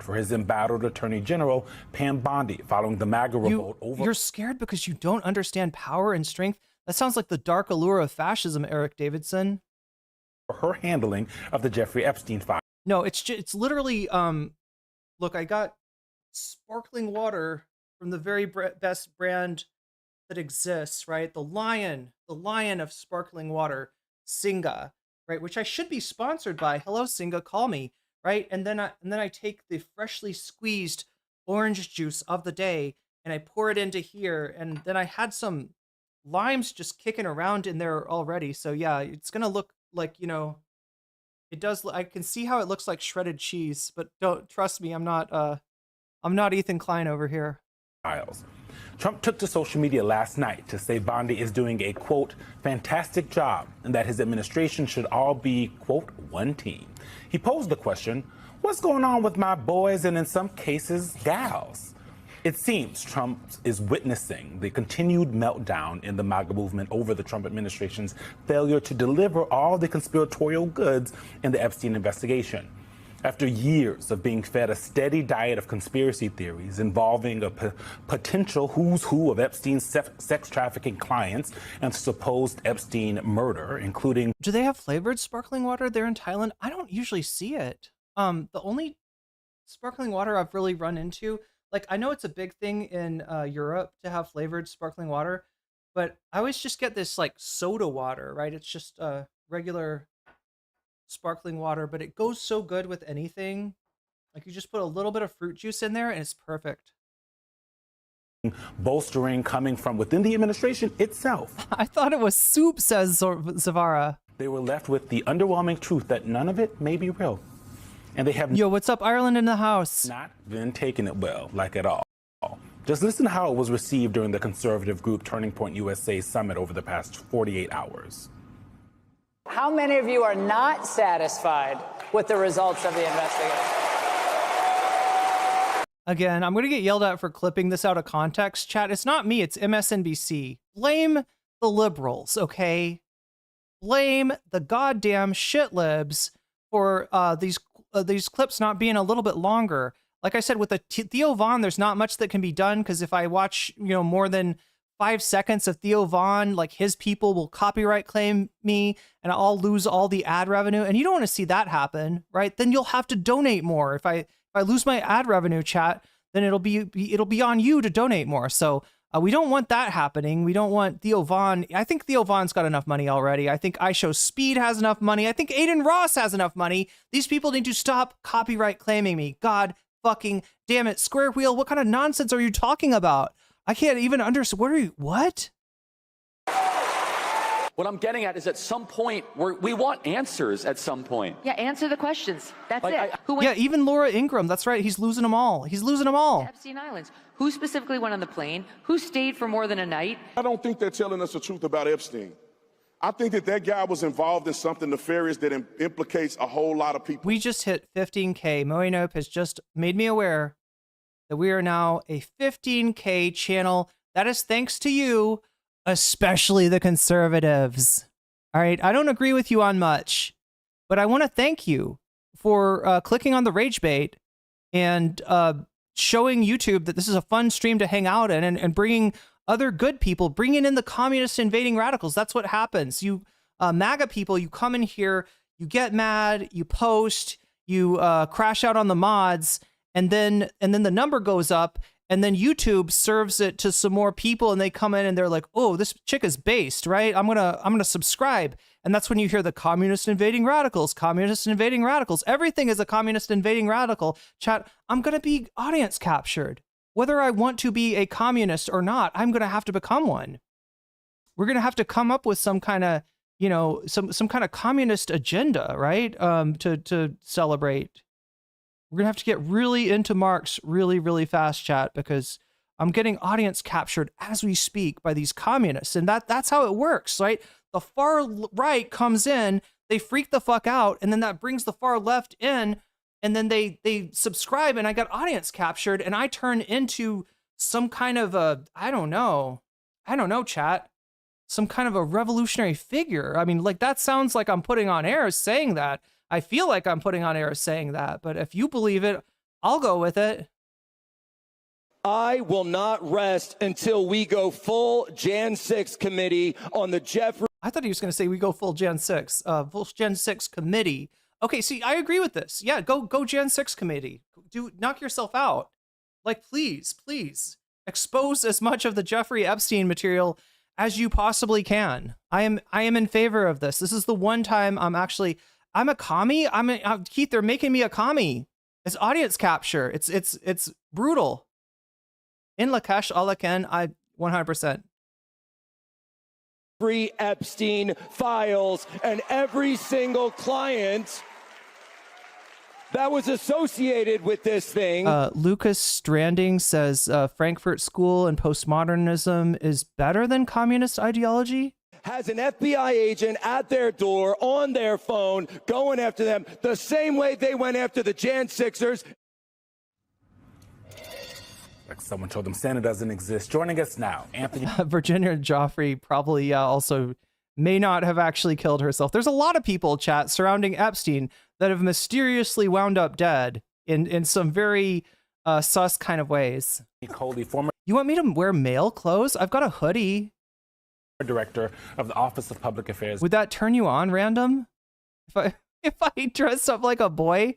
For his embattled Attorney General, Pam Bondi, following the MAGA revolt over... You're scared because you don't understand power and strength? That sounds like the dark allure of fascism, Eric Davidson. Her handling of the Jeffrey Epstein file. No, it's literally, look, I got sparkling water from the very best brand that exists, right? The lion of sparkling water, Singa, right? Which I should be sponsored by. Hello, Singa, call me, right? And then I take the freshly squeezed orange juice of the day and I pour it into here, and then I had some limes just kicking around in there already. So yeah, it's gonna look like, you know, it does. I can see how it looks like shredded cheese, but don't trust me. I'm not Ethan Klein over here. Files. Trump took to social media last night to say Bondi is doing a, quote, fantastic job and that his administration should all be, quote, one team. He posed the question, what's going on with my boys and in some cases, gals? It seems Trump is witnessing the continued meltdown in the MAGA movement over the Trump administration's failure to deliver all the conspiratorial goods in the Epstein investigation. After years of being fed a steady diet of conspiracy theories involving a potential who's who of Epstein's sex trafficking clients and supposed Epstein murder, including... Do they have flavored sparkling water there in Thailand? I don't usually see it. The only sparkling water I've really run into, like, I know it's a big thing in Europe to have flavored sparkling water, but I always just get this, like, soda water, right? It's just regular sparkling water, but it goes so good with anything. Like, you just put a little bit of fruit juice in there and it's perfect. Bolstering coming from within the administration itself. I thought it was soup, says Zavara. They were left with the underwhelming truth that none of it may be real. And they have... Yo, what's up, Ireland in the house? Not been taking it well, like at all. Just listen to how it was received during the conservative group Turning Point USA summit over the past 48 hours. How many of you are not satisfied with the results of the investigation? Again, I'm going to get yelled at for clipping this out of context. Chat, it's not me, it's MSNBC. Blame the liberals, okay? Blame the goddamn shit libs for these clips not being a little bit longer. Like I said, with the Theo Von, there's not much that can be done, because if I watch, you know, more than 5 seconds of Theo Von, like, his people will copyright claim me and I'll lose all the ad revenue. And you don't want to see that happen, right? Then you'll have to donate more. If I lose my ad revenue, chat, then it'll be on you to donate more. So we don't want that happening. We don't want Theo Von. I think Theo Von's got enough money already. I think iShowSpeed has enough money. I think Aiden Ross has enough money. These people need to stop copyright claiming me. God fucking damn it. Square Wheel, what kind of nonsense are you talking about? I can't even understand. What? What I'm getting at is at some point we want answers at some point. Yeah, answer the questions. That's Like, it. Yeah, even Laura Ingraham. That's right. He's losing them all. He's losing them all. Epstein Islands. Who specifically went on the plane? Who stayed for more than a night? I don't think they're telling us the truth about Epstein. I think that guy was involved in something nefarious that implicates a whole lot of people. We just hit 15K. Moenope has just made me aware that we are now a 15K channel. That is thanks to you, especially the conservatives. All right, I don't agree with you on much, but I want to thank you for clicking on the rage bait and showing YouTube that this is a fun stream to hang out in, and bringing other good people, bringing in the communist invading radicals. That's what happens. You MAGA people, you come in here, you get mad, you post, you crash out on the mods, and then the number goes up, and then YouTube serves it to some more people, and they come in and they're like, oh, this chick is based, right? I'm gonna subscribe. And that's when you hear the communist invading radicals, communist invading radicals. Everything is a communist invading radical. Chat, I'm gonna be audience captured. Whether I want to be a communist or not, I'm gonna have to become one. We're gonna have to come up with some kind of, some kind of communist agenda, right? To celebrate. We're gonna have to get really into Marx really, really fast, chat, because I'm getting audience captured as we speak by these communists, and that's how it works, right? The far right comes in, they freak the fuck out, and then that brings the far left in, and then they subscribe, and I got audience captured, and I turn into some kind of a, I don't know, chat, some kind of a revolutionary figure. I mean, like, that sounds like I'm putting on airs saying that. I feel like I'm putting on air saying that, but if you believe it, I'll go with it. I will not rest until we go full Jan 6 committee on the Jeffrey. I thought he was going to say we go full Jan 6, full Gen 6 committee. Okay, see, I agree with this. Yeah, go Gen 6 committee. Knock yourself out. Like, please, expose as much of the Jeffrey Epstein material as you possibly can. I am in favor of this. This is the one time I'm a commie. Keith, they're making me a commie. It's audience capture. It's brutal. In Lakesh Alaken, I 100%. Free Epstein files, and every single client that was associated with this thing. Lucas Stranding says Frankfurt School and postmodernism is better than communist ideology. Has an FBI agent at their door on their phone going after them the same way they went after the Jan 6ers. Like someone told them Santa doesn't exist. Joining us now, Anthony. Virginia Joffrey probably also may not have actually killed herself. There's a lot of people, chat, surrounding Epstein that have mysteriously wound up dead in some very sus kind of ways. You want me to wear male clothes? I've got a hoodie. Director of the Office of Public Affairs. Would that turn you on, random? If I dress up like a boy?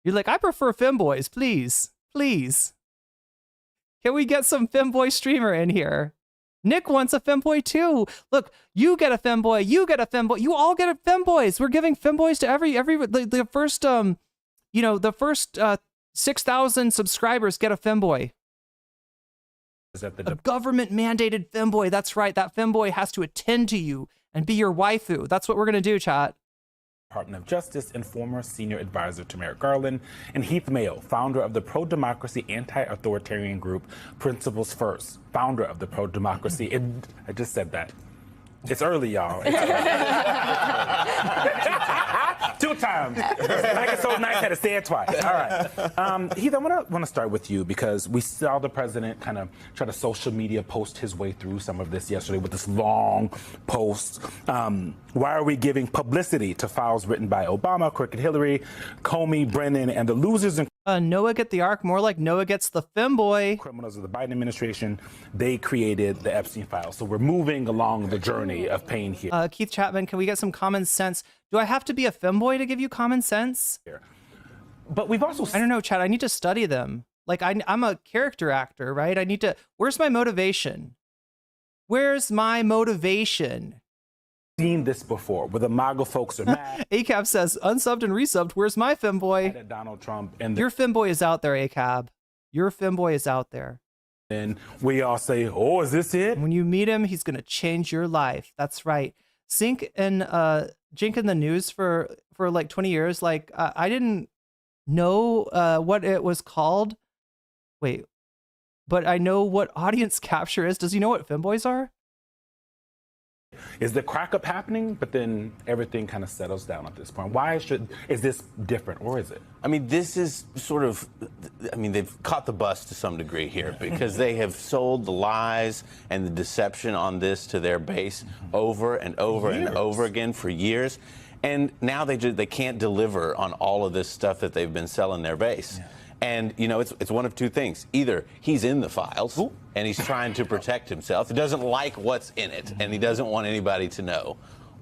You're like, I prefer femboys, please. Can we get some femboy streamer in here? Nick wants a femboy too. Look, you get a femboy, you get a femboy, you all get a femboys. We're giving femboys to every the first the first 6,000 subscribers get a femboy. A government mandated femboy. That's right. That femboy has to attend to you and be your waifu. That's what we're gonna do, chat. Department of Justice and former senior advisor to Merrick Garland, and Heath Mayo, founder of the pro-democracy anti-authoritarian group Principles First, founder of the pro-democracy. I just said that. It's early, y'all. It's early. 2 times. Like it's so nice, I had to say it twice. All right. Heath, I want to start with you because we saw the president kind of try to social media post his way through some of this yesterday with this long post. Why are we giving publicity to files written by Obama, Crooked Hillary, Comey, Brennan, and the losers in Noah get the arc, more like Noah gets the femboy. Criminals of the Biden administration, they created the Epstein files. So we're moving along the journey of pain here. Keith Chapman, can we get some common sense? Do I have to be a femboy to give you common sense? But we've also... I don't know, Chad. I need to study them. Like, I'm a character actor, right? I need to... Where's my motivation? Where's my motivation? Seen this before, where the MAGA folks are mad. ACAB says, unsubbed and resubbed. Where's my femboy? At Donald Trump and your femboy is out there, ACAB. Your femboy is out there. And we all say, oh, is this it? When you meet him, he's going to change your life. That's right. Jink in the news for like 20 years. Like, I didn't know what it was called. Wait, but I know what audience capture is. Does he know what femboys are? Is the crack up happening? But then everything kind of settles down at this point. Is this different, or is it? I mean, this is sort of, they've caught the bus to some degree here because they have sold the lies and the deception on this to their base over and over and over again for years. And now they can't deliver on all of this stuff that they've been selling their base. Yeah. And, it's one of two things. Either he's in the files and he's trying to protect himself. He doesn't like what's in it and he doesn't want anybody to know.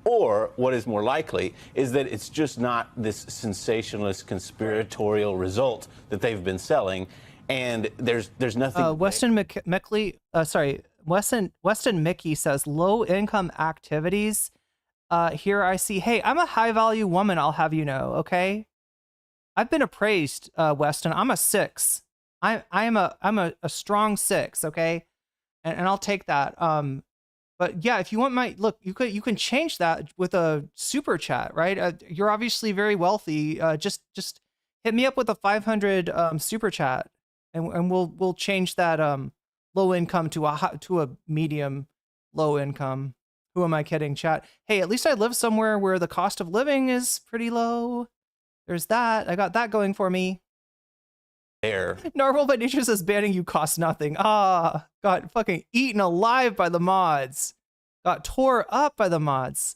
Or what is more likely is that it's just not this sensationalist conspiratorial result that they've been selling. And there's nothing. Weston Mickey says low income activities. Here I see, hey, I'm a high value woman. I'll have you know. Okay. I've been appraised, Weston. I'm a 6. I'm a strong 6, okay, and I'll take that. But yeah, if you want you can change that with a super chat, right? You're obviously very wealthy. Just hit me up with a 500 super chat, and we'll change that low income to a medium low income. Who am I kidding, chat? Hey, at least I live somewhere where the cost of living is pretty low. There's that. I got that going for me. There. Narwhal by Nature says banning you costs nothing. Got fucking eaten alive by the mods. Got tore up by the mods.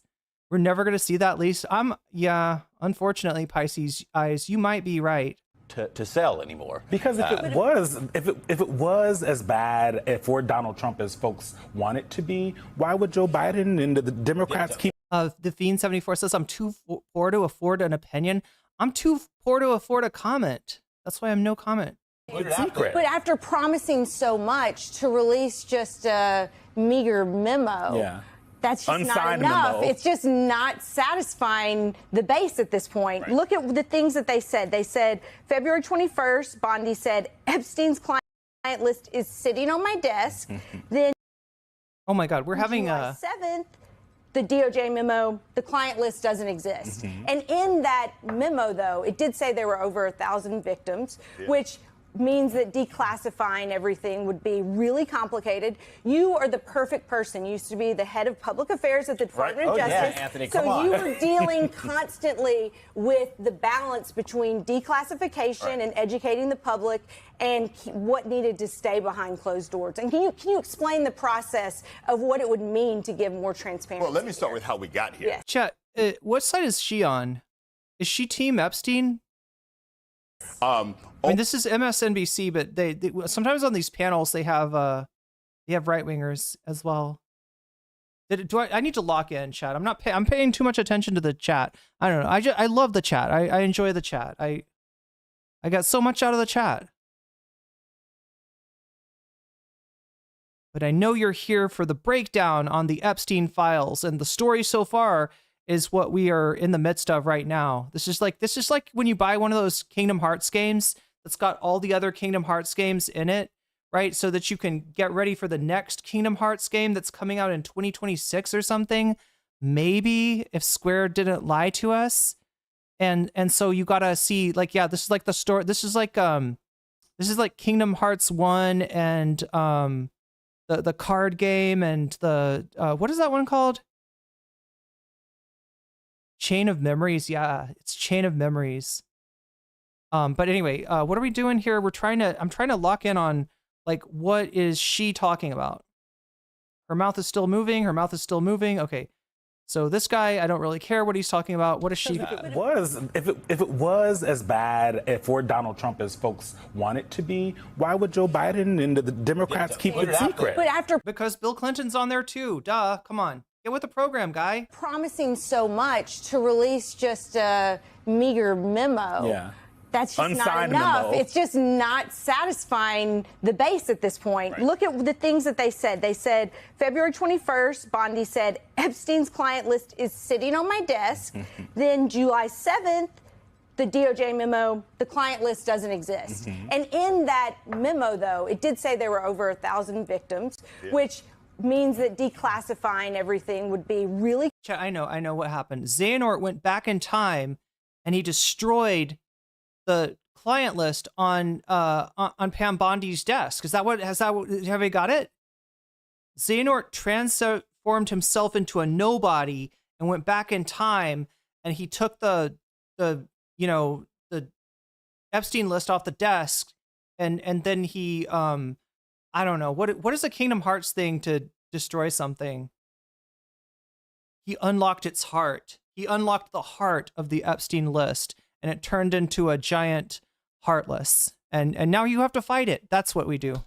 We're never gonna see that, least. Unfortunately, Pisces eyes, you might be right. To sell anymore. Because if it was as bad for Donald Trump as folks want it to be, why would Joe Biden and the Democrats keep? The Fiend 74 says I'm too poor to afford an opinion. I'm too poor to afford a comment. That's why I'm no comment. But after promising so much to release just a meager memo, that's just not enough. It's just not satisfying the base at this point. Right. Look at the things that they said. They said February 21st, Bondi said Epstein's client list is sitting on my desk. Then, oh my God, we're having July 7th. The DOJ memo, the client list doesn't exist. And in that memo, though, it did say there were over 1,000 victims, which means that declassifying everything would be really complicated. You are the perfect person. You used to be the head of public affairs at the Department of Justice. Yeah, Anthony, so you were dealing constantly with the balance between declassification and educating the public and what needed to stay behind closed doors. And can you explain the process of what it would mean to give more transparency? Well, let me start with how we got here. Yes. Chat, what side is she on? Is she team Epstein? I mean, this is MSNBC, but they sometimes on these panels they have right wingers as well. I need to lock in chat. I'm paying too much attention to the chat. I don't know. I love the chat. I enjoy the chat. I got so much out of the chat. But I know you're here for the breakdown on the Epstein files, and the story so far is what we are in the midst of right now. This is like when you buy one of those Kingdom Hearts games that's got all the other Kingdom Hearts games in it, right? So that you can get ready for the next Kingdom Hearts game that's coming out in 2026 or something. Maybe, if Square didn't lie to us. And so you gotta see, like, yeah, this is like the story. This is like Kingdom Hearts 1 and the card game and the what is that one called? Chain of Memories. Yeah, it's Chain of Memories. But anyway, what are we doing here? I'm trying to lock in on, like, what is she talking about? Her mouth is still moving. Her mouth is still moving. Okay. So this guy, I don't really care what he's talking about. What is she? If it was as bad for Donald Trump as folks want it to be, why would Joe Biden and the Democrats keep it secret? Because Bill Clinton's on there too. Duh. Come on. Get with the program, guy. Promising so much to release just a meager memo. Yeah. That's just not enough. It's just not satisfying the base at this point. Right. Look at the things that they said. They said February 21st, Bondi said Epstein's client list is sitting on my desk. Then July 7th, the DOJ memo, the client list doesn't exist. And in that memo, though, it did say there were over 1,000 victims, which means that declassifying everything would be really... I know what happened. Xehanort went back in time and he destroyed the client list on Pam Bondi's desk. Have we got it? Xehanort transformed himself into a nobody and went back in time, and he took the Epstein list off the desk, and then he I don't know what is a Kingdom Hearts thing to destroy something. He unlocked its heart. He unlocked the heart of the Epstein list, and it turned into a giant heartless. And now you have to fight it. That's what we do.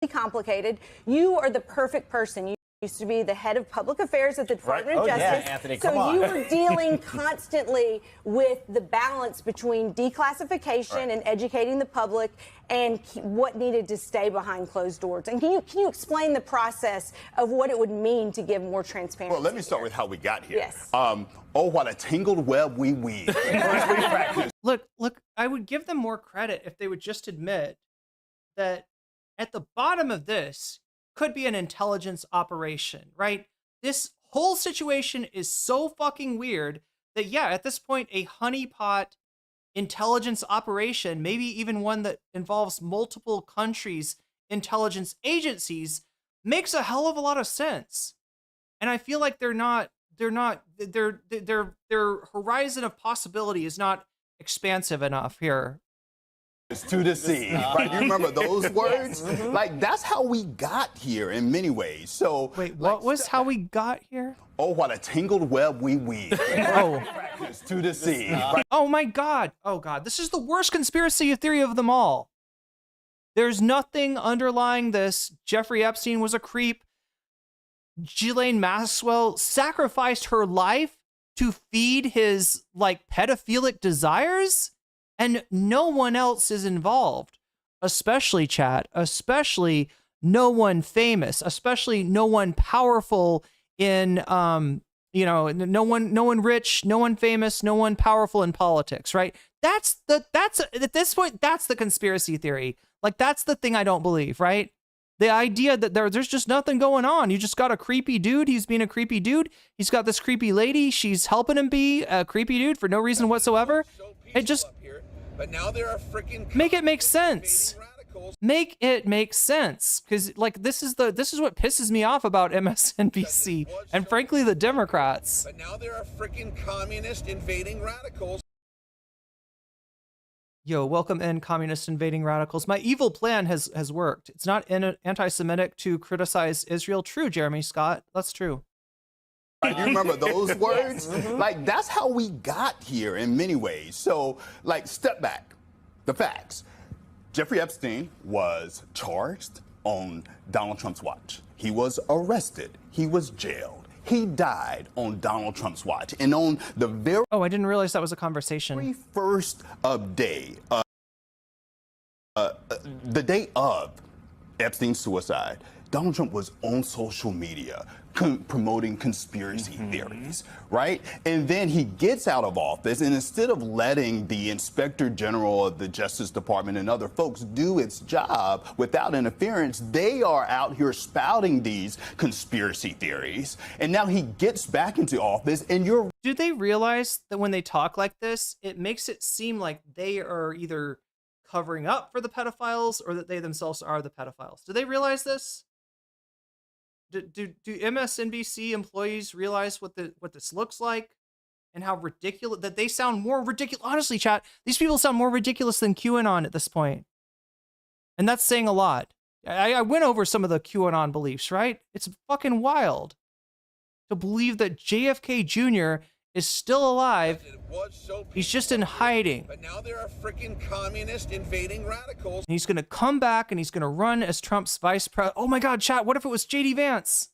Complicated. You are the perfect person. You used to be the head of public affairs at the Department of Justice. Yeah, Anthony, come so on. you were dealing constantly with the balance between declassification and educating the public and what needed to stay behind closed doors. And can you explain the process of what it would mean to give more transparency? Well, let me start with how we got here. Yes. Oh, what a tangled web we weave. Look, I would give them more credit if they would just admit that at the bottom of this could be an intelligence operation, right? This whole situation is so fucking weird that, yeah, at this point, a honeypot intelligence operation, maybe even one that involves multiple countries' intelligence agencies, makes a hell of a lot of sense. And I feel like their horizon of possibility is not expansive enough here. To deceive, right? You remember those words? Like, that's how we got here in many ways. So, wait, what was how we got here? Oh, what a tangled web we weave. To deceive. Oh my God. Oh God. This is the worst conspiracy theory of them all. There's nothing underlying this. Jeffrey Epstein was a creep. Ghislaine Maxwell sacrificed her life to feed his pedophilic desires. And no one else is involved, especially especially no one famous, especially no one powerful in, no one rich, no one famous, no one powerful in politics, right? That's at this point, that's the conspiracy theory. Like, that's the thing I don't believe, right? The idea that there's just nothing going on. You just got a creepy dude. He's being a creepy dude. He's got this creepy lady. She's helping him be a creepy dude for no reason whatsoever. It just... But now there are freaking make it make sense. Make it make sense, because this is what pisses me off about MSNBC and frankly the Democrats. But now there are freaking communist invading radicals. Yo, welcome in, communist invading radicals. My evil plan has worked. It's not anti-Semitic to criticize Israel. True, Jeremy Scott. That's true. You remember those words? Like, that's how we got here in many ways. So, step back. The facts. Jeffrey Epstein was charged on Donald Trump's watch. He was arrested. He was jailed. He died on Donald Trump's watch. And on the very... Oh, I didn't realize that was a conversation. First day, the day of Epstein's suicide, Donald Trump was on social media promoting conspiracy theories, right? And then he gets out of office, and instead of letting the Inspector General of the Justice Department and other folks do its job without interference, they are out here spouting these conspiracy theories. And now he gets back into office, and you're... Do they realize that when they talk like this, it makes it seem like they are either covering up for the pedophiles or that they themselves are the pedophiles? Do they realize this? Do MSNBC employees realize what this looks like and how ridiculous that they sound more ridiculous? Honestly, chat, these people sound more ridiculous than QAnon at this point. And that's saying a lot. I went over some of the QAnon beliefs, right? It's fucking wild to believe that JFK Jr. is still alive. He's just in hiding. But now there are freaking communist invading radicals. And he's going to come back and he's going to run as Trump's vice president. Oh my God, chat, what if it was JD Vance?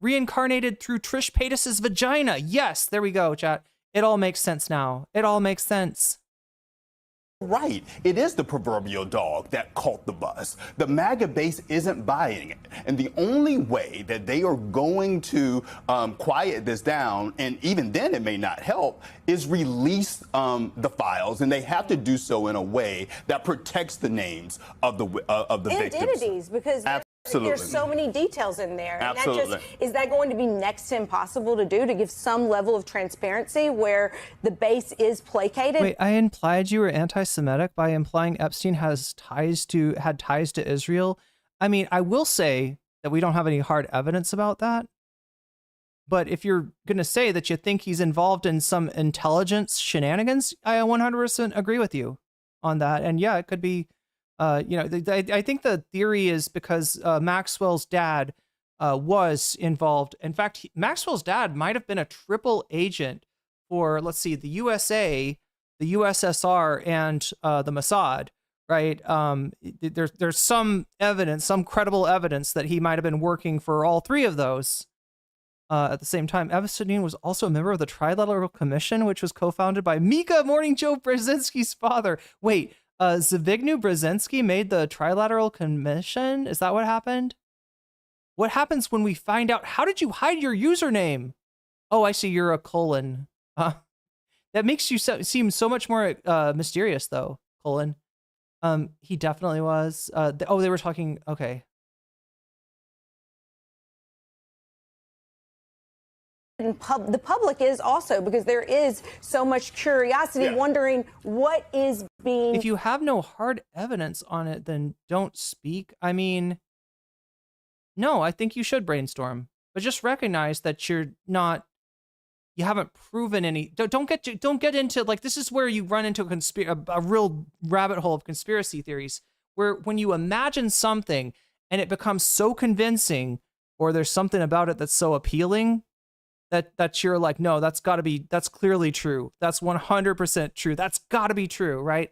Reincarnated through Trish Paytas' vagina. Yes, there we go, chat. It all makes sense now. It all makes sense. right. It is the proverbial dog that caught the bus. The MAGA base isn't buying it. And the only way that they are going to quiet this down, and even then it may not help, is release the files. And they have to do so in a way that protects the names of the victims. Identities, because there's so many details in there. And Absolutely. is that going to be next to impossible to do, to give some level of transparency where the base is placated? Wait, I implied you were anti-Semitic by implying Epstein had ties to Israel. I mean, I will say that we don't have any hard evidence about that. But if you're going to say that you think he's involved in some intelligence shenanigans, I 100% agree with you on that. And yeah, it could be. I think the theory is because Maxwell's dad was involved. In fact, Maxwell's dad might have been a triple agent for, let's see, the USA, the USSR, and the Mossad, right? There's some evidence, some credible evidence that he might have been working for all three of those at the same time. Epstein was also a member of the Trilateral Commission, which was co-founded by Mika Morning Joe Brzezinski's father. Wait, Zbigniew Brzezinski made the Trilateral Commission? Is that what happened? What happens when we find out? How did you hide your username? Oh, I see, you're a colon. That makes you seem so much more mysterious, though, colon. He definitely was. They were talking, okay. And the public is also, because there is so much curiosity, wondering what is being... If you have no hard evidence on it, then don't speak. I mean, no, I think you should brainstorm, but just recognize that you haven't proven any. Don't get into, like, this is where you run into a real rabbit hole of conspiracy theories, where when you imagine something and it becomes so convincing, or there's something about it that's so appealing, that you're like, no, that's clearly true. That's 100% true. That's gotta be true, right?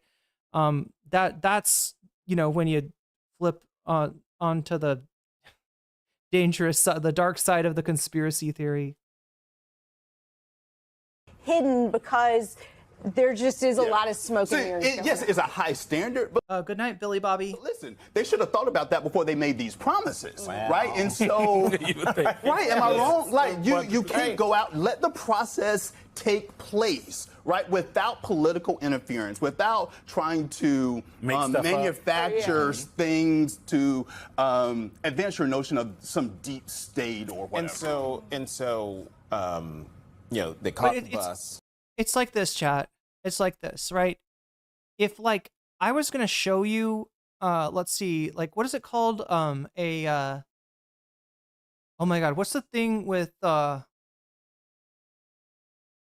That's, when you flip onto the the dark side of the conspiracy theory. Hidden because there just is a lot of smoke and mirrors. Yes, it's a high standard. But good night, Billy Bobby. Listen, they should have thought about that before they made these promises, right? And so, right? Am I wrong? Like, you can't go out and let the process take place, right? Without political interference, without trying to manufacture things to advance your notion of some deep state or whatever. And so, they caught the bus. It's like this, chat. It's like this, right? If, like, I was going to show you, let's see, like, what is it called? Oh my God, what's the thing with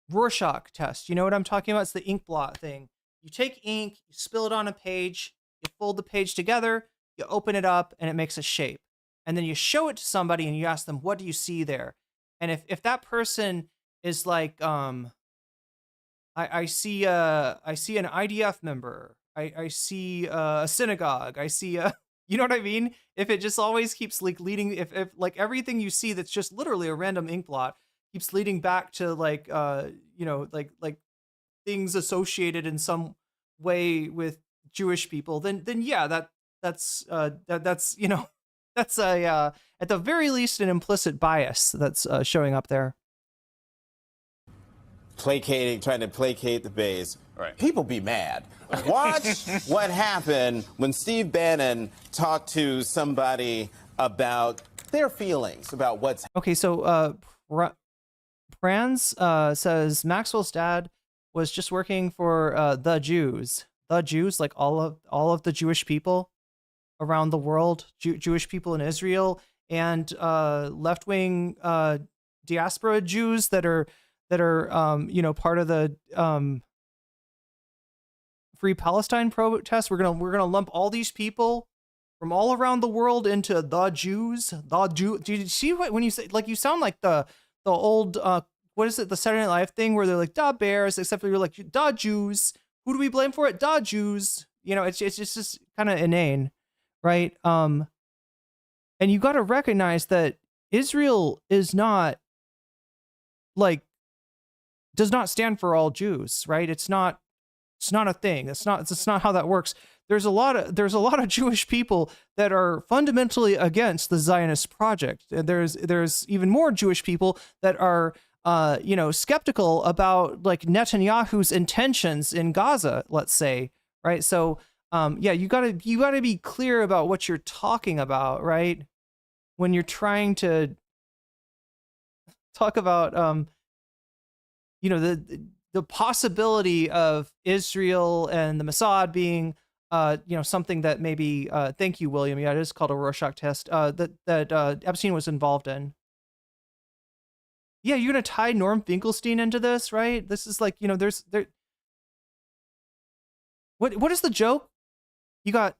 Rorschach test? You know what I'm talking about? It's the ink blot thing. You take ink, you spill it on a page, you fold the page together, you open it up, and it makes a shape. And then you show it to somebody and you ask them, what do you see there? And if that person is like, I see an IDF member. I see a synagogue. I see you know what I mean? If it just always keeps like leading, if like everything you see that's just literally a random ink blot keeps leading back to like like things associated in some way with Jewish people, then yeah, that's that's a at the very least an implicit bias that's showing up there. Trying to placate the base. Right. People be mad. Watch what happened when Steve Bannon talked to somebody about their feelings about what's. Okay, so Franz says Maxwell's dad was just working for the Jews, like all of the Jewish people around the world, Jewish people in Israel, and left-wing diaspora Jews that are part of the Free Palestine protests. We're gonna lump all these people from all around the world into the Jews. Do you see when you say, like, you sound like the old what is it, the Saturday Night Live thing where they're like da bears, except for you're like da Jews. Who do we blame for it? Da Jews. It's just kind of inane, right? And you got to recognize that Israel is not does not stand for all Jews, right? It's not It's not a thing. It's not how that works. There's a lot of Jewish people that are fundamentally against the Zionist project. And there's even more Jewish people that are skeptical about like Netanyahu's intentions in Gaza, let's say, right? So you gotta be clear about what you're talking about, right? When you're trying to talk about the possibility of Israel and the Mossad being something that maybe thank you, William. Yeah, it is called a Rorschach test that Epstein was involved in. Yeah, you're gonna tie Norm Finkelstein into this, right? This is like, what is the joke? You got,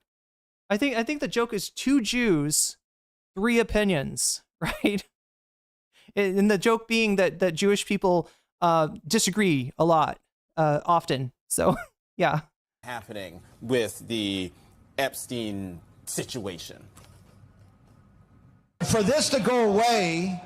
I think the joke is 2 Jews, 3 opinions, right? And the joke being that Jewish people disagree a lot, often. So, yeah. Happening with the Epstein situation. For this to go away,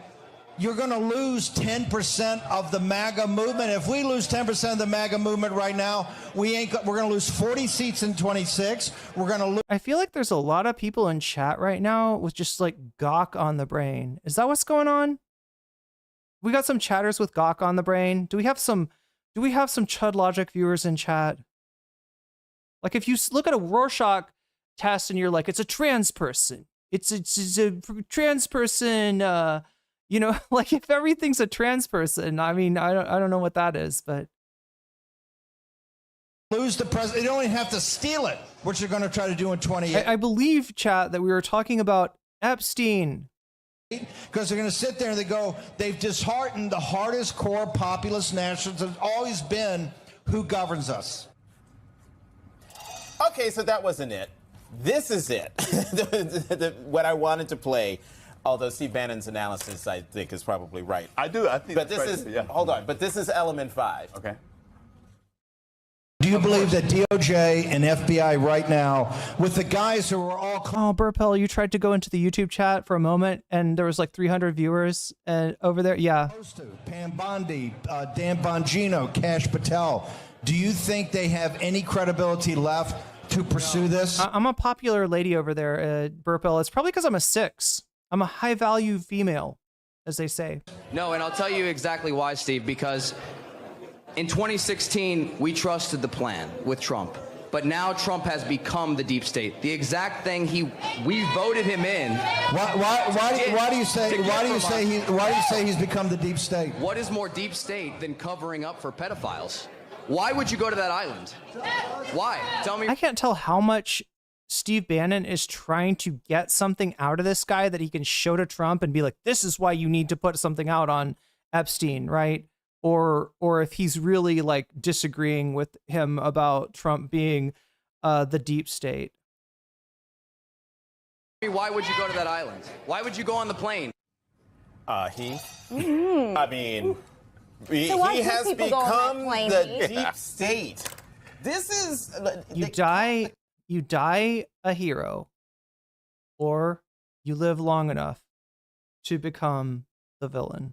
you're going to lose 10% of the MAGA movement. If we lose 10% of the MAGA movement right now, we're going to lose 40 seats in 26. We're going to lose. I feel like there's a lot of people in chat right now with just like Gawk on the brain. Is that what's going on? We got some chatters with Gawk on the brain. Do we have some Chud Logic viewers in chat? Like if you look at a Rorschach test and you're like, it's a trans person. It's a trans person. Like if everything's a trans person, I mean, I don't know what that is, but lose the president. They don't even have to steal it, which they're going to try to do in 28. I believe, chat, that we were talking about Epstein. Because they're going to sit there and they've disheartened the hardest core populist nationalists that's always been who governs us. Okay, so that wasn't it. This is it. What I wanted to play, although Steve Bannon's analysis, I think, is probably right. I do. I think. But this is hold on. But this is element 5. Okay. Do you believe that DOJ and FBI right now, with the guys who are all... Oh, Burpel, you tried to go into the YouTube chat for a moment, and there was like 300 viewers over there. Yeah. Pam Bondi, Dan Bongino, Kash Patel. Do you think they have any credibility left to pursue this? I'm a popular lady over there, Burpel. It's probably because I'm a 6. I'm a high-value female, as they say. No, and I'll tell you exactly why, Steve, because in 2016, we trusted the plan with Trump. But now Trump has become the deep state. The exact thing we voted him in. Why do you say he's become the deep state? What is more deep state than covering up for pedophiles? Why would you go to that island? Why? Tell me. I can't tell how much Steve Bannon is trying to get something out of this guy that he can show to Trump and be like, this is why you need to put something out on Epstein, right? Or if he's really like disagreeing with him about Trump being the deep state. Why would you go to that island? Why would you go on the plane? I mean, he has become the deep state. This is... You die a hero, or you live long enough to become the villain.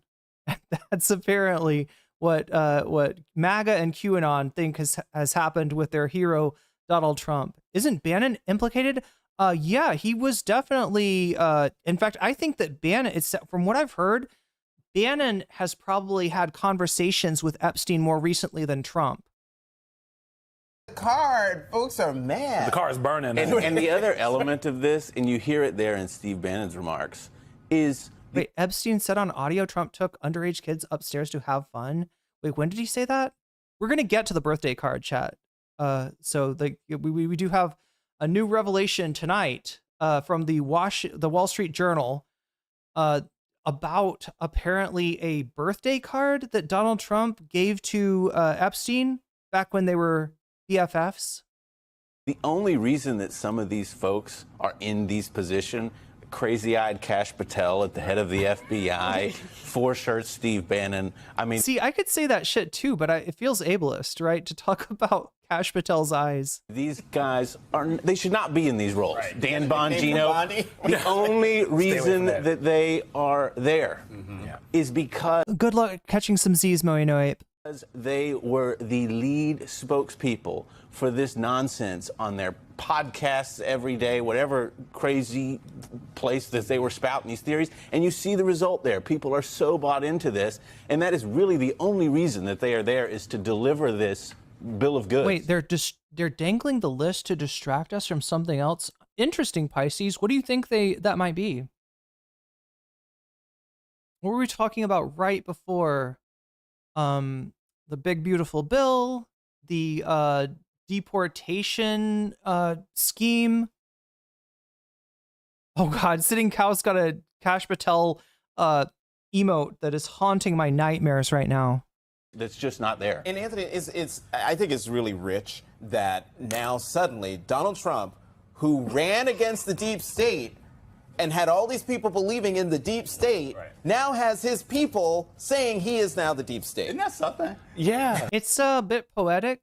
That's apparently what MAGA and QAnon think has happened with their hero Donald Trump. Isn't Bannon implicated? Yeah, he was definitely. In fact, I think that Bannon, from what I've heard, Bannon has probably had conversations with Epstein more recently than Trump. The card, folks are mad. The car is burning. And the other element of this, and you hear it there in Steve Bannon's remarks, is... Wait, Epstein said on audio Trump took underage kids upstairs to have fun. Wait, when did he say that? We're going to get to the birthday card, chat. So we do have a new revelation tonight from the Wall Street Journal about apparently a birthday card that Donald Trump gave to Epstein back when they were BFFs. The only reason that some of these folks are in these positions, crazy-eyed Kash Patel at the head of the FBI, 4-shirt Steve Bannon. I mean, see, I could say that shit too, but it feels ableist, right? To talk about Kash Patel's eyes. These guys they should not be in these roles. Right. Dan Bongino, the only reason that they are there is because... Good luck catching some Z's, Moe No Ape. They were the lead spokespeople for this nonsense on their podcasts every day, whatever crazy place that they were spouting these theories. And you see the result there. People are so bought into this. And that is really the only reason that they are there, is to deliver this bill of goods. Wait, they're dangling the list to distract us from something else. Interesting, Pisces. What do you think that might be? What were we talking about right before? The big beautiful bill, the deportation scheme. Oh God, Sitting Cow's got a Cash Patel emote that is haunting my nightmares right now. That's just not there. And Anthony, I think it's really rich that now suddenly Donald Trump, who ran against the deep state and had all these people believing in the deep state, now has his people saying he is now the deep state. Isn't that something? Yeah. It's a bit poetic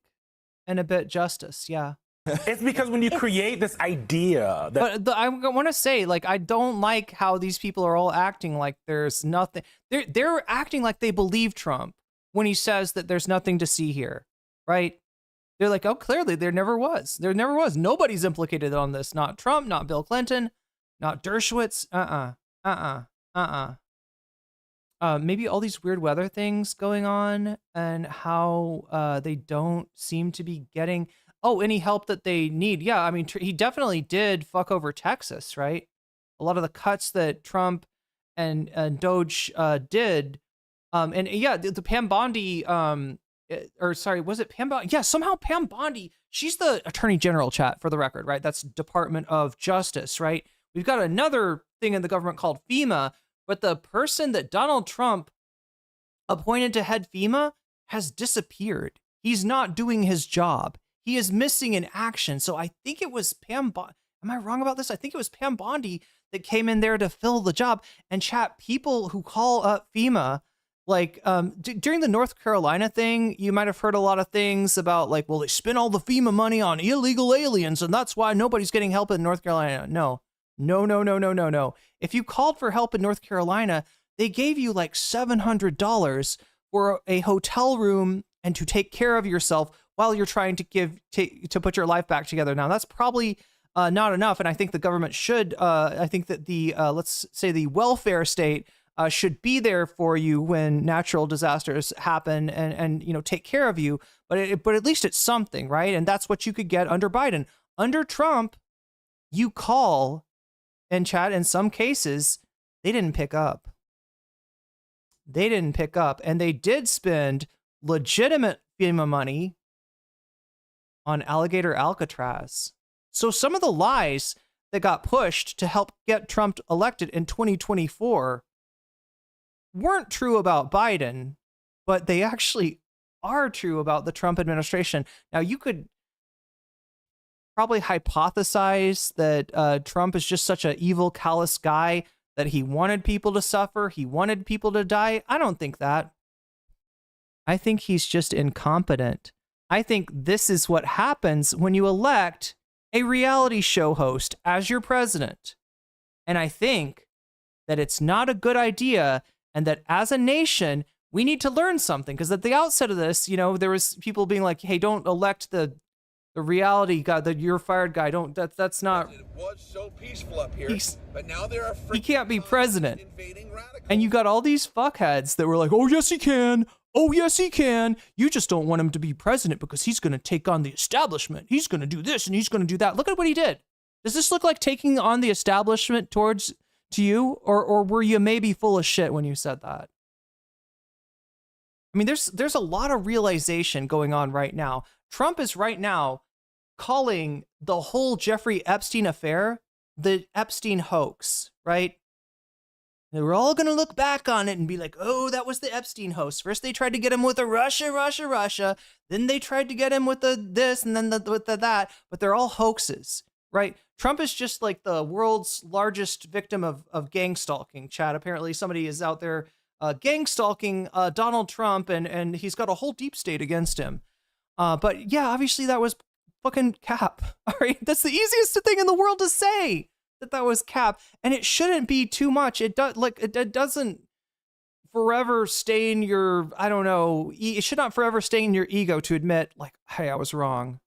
and a bit justice, yeah. It's because when you create this idea that... But I want to say, like, I don't like how these people are all acting like there's nothing. They're acting like they believe Trump when he says that there's nothing to see here, right? They're like, oh, clearly there never was. There never was. Nobody's implicated on this. Not Trump, not Bill Clinton, not Dershowitz. Maybe all these weird weather things going on and how they don't seem to be getting, any help that they need. Yeah, I mean, he definitely did fuck over Texas, right? A lot of the cuts that Trump and Doge did. And yeah, the Pam Bondi, was it Pam Bondi? Yeah, somehow Pam Bondi, she's the Attorney General, chat, for the record, right? That's Department of Justice, right? We've got another thing in the government called FEMA, but the person that Donald Trump appointed to head FEMA has disappeared. He's not doing his job. He is missing in action. So I think it was Pam Bondi. Am I wrong about this? I think it was Pam Bondi that came in there to fill the job. And chat, people who call up FEMA, like during the North Carolina thing, you might have heard a lot of things about like, well, they spent all the FEMA money on illegal aliens, and that's why nobody's getting help in North Carolina. No. If you called for help in North Carolina, they gave you like $700 for a hotel room and to take care of yourself while you're trying to put your life back together. Now, that's probably not enough, and I think the government should. I think that the let's say the welfare state should be there for you when natural disasters happen and take care of you. But at least it's something, right? And that's what you could get under Biden. Under Trump, you call. And chat, in some cases, they didn't pick up. And they did spend legitimate FEMA money on Alligator Alcatraz. So some of the lies that got pushed to help get Trump elected in 2024 weren't true about Biden, but they actually are true about the Trump administration. Now, you could probably hypothesize that Trump is just such an evil, callous guy that he wanted people to suffer. He wanted people to die. I don't think that. I think he's just incompetent. I think this is what happens when you elect a reality show host as your president. And I think that it's not a good idea, and that as a nation, we need to learn something. Because at the outset of this, there was people being like, hey, don't elect the reality guy, the you're fired guy. That's not. It was so peaceful up here, but now there are he can't be president. And you got all these fuckheads that were like, oh yes he can. Oh yes he can. You just don't want him to be president because he's going to take on the establishment. He's going to do this and he's going to do that. Look at what he did. Does this look like taking on the establishment to you, or were you maybe full of shit when you said that? I mean, there's a lot of realization going on right now. Trump is right now calling the whole Jeffrey Epstein affair the Epstein hoax, right? And we're all going to look back on it and be like, oh, that was the Epstein hoax. First, they tried to get him with a Russia. Then they tried to get him with the this and then with the that. But they're all hoaxes, right? Trump is just like the world's largest victim of gang stalking, Chad. Apparently somebody is out there gang stalking Donald Trump, and he's got a whole deep state against him. But yeah, obviously that was fucking cap. All right, that's the easiest thing in the world to say, that was cap, and it shouldn't be too much. It doesn't forever stain your, I don't know, it should not forever stain your ego to admit, like, hey, I was wrong.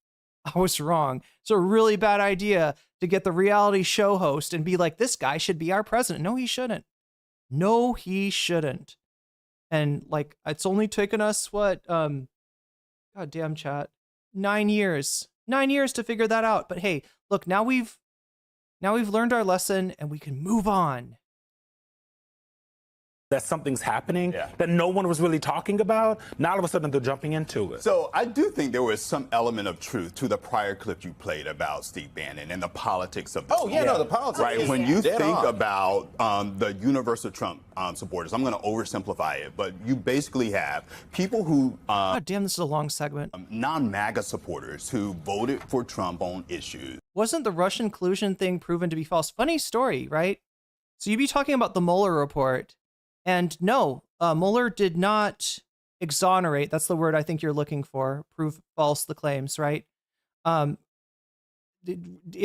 I was wrong. It's a really bad idea to get the reality show host and be like, this guy should be our president. No, he shouldn't. No, he shouldn't. And like, it's only taken us what, goddamn chat, 9 years to figure that out. But hey, look, now we've learned our lesson and we can move on. That something's happening that no one was really talking about. Now all of a sudden they're jumping into it. So I do think there was some element of truth to the prior clip you played about Steve Bannon and the politics of this. Oh, yeah, no, the politics. Right, when you Dead think on. about the universal Trump supporters, I'm going to oversimplify it, but you basically have people who... God damn, this is a long segment. Non-MAGA supporters who voted for Trump on issues. Wasn't the Russian collusion thing proven to be false? Funny story, right? So you'd be talking about the Mueller report. And no, Mueller did not exonerate. That's the word I think you're looking for. Prove false the claims, right? It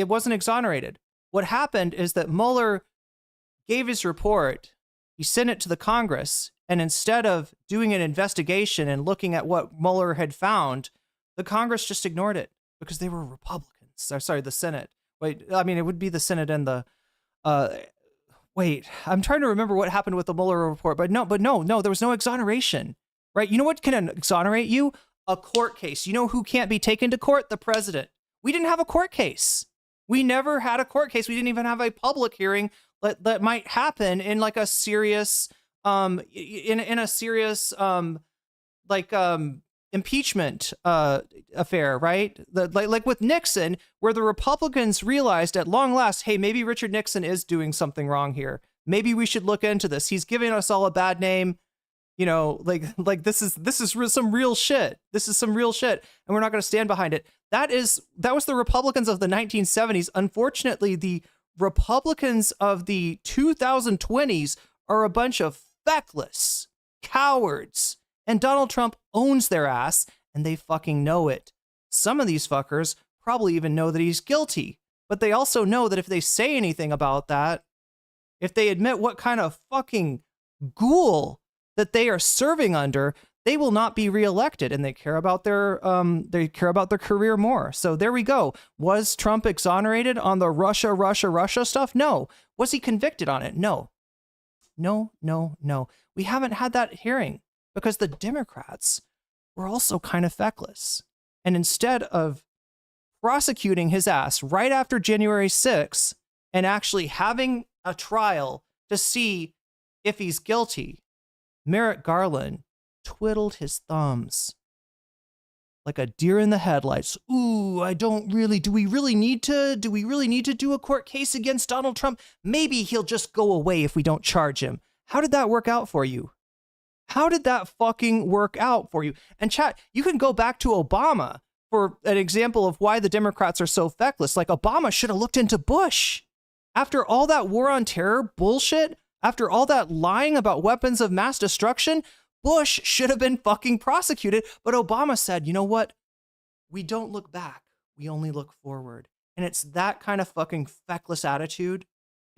wasn't exonerated. What happened is that Mueller gave his report. He sent it to the Congress. And instead of doing an investigation and looking at what Mueller had found, the Congress just ignored it because they were Republicans. Sorry, the Senate. Wait, I mean, it would be the Senate and the... Wait, I'm trying to remember what happened with the Mueller report, but no, there was no exoneration, right? You know what can exonerate you? A court case. You know who can't be taken to court? The president. We didn't have a court case. We never had a court case. We didn't even have a public hearing that might happen in like a serious, in a serious, impeachment affair, right? Like with Nixon, where the Republicans realized at long last, hey, maybe Richard Nixon is doing something wrong here. Maybe we should look into this. He's giving us all a bad name. You know, like this is some real shit. This is some real shit, and we're not going to stand behind it. That was the Republicans of the 1970s. Unfortunately, the Republicans of the 2020s are a bunch of feckless cowards. And Donald Trump owns their ass, and they fucking know it. Some of these fuckers probably even know that he's guilty, but they also know that if they say anything about that, if they admit what kind of fucking ghoul that they are serving under, they will not be reelected, and they care about their career more. So there we go. Was Trump exonerated on the Russia stuff? No. Was he convicted on it? No. We haven't had that hearing. Because the Democrats were also kind of feckless. And instead of prosecuting his ass right after January 6th and actually having a trial to see if he's guilty, Merrick Garland twiddled his thumbs like a deer in the headlights. Ooh, do we really need to do a court case against Donald Trump? Maybe he'll just go away if we don't charge him. How did that work out for you? How did that fucking work out for you? And chat, you can go back to Obama for an example of why the Democrats are so feckless. Like Obama should have looked into Bush. After all that war on terror bullshit, after all that lying about weapons of mass destruction, Bush should have been fucking prosecuted. But Obama said, you know what? We don't look back. We only look forward. And it's that kind of fucking feckless attitude.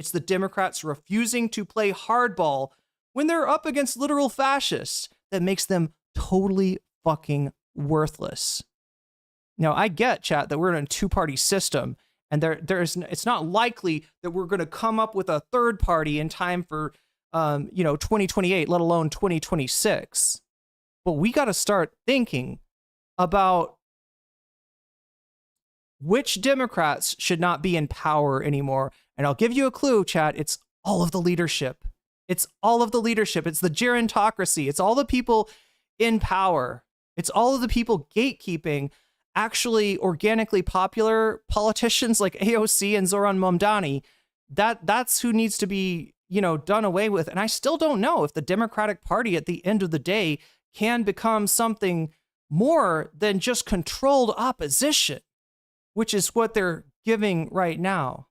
It's the Democrats refusing to play hardball when they're up against literal fascists that makes them totally fucking worthless. Now, I get, chat, that we're in a two-party system, and it's not likely that we're going to come up with a third party in time for, 2028, let alone 2026. But we got to start thinking about which Democrats should not be in power anymore. And I'll give you a clue, chat. It's all of the leadership. It's all of the leadership. It's the gerontocracy. It's all the people in power. It's all of the people gatekeeping actually organically popular politicians like AOC and Zoran Mamdani. That's who needs to be, done away with. And I still don't know if the Democratic Party at the end of the day can become something more than just controlled opposition, which is what they're giving right now.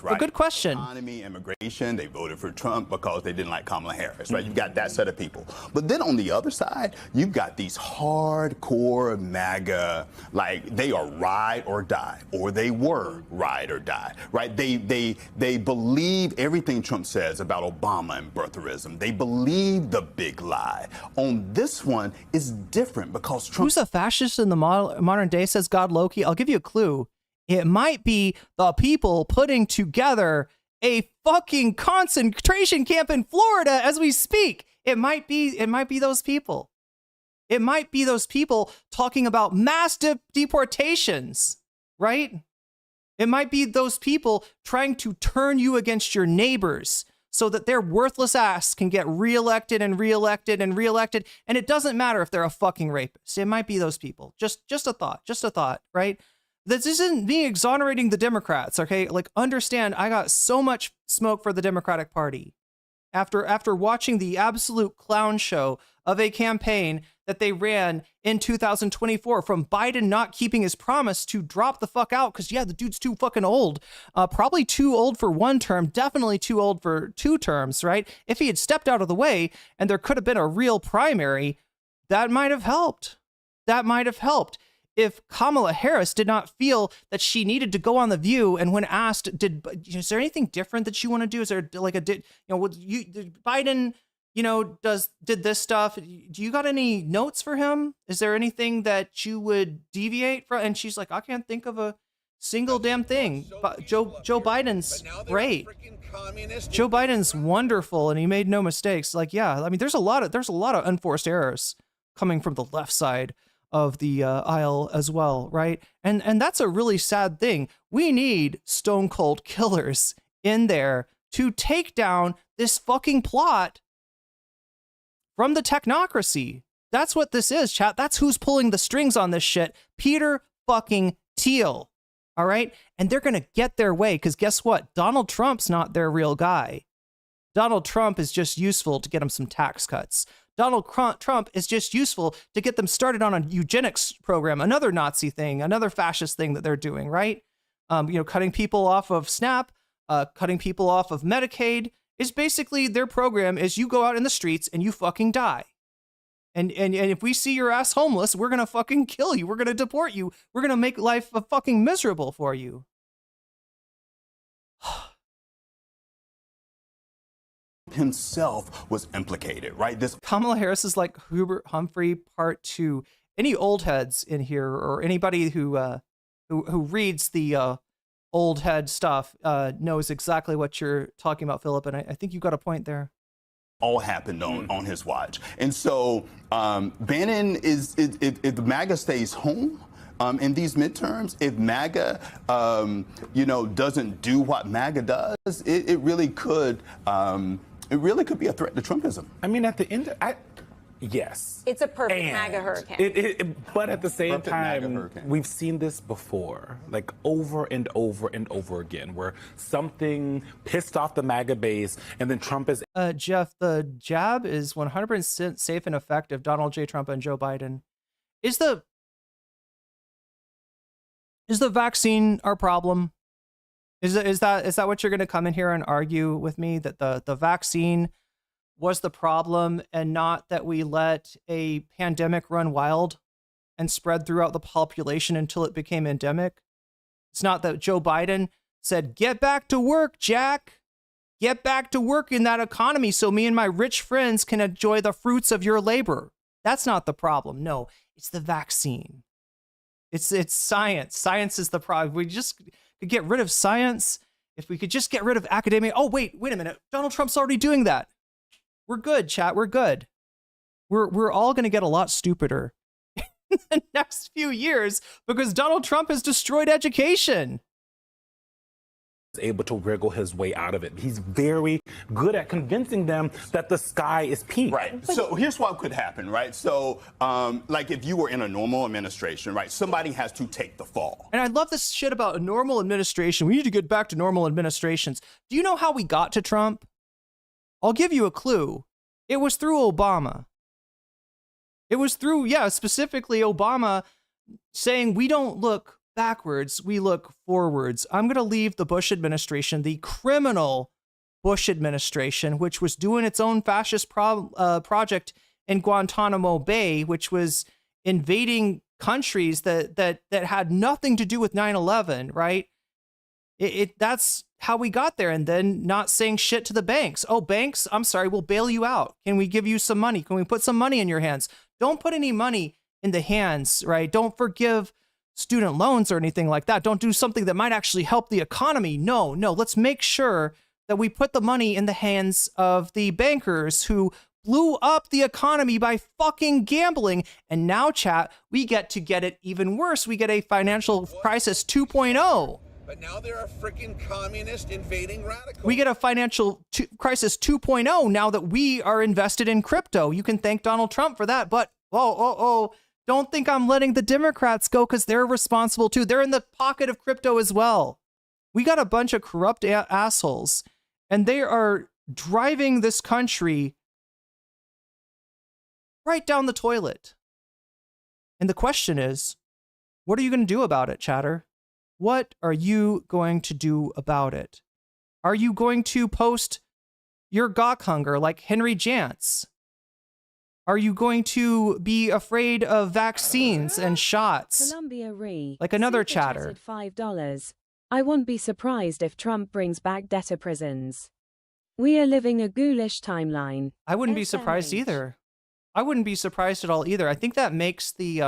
right? A good question. Economy, immigration, they voted for Trump because they didn't like Kamala Harris, right? You've got that set of people. But then on the other side, you've got these hardcore MAGA, like they are ride or die, or they were ride or die, right? They believe everything Trump says about Obama and birtherism. They believe the big lie. On this one, it's different because Trump... Who's a fascist in the modern day, says God Loki? I'll give you a clue. It might be the people putting together a fucking concentration camp in Florida as we speak. It might be those people. It might be those people talking about mass deportations, right? It might be those people trying to turn you against your neighbors so that their worthless ass can get reelected and reelected and reelected. And it doesn't matter if they're a fucking rapist. It might be those people. Just a thought, right? This isn't me exonerating the Democrats, okay? Like, understand, I got so much smoke for the Democratic Party after watching the absolute clown show of a campaign that they ran in 2024 from Biden not keeping his promise to drop the fuck out because, yeah, the dude's too fucking old. Probably too old for one term, definitely too old for 2 terms, right? If he had stepped out of the way and there could have been a real primary, that might have helped. That might have helped. If Kamala Harris did not feel that she needed to go on The View, and when asked, is there anything different that you want to do? Is there like Biden, did this stuff? Do you got any notes for him? Is there anything that you would deviate from? And she's like, I can't think of a single damn thing. But Joe Biden's great. Joe Biden's wonderful, and he made no mistakes. Like, yeah, I mean, there's a lot of unforced errors coming from the left side of the aisle as well, right? And that's a really sad thing. We need stone cold killers in there to take down this fucking plot from the technocracy. That's what this is, chat. That's who's pulling the strings on this shit. Peter fucking Thiel, all right? And they're gonna get their way, because guess what? Donald Trump's not their real guy. Donald Trump is just useful to get them some tax cuts. Donald Trump is just useful to get them started on a eugenics program, another Nazi thing, another fascist thing that they're doing, right? Cutting people off of SNAP, cutting people off of Medicaid is basically their program is you go out in the streets and you fucking die. And if we see your ass homeless, we're going to fucking kill you. We're going to deport you. We're going to make life fucking miserable for you. Himself was implicated, right? This Kamala Harris is like Hubert Humphrey Part 2. Any old heads in here, or anybody who reads the old head stuff knows exactly what you're talking about, Philip. And I think you got a point there. All happened on his watch, and so Bannon is if the MAGA stays home. In these midterms, if MAGA, doesn't do what MAGA does, it really could be a threat to Trumpism. I mean, at the end, yes. It's a perfect MAGA hurricane. But at the same time, we've seen this before, like over and over and over again, where something pissed off the MAGA base, and then Trump is... Jeff, the jab is 100% safe and effective. Donald J. Trump and Joe Biden. Is the vaccine our problem? Is that what you're going to come in here and argue with me, that the vaccine was the problem and not that we let a pandemic run wild and spread throughout the population until it became endemic? It's not that Joe Biden said, get back to work, Jack. Get back to work in that economy so me and my rich friends can enjoy the fruits of your labor. That's not the problem. No, it's the vaccine. It's science. Science is the problem. We just could get rid of science. If we could just get rid of academia. Oh, wait a minute. Donald Trump's already doing that. We're good, chat. We're good. We're all going to get a lot stupider in the next few years because Donald Trump has destroyed education. Able to wriggle his way out of it. He's very good at convincing them that the sky is pink. Right. So here's what could happen, right? So, like if you were in a normal administration, right, somebody has to take the fall. And I love this shit about a normal administration. We need to get back to normal administrations. Do you know how we got to Trump? I'll give you a clue. It was through Obama. It was through, specifically Obama saying we don't look backwards, we look forwards. I'm going to leave the Bush administration, the criminal Bush administration, which was doing its own fascist project in Guantanamo Bay, which was invading countries that had nothing to do with 9/11, right? That's how we got there. And then not saying shit to the banks. Oh, banks, I'm sorry, we'll bail you out. Can we give you some money? Can we put some money in your hands? Don't put any money in the hands, right? Don't forgive student loans or anything like that. Don't do something that might actually help the economy. No, let's make sure that we put the money in the hands of the bankers who blew up the economy by fucking gambling. And now, chat, we get to get it even worse. We get a financial crisis 2.0. But now there are freaking communist invading radicals. We get a financial crisis 2.0 now that we are invested in crypto. You can thank Donald Trump for that. But, don't think I'm letting the Democrats go because they're responsible too. They're in the pocket of crypto as well. We got a bunch of corrupt assholes, and they are driving this country right down the toilet. And the question is, what are you going to do about it, chatter? What are you going to do about it? Are you going to post your gawk hunger like Henry Jantz? Are you going to be afraid of vaccines and shots? Columbia Re. Like another Super chatter. chatted $5. I won't be surprised if Trump brings back debtor prisons. We are living a ghoulish timeline. I wouldn't be surprised either. I wouldn't be surprised at all either. I think that makes the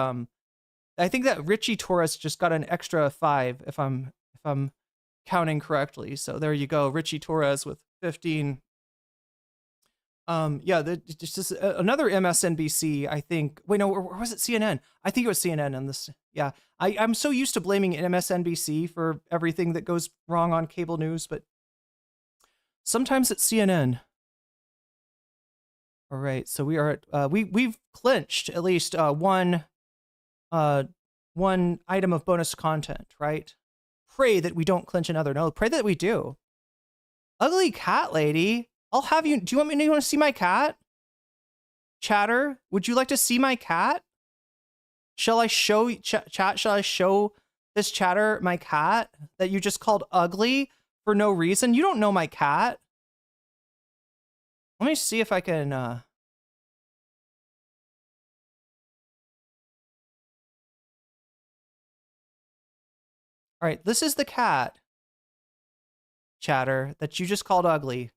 I think that Richie Torres just got an extra 5 if I'm counting correctly. So there you go, Richie Torres with 15. Just another MSNBC, I think. Wait, no, or was it CNN? I think it was CNN on this. Yeah, I'm so used to blaming MSNBC for everything that goes wrong on cable news, but sometimes it's CNN. All right, so we are at, we've clinched at least one item of bonus content, right? Pray that we don't clinch another. No, pray that we do. Ugly cat lady. I'll have you. Do you want to see my cat? Chatter, would you like to see my cat? Shall I show chat? Shall I show this chatter my cat that you just called ugly for no reason? You don't know my cat. Let me see if I can. All right, this is the cat, chatter, that you just called ugly.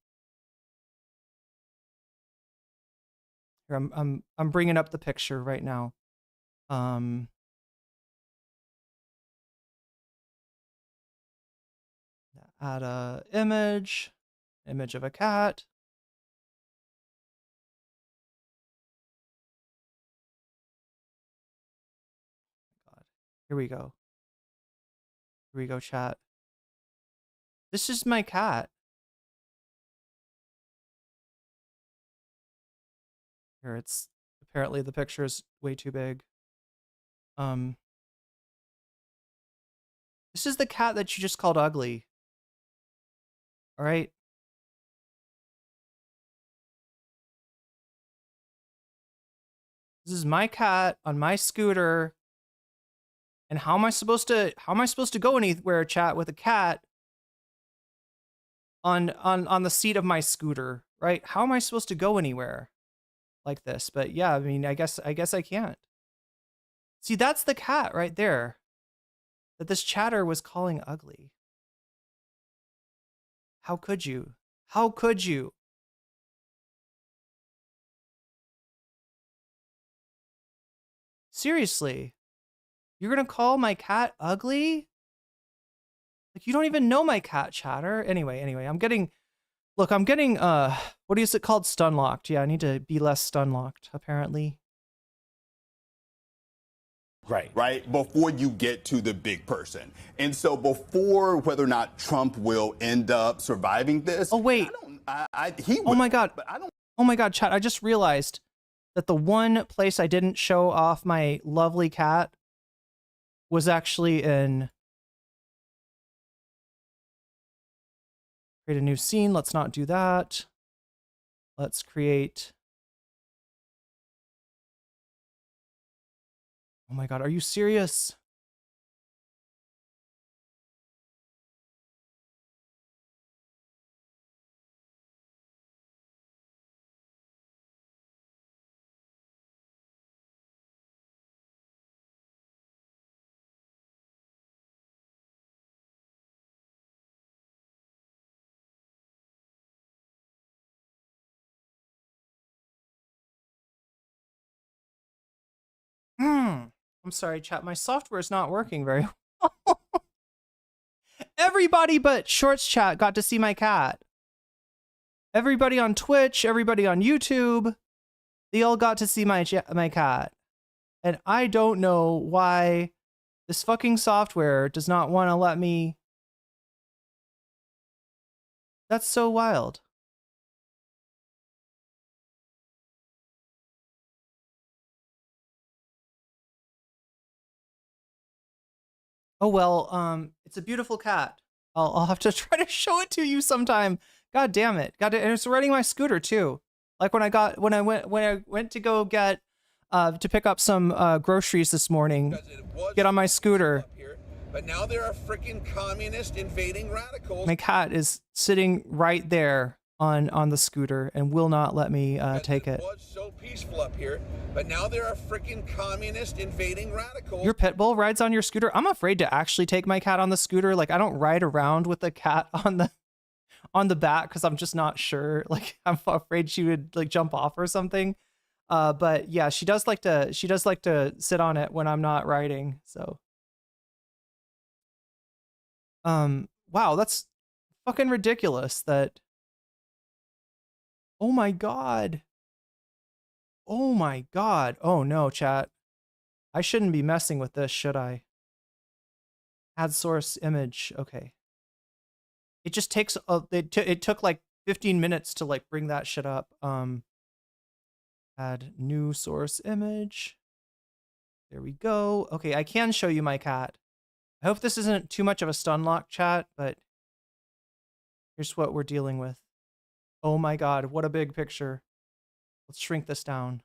Here, I'm bringing up the picture right now. Add a image of a cat. God, here we go. Here we go, chat. This is my cat. Here, it's apparently the picture is way too big. This is the cat that you just called ugly. All right. This is my cat on my scooter. And how am I supposed to go anywhere, chat, with a cat on the seat of my scooter, right? How am I supposed to go anywhere like this? But yeah, I mean, I guess I can't. See, that's the cat right there that this chatter was calling ugly. How could you? How could you? Seriously. You're going to call my cat ugly? Like, you don't even know my cat, chatter. Anyway, I'm getting, what is it called? Stun locked. Yeah, I need to be less stun locked, apparently. Right? Before you get to the big person. And so before whether or not Trump will end up surviving this. Oh, wait. Oh my God. But I don't. Oh my God, chat. I just realized that the one place I didn't show off my lovely cat was actually in create a new scene. Let's not do that. Let's create. Oh my God, are you serious? I'm sorry, chat. My software is not working very well. Everybody but Shorts chat got to see my cat. Everybody on Twitch, everybody on YouTube, they all got to see my cat. And I don't know why this fucking software does not want to let me. That's so wild. Oh well, it's a beautiful cat. I'll have to try to show it to you sometime. God damn it! And it's riding my scooter too. Like when I went to go get to pick up some groceries this morning. Get on my scooter. But now there are freaking communist invading radicals. My cat is sitting right there on the scooter and will not let me take it. It was so peaceful up here, but now there are freaking communist invading radicals. Your pit bull rides on your scooter? I'm afraid to actually take my cat on the scooter. Like I don't ride around with the cat on the back because I'm just not sure. Like I'm afraid she would like jump off or something. But yeah, she does like to sit on it when I'm not riding. So wow, that's fucking ridiculous that. Oh my god. Oh my god. Oh no, chat. I shouldn't be messing with this, should I? Add source image. Okay. It just takes it took like 15 minutes to like bring that shit up. Add new source image. There we go. Okay, I can show you my cat. I hope this isn't too much of a stun lock, chat, but here's what we're dealing with. Oh my god, what a big picture. Let's shrink this down.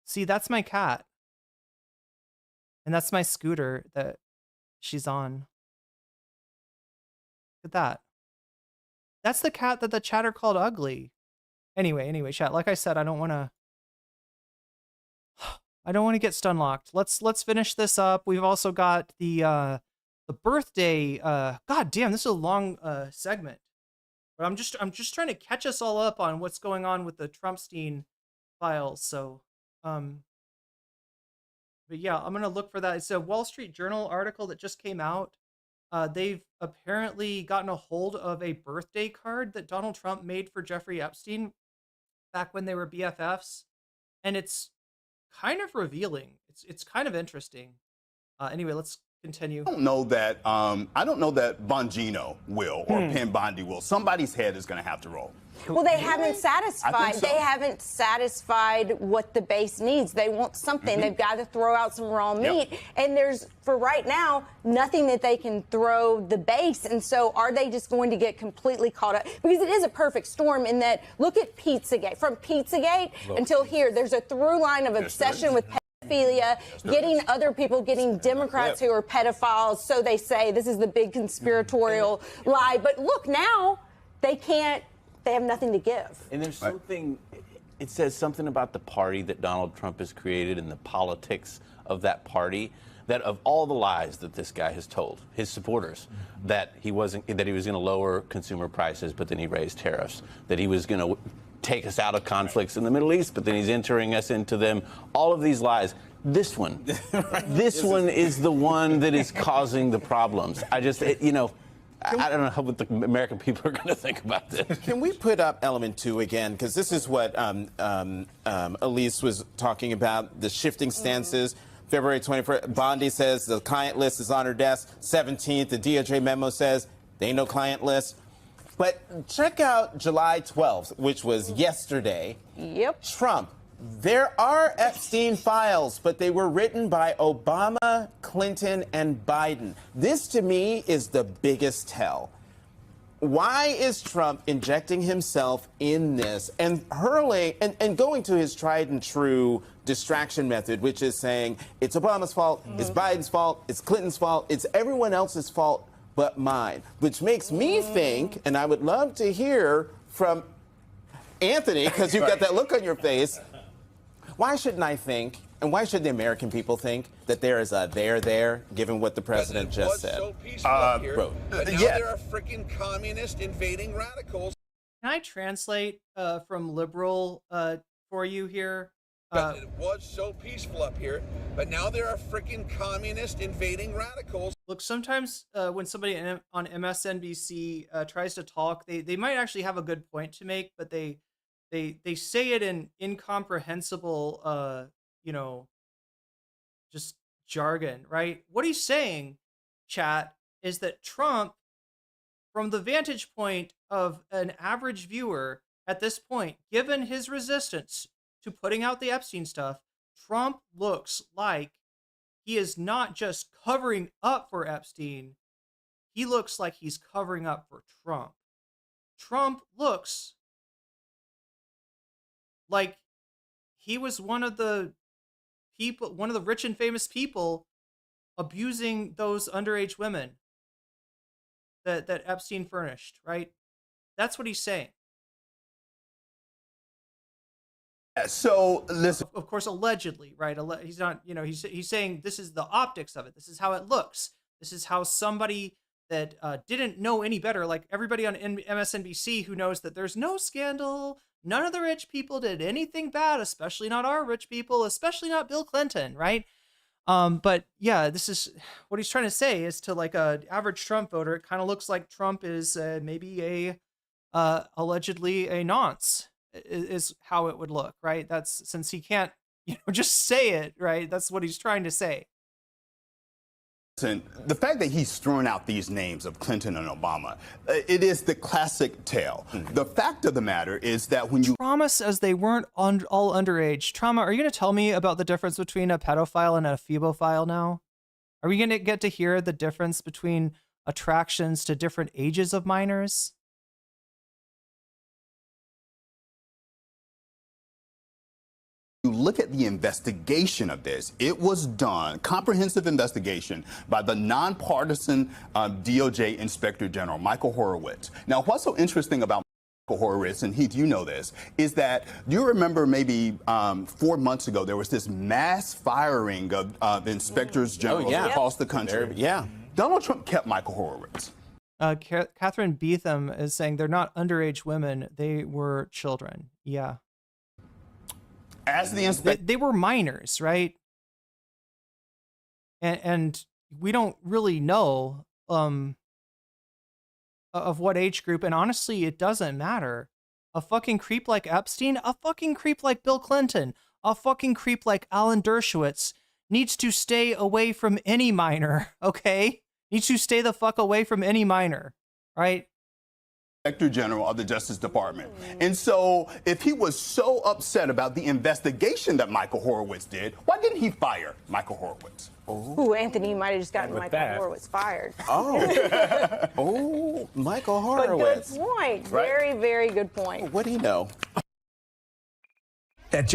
See, that's my cat. And that's my scooter that she's on. Look at that. That's the cat that the chatter called ugly. Anyway, chat, like I said, I don't want to get stun locked. Let's finish this up. We've also got the birthday. God damn, this is a long segment. But I'm just trying to catch us all up on what's going on with the Trumpstein files. So but yeah, I'm gonna look for that. It's a Wall Street Journal article that just came out. They've apparently gotten a hold of a birthday card that Donald Trump made for Jeffrey Epstein back when they were BFFs, and it's kind of revealing. It's kind of interesting. Anyway, let's continue. I don't know that Bongino will or Penn Bondi will. Somebody's head is going to have to roll. Well, they haven't satisfied. So. They haven't satisfied what the base needs. They want something. They've got to throw out some raw meat. And there's, for right now, nothing that they can throw the base. And so are they just going to get completely caught up? Because it is a perfect storm in that, look at Pizzagate. From Pizzagate until here, there's a through line of obsession with pedophilia, getting other people, getting Democrats who are pedophiles. So they say this is the big conspiratorial lie. But look, now they can't. They have nothing to give. And there's something, it says something about the party that Donald Trump has created and the politics of that party, that of all the lies that this guy has told his supporters, that he was going to lower consumer prices, but then he raised tariffs, that he was going to take us out of conflicts in the Middle East, but then he's entering us into them. All of these lies. This one, this one is the one that is causing the problems. I don't know what the American people are going to think about this. Can we put up element 2 again? Because this is what Elise was talking about, the shifting stances. February 21st, Bondi says the client list is on her desk. 17th, the DOJ memo says there ain't no client list. But check out July 12th, which was yesterday. Yep. Trump. There are Epstein files, but they were written by Obama, Clinton, and Biden. This, to me, is the biggest tell. Why is Trump injecting himself in this and hurling and going to his tried and true distraction method, which is saying it's Obama's fault, it's Biden's fault, it's Clinton's fault, it's everyone else's fault but mine, which makes me think, and I would love to hear from Anthony, because you've got that look on your face. Why shouldn't I think, and why should the American people think that there is a there, given what the president just said? So peaceful up here, but now there are freaking communist invading radicals. Can I translate from liberal for you here. But it was so peaceful up here, but now there are freaking communist invading radicals. Look, sometimes when somebody on MSNBC tries to talk, they might actually have a good point to make, but they say it in incomprehensible, you know, just jargon, right? What he's saying, chat, is that Trump, from the vantage point of an average viewer at this point, given his resistance to putting out the Epstein stuff, Trump looks like he is not just covering up for Epstein, he looks like he's covering up for Trump. Trump looks like he was one of the people, one of the rich and famous people abusing those underage women that Epstein furnished, right? That's what he's saying. So listen, of course, allegedly, right? He's not, you know, he's saying this is the optics of it. This is how it looks. This is how somebody that didn't know any better, like everybody on MSNBC who knows that there's no scandal, none of the rich people did anything bad, especially not our rich people, especially not Bill Clinton, right? But yeah, this is what he's trying to say is to like a average Trump voter, it kind of looks like Trump is maybe a allegedly a nonce. Is how it would look, right? That's since he can't, you know, just say it, right? That's what he's trying to say. the fact that he's thrown out these names of Clinton and Obama, it is the classic tale. The fact of the matter is that when you Trauma says they weren't all underage. Trauma, are you going to tell me about the difference between a pedophile and a phebophile now? Are we going to get to hear the difference between attractions to different ages of minors? You look at the investigation of this, it was done, comprehensive investigation by the nonpartisan DOJ Inspector General, Michael Horowitz. Now, what's so interesting about Michael Horowitz, and Heath, you know this, is that you remember maybe 4 months ago, there was this mass firing of inspectors general across the country. Donald Trump kept Michael Horowitz. Catherine Beetham is saying they're not underage women, they were children. Yeah. As the inspector, they were minors, right? And we don't really know of what age group, and honestly, it doesn't matter. A fucking creep like Epstein, a fucking creep like Bill Clinton, a fucking creep like Alan Dershowitz needs to stay away from any minor, okay? Needs to stay the fuck away from any minor, right? Inspector General of the Justice Department. And so if he was so upset about the investigation that Michael Horowitz did, why didn't he fire Michael Horowitz? Ooh, Anthony, you might have just gotten Michael Horowitz fired. Oh, Michael Horowitz. But good point. Very, very good point. What do you know?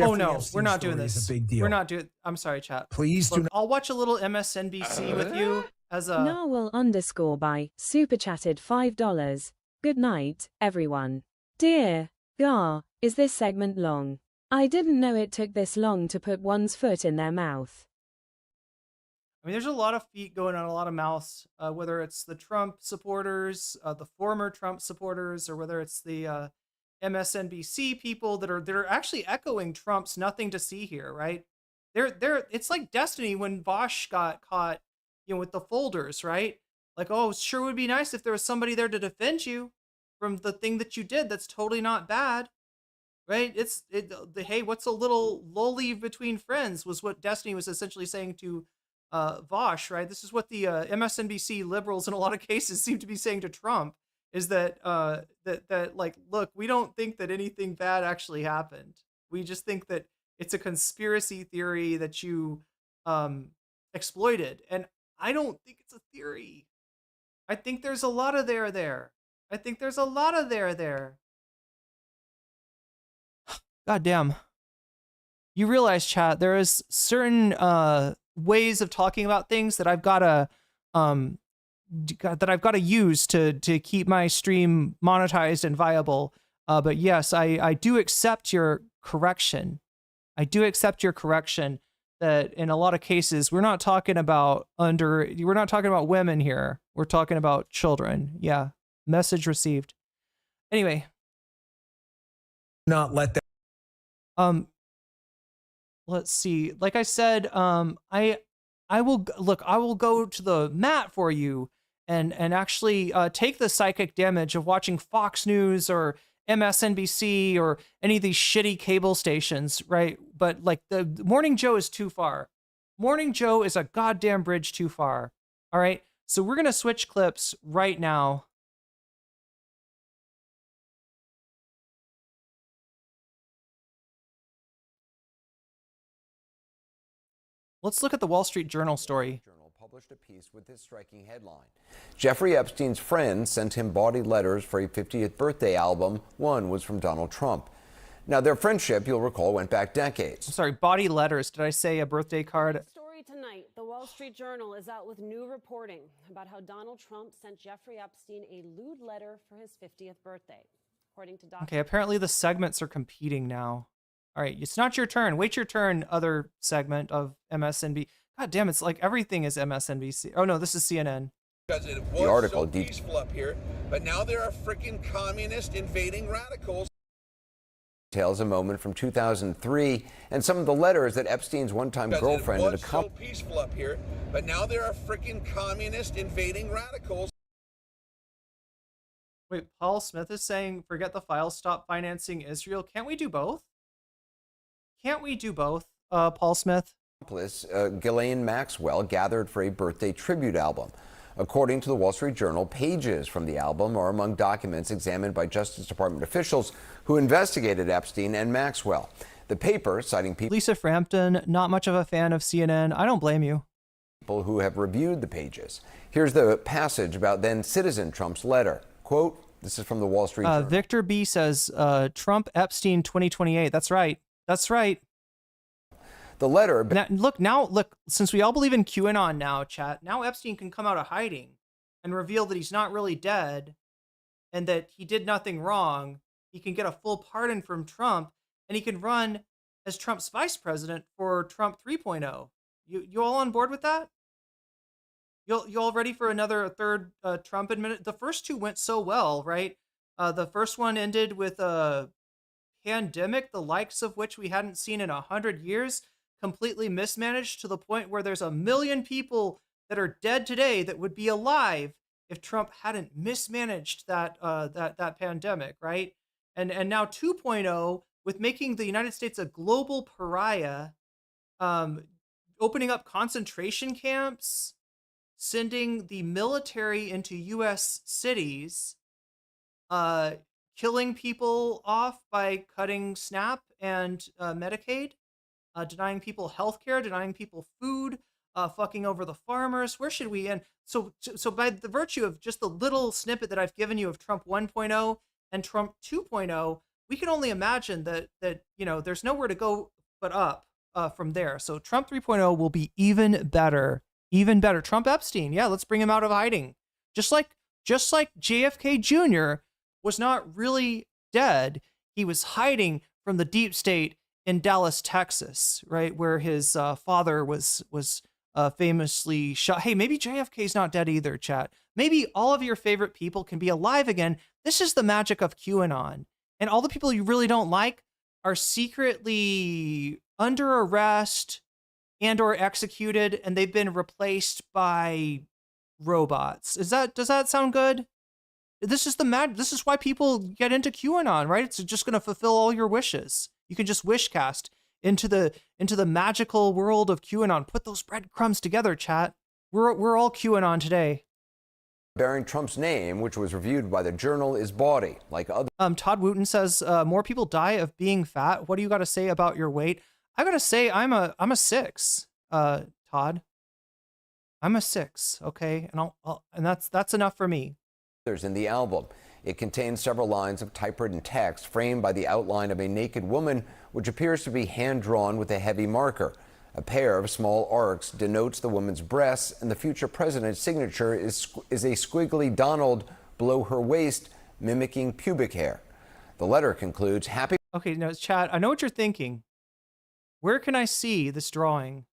Oh no, we're not doing this. Is a big deal. We're not doing. I'm sorry, chat. Please do not. I'll watch a little MSNBC with you as a. Narwhal_by super chatted $5. Good night, everyone. Dear Gar, is this segment long? I didn't know it took this long to put one's foot in their mouth. I mean, there's a lot of feet going on, a lot of mouths, whether it's the Trump supporters, the former Trump supporters, or whether it's the MSNBC people that are actually echoing Trump's "nothing to see here," right? It's like Destiny when Bosch got caught, with the folders, right? Like, oh, it sure would be nice if there was somebody there to defend you from the thing that you did. That's totally not bad, right? Hey, what's a little lolly between friends was what Destiny was essentially saying to Vosh, right? This is what the MSNBC liberals in a lot of cases seem to be saying to Trump, is that like, look, we don't think that anything bad actually happened. We just think that it's a conspiracy theory that you exploited. And I don't think it's a theory. I think there's a lot of there. I think there's a lot of there. God damn. You realize, chat, there is certain ways of talking about things that I've gotta use to keep my stream monetized and viable. But yes, I do accept your correction. That in a lot of cases, we're not talking about women here. We're talking about children. Yeah. Message received. Anyway. Not let that Let's see. Like I said, I will go to the mat for you and actually take the psychic damage of watching Fox News or MSNBC or any of these shitty cable stations, right? But like the Morning Joe is too far. Morning Joe is a goddamn bridge too far. All right. So we're going to switch clips right now. Let's look at the Wall Street Journal story. Published a piece with this striking headline. Jeffrey Epstein's friends sent him bawdy letters for a 50th birthday album. One was from Donald Trump. Now, their friendship, you'll recall, went back decades. I'm sorry, bawdy letters. Did I say a birthday card? Story tonight, the Wall Street Journal is out with new reporting about how Donald Trump sent Jeffrey Epstein a lewd letter for his 50th birthday. According to Doxing. Okay, apparently the segments are competing now. All right, it's not your turn. Wait your turn, other segment of MSNBC. God damn, it's like everything is MSNBC. Oh no, this is CNN. Because it was article so peaceful up here, but now there are freaking communist invading radicals. Details a moment from 2003 and some of the letters that Epstein's one-time girlfriend It and was so peaceful up here, but now there are freaking communist invading radicals. Wait, Paul Smith is saying, forget the files, stop financing Israel. Can't we do both? Can't we do both, Paul Smith? Ghislaine Maxwell gathered for a birthday tribute album. According to the Wall Street Journal, pages from the album are among documents examined by Justice Department officials who investigated Epstein and Maxwell. The paper, citing people... Lisa Frampton, not much of a fan of CNN. I don't blame you. People who have reviewed the pages. Here's the passage about then-citizen Trump's letter. Quote, this is from the Wall Street Journal. Victor B. says, Trump, Epstein, 2028. That's right. That's right. The letter... Look, since we all believe in QAnon now, chat, now Epstein can come out of hiding and reveal that he's not really dead and that he did nothing wrong. He can get a full pardon from Trump and he can run as Trump's vice president for Trump 3.0. You all on board with that? You all ready for a third Trump administration? The first two went so well, right? The first one ended with a pandemic, the likes of which we hadn't seen in 100 years. Completely mismanaged to the point where there's 1 million people that are dead today that would be alive if Trump hadn't mismanaged that pandemic, right? And now 2.0 with making the United States a global pariah, opening up concentration camps, sending the military into U.S. cities, killing people off by cutting SNAP and Medicaid. Denying people health care, denying people food, fucking over the farmers. Where should we end? So by the virtue of just the little snippet that I've given you of Trump 1.0 and Trump 2.0, we can only imagine that there's nowhere to go but up from there. So Trump 3.0 will be even better. Trump Epstein, yeah, let's bring him out of hiding. Just like JFK Jr. was not really dead, he was hiding from the deep state in Dallas, Texas, right, where his father was famously shot. Hey, maybe JFK's not dead either, chat. Maybe all of your favorite people can be alive again. This is the magic of QAnon. And all the people you really don't like are secretly under arrest and or executed, and they've been replaced by robots. Does that sound good? This is why people get into QAnon, right? It's just going to fulfill all your wishes. You can just wishcast into the magical world of QAnon. Put those breadcrumbs together, chat. We're all QAnon today. Bearing Trump's name, which was reviewed by the Journal, is bawdy, like other... Todd Wooten says, more people die of being fat. What do you got to say about your weight? I got to say I'm a 6, Todd. I'm a 6, okay? And that's enough for me. In the album. It contains several lines of typewritten text framed by the outline of a naked woman, which appears to be hand-drawn with a heavy marker. A pair of small arcs denotes the woman's breasts, and the future president's signature is a squiggly Donald below her waist, mimicking pubic hair. The letter concludes, happy... Okay, now, chat, I know what you're thinking. Where can I see this drawing?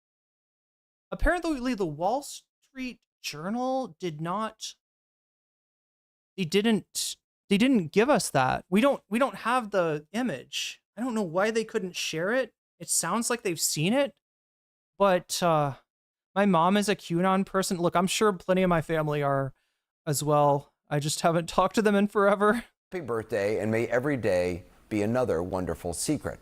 Apparently, the Wall Street Journal They didn't give us that. We don't have the image. I don't know why they couldn't share it. It sounds like they've seen it, but my mom is a QAnon person. Look, I'm sure plenty of my family are as well. I just haven't talked to them in forever. Happy birthday, and may every day be another wonderful secret.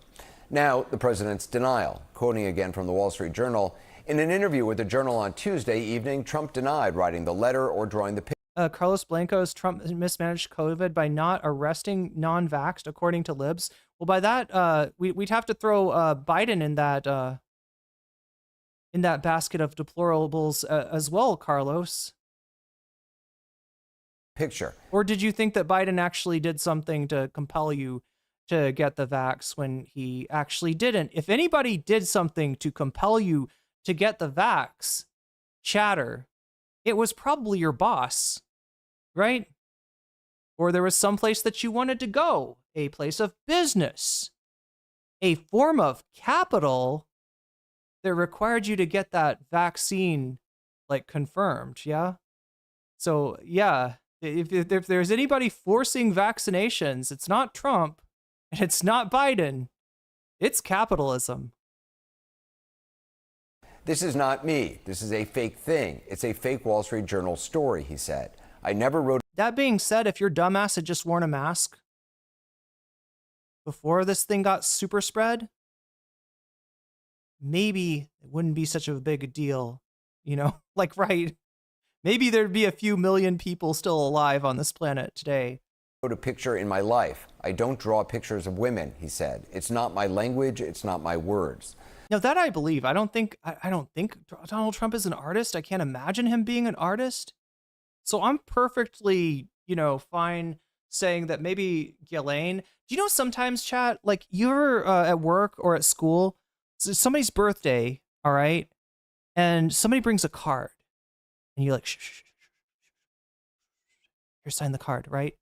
Now, the president's denial. Quoting again from the Wall Street Journal, in an interview with the Journal on Tuesday evening, Trump denied writing the letter or drawing the picture. Carlos Blanco's Trump mismanaged COVID by not arresting non-vaxxed, according to libs. Well, by that, we'd have to throw Biden in that basket of deplorables as well, Carlos. Picture. Or did you think that Biden actually did something to compel you to get the vax when he actually didn't? If anybody did something to compel you to get the vax, chatter, it was probably your boss, right? Or there was some place that you wanted to go, a place of business, a form of capital that required you to get that vaccine, like, confirmed, yeah? So, yeah, if there's anybody forcing vaccinations, it's not Trump, and it's not Biden, it's capitalism. This is not me. This is a fake thing. It's a fake Wall Street Journal story, he said. I never wrote. That being said, if your dumbass had just worn a mask before this thing got super spread, maybe it wouldn't be such a big deal, you know? Like, right. Maybe there'd be a few million people still alive on this planet today. I wrote a picture in my life. I don't draw pictures of women, he said. It's not my language. It's not my words. Now that I believe. I don't think Donald Trump is an artist. I can't imagine him being an artist. So I'm perfectly, fine saying that maybe Ghislaine. Do you know sometimes, chat, like you're at work or at school, it's somebody's birthday, all right, and somebody brings a card, and you're like, shh, here, sign the card, right?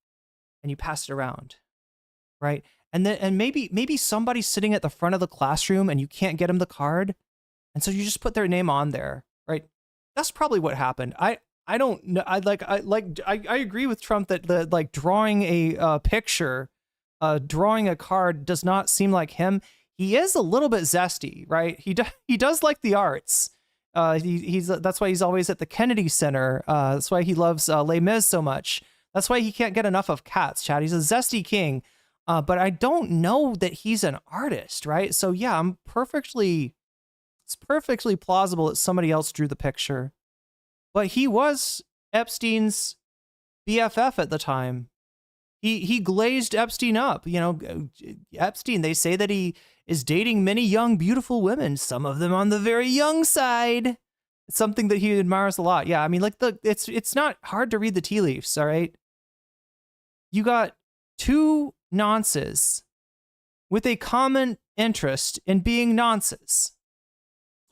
And you pass it around, right? And maybe somebody's sitting at the front of the classroom and you can't get them the card, and so you just put their name on there, right? That's probably what happened. I don't know. I agree with Trump that drawing a picture, drawing a card does not seem like him. He is a little bit zesty, right? He does like the arts. That's why he's always at the Kennedy Center. That's why he loves Les Mis so much. That's why he can't get enough of Cats, Chad. He's a zesty king. But I don't know that he's an artist, right? So yeah, it's perfectly plausible that somebody else drew the picture. But he was Epstein's BFF at the time. He glazed Epstein up. Epstein, they say that he is dating many young, beautiful women, some of them on the very young side. It's something that he admires a lot. Yeah, I mean, it's not hard to read the tea leaves, all right? You got two nonces with a common interest in being nonces.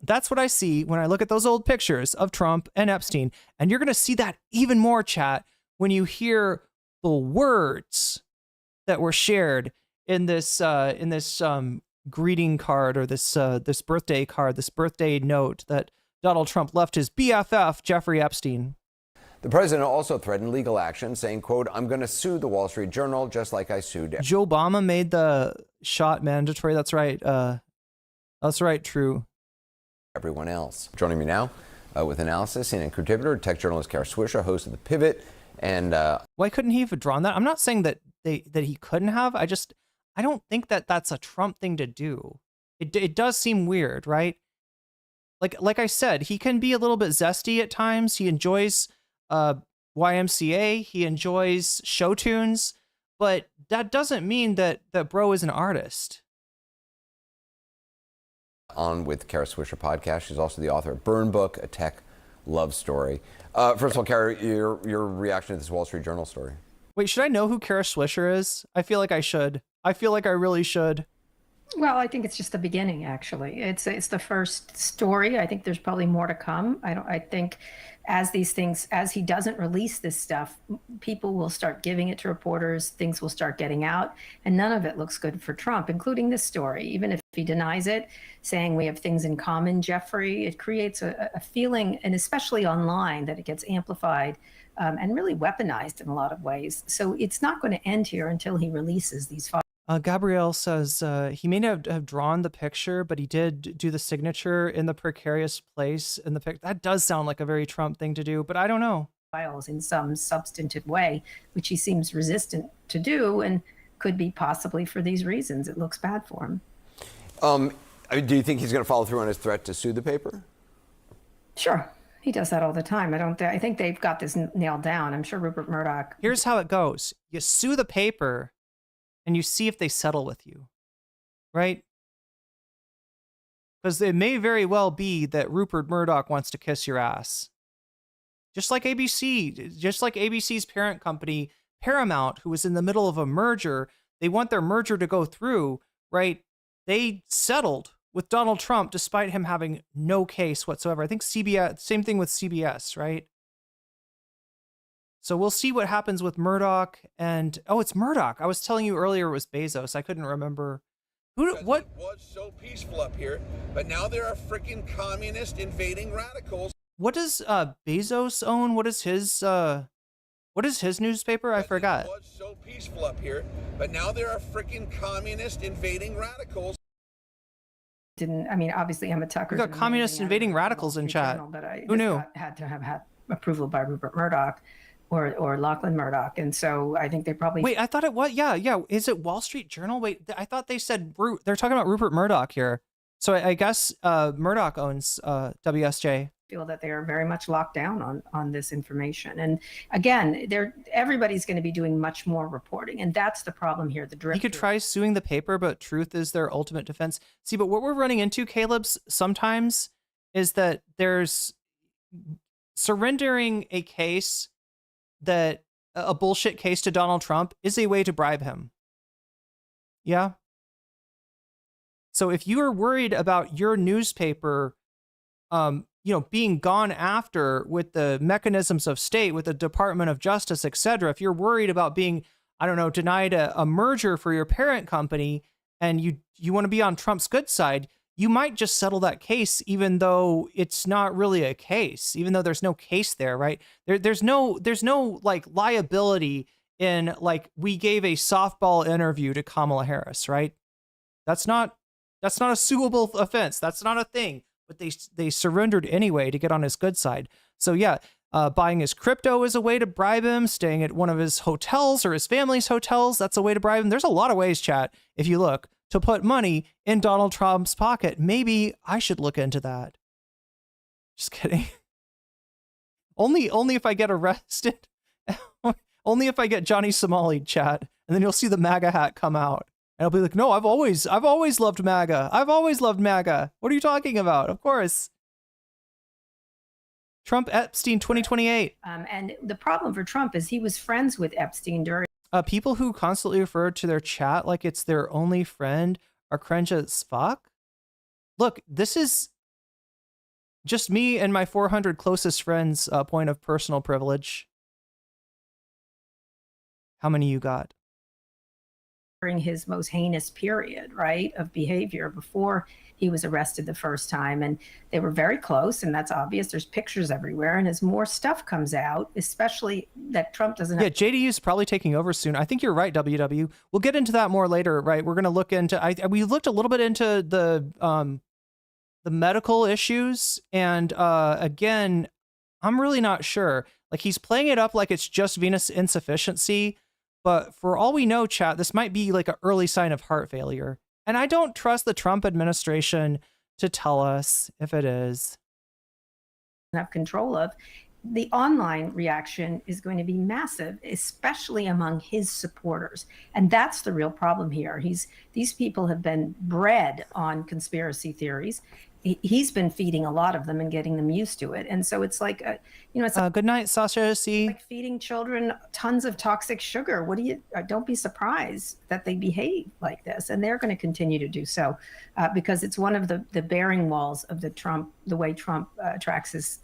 That's what I see when I look at those old pictures of Trump and Epstein. And you're going to see that even more, chat, when you hear the words that were shared in this greeting card, or this birthday card, this birthday note that Donald Trump left his BFF, Jeffrey Epstein. The president also threatened legal action, saying, quote, I'm going to sue the Wall Street Journal just like I sued. Joe Obama made the shot mandatory. That's right. That's right. True. Everyone else. Joining me now with analysis and contributor, tech journalist Kara Swisher, host of The Pivot. And why couldn't he have drawn that? I'm not saying that he couldn't have. I don't think that that's a Trump thing to do. It does seem weird, right? Like I said, he can be a little bit zesty at times. He enjoys YMCA. He enjoys show tunes, but that doesn't mean that bro is an artist. On with Kara Swisher podcast. She's also the author of Burn Book, a tech love story. First of all, Kara, your reaction to this Wall Street Journal story. Wait, should I know who Kara Swisher is? I feel like I should. I feel like I really should. Well, I think it's just the beginning, actually. It's the first story. I think there's probably more to come. I think as he doesn't release this stuff, people will start giving it to reporters, things will start getting out, and none of it looks good for Trump, including this story. Even if he denies it, saying we have things in common, Jeffrey, it creates a feeling, and especially online, that it gets amplified and really weaponized in a lot of ways. So it's not going to end here until he releases these files. Gabrielle says he may not have drawn the picture, but he did do the signature in the precarious place in the pic. That does sound like a very Trump thing to do, but I don't know. Files in some substantive way, which he seems resistant to do, and could be possibly for these reasons. It looks bad for him. Do you think he's going to follow through on his threat to sue the paper? Sure. He does that all the time. I think they've got this nailed down. I'm sure Rupert Murdoch. Here's how it goes. You sue the paper and you see if they settle with you, right? Because it may very well be that Rupert Murdoch wants to kiss your ass. Just like ABC, just like ABC's parent company, Paramount, who was in the middle of a merger, they want their merger to go through, right? They settled with Donald Trump despite him having no case whatsoever. I think CBS, same thing with CBS, right? So we'll see what happens with Murdoch and, oh, it's Murdoch. I was telling you earlier it was Bezos. I couldn't remember. What? It was so peaceful up here, but now there are freaking communist invading radicals. What does Bezos own? What is his newspaper? I forgot. It was so peaceful up here, but now there are freaking communist invading radicals. Obviously Emma Tucker. We got communist invading radicals in chat. Who knew? Had to have had approval by Rupert Murdoch or Lachlan Murdoch. And so I think they probably... Wait, I thought it was, yeah. Is it Wall Street Journal? Wait, I thought they said, they're talking about Rupert Murdoch here. So I guess Murdoch owns WSJ. Feel that they are very much locked down on this information. And again, everybody's going to be doing much more reporting. And that's the problem here. He could try suing the paper, but truth is their ultimate defense. See, but what we're running into, Caleb's, sometimes is that there's surrendering a case that a bullshit case to Donald Trump is a way to bribe him. Yeah. So if you are worried about your newspaper, being gone after with the mechanisms of state, with the Department of Justice, etc., if you're worried about being, denied a merger for your parent company and you want to be on Trump's good side, you might just settle that case, even though it's not really a case, even though there's no case there, right? There's no like liability in like we gave a softball interview to Kamala Harris, right? That's not a suable offense. That's not a thing. But they surrendered anyway to get on his good side. So yeah, buying his crypto is a way to bribe him. Staying at one of his hotels or his family's hotels, that's a way to bribe him. There's a lot of ways, chat, if you look, to put money in Donald Trump's pocket. Maybe I should look into that. Just kidding. Only if I get arrested. Only if I get Johnny Somali, chat, and then you'll see the MAGA hat come out. And I'll be like, no, I've always loved MAGA. I've always loved MAGA. What are you talking about? Of course. Trump Epstein 2028. And the problem for Trump is he was friends with Epstein during. People who constantly refer to their chat like it's their only friend are cringe as fuck. Look, this is just me and my 400 closest friends' point of personal privilege. How many you got? During his most heinous period, right, of behavior before he was arrested the first time. And they were very close, and that's obvious. There's pictures everywhere. And as more stuff comes out, especially that Trump doesn't have... Yeah, JDU's probably taking over soon. I think you're right, WW. We'll get into that more later, right? We're going to look into... we looked a little bit into the medical issues. And again, I'm really not sure. Like, he's playing it up like it's just venous insufficiency. But for all we know, chat, this might be like an early sign of heart failure. And I don't trust the Trump administration to tell us if it is. Have control of. The online reaction is going to be massive, especially among his supporters. And that's the real problem here. These people have been bred on conspiracy theories. He's been feeding a lot of them and getting them used to it. And so it's like, it's good night, Sasha. See, like feeding children tons of toxic sugar. Don't be surprised that they behave like this. And they're going to continue to do so because it's one of the bearing walls of the way Trump tracks his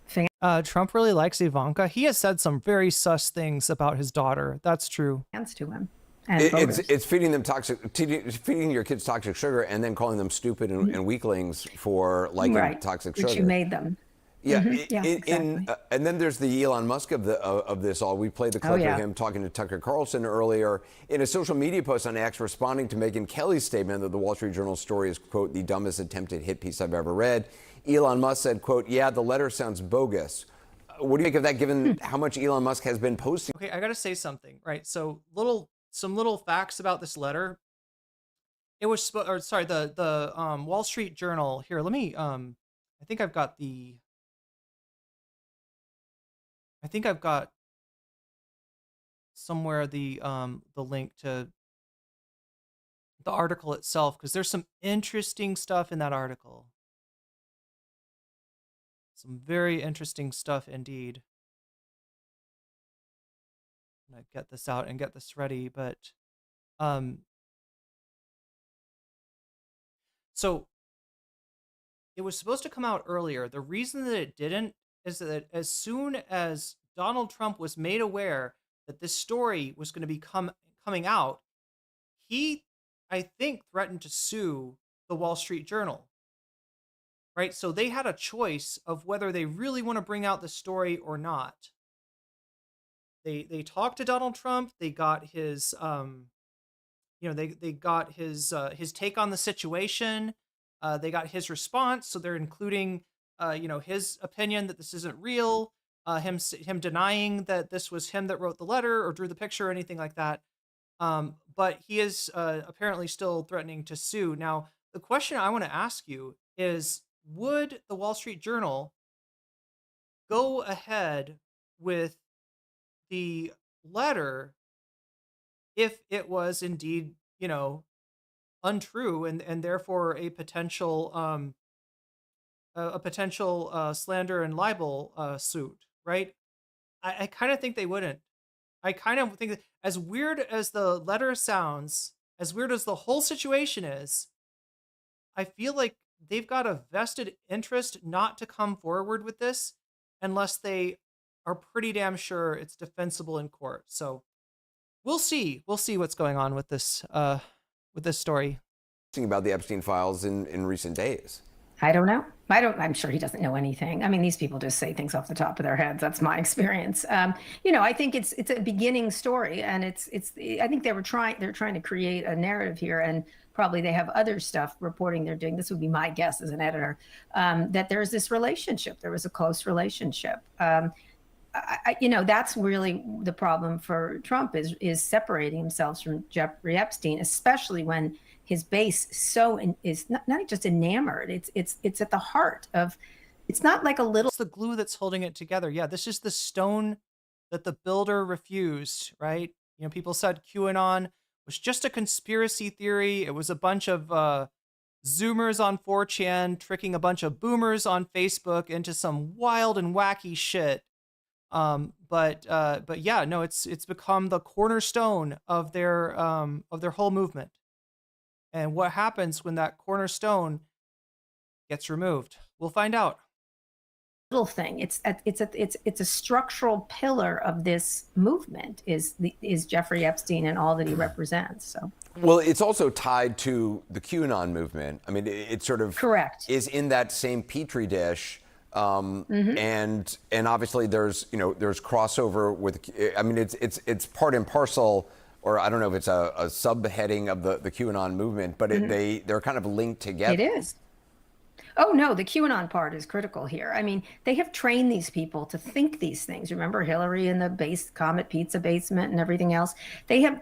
fans. Trump really likes Ivanka. He has said some very sus things about his daughter. That's true. Fans to him. It's feeding them feeding your kids toxic sugar and then calling them stupid and weaklings for liking toxic sugar. Which you made them. Yeah, exactly. And then there's the Elon Musk of this all. We played the clip of him talking to Tucker Carlson earlier. In a social media post on X responding to Megyn Kelly's statement that the Wall Street Journal story is, quote, the dumbest attempted hit piece I've ever read, Elon Musk said, quote, yeah, the letter sounds bogus. What do you think of that, given how much Elon Musk has been posting? Okay, I got to say something, right? So some little facts about this letter. It was, the Wall Street Journal. Here, let me, I think I've got somewhere the link to the article itself, because there's some interesting stuff in that article. Some very interesting stuff indeed. I'm gonna get this out and get this ready, but so it was supposed to come out earlier. The reason that it didn't is that as soon as Donald Trump was made aware that this story was going to be coming out, he, I think, threatened to sue the Wall Street Journal. Right? So they had a choice of whether they really want to bring out the story or not. They talked to Donald Trump. They got his they got his take on the situation. They got his response. So they're including his opinion that this isn't real. Him denying that this was him that wrote the letter or drew the picture or anything like that. But he is apparently still threatening to sue. Now, the question I want to ask you is, would the Wall Street Journal go ahead with the letter if it was indeed, untrue and therefore a potential slander and libel suit, right? I kind of think they wouldn't. I kind of think that, as weird as the letter sounds, as weird as the whole situation is, I feel like they've got a vested interest not to come forward with this unless they are pretty damn sure it's defensible in court. So we'll see. We'll see what's going on with this story. About the Epstein files in recent days. I don't know. I'm sure he doesn't know anything. I mean, these people just say things off the top of their heads. That's my experience. I think it's a beginning story, and I think they're trying to create a narrative here, and probably they have other stuff reporting they're doing. This would be my guess as an editor, that there's this relationship. There was a close relationship. That's really the problem for Trump is separating himself from Jeffrey Epstein, especially when his base is not just enamored. It's at the heart of. It's not like a little. It's the glue that's holding it together. Yeah, this is the stone that the builder refused. Right? People said QAnon was just a conspiracy theory. It was a bunch of Zoomers on 4chan tricking a bunch of boomers on Facebook into some wild and wacky shit. But yeah, no, it's become the cornerstone of their whole movement. And what happens when that cornerstone gets removed? We'll find out. Little thing. It's a structural pillar of this movement is Jeffrey Epstein and all that he represents. So. Well, it's also tied to the QAnon movement. I mean, it sort of correct is in that same petri dish. And obviously there's crossover with, I mean, it's part and parcel, or I don't know if it's a subheading of the QAnon movement, but they're kind of linked together. It is. Oh, no, the QAnon part is critical here. I mean, they have trained these people to think these things. Remember Hillary in the Comet Pizza basement and everything else? They have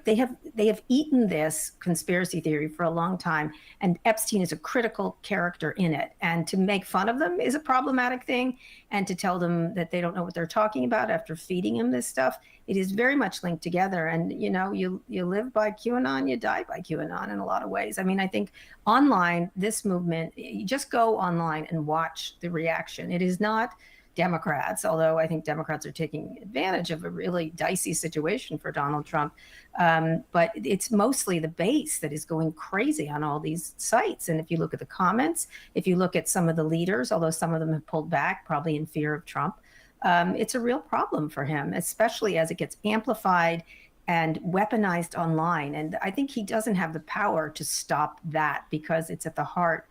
eaten this conspiracy theory for a long time, and Epstein is a critical character in it. And to make fun of them is a problematic thing, and to tell them that they don't know what they're talking about after feeding them this stuff, it is very much linked together. And, you live by QAnon, you die by QAnon in a lot of ways. I mean, I think online, this movement, you just go online and watch the reaction. It is not Democrats, although I think Democrats are taking advantage of a really dicey situation for Donald Trump. But it's mostly the base that is going crazy on all these sites. And if you look at the comments, if you look at some of the leaders, although some of them have pulled back, probably in fear of Trump, it's a real problem for him, especially as it gets amplified and weaponized online. And I think he doesn't have the power to stop that because it's at the heart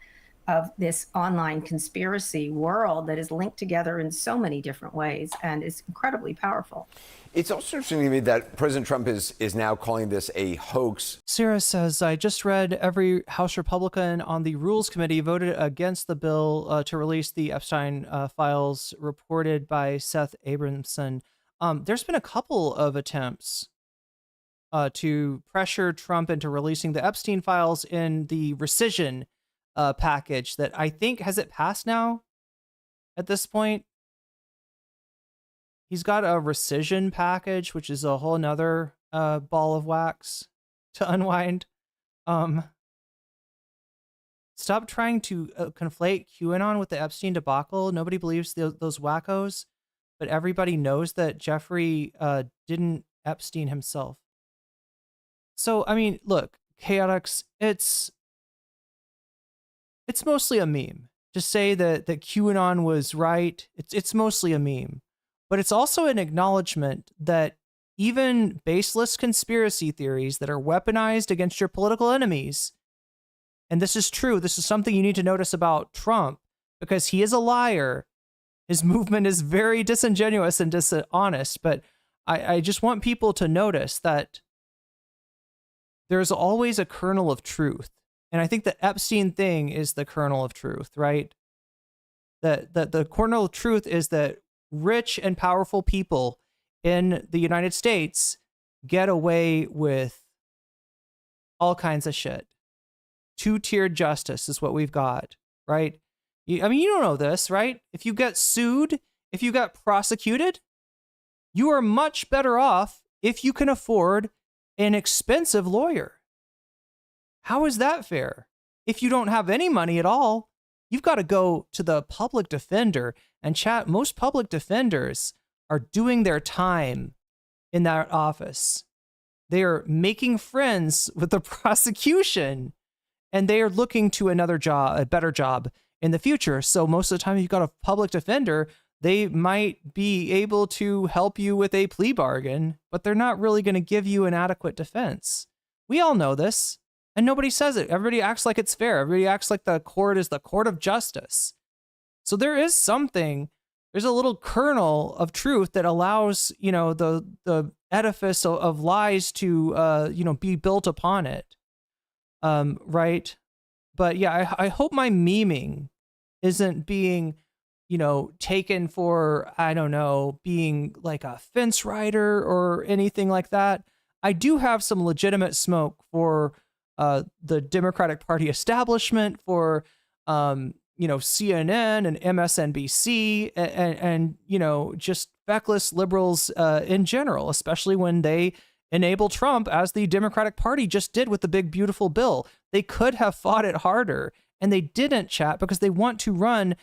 of this online conspiracy world that is linked together in so many different ways and is incredibly powerful. It's also interesting to me that President Trump is now calling this a hoax. Sarah says, I just read every House Republican on the Rules Committee voted against the bill to release the Epstein files reported by Seth Abramson. There's been a couple of attempts to pressure Trump into releasing the Epstein files in the rescission package that I think, has it passed now at this point? He's got a rescission package, which is a whole nother ball of wax to unwind. Stop trying to conflate QAnon with the Epstein debacle. Nobody believes those wackos, but everybody knows that Jeffrey didn't Epstein himself. So, I mean, look, Chaotix, it's mostly a meme. To say that QAnon was right, it's mostly a meme. But it's also an acknowledgement that even baseless conspiracy theories that are weaponized against your political enemies, and this is true, this is something you need to notice about Trump, because he is a liar. His movement is very disingenuous and dishonest, but I just want people to notice that there's always a kernel of truth. And I think the Epstein thing is the kernel of truth, right? The kernel of truth is that rich and powerful people in the United States get away with all kinds of shit. Two-tiered justice is what we've got, right? I mean, you don't know this, right? If you get sued, if you get prosecuted, you are much better off if you can afford an expensive lawyer. How is that fair? If you don't have any money at all, you've got to go to the public defender and chat. Most public defenders are doing their time in that office. They are making friends with the prosecution, and they are looking to another job, a better job in the future. So most of the time, if you've got a public defender, they might be able to help you with a plea bargain, but they're not really going to give you an adequate defense. We all know this, and nobody says it. Everybody acts like it's fair. Everybody acts like the court is the court of justice. So there is something, there's a little kernel of truth that allows, you know, the edifice of lies to, you know, be built upon it. Right? But yeah, I hope my memeing isn't being, you know, taken for, I don't know, being like a fence rider or anything like that. I do have some legitimate smoke for the Democratic Party establishment, for, you know, CNN and MSNBC and you know, just feckless liberals in general, especially when they enable Trump, as the Democratic Party just did with the big, beautiful bill. They could have fought it harder, and they didn't, chat, because they want to run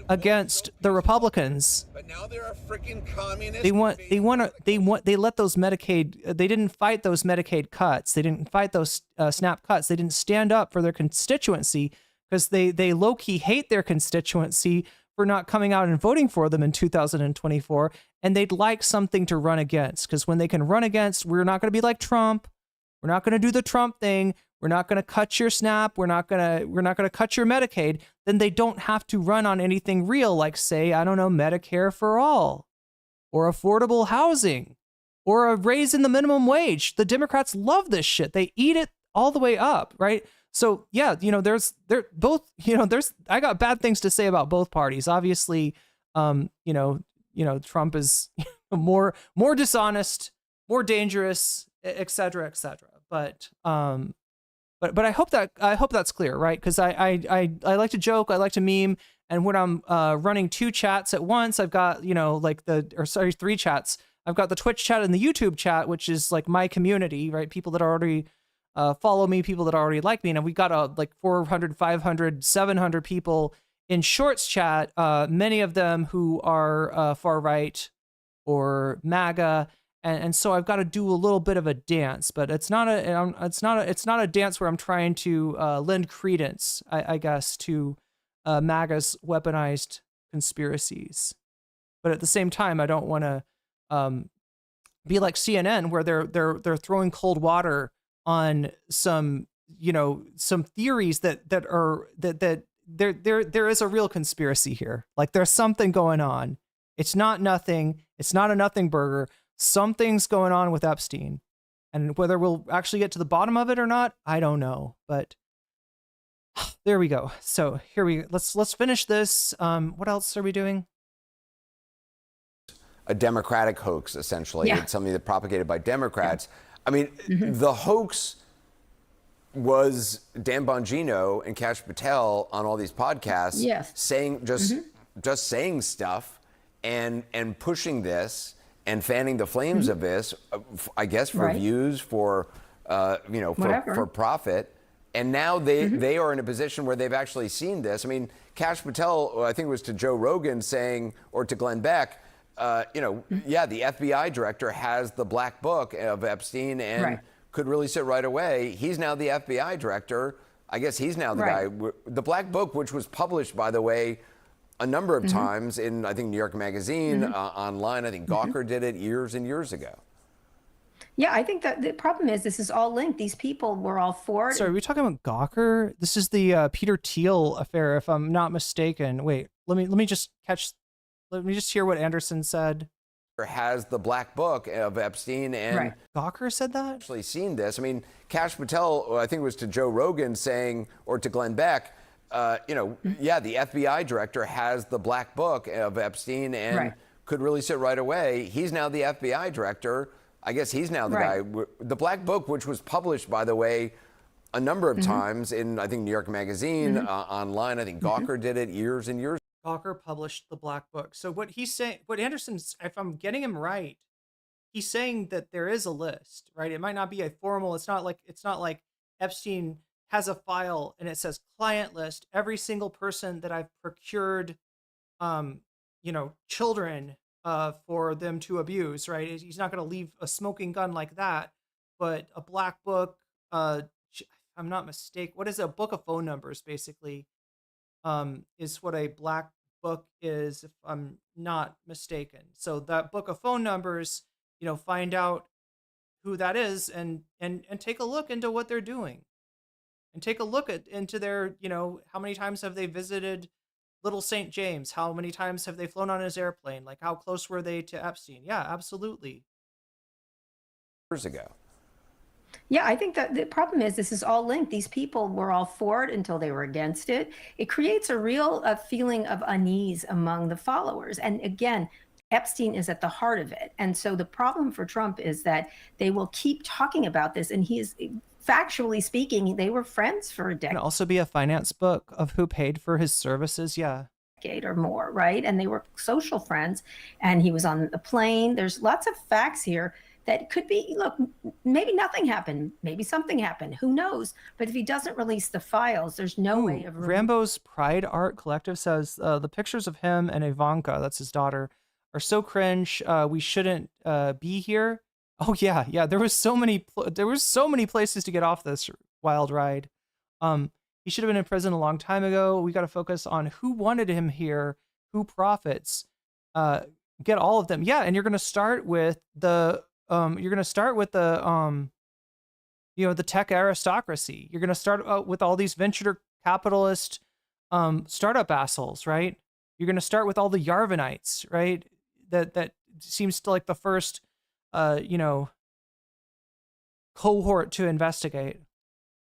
against the Republicans. But now they're a freaking communist. They let those Medicaid, they didn't fight those Medicaid cuts. They didn't fight those SNAP cuts. They didn't stand up for their constituency because they low-key hate their constituency for not coming out and voting for them in 2024. And they'd like something to run against, because when they can run against, we're not going to be like Trump. We're not going to do the Trump thing. We're not going to cut your SNAP. We're not going to cut your Medicaid. Then they don't have to run on anything real, like, say, I don't know, Medicare for all, or affordable housing, or a raise in the minimum wage. The Democrats love this shit. They eat it all the way up, right? So yeah, you know, they're both, you know, I got bad things to say about both parties. Obviously, you know, Trump is more dishonest, more dangerous, et cetera, et cetera. But I hope that's clear, right? Because I like to joke, I like to meme, and when I'm running two chats at once, I've got, you know, like three chats. I've got the Twitch chat and the YouTube chat, which is like my community, right? People that already follow me, people that already like me, and we got like 400, 500, 700 people in Shorts chat, many of them who are far right or MAGA. And so I've got to do a little bit of a dance, but it's not a dance where I'm trying to lend credence, I guess, to MAGA's weaponized conspiracies. But at the same time, I don't want to be like CNN, where they're throwing cold water on some, you know, some theories that there is a real conspiracy here. Like there's something going on. It's not nothing. It's not a nothing burger. Something's going on with Epstein, and whether we'll actually get to the bottom of it or not, I don't know. But there we go. So let's finish this. What else are we doing? A Democratic hoax, essentially. It's something that propagated by Democrats. I mean, the hoax was Dan Bongino and Kash Patel on all these podcasts saying just saying stuff and pushing this and fanning the flames of this, I guess, for views, for for profit. And now they are in a position where they've actually seen this. I mean, Kash Patel, I think it was to Joe Rogan saying, or to Glenn Beck, the FBI director has the black book of Epstein and could release it right away. He's now the FBI director. I guess he's now the guy. The black book, which was published, by the way, a number of times in, I think, New York Magazine, online. I think Gawker did it years and years ago. Yeah, I think that the problem is this is all linked. These people were all for it. Sorry, are we talking about Gawker? This is the Peter Thiel affair, if I'm not mistaken. Wait, let me just hear what Anderson said. Has the black book of Epstein and Gawker said that? Actually seen this. I mean, Kash Patel, I think it was to Joe Rogan saying, or to Glenn Beck, the FBI director has the black book of Epstein and could release it right away. He's now the FBI director. I guess he's now the guy. The black book, which was published, by the way, a number of times in, I think, New York Magazine, online. I think Gawker did it years and years. Gawker published the black book. So what he's saying, what Anderson's, if I'm getting him right, he's saying that there is a list, right? It might not be a formal. It's not like Epstein has a file and it says client list. Every single person that I've procured, children for them to abuse, right? He's not going to leave a smoking gun like that. But a black book, I'm not mistaken. What is a book of phone numbers, basically? Is what a black book is, if I'm not mistaken. So that book of phone numbers, find out who that is and take a look into what they're doing, and take a look into their, how many times have they visited Little St. James? How many times have they flown on his airplane? Like, how close were they to Epstein? Yeah, absolutely. Years ago. Yeah, I think that the problem is this is all linked. These people were all for it until they were against it. It creates a real feeling of unease among the followers. And again, Epstein is at the heart of it. And so the problem for Trump is that they will keep talking about this. And he is, factually speaking, they were friends for a decade. Can also be a finance book of who paid for his services. Yeah. Or more, right? And they were social friends. And he was on the plane. There's lots of facts here that could be, look, maybe nothing happened. Maybe something happened. Who knows? But if he doesn't release the files, there's no way of... Rambo's Pride Art Collective says the pictures of him and Ivanka, that's his daughter, are so cringe. We shouldn't be here. Oh, yeah. There was so many places to get off this wild ride. He should have been in prison a long time ago. We got to focus on who wanted him here, who profits. Get all of them. Yeah, and you're going to start with the... the tech aristocracy. You're going to start out with all these venture capitalist startup assholes, right? You're going to start with all the Yarvanites, right? That seems to like the first, cohort to investigate.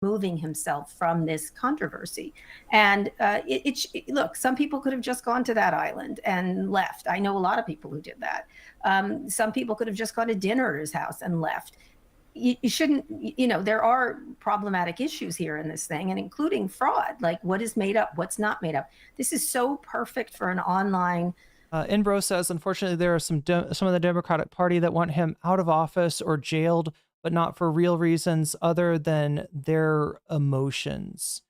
Moving himself from this controversy. And look, some people could have just gone to that island and left. I know a lot of people who did that. Some people could have just gone to dinner at his house and left. You shouldn't, there are problematic issues here in this thing, and including fraud, like what is made up, what's not made up. This is so perfect for an online. Inbro says, unfortunately, there are some of the Democratic Party that want him out of office or jailed, but not for real reasons other than their emotions.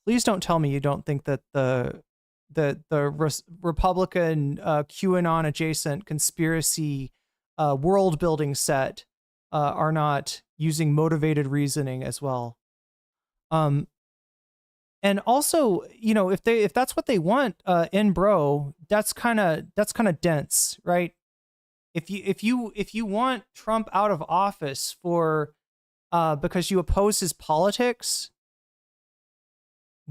Please don't tell me you don't think that the Republican QAnon adjacent conspiracy world building set are not using motivated reasoning as well. And also, if that's what they want, Inbro, that's kind of dense, right? If you want Trump out of office for because you oppose his politics,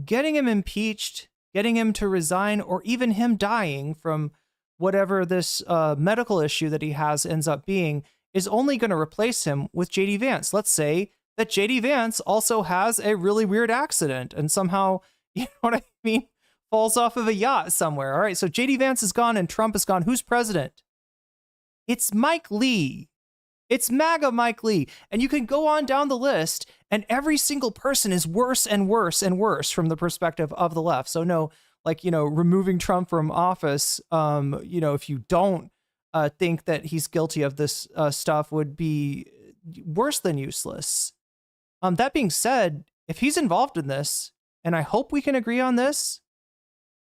getting him impeached, getting him to resign, or even him dying from whatever this medical issue that he has ends up being is only going to replace him with JD Vance. Let's say that JD Vance also has a really weird accident and somehow, you know what I mean, falls off of a yacht somewhere. All right, so JD Vance is gone and Trump is gone. Who's president? It's Mike Lee. It's MAGA Mike Lee. And you can go on down the list, and every single person is worse and worse and worse from the perspective of the left. So no, like, you know, removing Trump from office, you know, if you don't think that he's guilty of this stuff would be worse than useless. That being said, if he's involved in this, and I hope we can agree on this,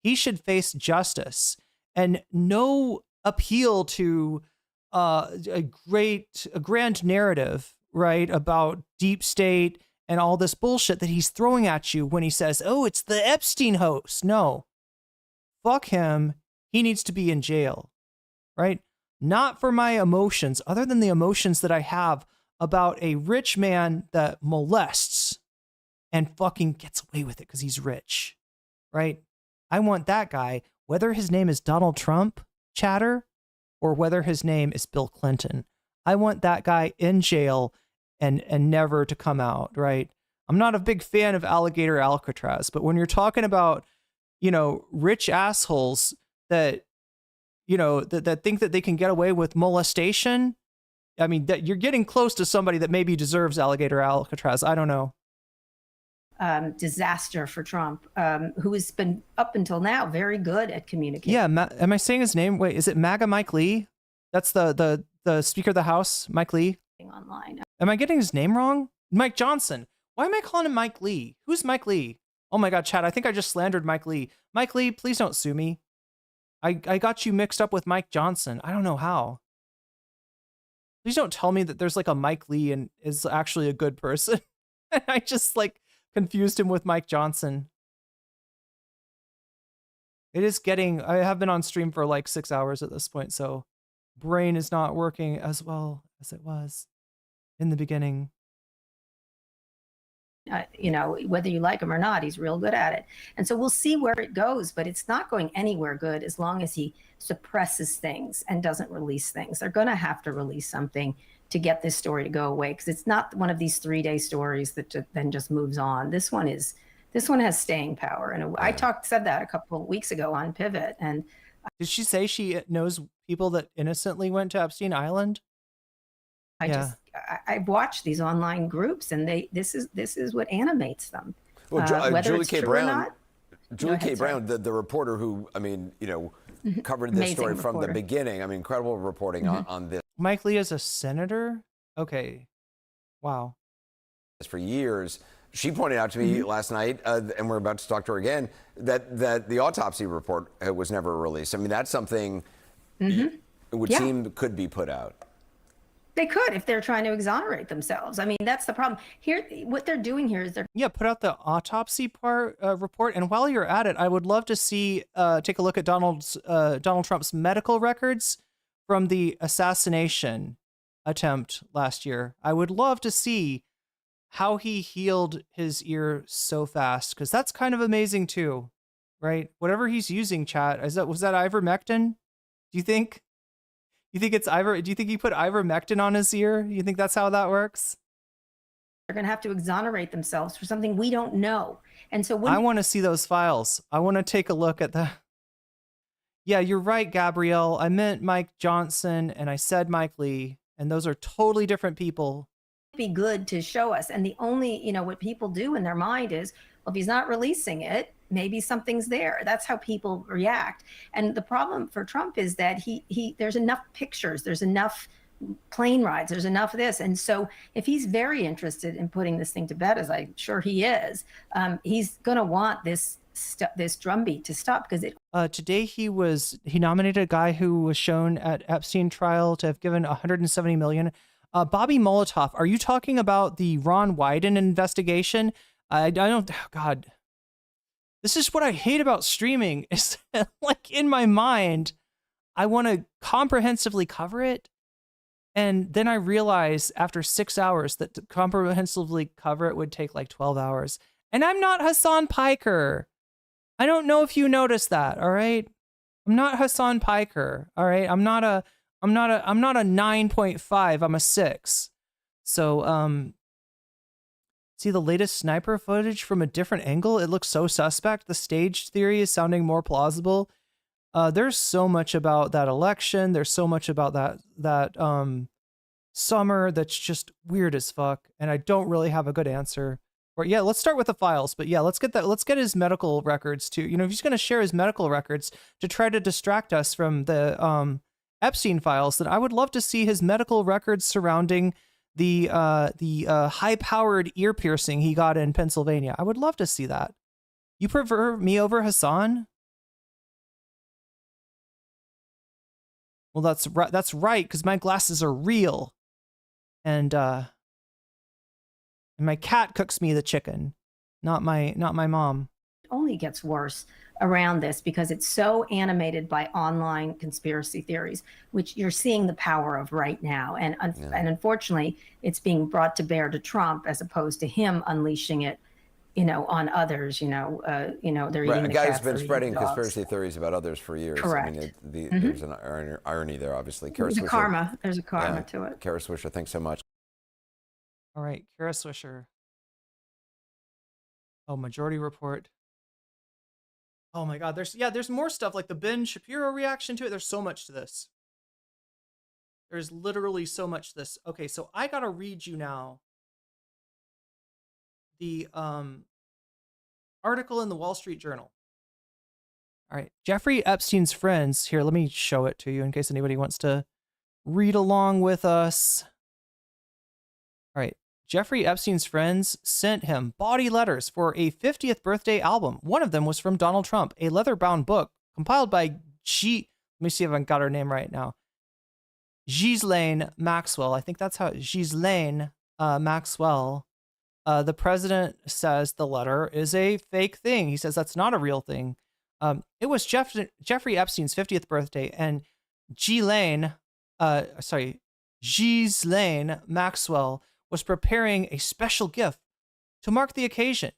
he should face justice and no appeal to a grand narrative, right, about deep state and all this bullshit that he's throwing at you when he says, oh, it's the Epstein hoax. No, fuck him. He needs to be in jail, right? Not for my emotions, other than the emotions that I have about a rich man that molests and fucking gets away with it because he's rich, right? I want that guy, whether his name is Donald Trump, chatter, or whether his name is Bill Clinton. I want that guy in jail and never to come out, right? I'm not a big fan of Alligator Alcatraz, but when you're talking about, you know, rich assholes that, you know, that think that they can get away with molestation, I mean, that you're getting close to somebody that maybe deserves Alligator Alcatraz. I don't know. Disaster for Trump, who has been up until now very good at communicating. Yeah, am I saying his name? Wait, is it MAGA Mike Lee? That's the Speaker of the House, Mike Lee. Online. Am I getting his name wrong? Mike Johnson. Why am I calling him Mike Lee? Who's Mike Lee? Oh my God, Chad, I think I just slandered Mike Lee. Mike Lee, please don't sue me. I got you mixed up with Mike Johnson. I don't know how. Please don't tell me that there's like a Mike Lee and is actually a good person. I just like confused him with Mike Johnson. It is getting, I have been on stream for like 6 hours at this point, so brain is not working as well as it was in the beginning. You know, whether you like him or not, he's real good at it. And so we'll see where it goes, but it's not going anywhere good as long as he suppresses things and doesn't release things. They're going to have to release something to get this story to go away, because it's not one of these 3-day stories that then just moves on. This one has staying power. And I said that a couple of weeks ago on Pivot. And did she say she knows people that innocently went to Epstein Island? I've watched these online groups, and this is what animates them. Well, whether Julie it's K. true Brown, or not. Julie K. Brown, the reporter who, I mean, you know, covered this story from the beginning. I mean, incredible reporting on this. Mike Lee is a senator? Okay. Wow. For years. She pointed out to me last night, and we're about to talk to her again, that the autopsy report was never released. I mean, that's something it would seem could be put out. They could if they're trying to exonerate themselves. I mean, that's the problem. Here, what they're doing here is put out the autopsy report. And while you're at it, I would love to see take a look at Donald Trump's medical records from the assassination attempt last year. I would love to see how he healed his ear so fast, because that's kind of amazing too, right? Whatever he's using, chat, was that ivermectin? Do you think? Do you think he put ivermectin on his ear? You think that's how that works? They're going to have to exonerate themselves for something we don't know. And so I want to see those files. I want to take a look at the. Yeah, you're right, Gabrielle. I meant Mike Johnson and I said Mike Lee, and those are totally different people. Be good to show us. And the only, you know, what people do in their mind is, well, if he's not releasing it, maybe something's there. That's how people react. And the problem for Trump is that there's enough pictures, there's enough plane rides, there's enough of this. And so if he's very interested in putting this thing to bed, as I'm sure he is, he's going to want this drumbeat to stop, because today he nominated a guy who was shown at Epstein trial to have given $170 million. Bobby Molotov, are you talking about the Ron Wyden investigation? I don't, oh God. This is what I hate about streaming, is like in my mind, I want to comprehensively cover it, And then I realized after 6 hours that to comprehensively cover it would take like 12 hours. And I'm not Hassan Piker. I don't know if you noticed that, all right? I'm not Hassan Piker, all right? I'm not a 9.5, I'm a 6. So, see the latest sniper footage from a different angle? It looks so suspect. The stage theory is sounding more plausible. There's so much about that election. There's so much about that summer that's just weird as fuck. And I don't really have a good answer. Or yeah, let's start with the files. But yeah, let's get his medical records too. You know, if he's going to share his medical records to try to distract us from the Epstein files, then I would love to see his medical records surrounding the high-powered ear piercing he got in Pennsylvania. I would love to see that. You prefer me over Hassan? Well, that's right, because my glasses are real, and my cat cooks me the chicken, not my mom. It only gets worse around this because it's so animated by online conspiracy theories, which you're seeing the power of right now, and unfortunately, it's being brought to bear to Trump as opposed to him unleashing it, on others. They're eating a guy who's been spreading dogs. conspiracy theories about others for years. Correct. I mean, there's an irony there, obviously. There's a karma to it. Kara Swisher, thanks so much. All right, Kara Swisher. Oh, Majority Report. Oh my God, there's more stuff like the Ben Shapiro reaction to it. There's so much to this. There's literally so much to this. Okay, so I gotta read you now the article in the Wall Street Journal. All right, Jeffrey Epstein's friends. Here, let me show it to you in case anybody wants to read along with us. All right, Jeffrey Epstein's friends sent him bawdy letters for a 50th birthday album. One of them was from Donald Trump, a leather-bound book compiled by let me see if I got her name right now. Ghislaine Maxwell. I think that's how Ghislaine Maxwell. The president says the letter is a fake thing. He says that's not a real thing. It was Jeffrey Epstein's 50th birthday, and Ghislaine Maxwell was preparing a special gift to mark the occasion.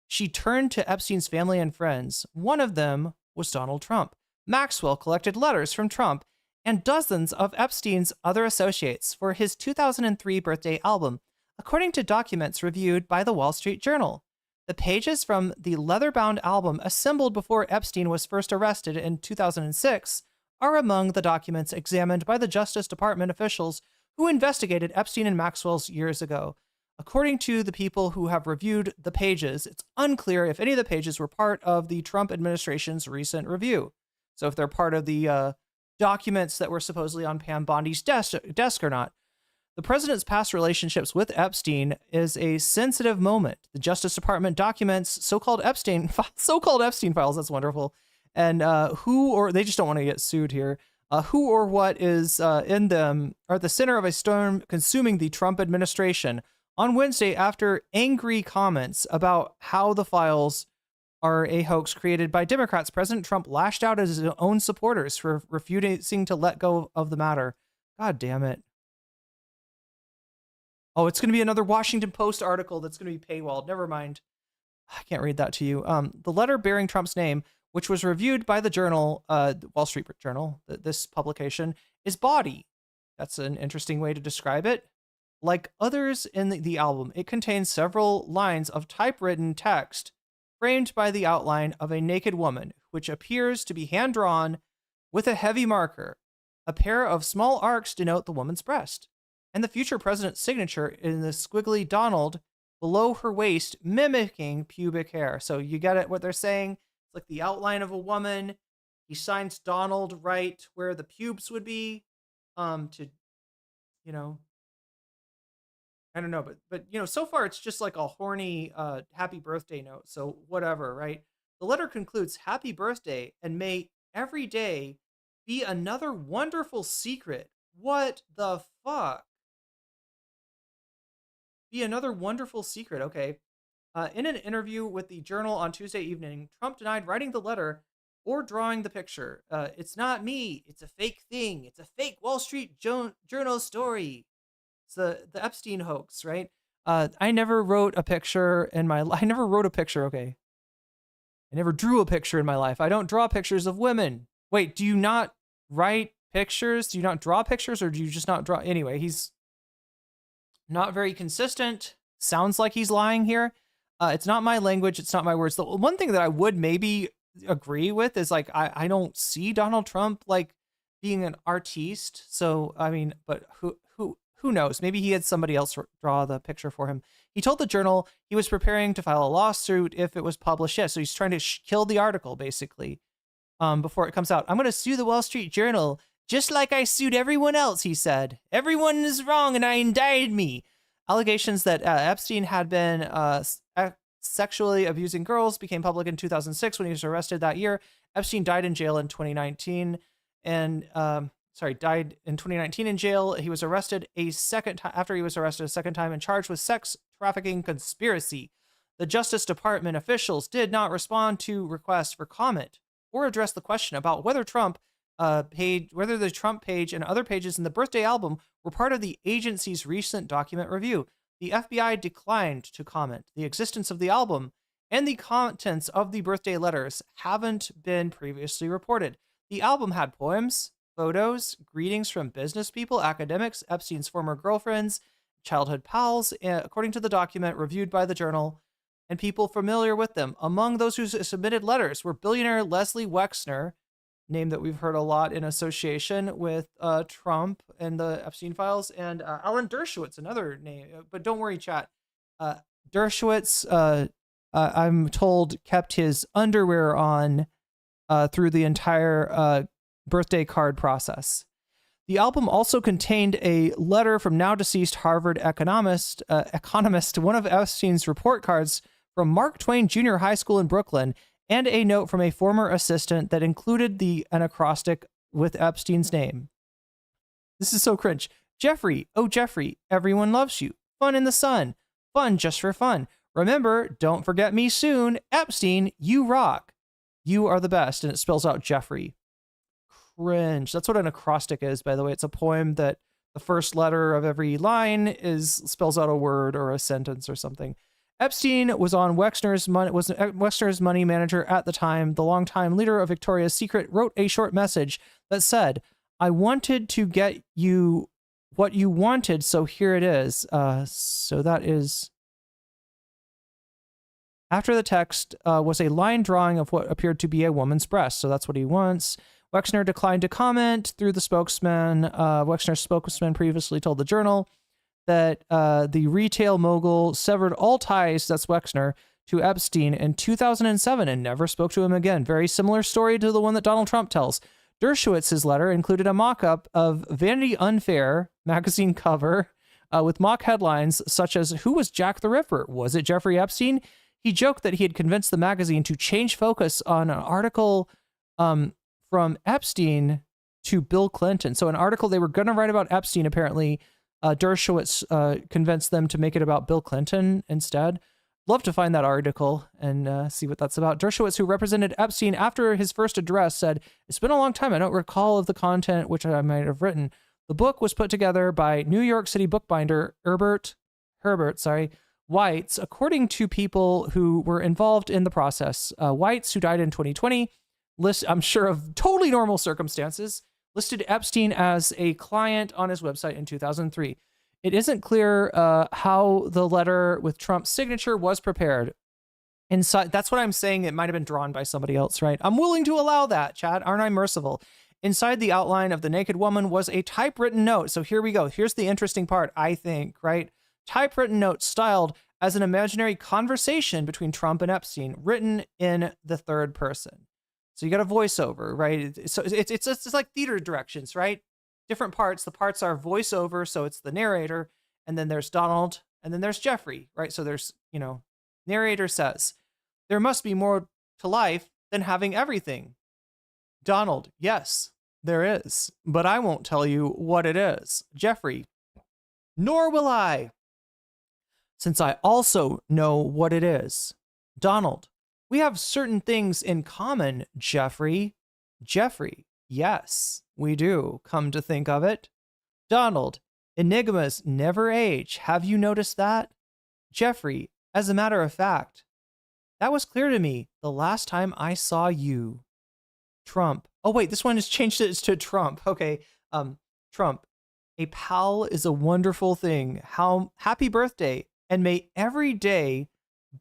She turned to Epstein's family and friends. One of them was Donald Trump. Maxwell collected letters from Trump and dozens of Epstein's other associates for his 2003 birthday album, according to documents reviewed by the Wall Street Journal. The pages from the leather-bound album assembled before Epstein was first arrested in 2006 are among the documents examined by the Justice Department officials who investigated Epstein and Maxwell's years ago. According to the people who have reviewed the pages, it's unclear if any of the pages were part of the Trump administration's recent review. So if they're part of the documents that were supposedly on Pam Bondi's desk or not. The president's past relationships with Epstein is a sensitive moment. The Justice Department documents so-called Epstein files. That's wonderful. And they just don't want to get sued here. Who or what is in them are at the center of a storm consuming the Trump administration. On Wednesday, after angry comments about how the files are a hoax created by Democrats, President Trump lashed out at his own supporters for refusing to let go of the matter. God damn it. Oh, it's going to be another Washington Post article that's going to be paywalled. Never mind. I can't read that to you. The letter bearing Trump's name, which was reviewed by the journal, the Wall Street Journal, this publication, is bawdy. That's an interesting way to describe it. Like others in the album, it contains several lines of typewritten text framed by the outline of a naked woman, which appears to be hand-drawn with a heavy marker. A pair of small arcs denote the woman's breast, and the future president's signature in the squiggly Donald below her waist, mimicking pubic hair. So you get it, what they're saying? It's like the outline of a woman. He signs Donald right where the pubes would be, I don't know, but so far it's just like a horny happy birthday note. So whatever, right? The letter concludes, "Happy birthday, and may every day be another wonderful secret." What the fuck? Be another wonderful secret. Okay. In an interview with the Journal on Tuesday evening, Trump denied writing the letter or drawing the picture. It's not me. It's a fake thing. It's a fake Wall Street Journal story. It's the Epstein hoax, right? I never wrote a picture in my life. I never wrote a picture, okay. I never drew a picture in my life. I don't draw pictures of women. Wait, do you not write pictures? Do you not draw pictures, or do you just not draw? Anyway, he's not very consistent. Sounds like he's lying here. It's not my language. It's not my words. The one thing that I would maybe agree with is like, I don't see Donald Trump like being an artiste. So, I mean, but who knows? Maybe he had somebody else draw the picture for him. He told the Journal he was preparing to file a lawsuit if it was published. Yeah, so he's trying to kill the article, basically, before it comes out. I'm going to sue the Wall Street Journal just like I sued everyone else, he said. Everyone is wrong and I indicted me. Allegations that Epstein had been sexually abusing girls became public in 2006 when he was arrested that year. Epstein died in jail in 2019 and died in 2019 in jail. He was arrested a second time after he was arrested a second time and charged with sex trafficking conspiracy. The Justice Department officials did not respond to requests for comment or address the question about whether the Trump page and other pages in the birthday album were part of the agency's recent document review. The FBI declined to comment. The existence of the album and the contents of the birthday letters haven't been previously reported. The album had poems, photos, greetings from business people, academics, Epstein's former girlfriends, childhood pals, according to the document reviewed by the Journal, and people familiar with them. Among those who submitted letters were billionaire Leslie Wexner, name that we've heard a lot in association with Trump and the Epstein files, and Alan Dershowitz, another name. But don't worry, chat. Dershowitz, I'm told, kept his underwear on through the entire birthday card process. The album also contained a letter from now deceased Harvard economist, one of Epstein's report cards from Mark Twain Junior High School in Brooklyn, and a note from a former assistant that included an acrostic with Epstein's name. This is so cringe. Jeffrey, oh Jeffrey, everyone loves you. Fun in the sun. Fun just for fun. Remember, don't forget me soon. Epstein, you rock. You are the best. And it spells out Jeffrey. Cringe. That's what an acrostic is, by the way. It's a poem that the first letter of every line spells out a word or a sentence or something. Epstein was Wexner's money manager at the time. The longtime leader of Victoria's Secret wrote a short message that said, "I wanted to get you what you wanted, so here it is." So that is... After the text was a line drawing of what appeared to be a woman's breast. So that's what he wants. Wexner declined to comment through the spokesman. Wexner's spokesman previously told the Journal that the retail mogul severed all ties, that's Wexner, to Epstein in 2007 and never spoke to him again. Very similar story to the one that Donald Trump tells. Dershowitz's letter included a mock-up of Vanity Unfair magazine cover with mock headlines such as, "Who was Jack the Ripper? Was it Jeffrey Epstein?" He joked that he had convinced the magazine to change focus on an article from Epstein to Bill Clinton. So an article they were going to write about Epstein, apparently, Dershowitz convinced them to make it about Bill Clinton instead. Love to find that article and see what that's about. Dershowitz, who represented Epstein after his first address, said, "It's been a long time. I don't recall of the content which I might have written. The book was put together by New York City bookbinder Herbert Weitz, according to people who were involved in the process. Weitz, who died in 2020, I'm sure of totally normal circumstances, listed Epstein as a client on his website in 2003. It isn't clear how the letter with Trump's signature was prepared. Inside, that's what I'm saying. It might have been drawn by somebody else, right? I'm willing to allow that, Chad. Aren't I merciful? Inside the outline of the naked woman was a typewritten note. So here we go. Here's the interesting part, I think, right? Typewritten note styled as an imaginary conversation between Trump and Epstein, written in the third person. So you got a voiceover, right? So it's like theater directions, right? Different parts. The parts are voiceover, so it's the narrator, and then there's Donald, and then there's Jeffrey, right? So there's, narrator says, "There must be more to life than having everything." Donald, "Yes, there is, but I won't tell you what it is." Jeffrey, "Nor will I, since I also know what it is." Donald, We have certain things in common, Jeffrey. Jeffrey, yes, we do, come to think of it. Donald, enigmas never age. Have you noticed that? Jeffrey, as a matter of fact, that was clear to me the last time I saw you. Trump. Oh, wait, this one has changed it to Trump. Okay. Trump. A pal is a wonderful thing. Happy birthday. And may every day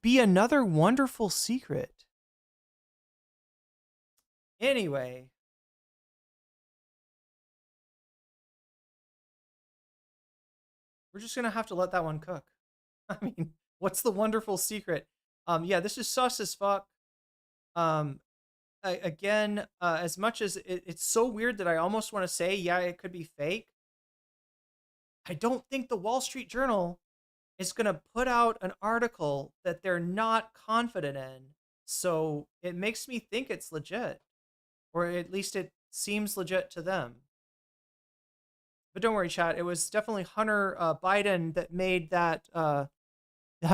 be another wonderful secret. Anyway. We're just going to have to let that one cook. I mean, what's the wonderful secret? Yeah, this is sus as fuck. Again, as much as it's so weird that I almost want to say, yeah, it could be fake. I don't think the Wall Street Journal is going to put out an article that they're not confident in. So it makes me think it's legit, or at least it seems legit to them. But don't worry, chat. It was definitely Hunter Biden that made that.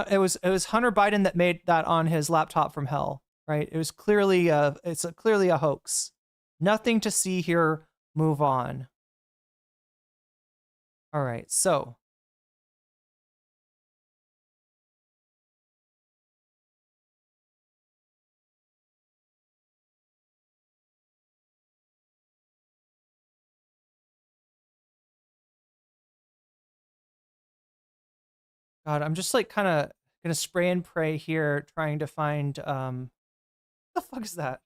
It was Hunter Biden that made that on his laptop from hell, right? It was clearly clearly a hoax. Nothing to see here. Move on. All right, so. God, I'm just like kind of gonna spray and pray here, trying to find what the fuck is that?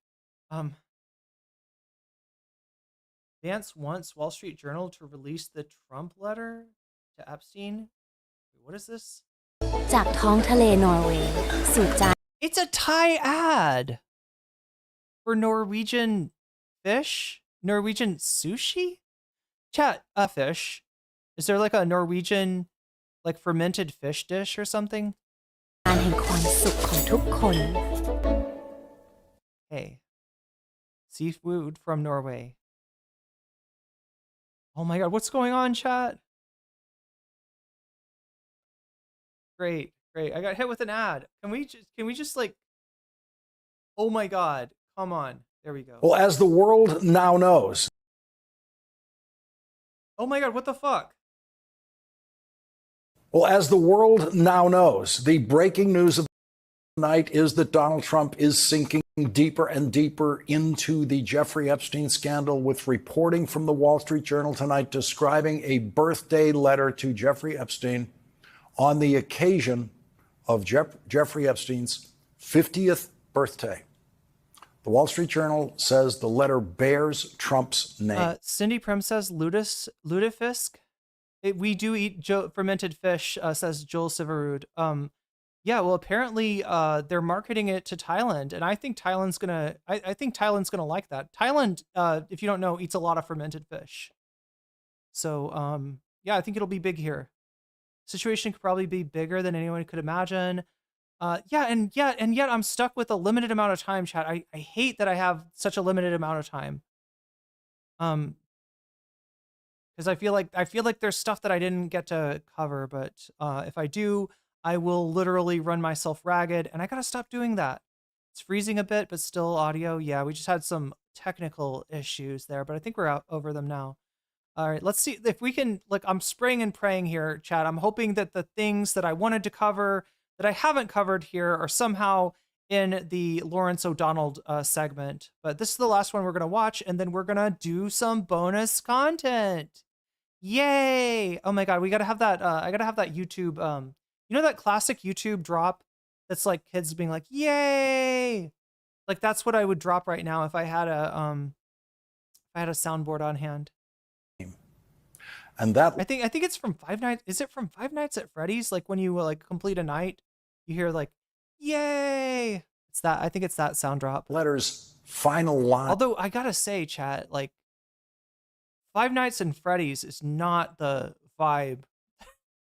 Vance wants Wall Street Journal to release the Trump letter to Epstein. What is this? จากท้องทะเลนอร์เวย์สู่จาน It's a Thai ad for Norwegian fish, Norwegian sushi. Chat, fish. Is there like a Norwegian like fermented fish dish or something? การแห่งความสุขของทุกคน Hey, seafood from Norway. Oh my God, what's going on, chat? Great. I got hit with an ad. Can we just like, oh my God, come on. There we go. Well, as the world now knows. Oh my God, what the fuck? Well, as the world now knows, the breaking news of the night is that Donald Trump is sinking deeper and deeper into the Jeffrey Epstein scandal, with reporting from the Wall Street Journal tonight describing a birthday letter to Jeffrey Epstein on the occasion of Jeffrey Epstein's 50th birthday. The Wall Street Journal says the letter bears Trump's name. Cindy Prem says lutefisk. We do eat fermented fish, says Joel Siverud. Yeah, well, apparently they're marketing it to Thailand, and I think Thailand's gonna. I think Thailand's gonna like that. Thailand, if you don't know, eats a lot of fermented fish. So, yeah, I think it'll be big here. Situation could probably be bigger than anyone could imagine. Yeah, and yet I'm stuck with a limited amount of time, chat. I hate that I have such a limited amount of time. Because I feel like there's stuff that I didn't get to cover, but if I do, I will literally run myself ragged, and I gotta stop doing that. It's freezing a bit, but still audio. Yeah, we just had some technical issues there, but I think we're out over them now. All right, let's see if we can, like, I'm spraying and praying here, chat. I'm hoping that the things that I wanted to cover that I haven't covered here are somehow in the Lawrence O'Donnell segment. But this is the last one we're gonna watch, and then we're gonna do some bonus content. Yay! Oh my God, we gotta have that. I gotta have that YouTube. You know that classic YouTube drop that's like kids being like, "Yay!" Like that's what I would drop right now if I had a soundboard on hand. And that I think it's from Five Nights. Is it from Five Nights at Freddy's? Like when you like complete a night, you hear like, "Yay!" It's that. I think it's that sound drop. Letter's final line. Although I gotta say, chat, like Five Nights at Freddy's is not the vibe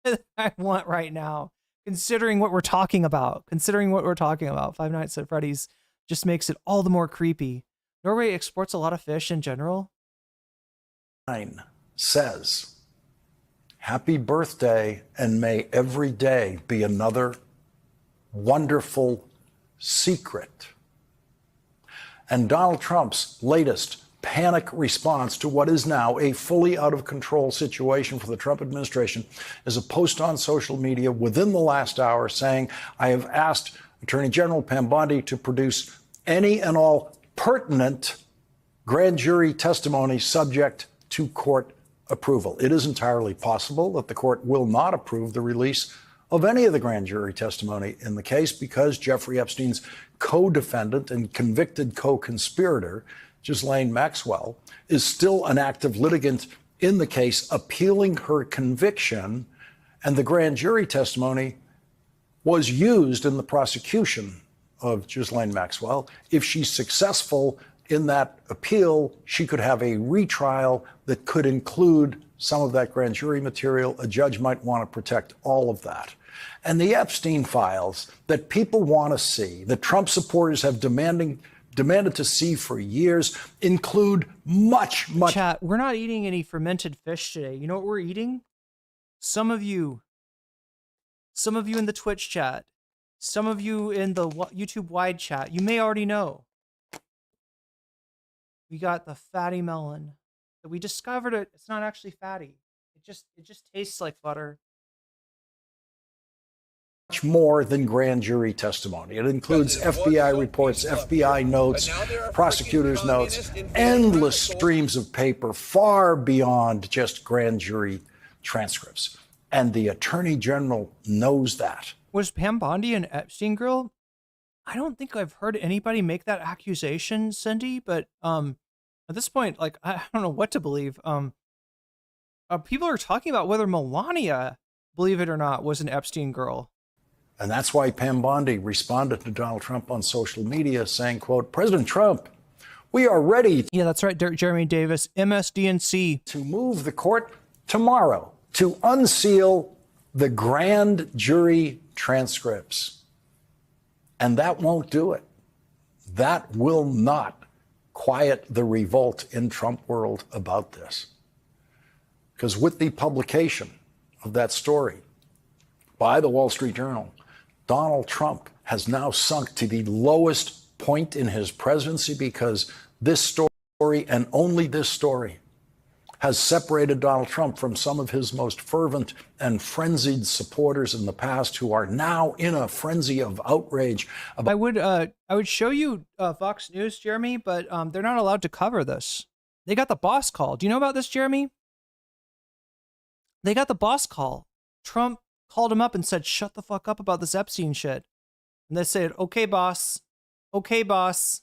that I want right now. Considering what we're talking about, Five Nights at Freddy's just makes it all the more creepy. Norway exports a lot of fish in general. Line says, "Happy birthday, and may every day be another wonderful secret." And Donald Trump's latest panic response to what is now a fully out of control situation for the Trump administration is a post on social media within the last hour saying, I have asked Attorney General Pam Bondi to produce any and all pertinent grand jury testimony subject to court approval. It is entirely possible that the court will not approve the release of any of the grand jury testimony in the case because Jeffrey Epstein's co-defendant and convicted co-conspirator, Ghislaine Maxwell, is still an active litigant in the case appealing her conviction, and the grand jury testimony was used in the prosecution of Ghislaine Maxwell. If she's successful in that appeal, she could have a retrial that could include some of that grand jury material. A judge might want to protect all of that. And the Epstein files that people want to see, that Trump supporters have demanded to see for years, include much. Chat, we're not eating any fermented fish today. You know what we're eating? Some of you in the Twitch chat, some of you in the YouTube wide chat, you may already know. We got the fatty melon. We discovered it. It's not actually fatty. It just tastes like butter. Much more than grand jury testimony. It includes FBI reports, FBI notes, prosecutors' notes, endless streams of paper far beyond just grand jury transcripts. And the Attorney General knows that. Was Pam Bondi an Epstein girl? I don't think I've heard anybody make that accusation, Cindy, but at this point, like, I don't know what to believe. People are talking about whether Melania, believe it or not, was an Epstein girl. And that's why Pam Bondi responded to Donald Trump on social media saying, quote, President Trump, we are ready. Yeah, that's right, Jeremy Davis, MSDNC. To move the court tomorrow to unseal the grand jury transcripts. And that won't do it. That will not quiet the revolt in Trump world about this. Because with the publication of that story by the Wall Street Journal, Donald Trump has now sunk to the lowest point in his presidency because this story, and only this story, has separated Donald Trump from some of his most fervent and frenzied supporters in the past who are now in a frenzy of outrage. I would show you Fox News, Jeremy, but they're not allowed to cover this. They got the boss call. Do you know about this, Jeremy? They got the boss call. Trump called him up and said, shut the fuck up about this Epstein shit. And they said, okay, boss. Okay, boss.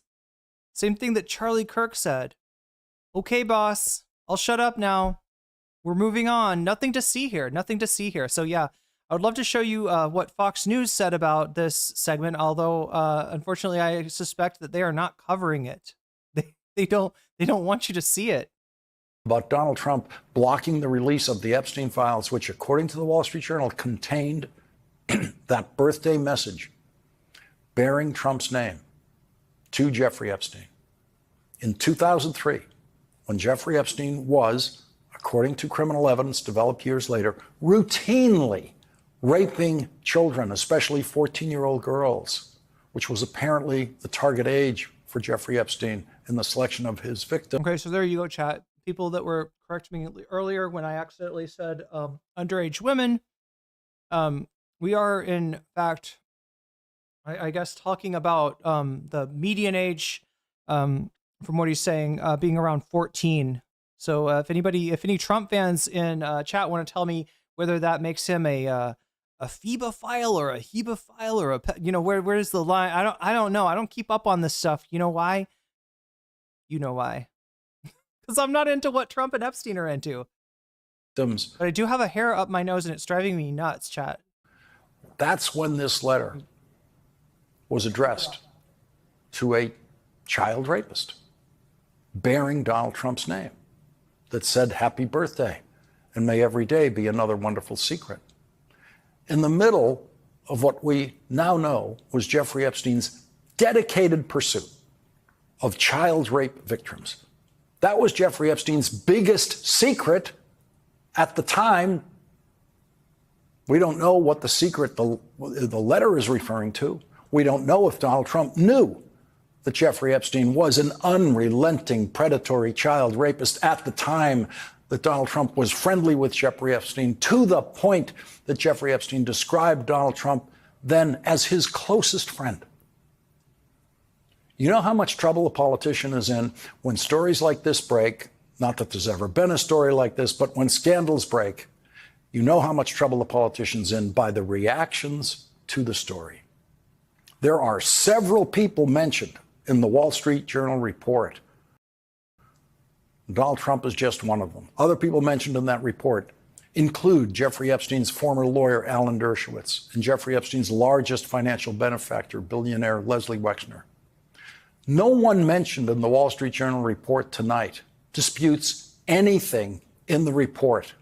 Same thing that Charlie Kirk said. Okay, boss. I'll shut up now. We're moving on. Nothing to see here. Nothing to see here. So yeah, I would love to show you what Fox News said about this segment, although unfortunately I suspect that they are not covering it. They don't want you to see it. About Donald Trump blocking the release of the Epstein files, which, according to the Wall Street Journal, contained that birthday message bearing Trump's name to Jeffrey Epstein. In 2003, when Jeffrey Epstein was, according to criminal evidence developed years later, routinely raping children, especially 14-year-old girls, which was apparently the target age for Jeffrey Epstein in the selection of his victim. Okay, so there you go, chat. People that were correcting me earlier when I accidentally said underage women. We are, in fact, I guess, talking about the median age, from what he's saying, being around 14. So if any Trump fans in chat want to tell me whether that makes him a phoebophile or a hebephile or where's the line? I don't know. I don't keep up on this stuff. You know why? You know why? Because I'm not into what Trump and Epstein are into. But I do have a hair up my nose and it's driving me nuts, chat. That's when this letter was addressed to a child rapist bearing Donald Trump's name that said, happy birthday, and may every day be another wonderful secret. In the middle of what we now know was Jeffrey Epstein's dedicated pursuit of child rape victims. That was Jeffrey Epstein's biggest secret at the time. We don't know what the secret the letter is referring to. We don't know if Donald Trump knew that Jeffrey Epstein was an unrelenting predatory child rapist at the time that Donald Trump was friendly with Jeffrey Epstein, to the point that Jeffrey Epstein described Donald Trump then as his closest friend. You know how much trouble a politician is in when stories like this break? Not that there's ever been a story like this, but when scandals break, you know how much trouble a politician's in by the reactions to the story. There are several people mentioned in the Wall Street Journal report. Donald Trump is just one of them. Other people mentioned in that report include Jeffrey Epstein's former lawyer, Alan Dershowitz, and Jeffrey Epstein's largest financial benefactor, billionaire Leslie Wexner. No one mentioned in the Wall Street Journal report tonight disputes anything in the report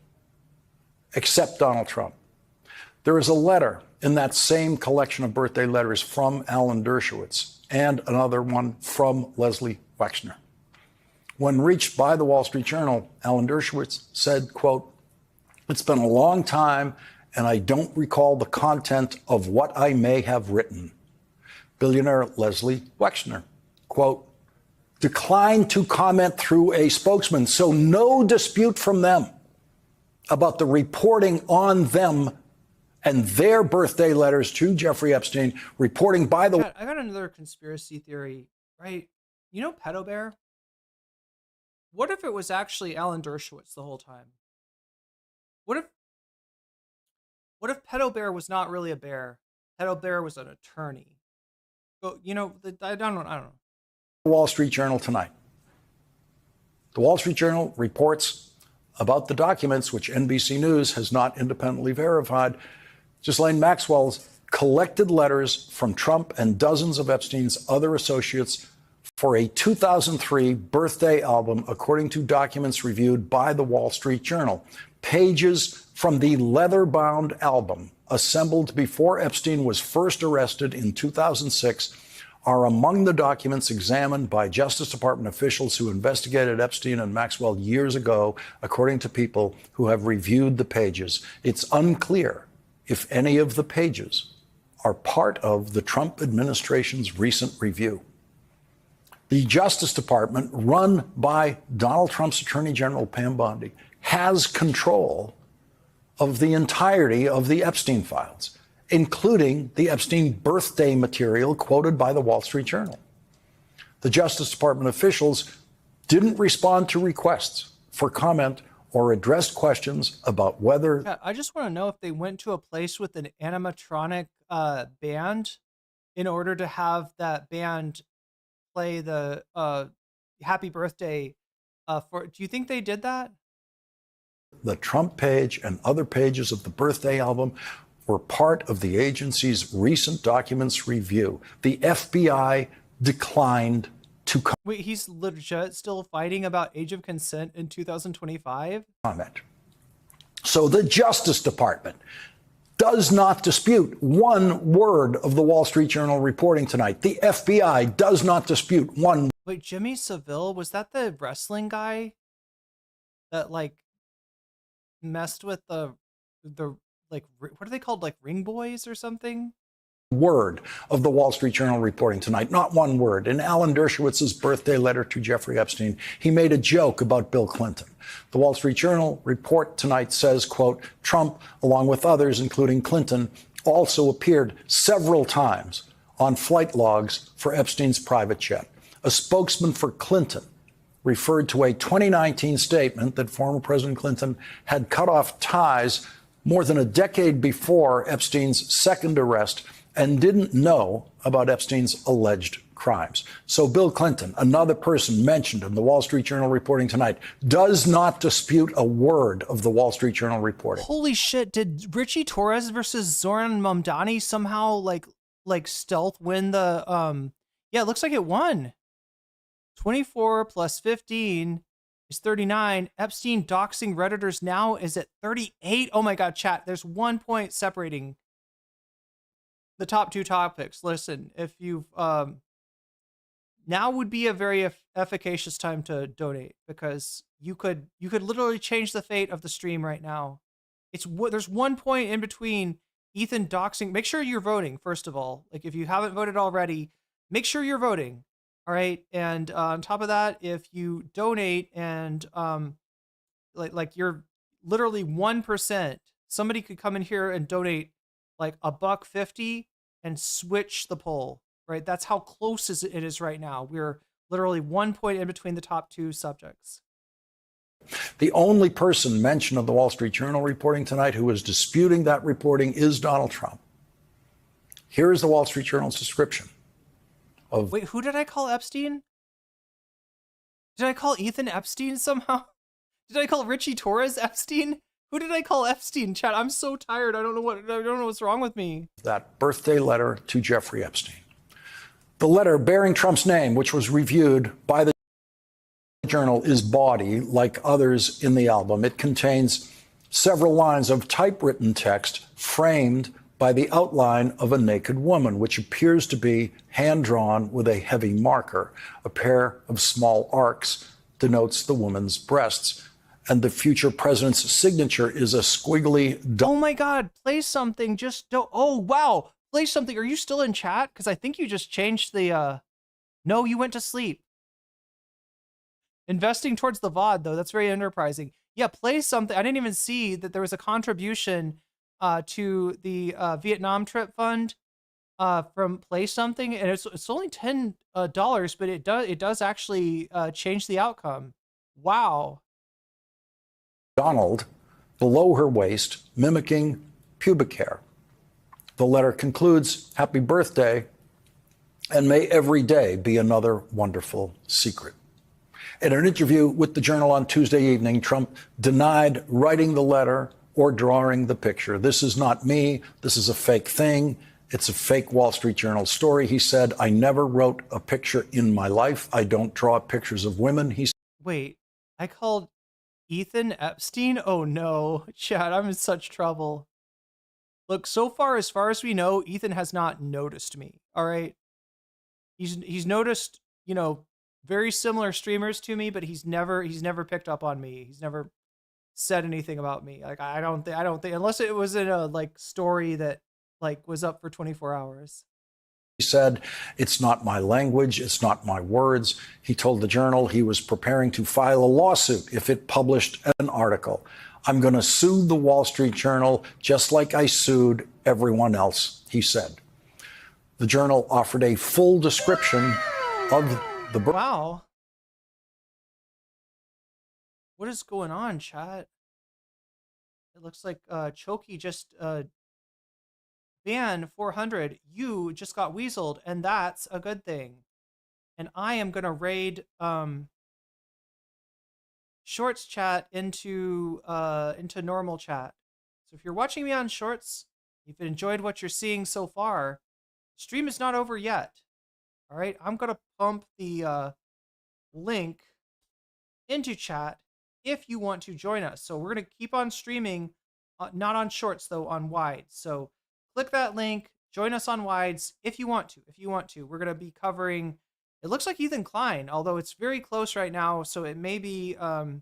except Donald Trump. There is a letter in that same collection of birthday letters from Alan Dershowitz and another one from Leslie Wexner. When reached by the Wall Street Journal, Alan Dershowitz said, quote, "It's been a long time and I don't recall the content of what I may have written." Billionaire Leslie Wexner, quote, "Declined to comment through a spokesman, so no dispute from them about the reporting on them and their birthday letters to Jeffrey Epstein, reporting by the..." I got another conspiracy theory, right? You know Pedo Bear? What if it was actually Alan Dershowitz the whole time? What if Pedo Bear was not really a bear? Pedo Bear was an attorney. But, you know, I don't know. Wall Street Journal tonight. The Wall Street Journal reports about the documents which NBC News has not independently verified. Ghislaine Maxwell's collected letters from Trump and dozens of Epstein's other associates for a 2003 birthday album, according to documents reviewed by the Wall Street Journal. Pages from the leather-bound album, assembled before Epstein was first arrested in 2006, are among the documents examined by Justice Department officials who investigated Epstein and Maxwell years ago, according to people who have reviewed the pages. It's unclear if any of the pages are part of the Trump administration's recent review. The Justice Department, run by Donald Trump's Attorney General Pam Bondi, has control of the entirety of the Epstein files, including the Epstein birthday material quoted by the Wall Street Journal. The Justice Department officials didn't respond to requests for comment or addressed questions about whether... Yeah, I just want to know if they went to a place with an animatronic band in order to have that band play the happy birthday for... Do you think they did that? The Trump page and other pages of the birthday album were part of the agency's recent documents review. The FBI declined to Wait, he's legit still fighting about age of consent in 2025? comment. So the Justice Department does not dispute one word of the Wall Street Journal reporting tonight. The FBI does not dispute one. Wait, Jimmy Savile, was that the wrestling guy that like messed with the like, what are they called, like ring boys or something? Word of the Wall Street Journal reporting tonight, not one word. In Alan Dershowitz's birthday letter to Jeffrey Epstein, he made a joke about Bill Clinton. The Wall Street Journal report tonight says, quote, Trump, along with others, including Clinton, also appeared several times on flight logs for Epstein's private jet. A spokesman for Clinton referred to a 2019 statement that former President Clinton had cut off ties more than a decade before Epstein's second arrest and didn't know about Epstein's alleged crimes. So Bill Clinton, another person mentioned in the Wall Street Journal reporting tonight, does not dispute a word of the Wall Street Journal reporting. Holy shit, did Richie Torres versus Zoran Mamdani somehow like stealth win the yeah, it looks like it won. 24 plus 15 is 39. Epstein doxing Redditors now is at 38. Oh my god, chat, there's 1 point separating the top two topics. Listen, if you've now would be a very efficacious time to donate, because you could literally change the fate of the stream right now. There's 1 point in between Ethan doxing. Make sure you're voting, first of all. Like, if you haven't voted already, make sure you're voting. All right. And on top of that, if you donate and like you're literally 1%, somebody could come in here and donate like $1.50 and switch the poll, right? That's how close it is right now. We're literally 1 point in between the top two subjects. The only person mentioned of the Wall Street Journal reporting tonight who is disputing that reporting is Donald Trump. Here is the Wall Street Journal's description of... Wait, who did I call Epstein? Did I call Ethan Epstein somehow? Did I call Richie Torres Epstein? Who did I call Epstein, chat? I'm so tired. I don't know what's wrong with me. That birthday letter to Jeffrey Epstein. The letter bearing Trump's name, which was reviewed by the Journal, is bawdy, like others in the album. It contains several lines of typewritten text framed by the outline of a naked woman, which appears to be hand-drawn with a heavy marker. A pair of small arcs denotes the woman's breasts, and the future president's signature is a squiggly... Oh my God, play something, just don't... Oh, wow, play something. Are you still in chat? Because I think you just changed the... No, you went to sleep. Investing towards the VOD, though, that's very enterprising. Yeah, play something. I didn't even see that there was a contribution to the Vietnam Trip Fund from Play Something, and it's only $10, but it does actually change the outcome. Wow. Donald below her waist, mimicking pubic hair. The letter concludes, "Happy birthday, and may every day be another wonderful secret." In an interview with the Journal on Tuesday evening, Trump denied writing the letter or drawing the picture. "This is not me. This is a fake thing. It's a fake Wall Street Journal story," he said. "I never wrote a picture in my life. I don't draw pictures of women." He Wait, I called Ethan Epstein? Oh no, chat, I'm in such trouble. Look, so far as we know, Ethan has not noticed me. All right. He's noticed, you know, very similar streamers to me, but he's never picked up on me. He's never said anything about me. Like I don't think unless it was in a like story that like was up for 24 hours. He said, "It's not my language. It's not my words." He told the Journal he was preparing to file a lawsuit if it published an article. "I'm going to sue the Wall Street Journal just like I sued everyone else," he said. The Journal offered a full description of the... Wow. What is going on, chat? It looks like Choki just Van 400, you just got weaseled, and that's a good thing. And I am gonna raid Shorts chat into normal chat. So if you're watching me on Shorts, if you've enjoyed what you're seeing so far, stream is not over yet. All right, I'm gonna pump the link into chat if you want to join us. So we're gonna keep on streaming, not on Shorts though, on Wides. So click that link, join us on Wides if you want to. We're going to be covering, it looks like Ethan Klein, although it's very close right now. So it may be, the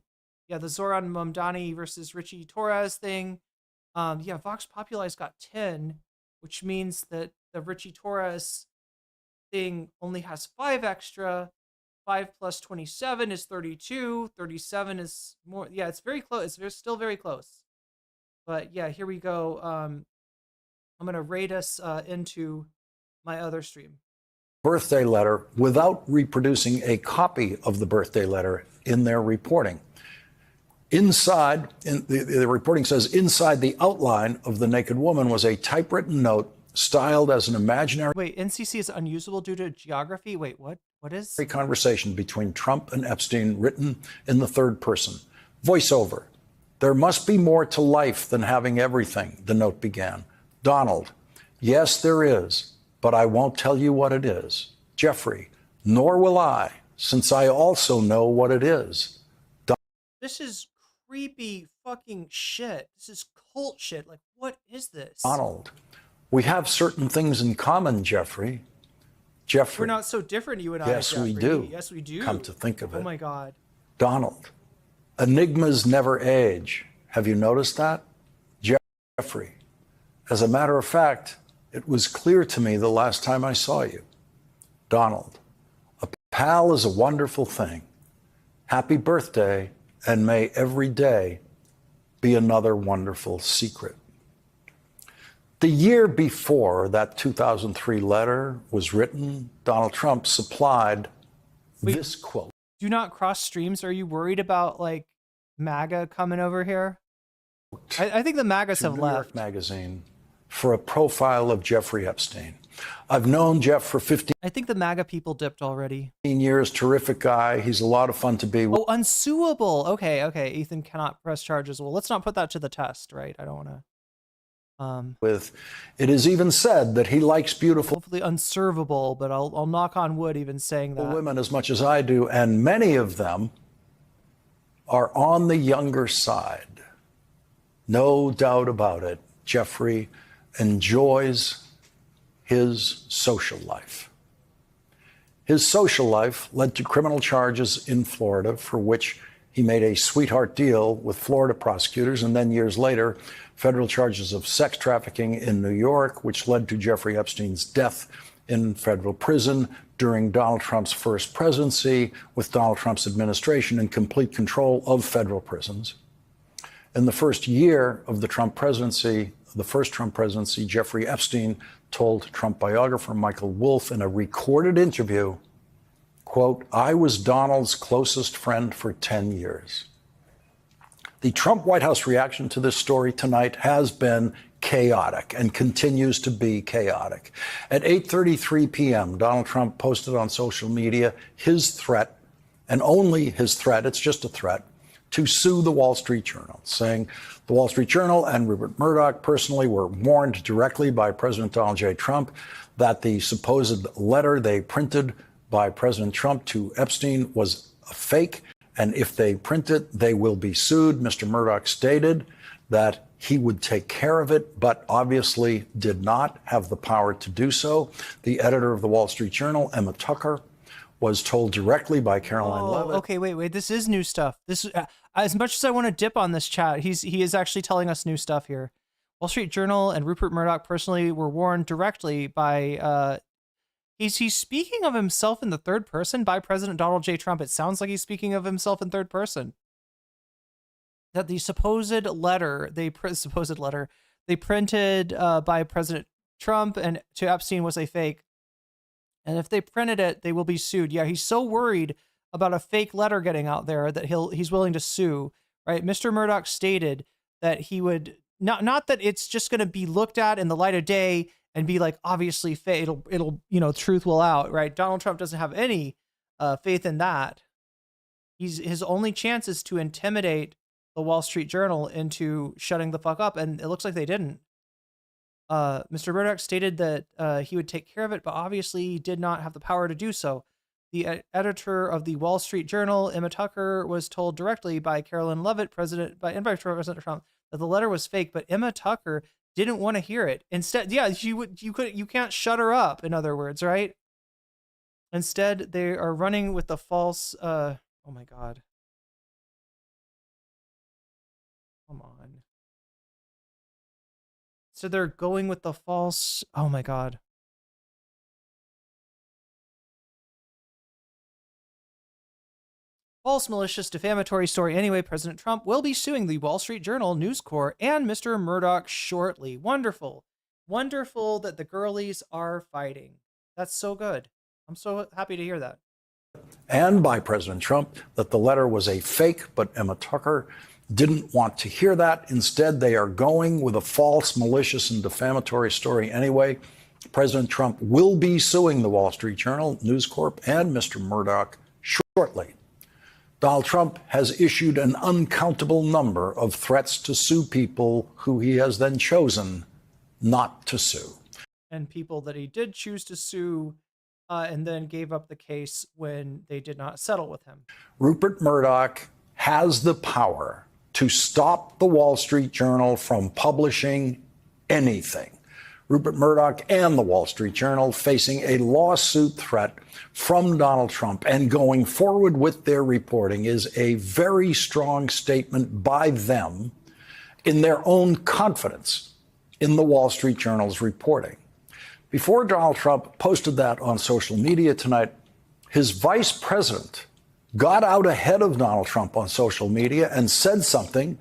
Zoran Mamdani versus Richie Torres thing. Vox Populi's got 10, which means that the Richie Torres thing only has 5 extra. 5 plus 27 is 32. 37 is more. Yeah, it's very close. It's still very close. But yeah, here we go. I'm going to raid us into my other stream. Birthday letter without reproducing a copy of the birthday letter in their reporting. Inside, the reporting says, inside the outline of the naked woman was a typewritten note styled as an imaginary... Wait, NCC is unusable due to geography? Wait, what? What is? ...conversation between Trump and Epstein written in the third person. Voiceover. "There must be more to life than having everything," the note began. Donald, "Yes, there is, but I won't tell you what it is." Jeffrey, "Nor will I, since I also know what it is." This is creepy fucking shit. This is cult shit. Like, what is this? Donald, "We have certain things in common, Jeffrey." Jeffrey, "We're not so different, you and I, "Yes, Jeffrey. we do. Yes, we do. Come to think of it." Oh my God. Donald, "Enigmas never age. Have you noticed that?" Jeffrey, "As a matter of fact, it was clear to me the last time I saw you." Donald, "A pal is a wonderful thing. Happy birthday, and may every day be another wonderful secret. The year before that 2003 letter was written, Donald Trump supplied this quote. Do not cross streams. Are you worried about, like, MAGA coming over here? I think the MAGAs have New left. York Magazine for a profile of Jeffrey Epstein. I've known Jeff for 15 I think the MAGA people dipped already. years. Terrific guy. He's a lot of fun to be with. Oh, unsuable. Okay. Ethan cannot press charges. Well, let's not put that to the test, right? I don't want to. It is even said that he likes beautiful, hopefully unservable, but I'll knock on wood even saying that. women as much as I do, and many of them are on the younger side. No doubt about it. Jeffrey enjoys his social life. His social life led to criminal charges in Florida, for which he made a sweetheart deal with Florida prosecutors, and then years later, federal charges of sex trafficking in New York, which led to Jeffrey Epstein's death in federal prison during Donald Trump's first presidency, with Donald Trump's administration in complete control of federal prisons. In the first year of the Trump presidency, the first Trump presidency, Jeffrey Epstein told Trump biographer Michael Wolff in a recorded interview, quote, "I was Donald's closest friend for 10 years. The Trump White House reaction to this story tonight has been chaotic and continues to be chaotic. At 8:33 p.m., Donald Trump posted on social media his threat, and only his threat, it's just a threat, to sue the Wall Street Journal, saying the Wall Street Journal and Rupert Murdoch personally were warned directly by President Donald J. Trump that the supposed letter they printed by President Trump to Epstein was a fake, and if they print it, they will be sued. Mr. Murdoch stated that he would take care of it, but obviously did not have the power to do so. The editor of the Wall Street Journal, Emma Tucker, was told directly by Caroline Levitt. Okay, wait. This is new stuff. This, as much as I want to dip on this chat, he is actually telling us new stuff here. Wall Street Journal and Rupert Murdoch personally were warned directly by. He's speaking of himself in the third person by President Donald J. Trump. It sounds like he's speaking of himself in third person. That the supposed letter they printed by President Trump and to Epstein was a fake. And if they printed it, they will be sued. Yeah, he's so worried about a fake letter getting out there that he's willing to sue, right? Mr. Murdoch stated that he would not that it's just going to be looked at in the light of day and be like, obviously fake. It'll truth will out, right? Donald Trump doesn't have any faith in that. His only chance is to intimidate the Wall Street Journal into shutting the fuck up, and it looks like they didn't. Mr. Murdoch stated that he would take care of it, but obviously did not have the power to do so. The editor of the Wall Street Journal, Emma Tucker, was told directly by Caroline Levitt, President Trump, that the letter was fake, but Emma Tucker didn't want to hear it. Instead, yeah, you can't shut her up, in other words, right? Instead, they are running with the false, oh my God. Come on. So they're going with the false, oh my God. False, malicious, defamatory story. Anyway, President Trump will be suing the Wall Street Journal, News Corp, and Mr. Murdoch shortly. Wonderful. Wonderful that the girlies are fighting. That's so good. I'm so happy to hear that. And by President Trump, that the letter was a fake, but Emma Tucker didn't want to hear that. Instead, they are going with a false, malicious, and defamatory story anyway. President Trump will be suing the Wall Street Journal, News Corp, and Mr. Murdoch shortly. Donald Trump has issued an uncountable number of threats to sue people who he has then chosen not to sue. And people that he did choose to sue and then gave up the case when they did not settle with him. Rupert Murdoch has the power to stop the Wall Street Journal from publishing anything. Rupert Murdoch and the Wall Street Journal facing a lawsuit threat from Donald Trump and going forward with their reporting is a very strong statement by them in their own confidence in the Wall Street Journal's reporting. Before Donald Trump posted that on social media tonight, his vice president got out ahead of Donald Trump on social media and said something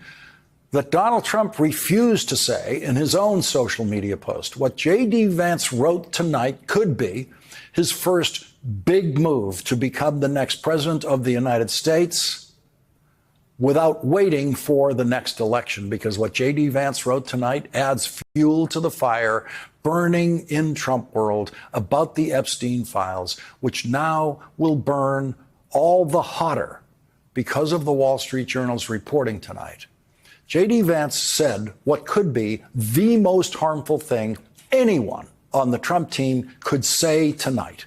that Donald Trump refused to say in his own social media post. What J.D. Vance wrote tonight could be his first big move to become the next president of the United States without waiting for the next election, because what J.D. Vance wrote tonight adds fuel to the fire burning in Trump world about the Epstein files, which now will burn all the hotter because of the Wall Street Journal's reporting tonight. J.D. Vance said what could be the most harmful thing anyone on the Trump team could say tonight.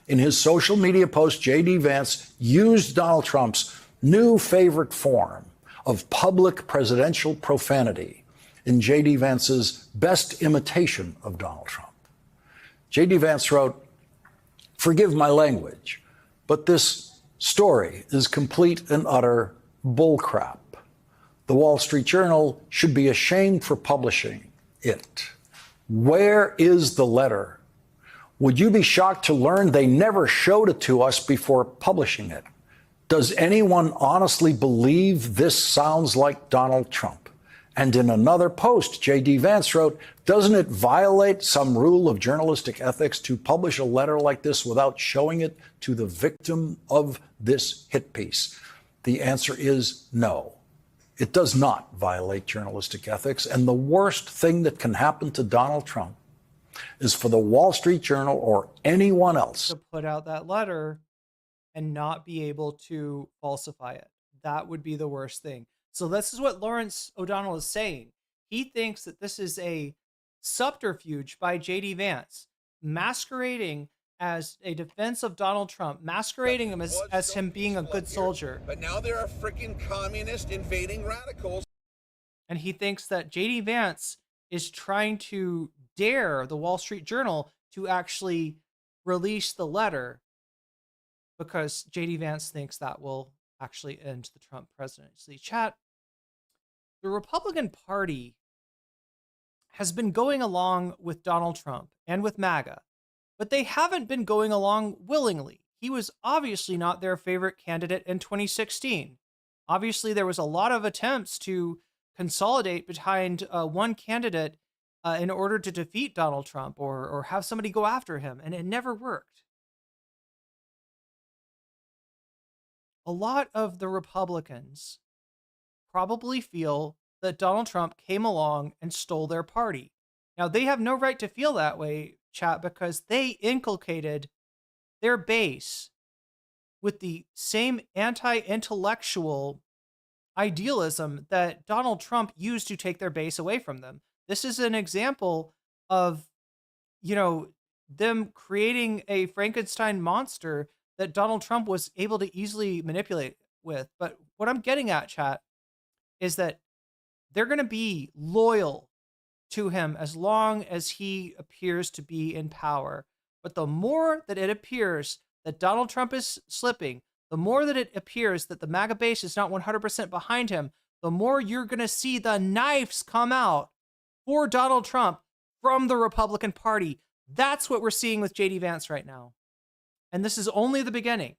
In his social media post, J.D. Vance used Donald Trump's new favorite form of public presidential profanity in J.D. Vance's best imitation of Donald Trump. J.D. Vance wrote, "Forgive my language, but this story is complete and utter bullcrap. The Wall Street Journal should be ashamed for publishing it. Where is the letter? Would you be shocked to learn they never showed it to us before publishing it? Does anyone honestly believe this sounds like Donald Trump?" And in another post, J.D. Vance wrote, "Doesn't it violate some rule of journalistic ethics to publish a letter like this without showing it to the victim of this hit piece?" The answer is no. It does not violate journalistic ethics. And the worst thing that can happen to Donald Trump is for the Wall Street Journal or anyone else to put out that letter and not be able to falsify it. That would be the worst thing. So this is what Lawrence O'Donnell is saying. He thinks that this is a subterfuge by J.D. Vance, masquerading as a defense of Donald Trump, masquerading him as him being a good soldier. But now there are freaking communist invading radicals. And he thinks that J.D. Vance is trying to dare the Wall Street Journal to actually release the letter because J.D. Vance thinks that will actually end the Trump presidency. Chat, the Republican Party has been going along with Donald Trump and with MAGA, but they haven't been going along willingly. He was obviously not their favorite candidate in 2016. Obviously, there was a lot of attempts to consolidate behind one candidate in order to defeat Donald Trump or have somebody go after him, and it never worked. A lot of the Republicans probably feel that Donald Trump came along and stole their party. Now, they have no right to feel that way, chat, because they inculcated their base with the same anti-intellectual idealism that Donald Trump used to take their base away from them. This is an example of, them creating a Frankenstein monster that Donald Trump was able to easily manipulate with. But what I'm getting at, chat, is that they're going to be loyal to him as long as he appears to be in power. But the more that it appears that Donald Trump is slipping, the more that it appears that the MAGA base is not 100% behind him, the more you're going to see the knives come out for Donald Trump from the Republican Party. That's what we're seeing with J.D. Vance right now. And this is only the beginning.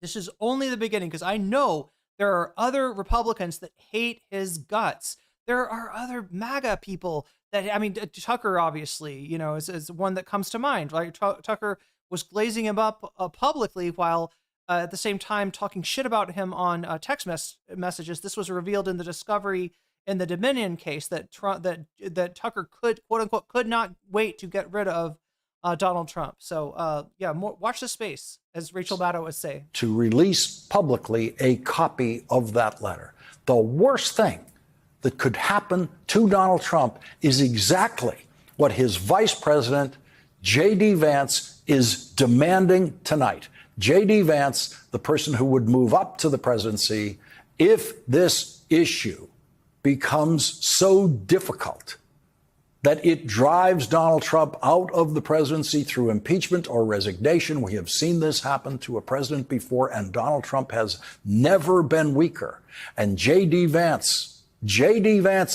This is only the beginning, because I know there are other Republicans that hate his guts. There are other MAGA people that, Tucker, obviously, is one that comes to mind. Like Tucker was glazing him up publicly while at the same time talking shit about him on text messages. This was revealed in the discovery in the Dominion case that that Tucker could, quote unquote, could not wait to get rid of Donald Trump. So watch this space, as Rachel Maddow would say. To release publicly a copy of that letter. The worst thing that could happen to Donald Trump is exactly what his vice president, J.D. Vance, is demanding tonight. J.D. Vance, the person who would move up to the presidency if this issue becomes so difficult that it drives Donald Trump out of the presidency through impeachment or resignation. We have seen this happen to a president before, and Donald Trump has never been weaker. And J.D. Vance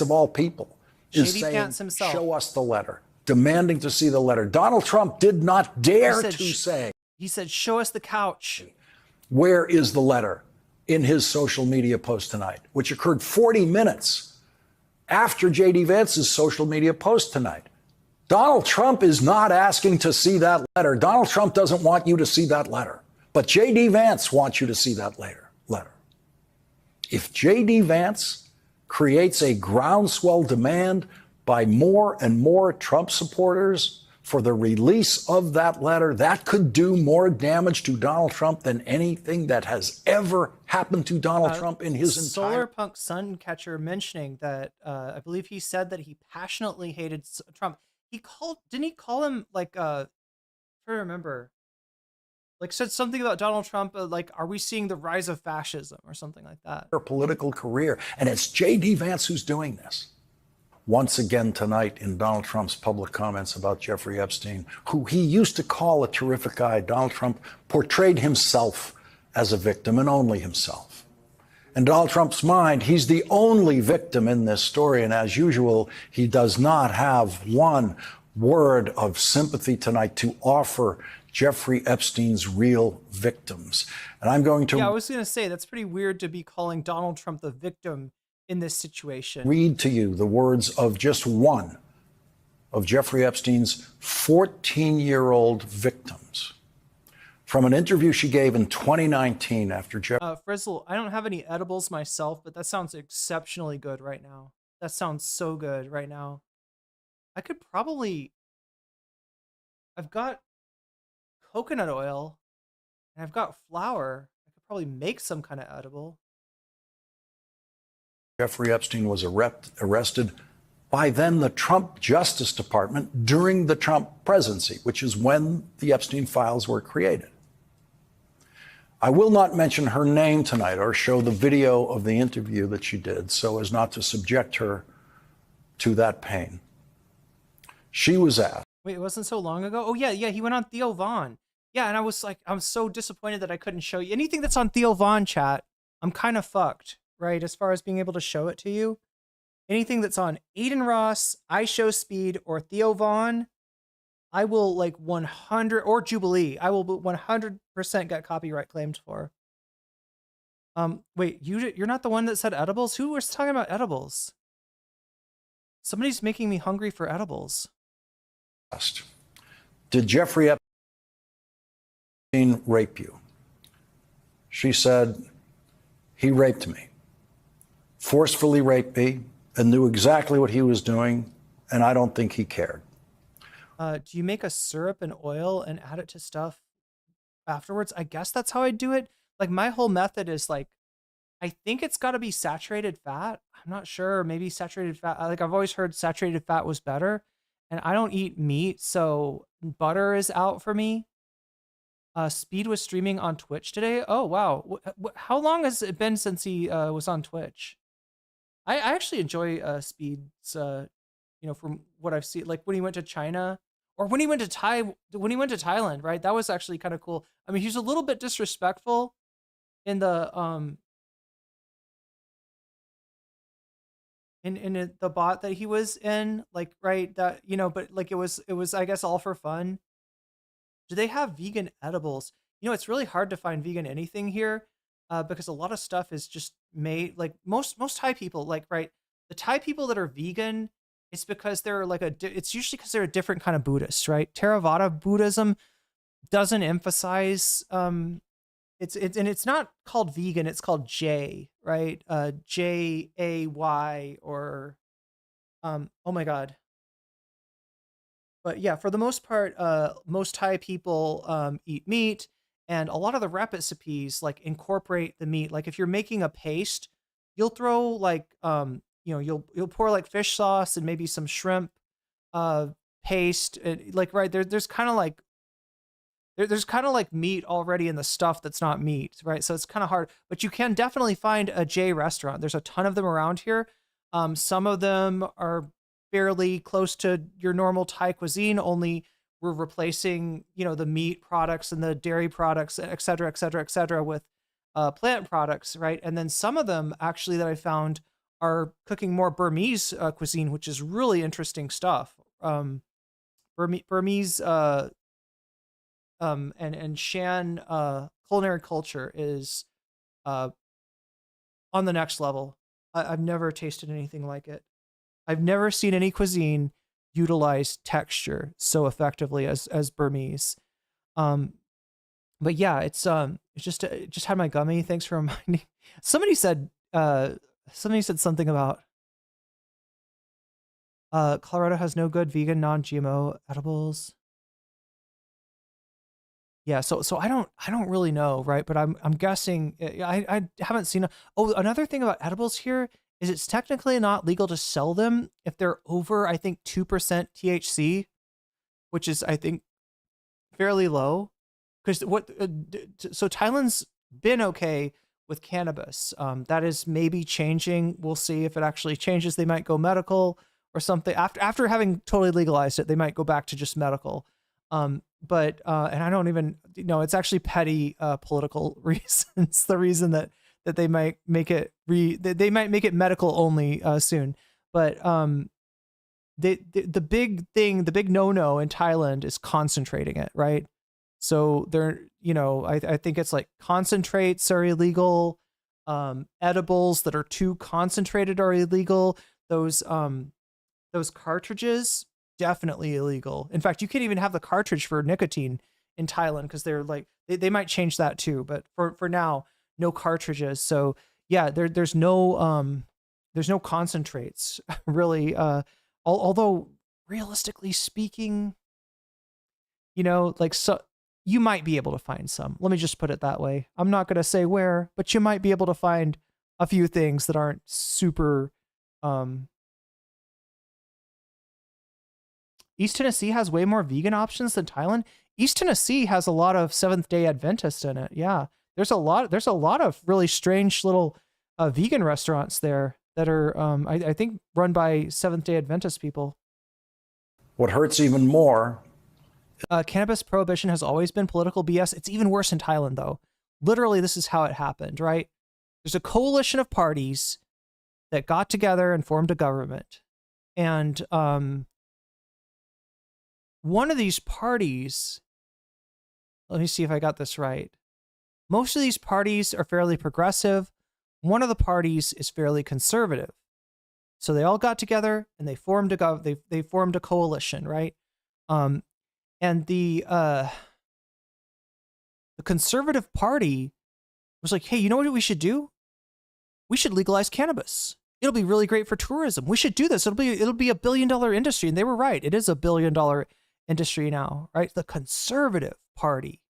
of all people, is saying, show us the letter, demanding to see the letter. Donald Trump did not dare to say He said, show us the couch. Where is the letter in his social media post tonight, which occurred 40 minutes after J.D. Vance's social media post tonight? Donald Trump is not asking to see that letter. Donald Trump doesn't want you to see that letter. But J.D. Vance wants you to see that letter. If J.D. Vance creates a groundswell demand by more and more Trump supporters for the release of that letter, that could do more damage to Donald Trump than anything that has ever happened to Donald Trump in his entire... Solarpunk Suncatcher mentioning that I believe he said that he passionately hated Trump. Didn't he call him like I remember, like said something about Donald Trump, like, are we seeing the rise of fascism or something like that? Her political career. And it's J.D. Vance who's doing this. Once again tonight in Donald Trump's public comments about Jeffrey Epstein, who he used to call a terrific guy, Donald Trump portrayed himself as a victim and only himself. In Donald Trump's mind, he's the only victim in this story. And as usual, he does not have one word of sympathy tonight to offer Jeffrey Epstein's real victims. And I'm going to... Yeah, I was going to say, that's pretty weird to be calling Donald Trump the victim in this situation. Read to you the words of just one of Jeffrey Epstein's 14-year-old victims from an interview she gave in 2019 after Frizzle, I don't have any edibles myself, but that sounds exceptionally good right now. That sounds so good right now. I could probably... I've got coconut oil and I've got flour. I could probably make some kind of edible. Jeffrey Epstein was arrested by then the Trump Justice Department during the Trump presidency, which is when the Epstein files were created. I will not mention her name tonight or show the video of the interview that she did so as not to subject her to that pain. She was asked. Wait, it wasn't so long ago? Oh, yeah, he went on Theo Von. Yeah, and I was like, I'm so disappointed that I couldn't show you. Anything that's on Theo Von chat, I'm kind of fucked, right? As far as being able to show it to you. Anything that's on Aiden Ross, iShowSpeed, or Theo Von, I will like 100, or Jubilee, I will 100% get copyright claimed for. Wait, you're not the one that said edibles? Who was talking about edibles? Somebody's making me hungry for edibles. Did Jeffrey Epstein rape you? She said, he raped me, forcefully raped me, and knew exactly what he was doing, and I don't think he cared. Do you make a syrup and oil and add it to stuff afterwards? I guess that's how I do it. Like, my whole method is like, I think it's got to be saturated fat. I'm not sure. Maybe saturated fat. Like, I've always heard saturated fat was better. And I don't eat meat, so butter is out for me. Speed was streaming on Twitch today. Oh, wow. How long has it been since he was on Twitch? I actually enjoy Speed's, from what I've seen, like when he went to China or when he went to Thailand, right? That was actually kind of cool. I mean, he's a little bit disrespectful in the in the bot that he was in, like, right, that, but like it was I guess all for fun. Do they have vegan edibles? It's really hard to find vegan anything here because a lot of stuff is just made, like most Thai people, like, right, the Thai people that are vegan, it's because they're like it's usually because they're a different kind of Buddhist, right? Theravada Buddhism doesn't emphasize it's not called vegan, it's called J, right? Jay, or oh my god. But yeah, for the most part, most Thai people eat meat, and a lot of the recipes like incorporate the meat. Like if you're making a paste, you'll throw like you'll pour like fish sauce and maybe some shrimp paste, like, right, there's kind of like meat already in the stuff that's not meat, right? So it's kind of hard, but you can definitely find a J restaurant. There's a ton of them around here. Some of them are fairly close to your normal Thai cuisine, only we're replacing, the meat products and the dairy products, et cetera, with plant products, right? And then some of them actually that I found are cooking more Burmese cuisine, which is really interesting stuff. Burmese and Shan culinary culture is on the next level. I've never tasted anything like it. I've never seen any cuisine utilize texture so effectively as Burmese. But yeah, it's just had my gummy. Thanks for reminding. Somebody said something about Colorado has no good vegan non-GMO edibles. Yeah, so I don't really know, right? But I'm guessing I haven't seen. Another thing about edibles here is it's technically not legal to sell them if they're over, I think, 2% THC, which is, I think, fairly low. Because so Thailand's been okay with cannabis. That is maybe changing. We'll see if it actually changes. They might go medical or something after having totally legalized it. They might go back to just medical. But and I don't even know. It's actually petty political reasons. The reason that they might make it they might make it medical only soon. But the big thing, the big no-no in Thailand is concentrating it, right? So they're, I think it's like concentrates are illegal. Edibles that are too concentrated are illegal. Those cartridges, definitely illegal. In fact, you can't even have the cartridge for nicotine in Thailand because they're like, they might change that too. But for now, no cartridges. So yeah, there's no concentrates really. Although realistically speaking, so you might be able to find some. Let me just put it that way. I'm not going to say where, but you might be able to find a few things that aren't super. East Tennessee has way more vegan options than Thailand. East Tennessee has a lot of Seventh-day Adventists in it. Yeah, there's a lot of really strange little vegan restaurants there that are, I think, run by Seventh-day Adventist people. What hurts even more. Cannabis prohibition has always been political BS. It's even worse in Thailand, though. Literally, this is how it happened, right? There's a coalition of parties that got together and formed a government. And one of these parties, let me see if I got this right. Most of these parties are fairly progressive. One of the parties is fairly conservative. So they all got together and they formed they formed a coalition, right? And the conservative party was like, hey, you know what we should do? We should legalize cannabis. It'll be really great for tourism. We should do this. It'll be $1 billion industry. And they were right. It is $1 billion industry now, right? The conservative party,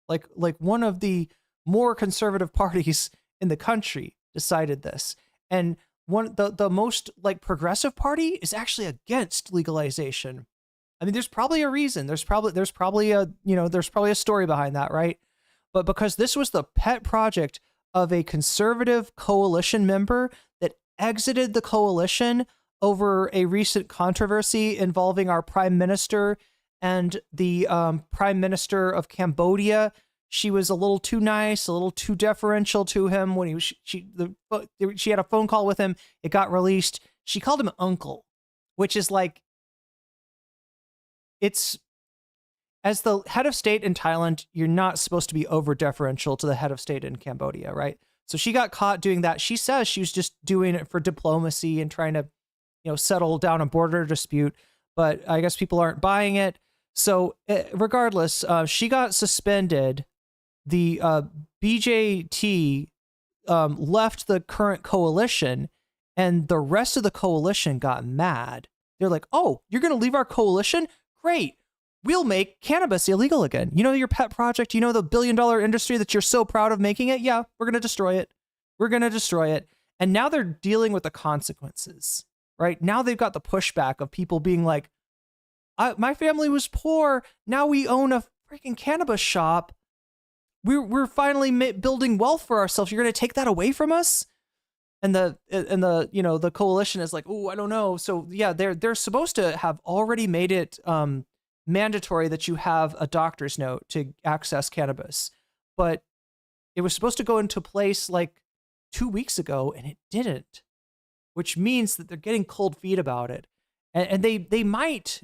like one of the more conservative parties in the country, decided this. And the most like progressive party is actually against legalization. I mean, there's probably a reason. There's probably a story behind that, right? But because this was the pet project of a conservative coalition member that exited the coalition over a recent controversy involving our prime minister and the prime minister of Cambodia. She was a little too nice, a little too deferential to him when she had a phone call with him. It got released. She called him uncle, which is like, it's, as the head of state in Thailand, you're not supposed to be over deferential to the head of state in Cambodia, right? So she got caught doing that. She says she was just doing it for diplomacy and trying to, settle down a border dispute. But I guess people aren't buying it. So regardless, she got suspended. The BJT left the current coalition, and the rest of the coalition got mad. They're like, oh, you're going to leave our coalition? Great. We'll make cannabis illegal again. Your pet project, the $1 billion industry that you're so proud of making it? Yeah, we're going to destroy it. We're going to destroy it. And now they're dealing with the consequences, right? Now they've got the pushback of people being like, my family was poor. Now we own a freaking cannabis shop. We're finally building wealth for ourselves. You're going to take that away from us? And the coalition is like, oh, I don't know. So yeah, they're supposed to have already made it mandatory that you have a doctor's note to access cannabis, but it was supposed to go into place like 2 weeks ago, and it didn't, which means that they're getting cold feet about it, and they might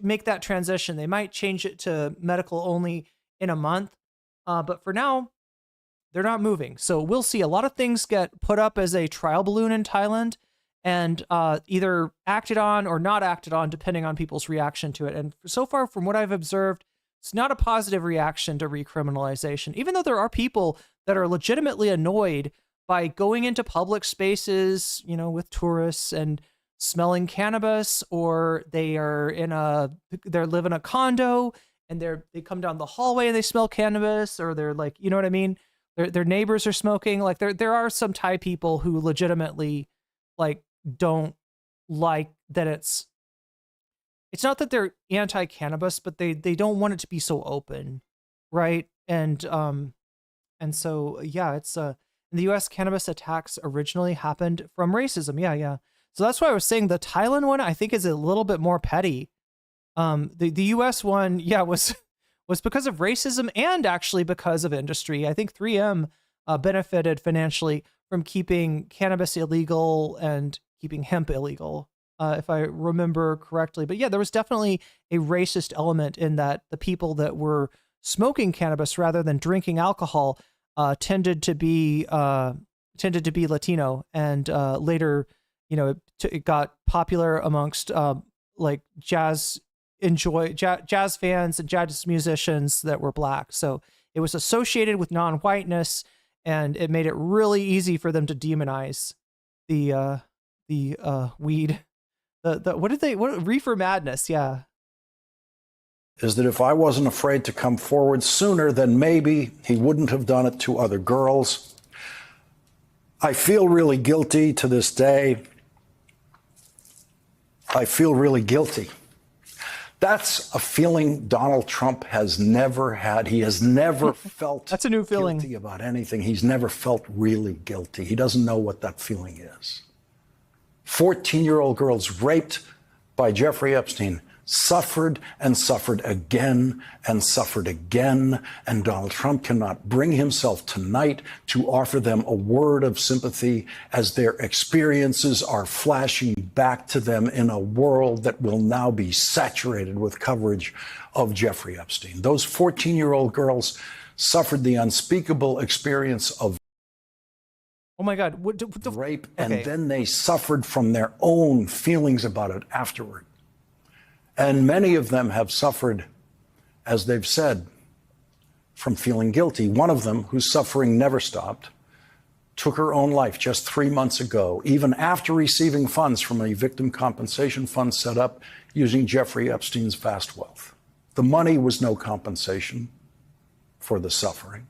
make that transition. They might change it to medical only in a month. But for now, they're not moving. So we'll see. A lot of things get put up as a trial balloon in Thailand and either acted on or not acted on, depending on people's reaction to it. And so far, from what I've observed, it's not a positive reaction to recriminalization, even though there are people that are legitimately annoyed by going into public spaces, you know, with tourists and smelling cannabis, or they live in a condo and they come down the hallway and they smell cannabis, or they're like, you know what I mean? Their neighbors are smoking. Like there are some Thai people who legitimately like don't like that it's not that they're anti-cannabis, but they don't want it to be so open, right? And so yeah, it's in the U.S. cannabis attacks originally happened from racism. Yeah. So that's why I was saying the Thailand one I think is a little bit more petty. The U.S. one, yeah, was because of racism and actually because of industry. I think 3M benefited financially from keeping cannabis illegal and keeping hemp illegal, if I remember correctly. But yeah, there was definitely a racist element in that the people that were smoking cannabis rather than drinking alcohol tended to be Latino, and later, you know, it got popular amongst like jazz fans and jazz musicians that were black. So it was associated with non-whiteness, and it made it really easy for them to demonize the weed. What reefer madness? Yeah. Is that if I wasn't afraid to come forward sooner, then maybe he wouldn't have done it to other girls. I feel really guilty to this day. I feel really guilty. That's a feeling Donald Trump has never had. He has never felt That's a new feeling. Guilty about anything. He's never felt really guilty. He doesn't know what that feeling is. 14-year-old girls raped by Jeffrey Epstein suffered and suffered again and suffered again, and Donald Trump cannot bring himself tonight to offer them a word of sympathy as their experiences are flashing back to them in a world that will now be saturated with coverage of Jeffrey Epstein. Those 14-year-old girls suffered the unspeakable experience of Oh my God. Rape, and then they suffered from their own feelings about it afterward. And many of them have suffered, as they've said, from feeling guilty. One of them, whose suffering never stopped, took her own life just 3 months ago, even after receiving funds from a victim compensation fund set up using Jeffrey Epstein's vast wealth. The money was no compensation for the suffering.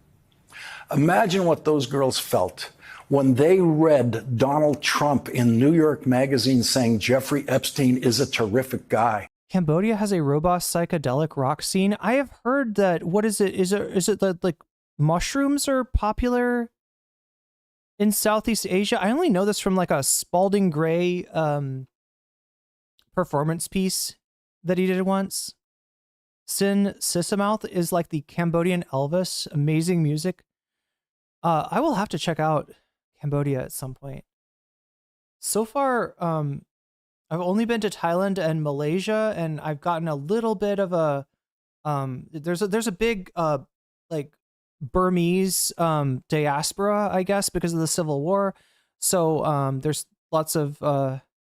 Imagine what those girls felt when they read Donald Trump in New York Magazine saying Jeffrey Epstein is a terrific guy. Cambodia has a robust psychedelic rock scene. I have heard that, what is it? Is it that like mushrooms are popular in Southeast Asia? I only know this from like a Spalding Gray performance piece that he did once. Sin Sisamouth is like the Cambodian Elvis, amazing music. I will have to check out Cambodia at some point. So far, I've only been to Thailand and Malaysia, and I've gotten a little bit of a there's a big like Burmese diaspora, I guess, because of the Civil War. So there's lots of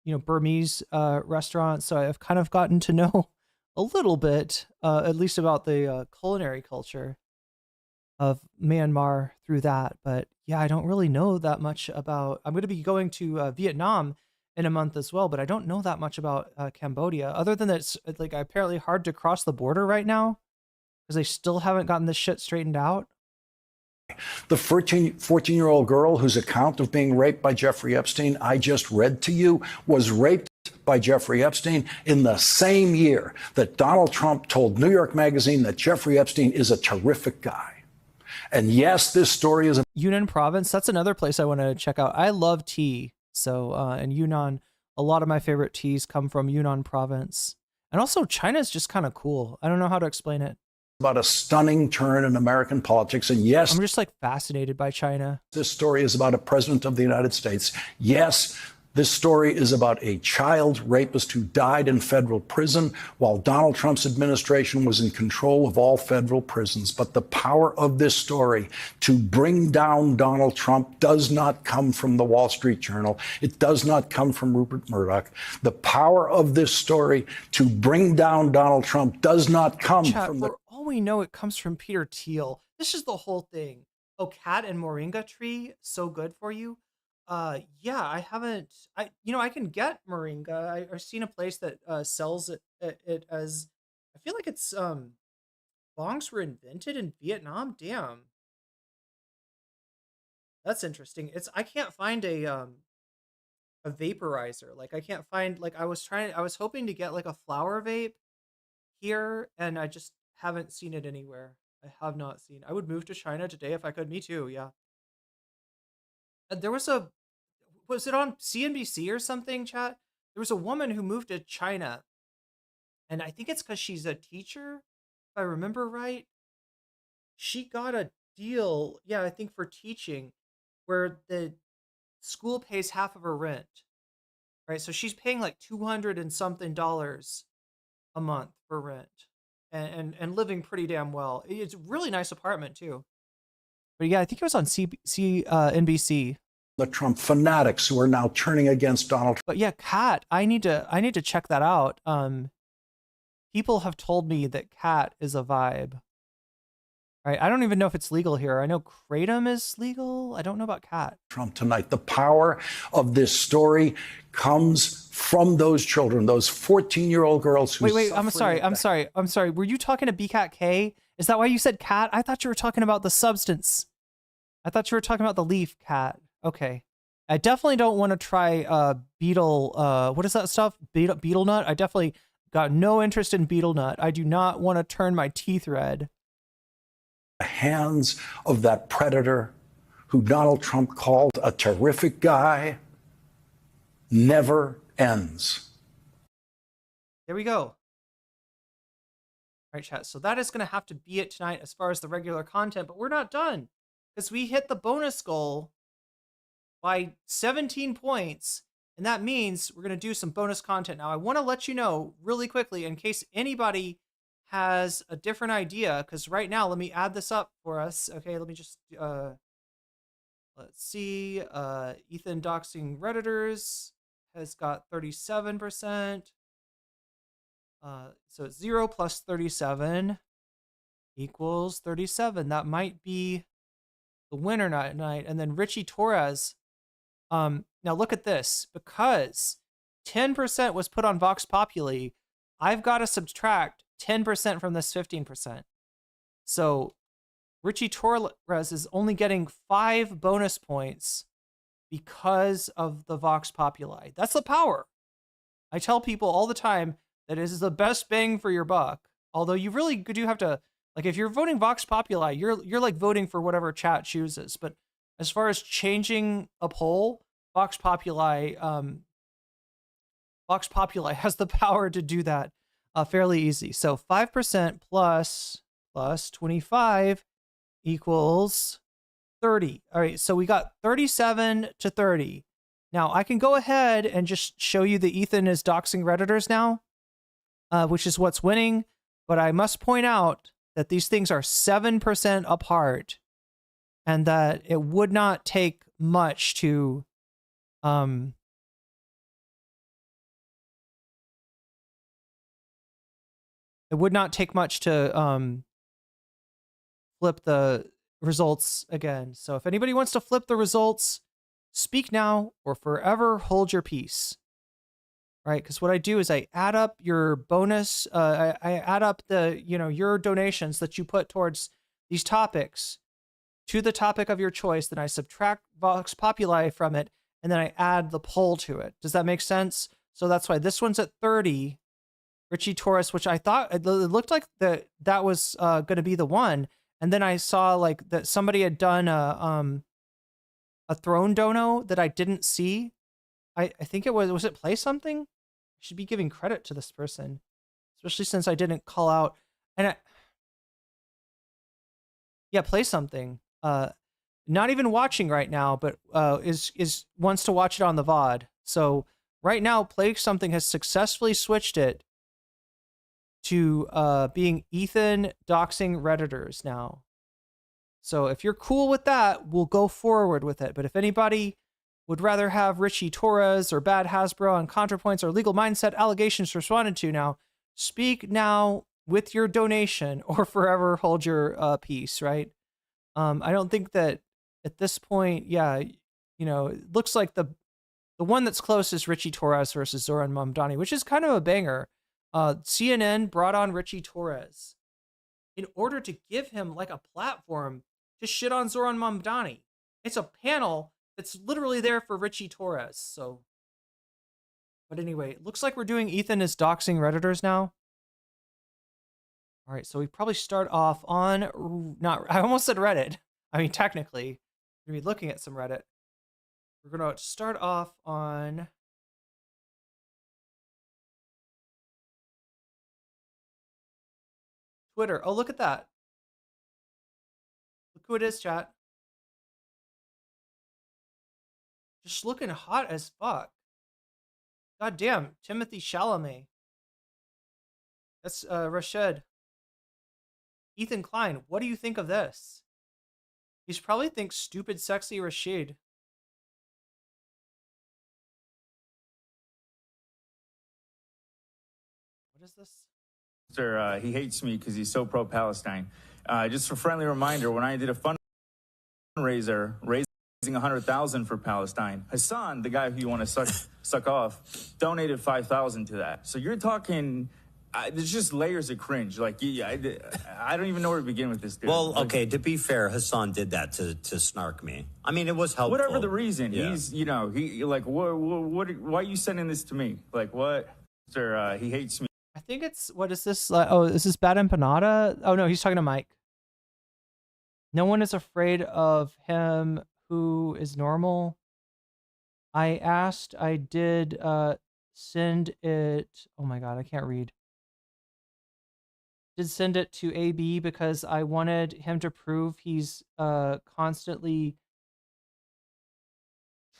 Burmese restaurants. So I've kind of gotten to know a little bit, at least about the culinary culture of Myanmar through that. But yeah, I don't really know that much about. I'm going to be going to Vietnam in a month as well, but I don't know that much about Cambodia, other than that it's like apparently hard to cross the border right now because they still haven't gotten this shit straightened out. The 14-year-old girl whose account of being raped by Jeffrey Epstein I just read to you was raped by Jeffrey Epstein in the same year that Donald Trump told New York Magazine that Jeffrey Epstein is a terrific guy. And yes, this story is Yunnan province. That's another place I want to check out. I love tea. So in Yunnan, a lot of my favorite teas come from Yunnan province. And also China is just kind of cool. I don't know how to explain it. About a stunning turn in American politics. And yes, I'm just like fascinated by China. This story is about a president of the United States. Yes, This story is about a child rapist who died in federal prison while Donald Trump's administration was in control of all federal prisons. But the power of this story to bring down Donald Trump does not come from the Wall Street Journal. It does not come from Rupert Murdoch. The power of this story to bring down Donald Trump does not come from the... For all we know, it comes from Peter Thiel. This is the whole thing. Oh, cat and moringa tree, so good for you. Yeah, I haven't. I can get moringa. I've seen a place that sells it as. I feel like it's bongs were invented in Vietnam. Damn, that's interesting. I can't find a vaporizer. Like I can't find I was hoping to get like a flower vape here, and I just haven't seen it anywhere. I have not seen. I would move to China today if I could. Me too. Yeah. There was it on CNBC or something, chat? There was a woman who moved to China, and I think it's because she's a teacher, if I remember right. She got a deal, yeah, I think for teaching, where the school pays half of her rent, right? So she's paying like $200 and something a month for rent, and living pretty damn well. It's a really nice apartment too. But yeah, I think it was on NBC. The Trump fanatics who are now turning against Donald Trump. But yeah, Cat, I need to check that out. People have told me that Cat is a vibe. Right? I don't even know if it's legal here. I know Kratom is legal. I don't know about Cat. Trump tonight. The power of this story comes from those children, those 14-year-old girls who. Wait, I'm sorry. Were you talking to BCAT-K? Is that why you said Cat? I thought you were talking about the substance. I thought you were talking about the leaf, Cat. Okay. I definitely don't want to try beetle, what is that stuff? Beetle nut? I definitely got no interest in beetle nut. I do not want to turn my teeth red. The hands of that predator who Donald Trump called a terrific guy never ends. There we go. All right, chat. So that is going to have to be it tonight as far as the regular content, but we're not done because we hit the bonus goal by 17 points, and that means we're going to do some bonus content. Now, I want to let you know really quickly in case anybody has a different idea, because right now, let me add this up for us. Okay, let me just, let's see, Ethan Doxing Redditors has got 37%. So 0 plus 37 equals 37. That might be the winner tonight. And then Richie Torres. Now look at this. Because 10% was put on Vox Populi, I've got to subtract 10% from this 15%. So Richie Torres is only getting 5 bonus points because of the Vox Populi. That's the power. I tell people all the time that it is the best bang for your buck. Although you really do have to, like, if you're voting Vox Populi, you're like voting for whatever chat chooses. But as far as changing a poll, Vox Populi has the power to do that fairly easy. So 5% plus 25 equals 30. All right, so we got 37 to 30. Now I can go ahead and just show you that Ethan is doxing Redditors now, which is what's winning. But I must point out that these things are 7% apart, and that it would not take much to flip the results again. So if anybody wants to flip the results, speak now or forever hold your peace. Right? Because what I do is I add up your bonus, I add up the, your donations that you put towards these topics to the topic of your choice, then I subtract Vox Populi from it, and then I add the poll to it. Does that make sense? So that's why this one's at 30. Richie Torres, which I thought it looked like that was going to be the one, and then I saw like that somebody had done a throne dono that I didn't see. I think it was it Play Something? I should be giving credit to this person, especially since I didn't call out. And Play Something. Not even watching right now, but is wants to watch it on the VOD. So right now, Play Something has successfully switched it to being Ethan doxing Redditors now. So if you're cool with that, we'll go forward with it. But if anybody would rather have Richie Torres or Bad Hasbro on ContraPoints or Legal Mindset allegations responded to now, speak now with your donation or forever hold your peace, right? I don't think that at this point, it looks like the one that's close is Richie Torres versus Zoran Mamdani, which is kind of a banger. CNN brought on Richie Torres in order to give him like a platform to shit on Zoran Mamdani. It's a panel that's literally there for Richie Torres. So, but anyway, it looks like we're doing Ethan is doxing Redditors now. All right, so we probably start off on I almost said Reddit. I mean, technically, we're gonna be looking at some Reddit. We're gonna start off on Twitter. Oh, look at that. Look who it is, chat. Just looking hot as fuck. God damn, Timothy Chalamet. That's Rashid. Ethan Klein, what do you think of this? He's probably thinks stupid, sexy Rashid. What is this? Sir, he hates me because he's so pro-Palestine. Just a friendly reminder, when I did a fundraiser raising $100,000 for Palestine, Hassan, the guy who you want to suck off, donated $5,000 to that. So you're talking, there's just layers of cringe. Like, I don't even know where to begin with this dude. Well, okay, to be fair, Hassan did that to snark me. I mean, it was helpful. Whatever the reason, yeah. He's, he like, what, why are you sending this to me? Like, what? Sir, he hates me. I think it's, what is this? Oh, is this Bad Empanada? Oh, no, he's talking to Mike. No one is afraid of him who is normal. I asked, I did send it. Oh my God, I can't read. Did send it to AB because I wanted him to prove he's constantly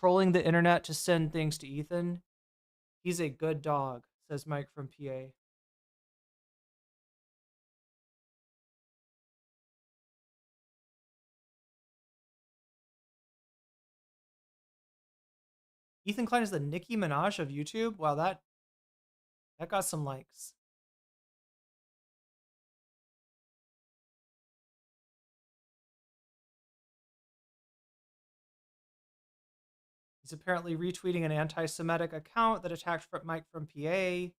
trolling the internet to send things to Ethan. He's a good dog, says Mike from PA. Ethan Klein is the Nicki Minaj of YouTube. Wow, that got some likes. He's apparently retweeting an anti-Semitic account that attacked Mike from PA.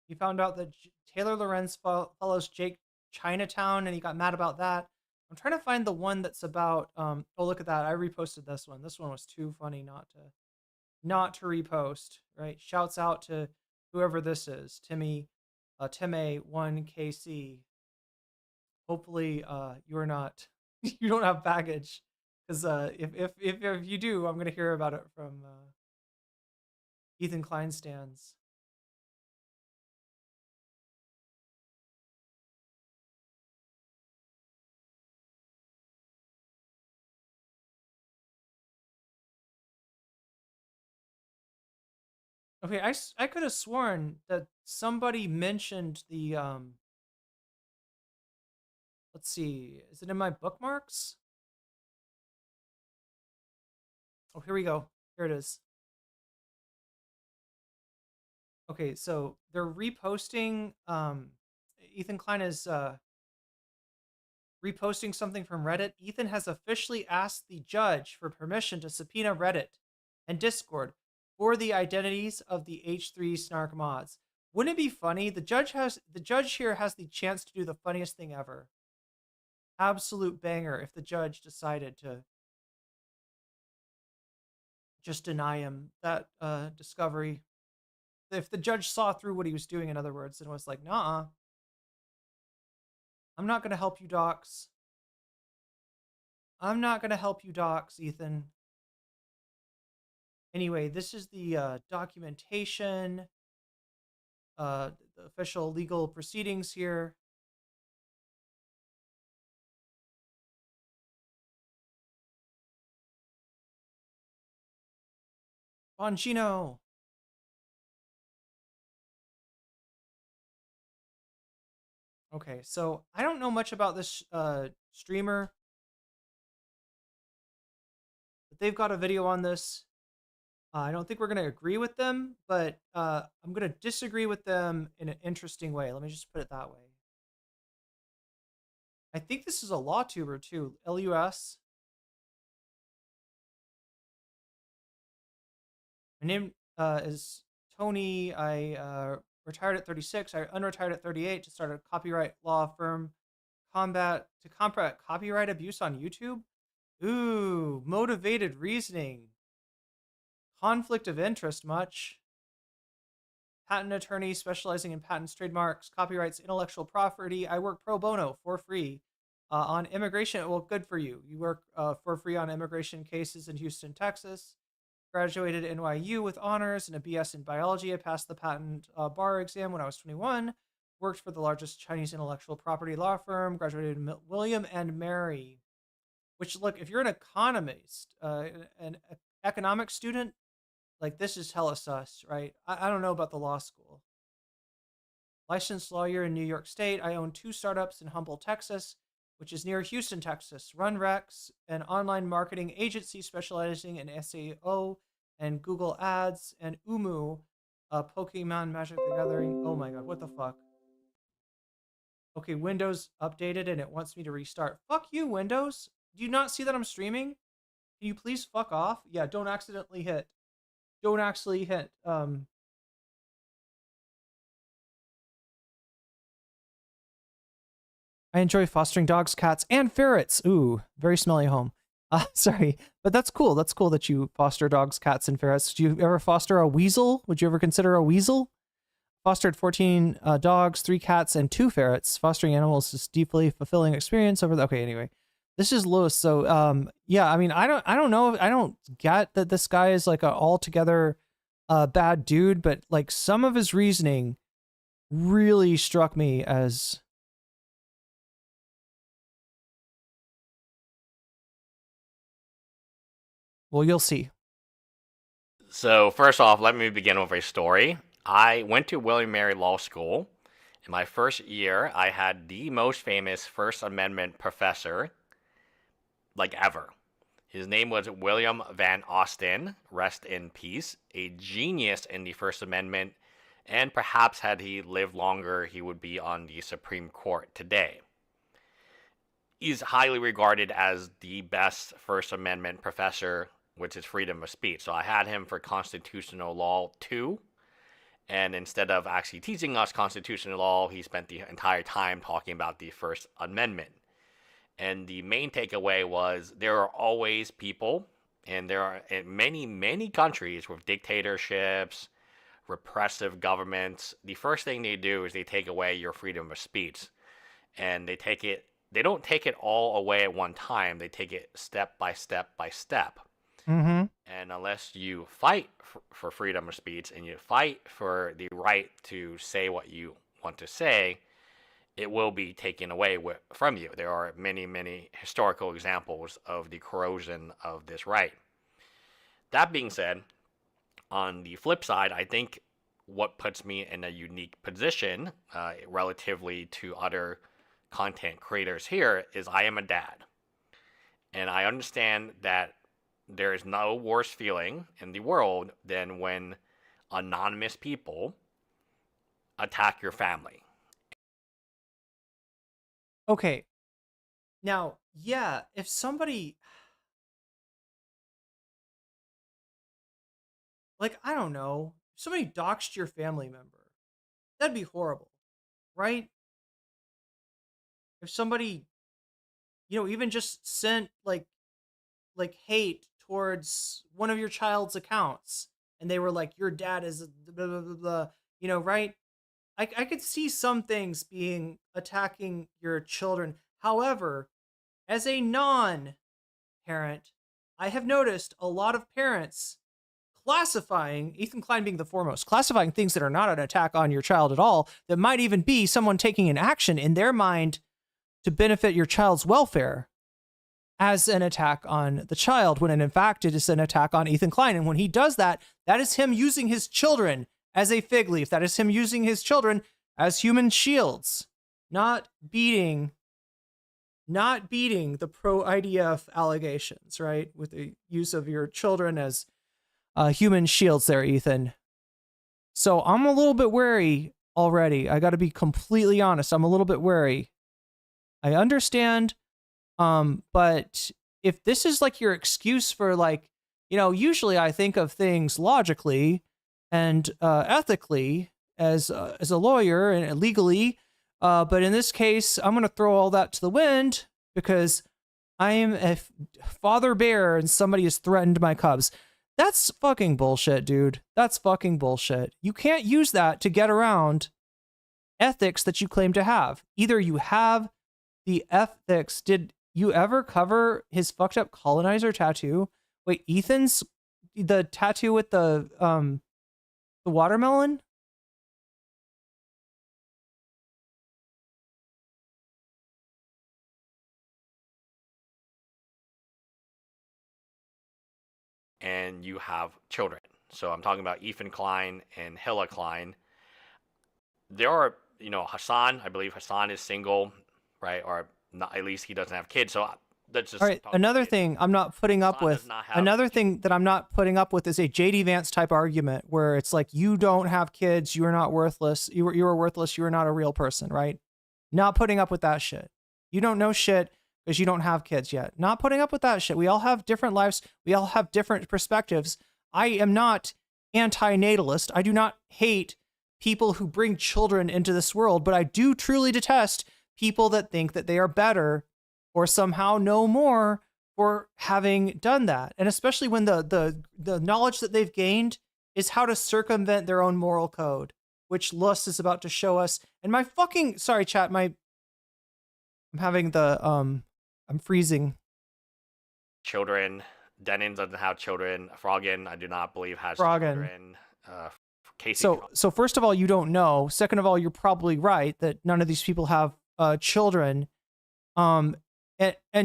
He found out that Taylor Lorenz follows Jake Chinatown, and he got mad about that. I'm trying to find the one that's about. Oh, look at that! I reposted this one. This one was too funny not to repost. Right? Shouts out to whoever this is, Timmy, Time1KC. Hopefully, you're not. You don't have baggage, because if you do, I'm gonna hear about it from Ethan Klein stands. Okay, I could have sworn that somebody mentioned the let's see, is it in my bookmarks? Oh, here we go. Here it is. Okay, so they're reposting Ethan Klein is reposting something from Reddit. Ethan has officially asked the judge for permission to subpoena Reddit and Discord for the identities of the H3 snark mods. Wouldn't it be funny? The judge here has the chance to do the funniest thing ever. Absolute banger if the judge decided to just deny him that discovery. If the judge saw through what he was doing, in other words, and was like, nah, I'm not going to help you, Dox. I'm not going to help you, Dox, Ethan. Anyway, this is the documentation, the official legal proceedings here. Bongino. Okay, so I don't know much about this streamer, but they've got a video on this. I don't think we're going to agree with them, but I'm going to disagree with them in an interesting way. Let me just put it that way. I think this is a law tuber too, LUS. My name is Tony. I retired at 36. I unretired at 38 to start a copyright law firm. Combat copyright abuse on YouTube. Ooh, motivated reasoning. Conflict of interest much. Patent attorney specializing in patents, trademarks, copyrights, intellectual property. I work pro bono for free on immigration. Well, good for you. You work for free on immigration cases in Houston, Texas. Graduated NYU with honors and a BS in biology. I passed the patent bar exam when I was 21. Worked for the largest Chinese intellectual property law firm. Graduated William and Mary. Which, look, if you're an economist, an economic student, like, this is hella sus, right? I don't know about the law school. Licensed lawyer in New York State. I own 2 startups in Humble, Texas, which is near Houston, Texas. Run Rex, an online marketing agency specializing in SEO and Google Ads, and Umu, Pokemon Magic the Gathering. Oh my god, what the fuck? Okay, Windows updated and it wants me to restart. Fuck you, Windows. Do you not see that I'm streaming? Can you please fuck off? Yeah, don't accidentally hit. Don't actually hit. I enjoy fostering dogs, cats, and ferrets. Ooh, very smelly home. Sorry, but that's cool. That's cool that you foster dogs, cats, and ferrets. Do you ever foster a weasel? Would you ever consider a weasel? Fostered 14 dogs, 3 cats, and 2 ferrets. Fostering animals is deeply fulfilling experience over the... Okay, anyway. This is Lewis. So, yeah, I mean, I don't know. I don't get that this guy is like a altogether bad dude, but like some of his reasoning really struck me as... Well, you'll see. So first off, let me begin with a story. I went to William and Mary Law School. In my first year, I had the most famous First Amendment professor, like ever. His name was William Van Austin, rest in peace, a genius in the First Amendment, and perhaps had he lived longer, he would be on the Supreme Court today. He's highly regarded as the best First Amendment professor, which is freedom of speech. So I had him for constitutional law 2. And instead of actually teaching us constitutional law, he spent the entire time talking about the First Amendment. And the main takeaway was there are always people, and there are in many, many countries with dictatorships, repressive governments. The first thing they do is they take away your freedom of speech. And they don't take it all away at one time. They take it step by step by step. Mm-hmm. And unless you fight for freedom of speech and you fight for the right to say what you want to say, it will be taken away from you. There are many, many historical examples of the corrosion of this right. That being said, on the flip side, I think what puts me in a unique position relatively to other content creators here is I am a dad. And I understand that there is no worse feeling in the world than when anonymous people attack your family. Okay. Now, yeah, if somebody... Like, I don't know. If somebody doxed your family member, that'd be horrible, right? If somebody, even just sent, like hate towards one of your child's accounts and they were like, your dad is blah, blah, blah, blah, you know, right? I could see some things being attacking your children. However, as a non-parent, I have noticed a lot of parents classifying, Ethan Klein being the foremost, classifying things that are not an attack on your child at all, that might even be someone taking an action in their mind to benefit your child's welfare as an attack on the child, when in fact it is an attack on Ethan Klein. And when he does that, that is him using his children as a fig leaf. That is him using his children as human shields, not beating the pro-IDF allegations, right? With the use of your children as human shields there, Ethan. So I'm a little bit wary already. I got to be completely honest. I'm a little bit wary. I understand, but if this is like your excuse for, like, you know, usually I think of things logically and ethically as a lawyer and legally, but in this case, I'm going to throw all that to the wind because I am a father bear and somebody has threatened my cubs. That's fucking bullshit, dude. That's fucking bullshit. You can't use that to get around ethics that you claim to have. Either you have the ethics. Did you ever cover his fucked up colonizer tattoo? Wait, Ethan's the tattoo with the watermelon? And you have children. So I'm talking about Ethan Klein and Hilla Klein. There are, you know, Hassan, I believe Hassan is single, right? Or not, at least he doesn't have kids. So that's just... All right, another thing I'm not putting up with, another thing that I'm not putting up with is a JD Vance type argument where it's like, you don't have kids, you are not worthless, you are worthless, you are not a real person, right? Not putting up with that shit. You don't know shit because you don't have kids yet. Not putting up with that shit. We all have different lives. We all have different perspectives. I am not anti-natalist. I do not hate people who bring children into this world, but I do truly detest people that think that they are better or somehow know more for having done that. And especially when the knowledge that they've gained is how to circumvent their own moral code, which Lust is about to show us. And my fucking, sorry chat, I'm having the, I'm freezing. Children. Denon doesn't have children. Froggen, I do not believe, has Froggen. children. Casey. So first of all, you don't know. Second of all, you're probably right that none of these people have children. And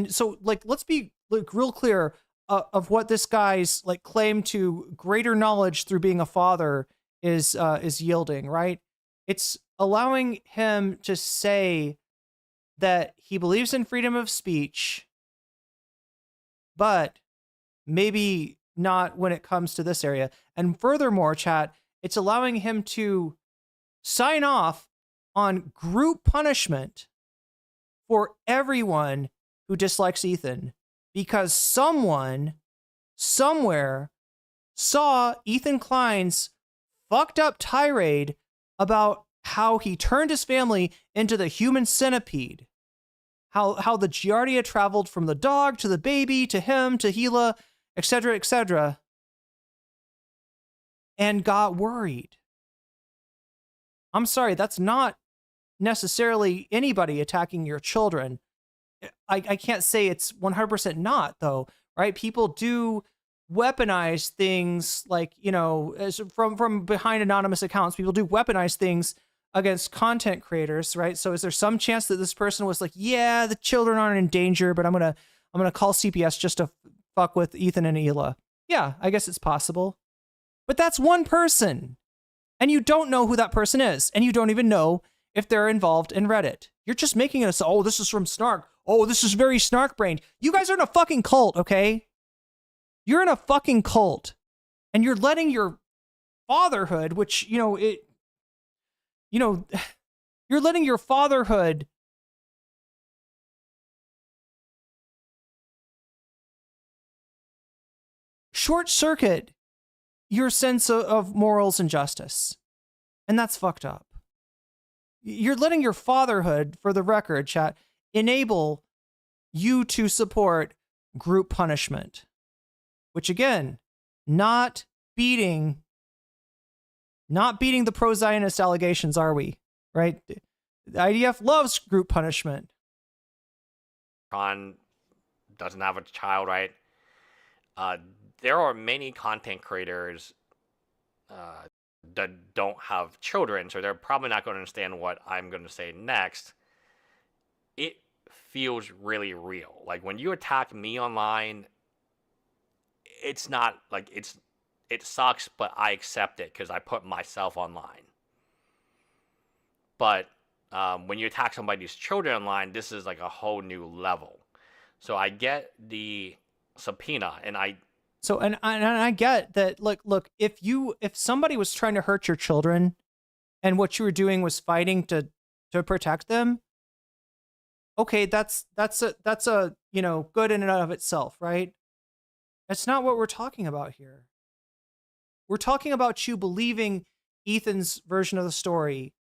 so, like, let's be like real clear of what this guy's like claim to greater knowledge through being a father is yielding, right? It's allowing him to say that he believes in freedom of speech, but maybe not when it comes to this area. And furthermore, chat, it's allowing him to sign off on group punishment for everyone who dislikes Ethan because someone somewhere saw Ethan Klein's fucked up tirade about how he turned his family into the human centipede. How the Giardia traveled from the dog to the baby to him to Gila, etc., and got worried. I'm sorry, that's not necessarily anybody attacking your children. I can't say it's 100% not, though, right? People do weaponize things like, you know, as from behind anonymous accounts, people do weaponize things against content creators, right? So is there some chance that this person was like, yeah, the children aren't in danger, but I'm gonna call CPS just to fuck with Ethan and Hila? Yeah, I guess it's possible. But that's one person. And you don't know who that person is. And you don't even know if they're involved in Reddit. You're just making it oh, this is from Snark. Oh, this is very Snark-brained. You guys are in a fucking cult, okay? You're in a fucking cult. And you're letting your fatherhood, which, you're letting your fatherhood short circuit your sense of morals and justice. And that's fucked up. You're letting your fatherhood, for the record, chat, enable you to support group punishment. which again, not beating the pro-Zionist allegations, are we? Right? The IDF loves group punishment. Ron doesn't have a child, right? There are many content creators that don't have children, so they're probably not going to understand what I'm going to say next. It feels really real. Like when you attack me online, it's not like it sucks, but I accept it because I put myself online. But when you attack somebody's children online, this is like a whole new level. So I get the subpoena, and I get that. Look, if somebody was trying to hurt your children, and what you were doing was fighting to protect them, okay, that's a good in and of itself, right? That's not what we're talking about here. We're talking about you believing Ethan's version of the story,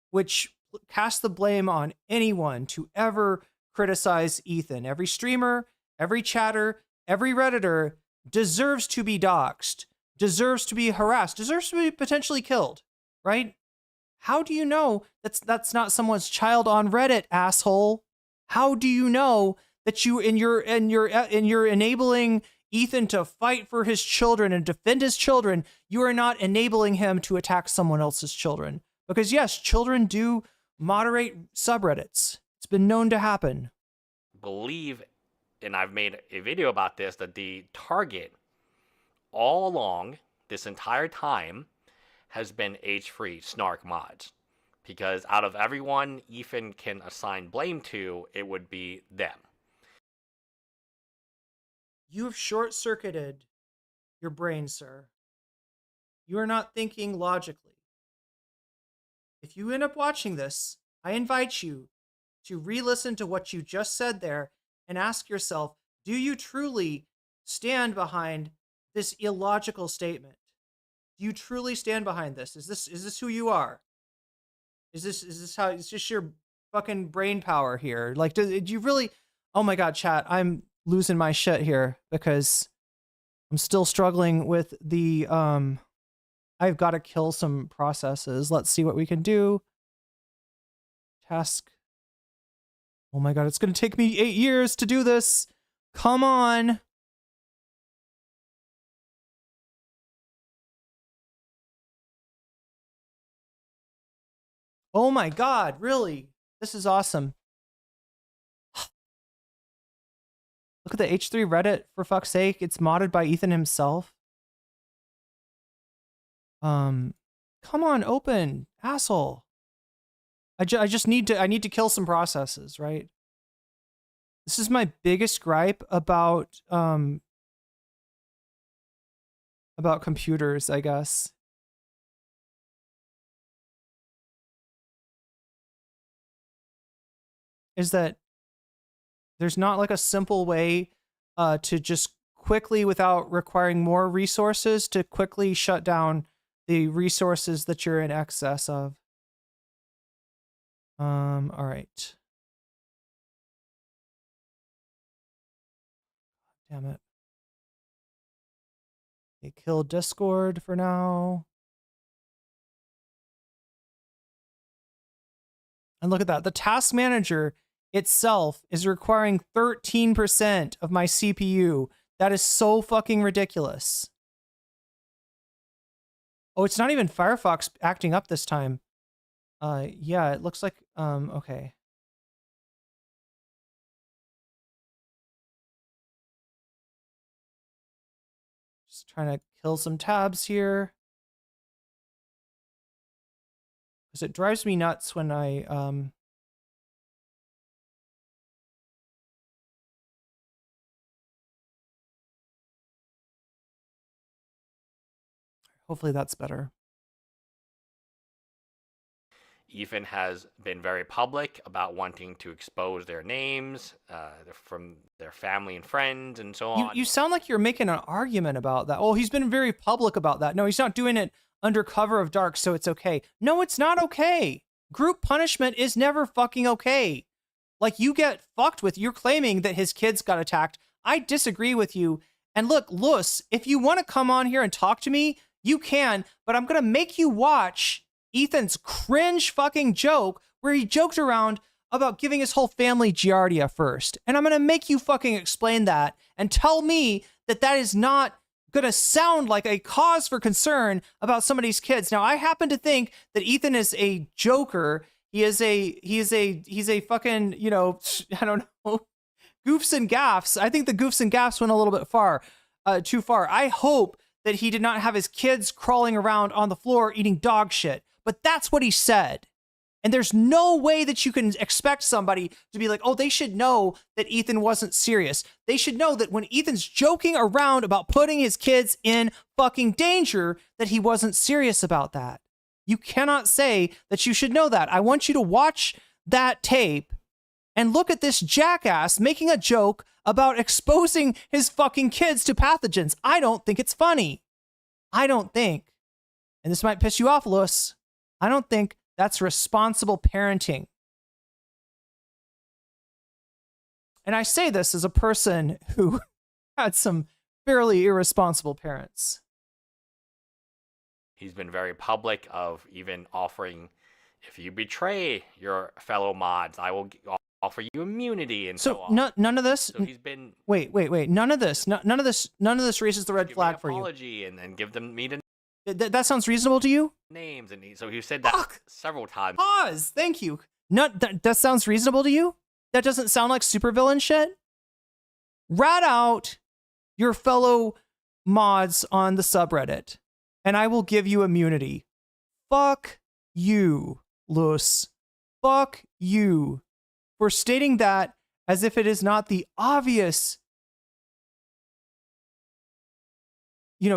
which casts the blame on anyone to ever criticize Ethan. Every streamer, every chatter, every Redditor deserves to be doxxed, deserves to be harassed, deserves to be potentially killed, right? How do you know that's not someone's child on Reddit, asshole? How do you know that you're enabling Ethan to fight for his children and defend his children? You are not enabling him to attack someone else's children. Because yes, children do moderate subreddits. It's been known to happen. Believe, and I've made a video about this, that the target all along this entire time has been age-free snark mods. Because out of everyone Ethan can assign blame to, it would be them. You have short-circuited your brain, sir. You are not thinking logically. If you end up watching this, I invite you to re-listen to what you just said there and ask yourself, do you truly stand behind this illogical statement? Do you truly stand behind this? Is this who you are? Is this how, it's just your fucking brain power here? Like, did you really, oh my God, chat, I'm losing my shit here because I'm still struggling with the, I've got to kill some processes. Let's see what we can do. Task. Oh my God, it's going to take me 8 years to do this. Come on. Oh my God, really? This is awesome. Look at the H3 Reddit, for fuck's sake. It's modded by Ethan himself. Come on, open, asshole. I just need to kill some processes, right? This is my biggest gripe about computers, I guess. Is that there's not like a simple way to just quickly, without requiring more resources, to quickly shut down the resources that you're in excess of. All right. Damn it. Okay, kill Discord for now. And look at that. The task manager itself is requiring 13% of my CPU. That is so fucking ridiculous. Oh, it's not even Firefox acting up this time. Yeah, it looks like, okay. Just trying to kill some tabs here. Because it drives me nuts when I, hopefully that's better. Ethan has been very public about wanting to expose their names from their family and friends and so on. You sound like you're making an argument about that. Oh, he's been very public about that. No, he's not doing it under cover of dark, so it's okay. No, it's not okay. Group punishment is never fucking okay. Like, you get fucked with. You're claiming that his kids got attacked. I disagree with you And look, Luz, if you want to come on here and talk to me, you can, but I'm going to make you watch Ethan's cringe fucking joke where he joked around about giving his whole family Giardia first. And I'm going to make you fucking explain that and tell me that that is not going to sound like a cause for concern about somebody's kids. Now, I happen to think that Ethan is a joker. He's a fucking, you know, I don't know, goofs and gaffs. I think the goofs and gaffs went a little bit too far. I hope that he did not have his kids crawling around on the floor eating dog shit. But that's what he said. And there's no way that you can expect somebody to be like, oh, they should know that Ethan wasn't serious. They should know that when Ethan's joking around about putting his kids in fucking danger, that he wasn't serious about that. You cannot say that you should know that. I want you to watch that tape and look at this jackass making a joke about exposing his fucking kids to pathogens. I don't think it's funny. I don't think, and this might piss you off, Lewis, I don't think that's responsible parenting. And I say this as a person who had some fairly irresponsible parents. He's been very public of even offering, if you betray your fellow mods, I will offer you immunity and so on. None of this. So he's been. Wait. None of this raises the red flag for you. Apology and give them me the that sounds reasonable to you? names, and so he said that several times. Pause. Thank you. That sounds reasonable to you? That doesn't sound like supervillain shit? Rat out your fellow mods on the subreddit, and I will give you immunity. Fuck you, Luz. Fuck you for stating that as if it is not the obvious,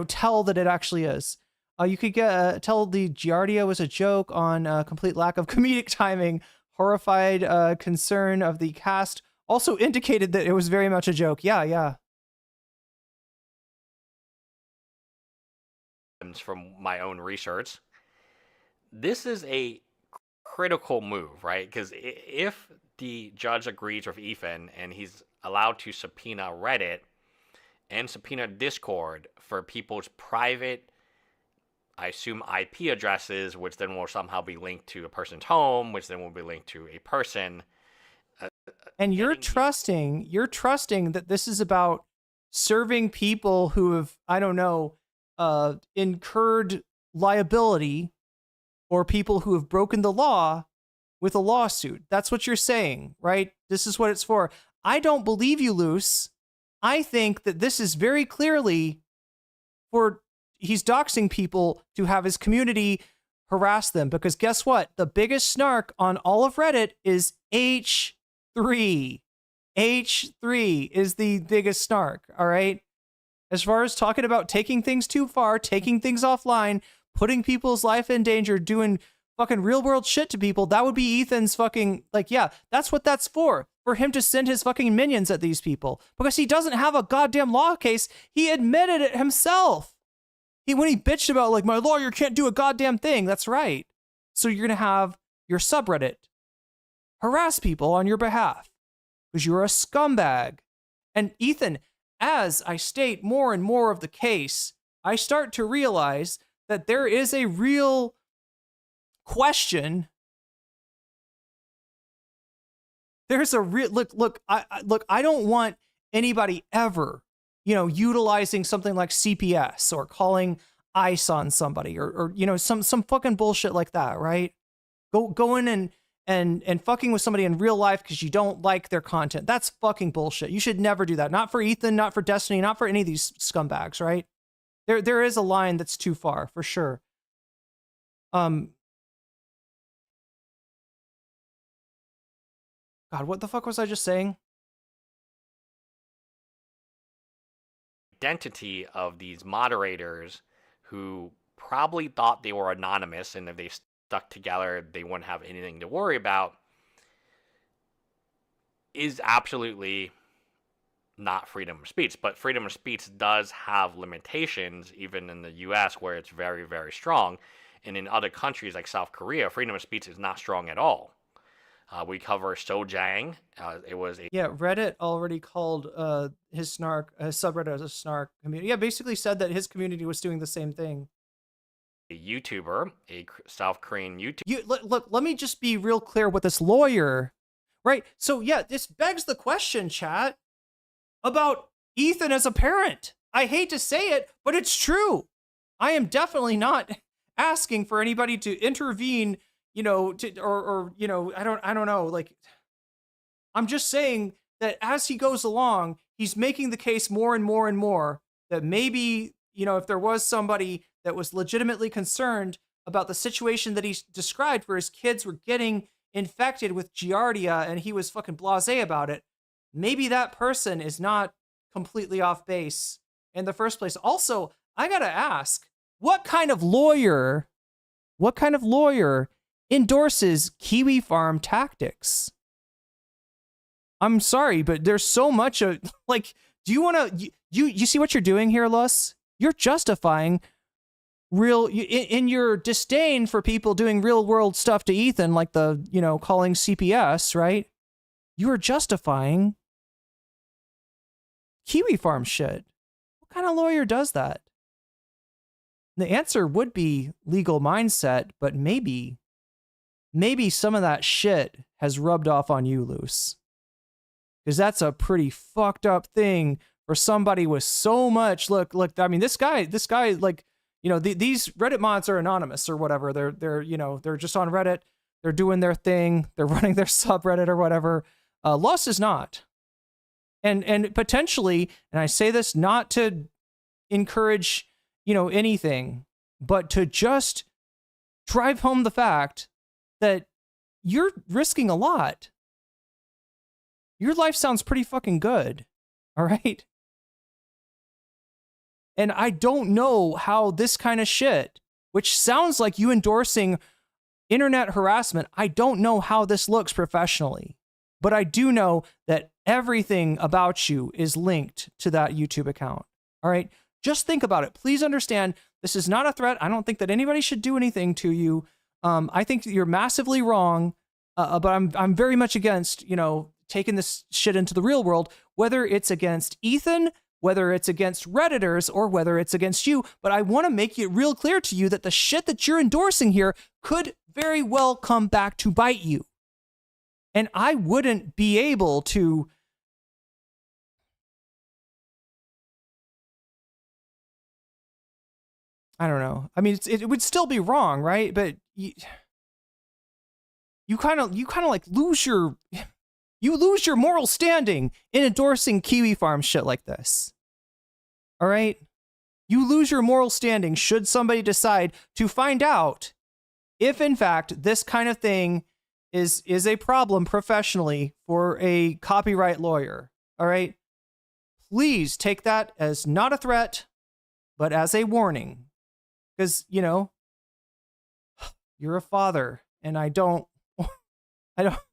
tell that it actually is. You could tell the Giardia was a joke on complete lack of comedic timing. Horrified concern of the cast also indicated that it was very much a joke. Yeah. From my own research, this is a critical move, right? Because if the judge agrees with Ethan and he's allowed to subpoena Reddit and subpoena Discord for people's private, I assume, IP addresses, which then will somehow be linked to a person's home, which then will be linked to a person. And you're trusting that this is about serving people who have, I don't know, incurred liability, or people who have broken the law with a lawsuit. That's what you're saying, right? This is what it's for. I don't believe you, Luce. I think that this is very clearly for he's doxing people to have his community harass them, because guess what? The biggest snark on all of Reddit is H3. H3 is the biggest snark, all right? As far as talking about taking things too far, taking things offline, putting people's life in danger, doing fucking real world shit to people, that would be Ethan's fucking, that's what that's for him to send his fucking minions at these people, because he doesn't have a goddamn law case. He admitted it himself. When he bitched about, my lawyer can't do a goddamn thing. That's right. So you're going to have your subreddit harass people on your behalf because you're a scumbag. And Ethan, as I state more and more of the case, I start to realize that there is a real question. There's a real look. I don't want anybody ever, utilizing something like CPS or calling ICE on somebody or some fucking bullshit like that, right? Go in and fucking with somebody in real life because you don't like their content. That's fucking bullshit. You should never do that. Not for Ethan, not for Destiny, not for any of these scumbags, right? There is a line that's too far, for sure. God, what the fuck was I just saying? Identity of these moderators who probably thought they were anonymous, and if they stuck together, they wouldn't have anything to worry about, is absolutely not freedom of speech. But freedom of speech does have limitations, even in the US, where it's very, very strong. And in other countries like South Korea, freedom of speech is not strong at all. We cover Sojang. It was a Yeah, Reddit already called his subreddit as a snark community. Yeah, basically said that his community was doing the same thing. a YouTuber, a South Korean YouTuber. Look, let me just be real clear with this lawyer, right? So yeah, this begs the question, chat, about Ethan as a parent. I hate to say it, but it's true. I am definitely not asking for anybody to intervene, or I don't know. Like, I'm just saying that as he goes along, he's making the case more and more and more that maybe, if there was somebody that was legitimately concerned about the situation that he described where his kids were getting infected with Giardia and he was fucking blasé about it, maybe that person is not completely off base in the first place. Also, I gotta ask, what kind of lawyer endorses Kiwi Farm tactics? I'm sorry, but there's so much of, like, do you want to, you see what you're doing here, Lus? You're justifying in your disdain for people doing real world stuff to Ethan, like the, calling CPS, right? You are justifying Kiwi Farm shit. What kind of lawyer does that? The answer would be legal mindset, but maybe some of that shit has rubbed off on you, Luce. Because that's a pretty fucked up thing for somebody with so much. Look, I mean, this guy, like, these Reddit mods are anonymous or whatever. They're just on Reddit. They're doing their thing. They're running their subreddit or whatever. Lus is not. And potentially, and I say this not to encourage, anything, but to just drive home the fact that you're risking a lot. Your life sounds pretty fucking good. All right. And I don't know how this kind of shit, which sounds like you endorsing internet harassment, I don't know how this looks professionally. But I do know that everything about you is linked to that YouTube account. All right. Just think about it. Please understand, this is not a threat. I don't think that anybody should do anything to you. I think you're massively wrong. But I'm very much against, taking this shit into the real world, whether it's against Ethan, whether it's against Redditors, or whether it's against you. But I want to make it real clear to you that the shit that you're endorsing here could very well come back to bite you. And I wouldn't be able to I don't know. I mean, it would still be wrong, right? But you kind of like lose your moral standing in endorsing Kiwi Farm shit like this. All right? You lose your moral standing should somebody decide to find out if, in fact, this kind of thing is a problem professionally for a copyright lawyer. All right? Please take that as not a threat, but as a warning. Because, you're a father, and I don't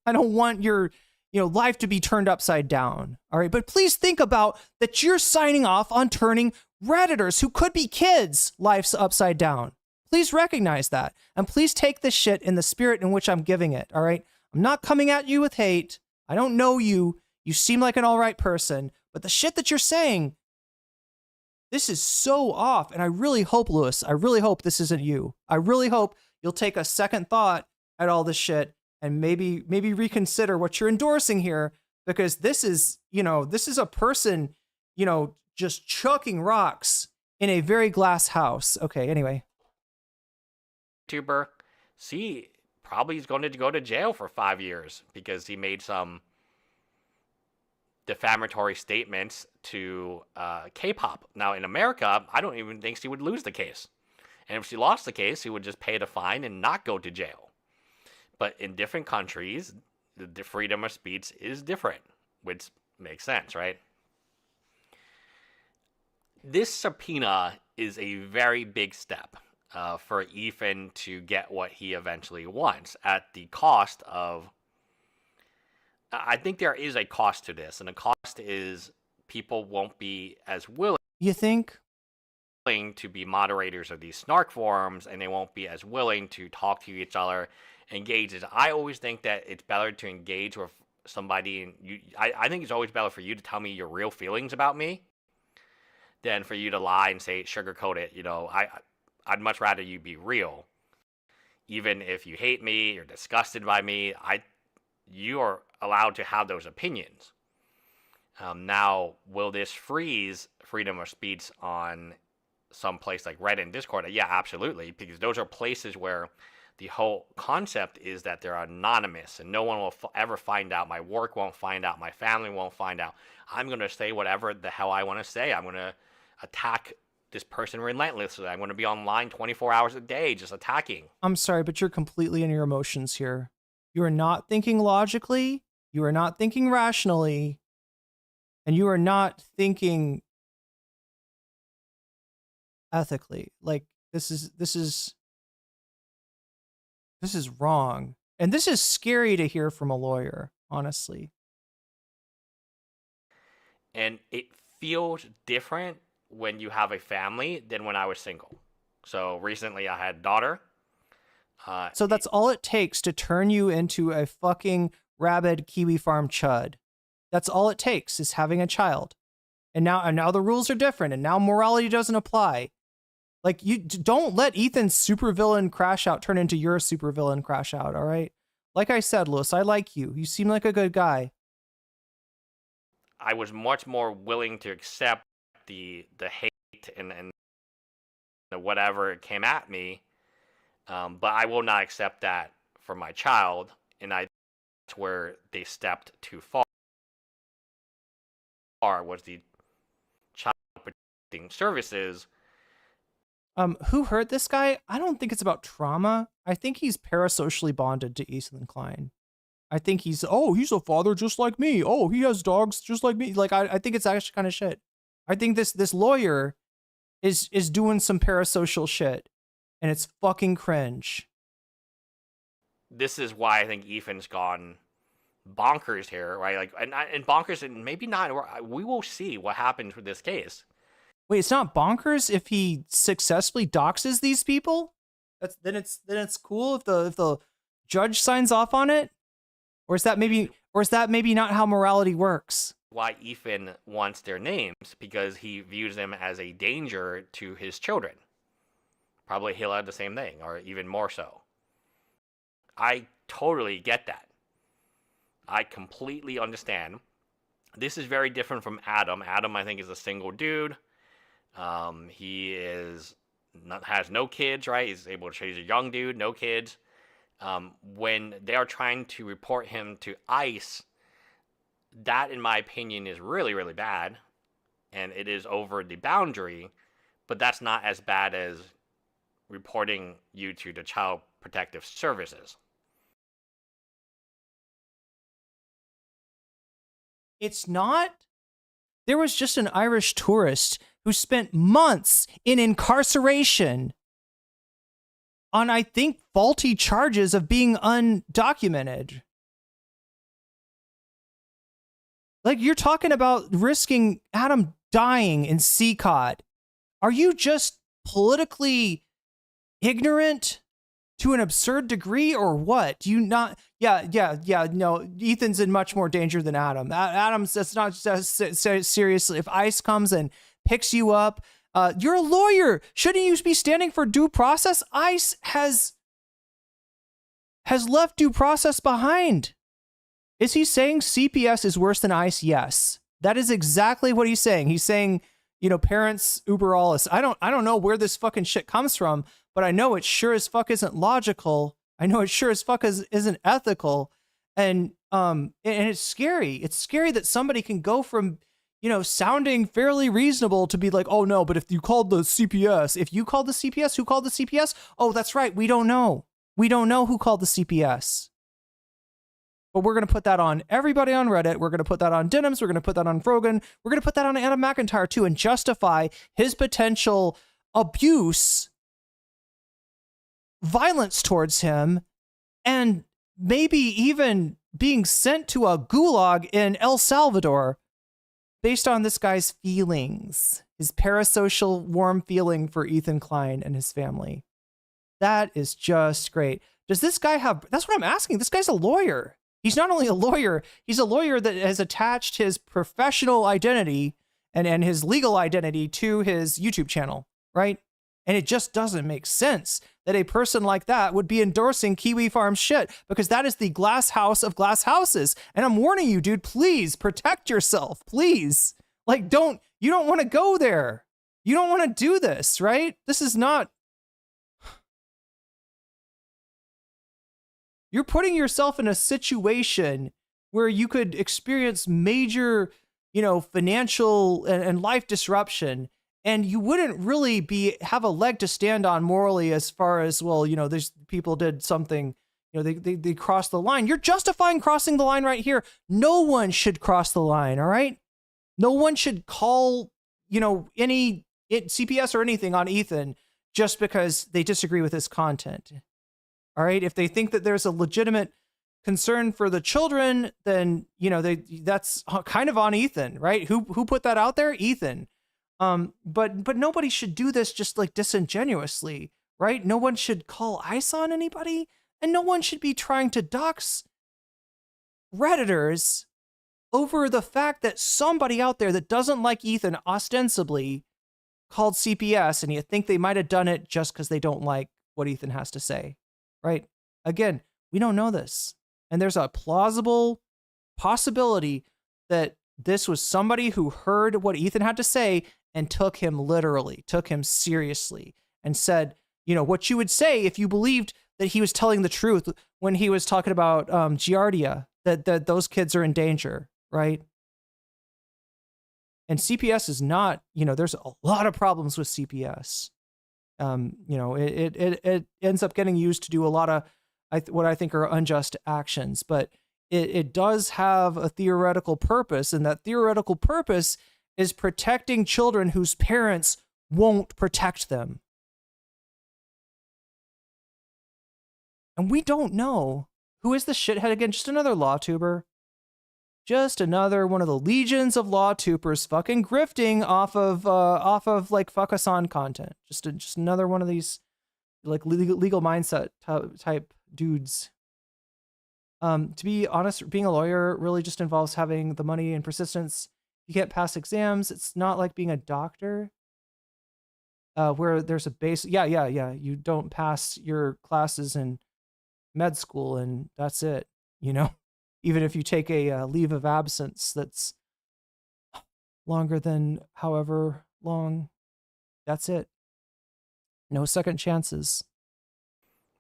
want your, life to be turned upside down. All right. But please think about that you're signing off on turning Redditors who could be kids' lives upside down. Please recognize that. And please take this shit in the spirit in which I'm giving it. All right. I'm not coming at you with hate. I don't know you. You seem like an all right person, but the shit that you're saying, this is so off. And I really hope, Lewis, I really hope this isn't you. I really hope you'll take a second thought at all this shit and maybe reconsider what you're endorsing here, because this is a person, just chucking rocks in a very glass house. Okay, anyway. YouTuber, probably is going to go to jail for 5 years because he made some defamatory statements to K-pop. Now, in America, I don't even think she would lose the case. And if she lost the case, she would just pay the fine and not go to jail. But in different countries, the freedom of speech is different, which makes sense, right? This subpoena is a very big step for Ethan to get what he eventually wants at the cost of... I think there is a cost to this, and the cost is people won't be as willing. You think? To be moderators of these snark forums, and they won't be as willing to talk to each other engages. I always think that it's better to engage with somebody, and I think it's always better for you to tell me your real feelings about me than for you to lie and say sugarcoat it. You know, I'd much rather you be real. Even if you hate me, you're disgusted by me, you are allowed to have those opinions. Now, will this freeze freedom of speech on some place like Reddit and Discord? Yeah, absolutely, because those are places where the whole concept is that they're anonymous and no one will ever find out. My work won't find out. My family won't find out. I'm going to say whatever the hell I want to say. I'm going to attack this person relentlessly. I'm going to be online 24 hours a day just attacking. I'm sorry, but you're completely in your emotions here. You are not thinking logically. You are not thinking rationally. And you are not thinking ethically. Like, this is wrong. And this is scary to hear from a lawyer, honestly. And it feels different when you have a family than when I was single. So recently I had a daughter. So that's all it takes to turn you into a fucking rabid Kiwi farm chud. That's all it takes is having a child. And now the rules are different, and now morality doesn't apply. Like, you don't let Ethan's supervillain crash out turn into your supervillain crash out, all right? Like I said, Lewis, I like you. You seem like a good guy. I was much more willing to accept the hate and the whatever came at me, but I will not accept that for my child, and that's where they stepped too far. Was the child protecting services. Who hurt this guy? I don't think it's about trauma. I think he's parasocially bonded to Ethan Klein. I think he's a father just like me. Oh, he has dogs just like me. Like, I think it's actually kind of shit. I think this lawyer is doing some parasocial shit, and it's fucking cringe. This is why I think Ethan's gone bonkers here, right? Like, and bonkers, and maybe not. We will see what happens with this case. Wait, it's not bonkers if he successfully doxes these people? Then it's cool if the judge signs off on it? Or is that maybe not how morality works? Why Ethan wants their names, because he views them as a danger to his children. Probably he'll have the same thing, or even more so. I totally get that. I completely understand. This is very different from Adam. Adam, I think, is a single dude. He has no kids, right? He's able to, he's a young dude, no kids. When they are trying to report him to ICE, that, in my opinion, is really, really bad. And it is over the boundary, but that's not as bad as reporting you to the Child Protective Services. It's not. There was just an Irish tourist who spent months in incarceration on, I think, faulty charges of being undocumented. Like, you're talking about risking Adam dying in CCOT. Are you just politically ignorant to an absurd degree, or what? Do you not? Yeah. No, Ethan's in much more danger than Adam. Adam's, that's not just seriously. If ICE comes and picks you up, you're a lawyer. Shouldn't you be standing for due process? ICE has left due process behind. Is he saying CPS is worse than ICE? Yes. That is exactly what he's saying. He's saying, parents uber alles. I don't know where this fucking shit comes from, but I know it sure as fuck isn't logical. I know it sure as fuck isn't ethical. And it's scary. It's scary that somebody can go from, sounding fairly reasonable to be like, oh no, but if you called the CPS, who called the CPS? Oh, that's right. We don't know. We don't know who called the CPS. But we're going to put that on everybody on Reddit. We're going to put that on Denims. We're going to put that on Frogan. We're going to put that on Adam McIntyre too, and justify his potential abuse, violence towards him, and maybe even being sent to a gulag in El Salvador based on this guy's feelings, his parasocial warm feeling for Ethan Klein and his family. That is just great. Does this guy have, that's what I'm asking. This guy's a lawyer. He's not only a lawyer, he's a lawyer that has attached his professional identity and his legal identity to his YouTube channel, right? And it just doesn't make sense that a person like that would be endorsing Kiwi Farms shit, because that is the glass house of glass houses. And I'm warning you, dude, please protect yourself, please. Like, you don't want to go there. You don't want to do this, right? This is not, you're putting yourself in a situation where you could experience major, financial and life disruption, and you wouldn't really have a leg to stand on morally as far as, well, there's people did something, they crossed the line. You're justifying crossing the line right here. No one should cross the line, all right? No one should call, any CPS or anything on Ethan just because they disagree with his content. All right. If they think that there's a legitimate concern for the children, then, that's kind of on Ethan, right? Who put that out there? Ethan. But nobody should do this just like disingenuously, right? No one should call ICE on anybody, and no one should be trying to dox Redditors over the fact that somebody out there that doesn't like Ethan ostensibly called CPS, and you think they might have done it just because they don't like what Ethan has to say. Right? Again, we don't know this. And there's a plausible possibility that this was somebody who heard what Ethan had to say and took him literally, took him seriously, and said, what you would say if you believed that he was telling the truth when he was talking about Giardia, that those kids are in danger, right? And CPS is not, there's a lot of problems with CPS. It ends up getting used to do a lot of what I think are unjust actions, but it does have a theoretical purpose, and that theoretical purpose is protecting children whose parents won't protect them. And we don't know who is the shithead again. Just another law tuber. Just another one of the legions of law tubers fucking grifting off of like fuck us on content. Just another one of these like legal mindset type dudes. To be honest, being a lawyer really just involves having the money and persistence. You can't pass exams. It's not like being a doctor, where there's a base. Yeah. You don't pass your classes in med school, and that's it. Even if you take a leave of absence that's longer than however long, that's it. No second chances.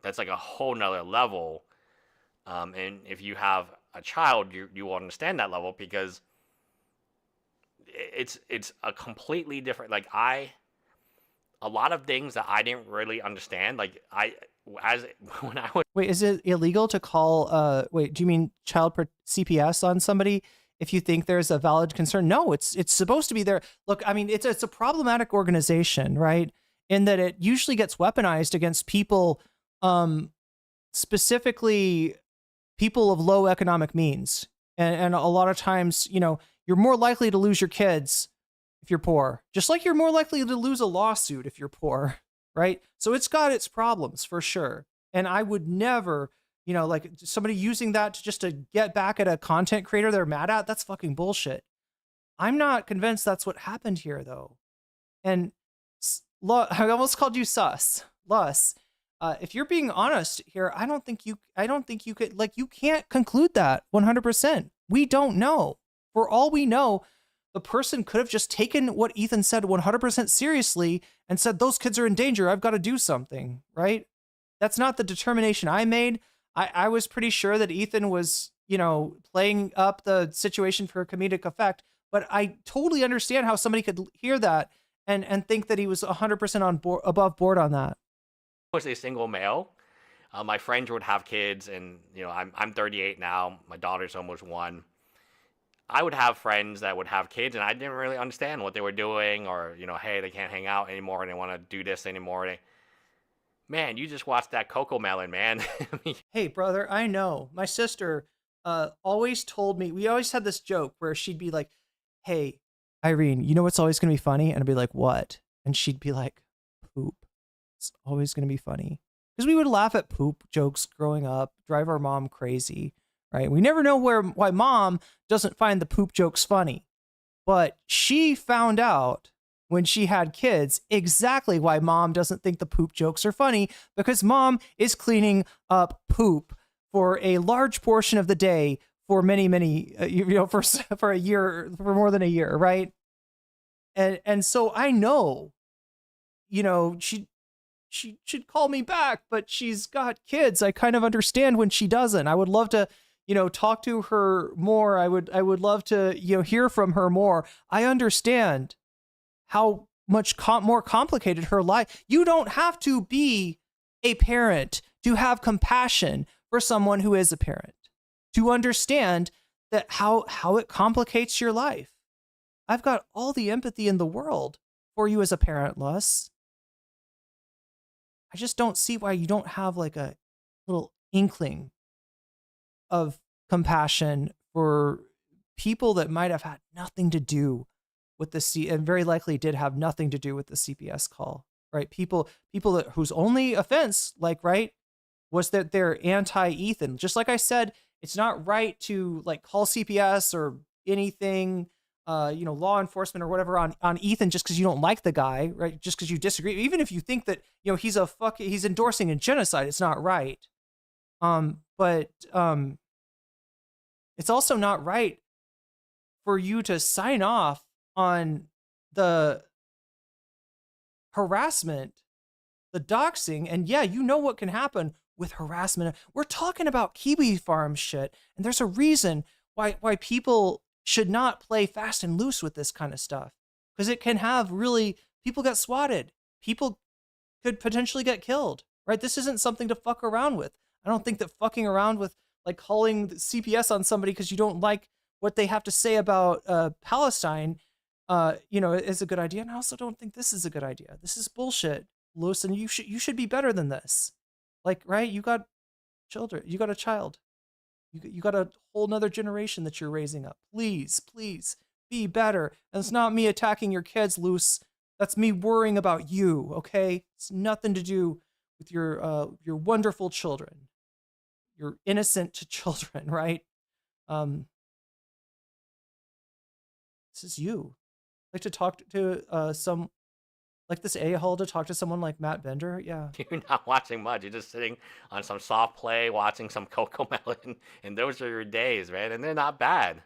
That's like a whole nother level. And if you have a child, you will understand that level, because it's a completely different, a lot of things that I didn't really understand. When I was... Wait, is it illegal to call, do you mean CPS on somebody if you think there's a valid concern? No, it's supposed to be there. Look, I mean, it's a problematic organization, right? In that it usually gets weaponized against people, specifically people of low economic means. And a lot of times, you're more likely to lose your kids if you're poor, just like you're more likely to lose a lawsuit if you're poor. Right? So it's got its problems for sure. And I would never, like somebody using that to get back at a content creator they're mad at, that's fucking bullshit. I'm not convinced that's what happened here though. And I almost called you sus. If you're being honest here, I don't think you could, you can't conclude that 100%. We don't know. For all we know, the person could have just taken what Ethan said 100% seriously and said, those kids are in danger. I've got to do something, right? That's not the determination I made. I was pretty sure that Ethan was, playing up the situation for a comedic effect, but I totally understand how somebody could hear that and think that he was 100% above board on that. I was a single male. My friends would have kids, and, I'm 38 now. My daughter's almost 1. I would have friends that would have kids, and I didn't really understand what they were doing, or, hey, they can't hang out anymore, and they want to do this anymore. Man, you just watched that Coco Melon, man. Hey, brother, I know. My sister always told me, we always had this joke where she'd be like, hey, Irene, you know what's always going to be funny? And I'd be like, what? And she'd be like, poop. It's always going to be funny. because we would laugh at poop jokes growing up, drive our mom crazy, right? We never know why mom doesn't find the poop jokes funny, but she found out when she had kids exactly why mom doesn't think the poop jokes are funny, because mom is cleaning up poop for a large portion of the day for many, for a year, for more than a year, right? And so I know, she should call me back, but she's got kids. I kind of understand when she doesn't. I would love to, talk to her more. I would love to, hear from her more. I understand how much more complicated her life. You don't have to be a parent to have compassion for someone who is a parent, to understand that how it complicates your life. I've got all the empathy in the world for you as a parent, Lus. I just don't see why you don't have like a little inkling of compassion for people that might have had nothing to do with the and very likely did have nothing to do with the CPS call, right? People that whose only offense, right, was that they're anti-Ethan. Just like I said, it's not right to call CPS or anything, law enforcement or whatever on Ethan just because you don't like the guy, right? Just because you disagree, even if you think that he's endorsing a genocide, it's not right. But it's also not right for you to sign off on the harassment, the doxing, and yeah, you know what can happen with harassment. We're talking about Kiwi Farm shit, and there's a reason why people should not play fast and loose with this kind of stuff, because it can have people get swatted, people could potentially get killed, right? This isn't something to fuck around with. I don't think that fucking around with calling the CPS on somebody because you don't like what they have to say about Palestine, is a good idea. And I also don't think this is a good idea. This is bullshit, Lewis, and you should be better than this. Right? You got children. You got a child. You got a whole nother generation that you're raising up. Please be better. And it's not me attacking your kids, Luce. That's me worrying about you, okay? It's nothing to do with your wonderful children. Your innocent children, right? This is you. Like to talk to this a-hole to talk to someone like Matt Bender? Yeah. You're not watching much. You're just sitting on some soft play, watching some Coco Melon, and those are your days, man. And they're not bad.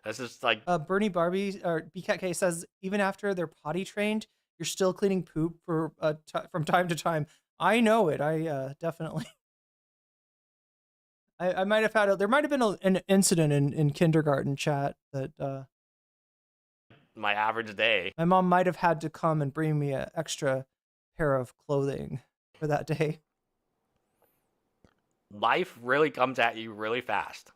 That's just Bernie Barbie or BKK says, even after they're potty trained, you're still cleaning poop from time to time. I know it. I definitely. I might have had there might have been an incident in kindergarten chat that. My average day. My mom might have had to come and bring me an extra pair of clothing for that day. Life really comes at you really fast.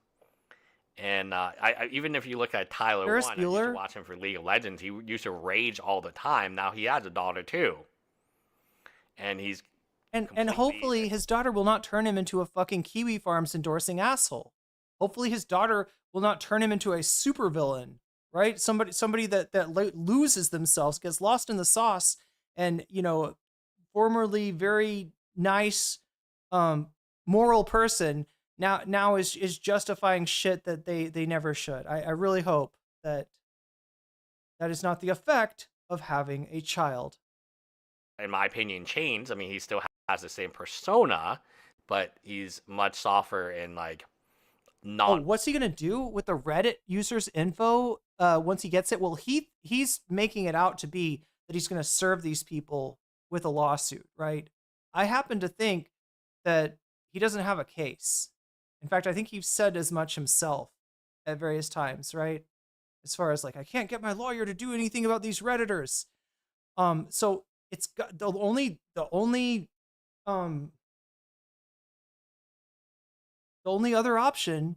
And I even if you look at Tyler Ferris One, I used to watch him for League of Legends. He used to rage all the time. Now he has a daughter too. And he's and hopefully his daughter will not turn him into a fucking Kiwi Farms endorsing asshole. Hopefully his daughter will not turn him into a supervillain. Right? Somebody that loses themselves, gets lost in the sauce, and formerly very nice, moral person now is justifying shit that they never should. I really hope that is not the effect of having a child. In my opinion, changed. I mean, he still has the same persona, but he's much softer and what's he gonna do with the Reddit users info once he gets it? Well, he's making it out to be that he's gonna serve these people with a lawsuit, right? I happen to think that he doesn't have a case. In fact, I think he's said as much himself at various times, right? As far as I can't get my lawyer to do anything about these Redditors. So it's got the only other option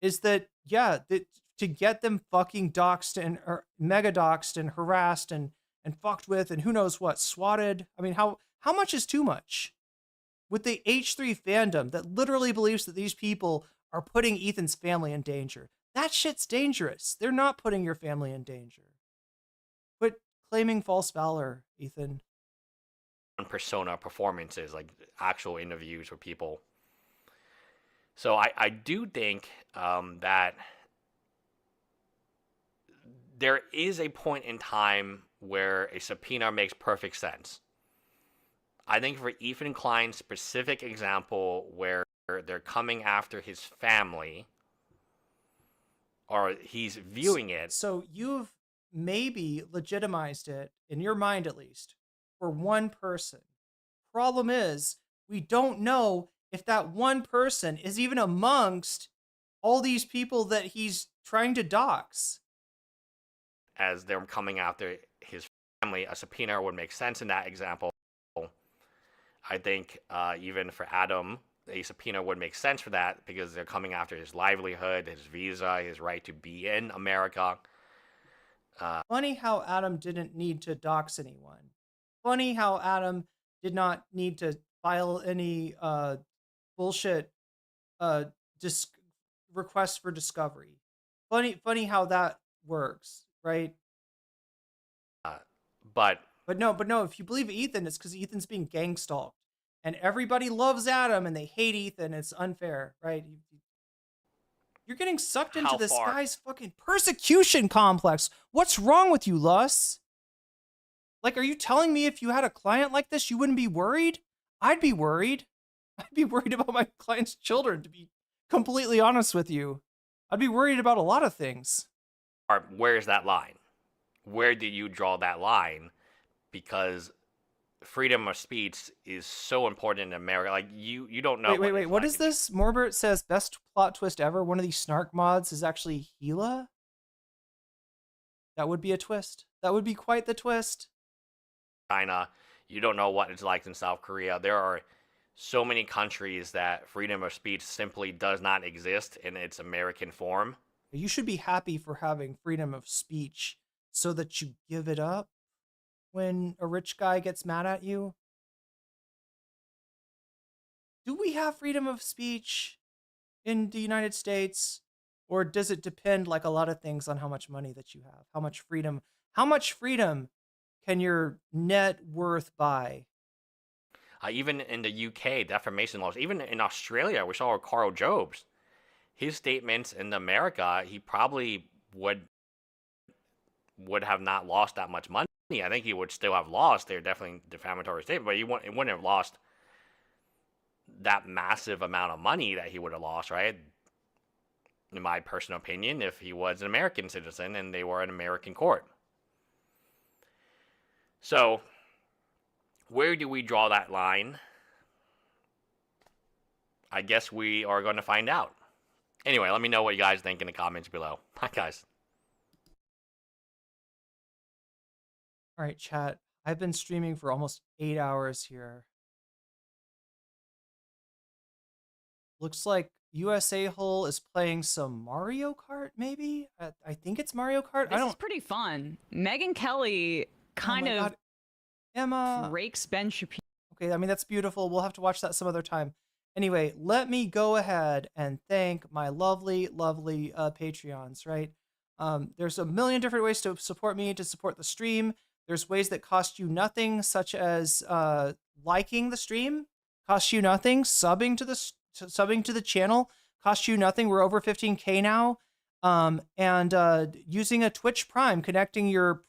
is that to get them fucking doxed or mega doxed and harassed and fucked with and who knows what, swatted. I mean, how much is too much? With the H3 fandom that literally believes that these people are putting Ethan's family in danger. That shit's dangerous. They're not putting your family in danger. Quit claiming false valor, Ethan. persona performances, like actual interviews with people. So I do think that there is a point in time where a subpoena makes perfect sense. I think for Ethan Klein's specific example where they're coming after his family, or he's viewing it. So you've maybe legitimized it, in your mind at least, for one person. Problem is, we don't know if that one person is even amongst all these people that he's trying to dox. As they're coming after his family, a subpoena would make sense in that example. I think even for Adam, a subpoena would make sense for that because they're coming after his livelihood, his visa, his right to be in America. Funny how Adam didn't need to dox anyone. Funny how Adam did not need to file any bullshit requests for discovery. Funny how that works, right? But no, if you believe Ethan, it's because Ethan's being gang stalked. And everybody loves Adam and they hate Ethan. It's unfair, right? You're getting sucked into this guy's fucking persecution complex. What's wrong with you, Luss? Like, are you telling me if you had a client like this, you wouldn't be worried? I'd be worried. I'd be worried about my client's children, to be completely honest with you. I'd be worried about a lot of things. Where's that line? Where do you draw that line? Because freedom of speech is so important in America. Like, you don't know. Wait. What is this? Morbert says best plot twist ever. One of these snark mods is actually Gila. That would be a twist. That would be quite the twist. China, you don't know what it's like in South Korea. There are so many countries that freedom of speech simply does not exist in its American form. You should be happy for having freedom of speech so that you give it up when a rich guy gets mad at you. Do we have freedom of speech in the United States? Or does it depend, like a lot of things, on how much money that you have? How much freedom can your net worth buy? Even in the UK, defamation laws, even in Australia, we saw Carl Jobs. His statements in America, he probably would have not lost that much money. I think he would still have lost. They're definitely defamatory statements, but it wouldn't have lost that massive amount of money that he would have lost, right? In my personal opinion, if he was an American citizen and they were an American court. So, where do we draw that line? I guess we are going to find out. Anyway, let me know what you guys think in the comments below. Bye, guys. All right, chat. I've been streaming for almost 8 hours here. Looks like USA Hole is playing some Mario Kart, maybe? I think it's Mario Kart. This is pretty fun. Megyn Kelly kind of God. Emma breaks Ben Shapiro. Okay, I mean, that's beautiful. We'll have to watch that some other time. Anyway, let me go ahead and thank my lovely, lovely Patreons, right? There's a million different ways to support me, to support the stream. There's ways that cost you nothing, such as liking the stream, costs you nothing. Subbing to the channel costs you nothing. We're over 15K now. And using a Twitch Prime, connecting your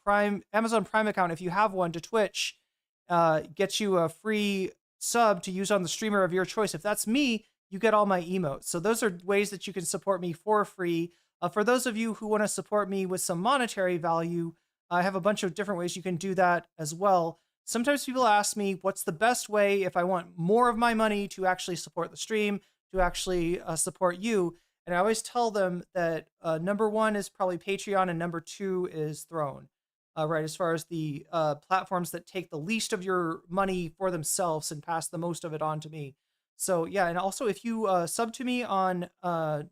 Amazon Prime account, if you have one, to Twitch, gets you a free sub to use on the streamer of your choice. If that's me, you get all my emotes. So those are ways that you can support me for free. For those of you who want to support me with some monetary value, I have a bunch of different ways you can do that as well. Sometimes people ask me what's the best way if I want more of my money to actually support the stream, to actually support you. And I always tell them that number one is probably Patreon and number two is Throne, right? As far as the platforms that take the least of your money for themselves and pass the most of it on to me. So yeah, and also if you sub to me on Patreon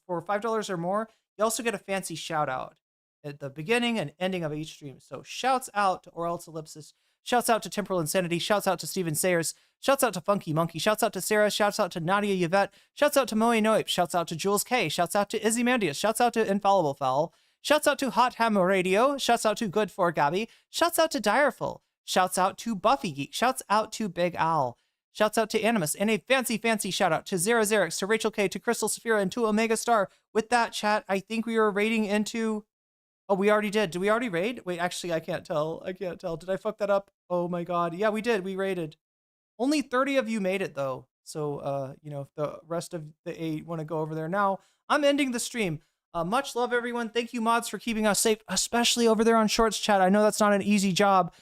for $5 or more, you also get a fancy shout out at the beginning and ending of each stream. So shouts out to Orel's Ellipsis, shouts out to Temporal Insanity, shouts out to Steven Sayers, shouts out to Funky Monkey, shouts out to Sarah, shouts out to Nadia Yvette, shouts out to Moe Noip, shouts out to Jules K, shouts out to Izzy Mandius, shouts out to Infallible Fowl, shouts out to Hot Ham Radio, shouts out to Good for Gabby, shouts out to Direful, Shouts out to Buffy Geek. Shouts out to Big Al. Shouts out to Animus. And a fancy shout out to Zerazerix, to Rachel K, to Crystal Saphira, and to Omega Star. With that, chat, I think we are raiding into... Oh, we already did. Did we already raid? Wait, actually, I can't tell. Did I fuck that up? Oh my god. Yeah, we did. We raided. Only 30 of you made it, though. So, you know, if the rest of the 8 want to go over there now, I'm ending the stream. Much love, everyone. Thank you, mods, for keeping us safe, especially over there on Shorts chat. I know that's not an easy job.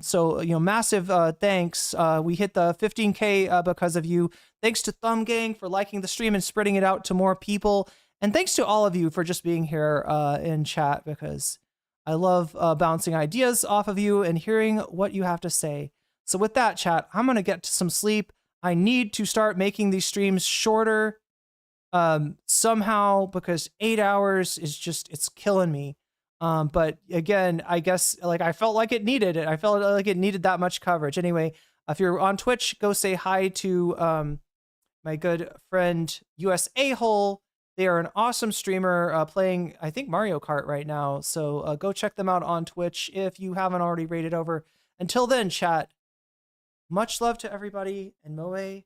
So, you know, massive thanks. We hit the 15K because of you. Thanks to Thumb Gang for liking the stream and spreading it out to more people. And thanks to all of you for just being here in chat, because I love bouncing ideas off of you and hearing what you have to say. So with that, chat, I'm going to get to some sleep. I need to start making these streams shorter somehow, because 8 hours is just, it's killing me. But again, I guess like I felt like it needed it. I felt like it needed that much coverage. Anyway, if you're on Twitch, go say hi to my good friend US A-Hole. They are an awesome streamer playing, I think, Mario Kart right now. So go check them out on Twitch if you haven't already raided over. Until then, chat, much love to everybody, and Moe Kyun.